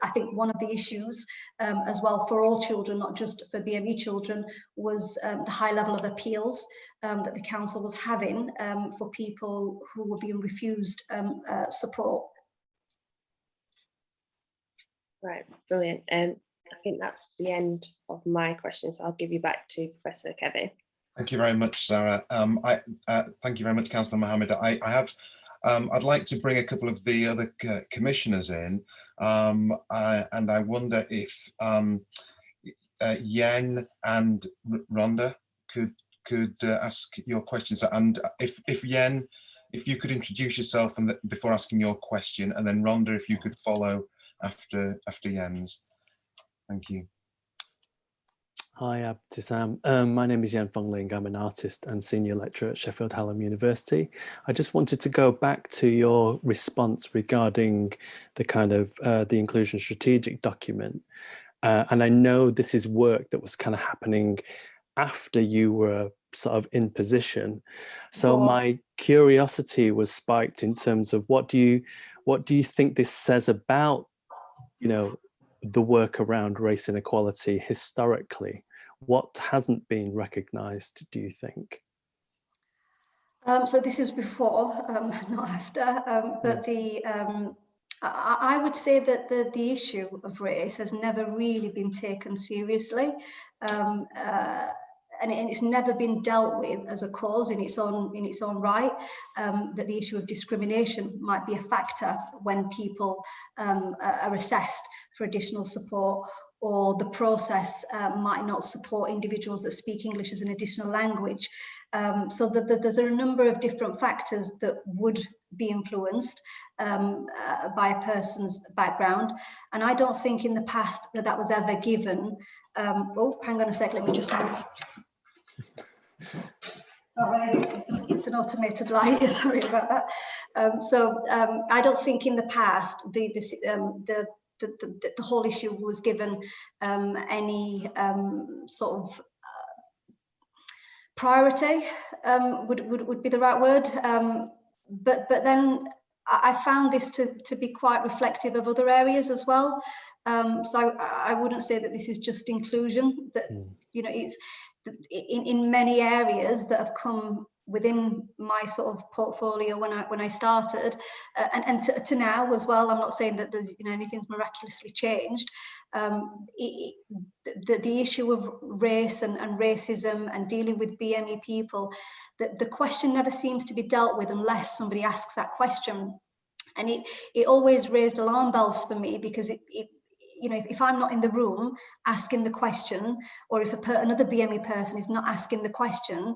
I think one of the issues as well for all children, not just for BME children, was the high level of appeals that the council was having for people who were being refused support. Right, brilliant. I think that's the end of my questions. So I'll give you back to Professor Kevin. Thank you very much, Sarah. Thank you very much, Councillor Mohammed. I'd like to bring a couple of the other commissioners in, and I wonder if Yen and Rhonda could ask your questions. And if Yen, if you could introduce yourself and before asking your question, and then Rhonda, if you could follow after Yen's. Thank you. Hi, Abtisam. My name is Yen Fengling. I'm an artist and senior lecturer at Sheffield Hallam University. I just wanted to go back to your response regarding the kind of the inclusion strategic document. And I know this is work that was kind of happening after you were sort of in position. So my curiosity was spiked in terms of what do you think this says about, you know, the work around race inequality historically? What hasn't been recognised, do you think? So this is before, not after, but I would say that the issue of race has never really been taken seriously. And it's never been dealt with as a cause in its own right. That the issue of discrimination might be a factor when people are assessed for additional support, or the process might not support individuals that speak English as an additional language. So there's a number of different factors that would be influenced by a person's background. And I don't think in the past that was ever given. Oh, hang on a sec, let me just move. Sorry, it's an automated line. Sorry about that. So I don't think in the past the whole issue was given any sort of priority. Would be the right word. But then I found this to be quite reflective of other areas as well. So I wouldn't say that this is just inclusion. That you know, it's in many areas that have come within my sort of portfolio when I started, and to now as well. I'm not saying that there's anything's miraculously changed. The issue of race and racism and dealing with BME people, the question never seems to be dealt with unless somebody asks that question, and it always raised alarm bells for me, because if I'm not in the room asking the question, or if another BME person is not asking the question,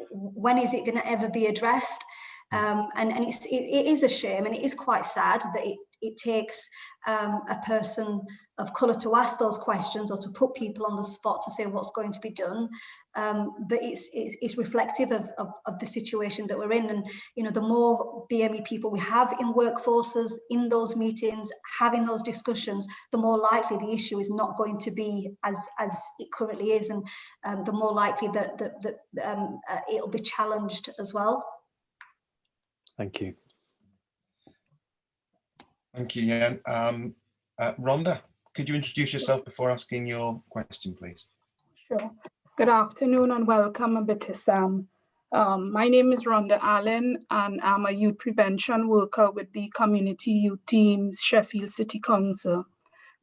when is it going to ever be addressed? And it is a shame, and it is quite sad that it takes a person of colour to ask those questions, or to put people on the spot to say what's going to be done. But it's reflective of the situation that we're in. And the more BME people we have in workforces, in those meetings, having those discussions, the more likely the issue is not going to be as it currently is, and the more likely that it'll be challenged as well. Thank you. Thank you, Yen. Rhonda, could you introduce yourself before asking your question, please? Sure. Good afternoon and welcome, Abtisam. My name is Rhonda Allen, and I'm a youth prevention worker with the Community Youth Teams Sheffield City Council.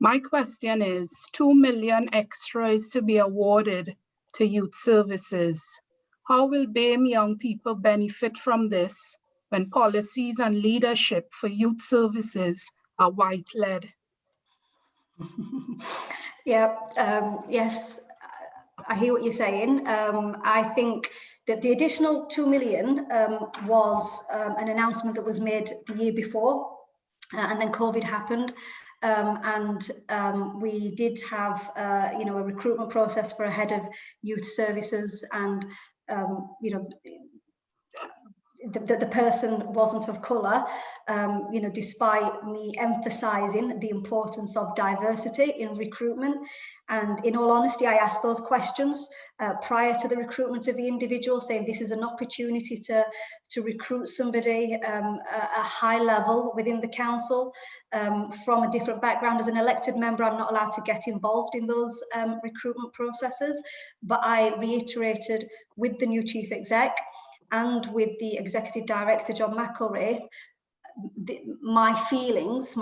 My question is, 2 million extra is to be awarded to youth services. How will BAME young people benefit from this when policies and leadership for youth services are white-led? Yeah, yes, I hear what you're saying. I think that the additional 2 million was an announcement that was made the year before, and then COVID happened. We did have, a recruitment process for a head of youth services, and the person wasn't of colour, despite me emphasising the importance of diversity in recruitment. And in all honesty, I asked those questions prior to the recruitment of the individual, saying this is an opportunity to recruit somebody at a high level within the council from a different background. As an elected member, I'm not allowed to get involved in those recruitment processes, but I reiterated with the new chief exec and with the executive director, John McElraith, my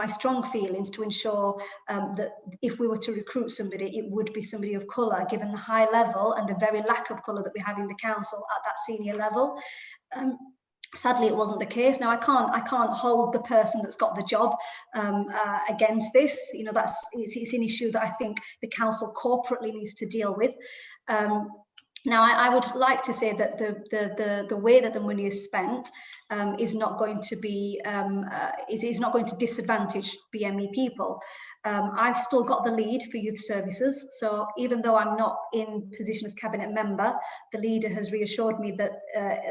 strong feelings to ensure that if we were to recruit somebody, it would be somebody of colour, given the high level and the very lack of colour that we have in the council at that senior level. Sadly, it wasn't the case. Now, I can't hold the person that's got the job against this. It's an issue that I think the council corporately needs to deal with. Now, I would like to say that the way that the money is spent is not going to be is not going to disadvantage BME people. I've still got the lead for youth services, so even though I'm not in position as cabinet member, the leader has reassured me that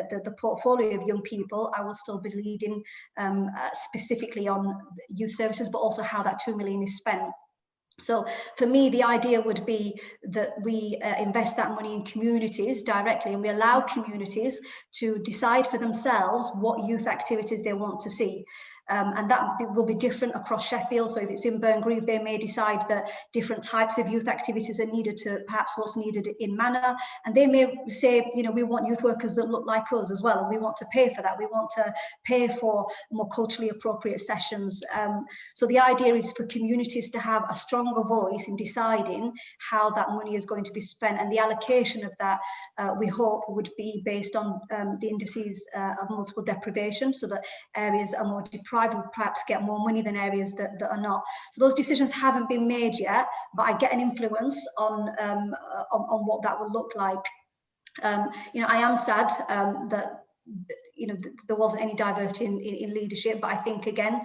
the portfolio of young people I will still be leading specifically on youth services, but also how that 2 million is spent. So for me, the idea would be that we invest that money in communities directly, and we allow communities to decide for themselves what youth activities they want to see. And that will be different across Sheffield. So if it's in Burngreave, they may decide that different types of youth activities are needed to perhaps what's needed in Manor. And they may say, we want youth workers that look like us as well, and we want to pay for that. We want to pay for more culturally appropriate sessions. So the idea is for communities to have a stronger voice in deciding how that money is going to be spent, and the allocation of that, we hope, would be based on the indices of multiple deprivation, so that areas that are more deprived will perhaps get more money than areas that are not. So those decisions haven't been made yet, but I get an influence on what that will look like. I am sad that there wasn't any diversity in leadership, but I think again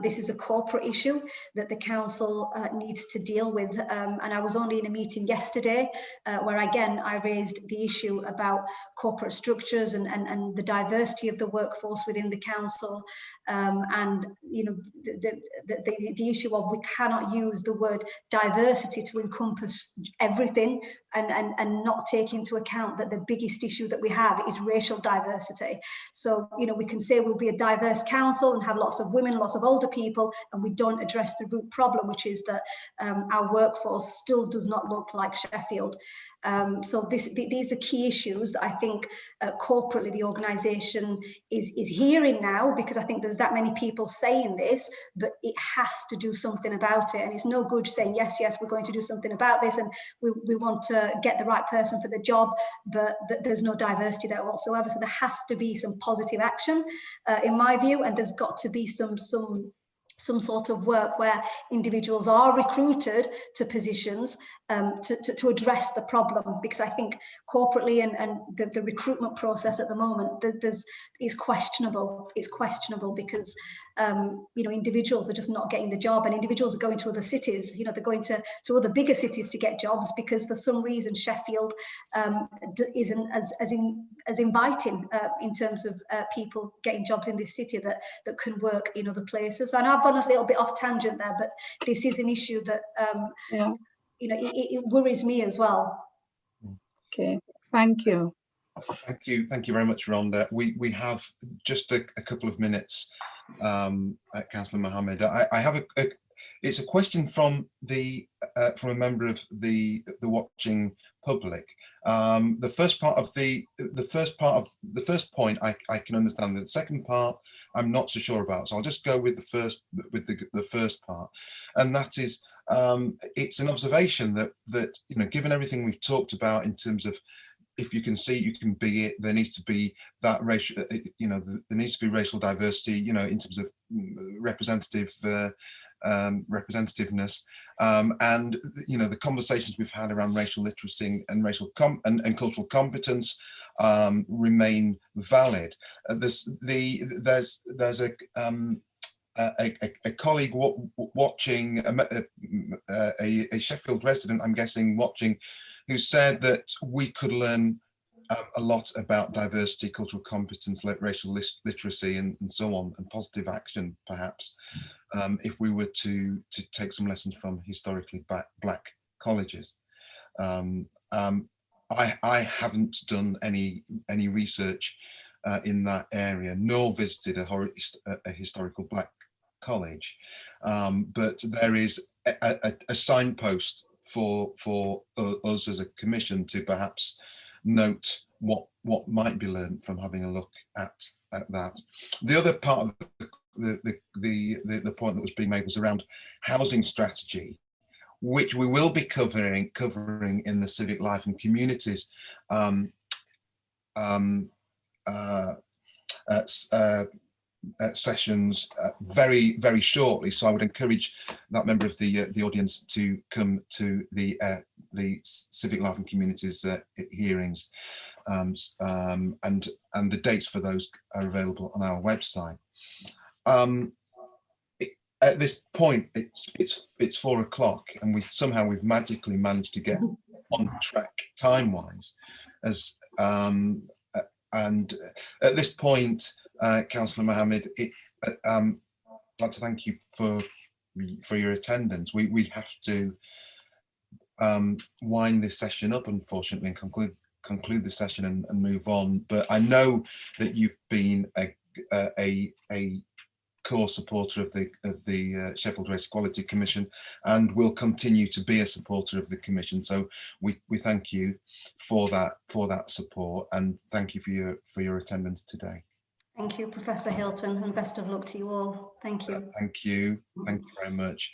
this is a corporate issue that the council needs to deal with. And I was only in a meeting yesterday where again I raised the issue about corporate structures and the diversity of the workforce within the council, and the issue of we cannot use the word diversity to encompass everything and not take into account that the biggest issue that we have is racial diversity. So we can say we'll be a diverse council and have lots of women, lots of older people, and we don't address the root problem, which is that our workforce still does not look like Sheffield. So these are key issues that I think corporately the organisation is hearing now, because I think there's that many people saying this, but it has to do something about it. And it's no good saying, yes, we're going to do something about this, and we want to get the right person for the job, but there's no diversity there whatsoever. So there has to be some positive action, in my view, and there's got to be some sort of work where individuals are recruited to positions to address the problem, because I think corporately and the recruitment process at the moment is questionable. It's questionable because individuals are just not getting the job, and individuals are going to other cities. They're going to other bigger cities to get jobs because for some reason Sheffield isn't as inviting in terms of people getting jobs in this city that can work in other places. So I know I've gone a little bit off tangent there, but this is an issue that it worries me as well. Okay, thank you. Thank you very much, Rhonda. We have just a couple of minutes, Councillor Mohammed. I have it's a question from a member of the watching public. The first point I can understand. The second part I'm not so sure about. So I'll just go with the first part, and that is it's an observation that you know, given everything we've talked about in terms of, if you can see it, you can be it. There needs to be that racial, you know, there needs to be racial diversity, you know, in terms of representativeness, and you know, the conversations we've had around racial literacy and racial and cultural competence remain valid. There's a colleague watching, a Sheffield resident, I'm guessing, watching, who said that we could learn a lot about diversity, cultural competence, racial literacy, and so on, and positive action, perhaps, if we were to take some lessons from historically black colleges. I haven't done any research in that area, nor visited a historical black college, but there is a signpost for us as a commission to perhaps note what might be learned from having a look at that. The other part of the point that was being made was around housing strategy, which we will be covering in the civic life and communities sessions very, very shortly. So I would encourage that member of the audience to come to the civic life and communities hearings, and the dates for those are available on our website. At this point, it's 4 o'clock, and we've magically managed to get on track time-wise, and at this point, Councillor Mohammed, I'd like to thank you for your attendance. We have to wind this session up, unfortunately, and conclude the session and move on. But I know that you've been a core supporter of the Sheffield Race Equality Commission, and will continue to be a supporter of the Commission. So we thank you for that support, and thank you for your attendance today. Thank you, Professor Hilton, and best of luck to you all. Thank you. Thank you very much.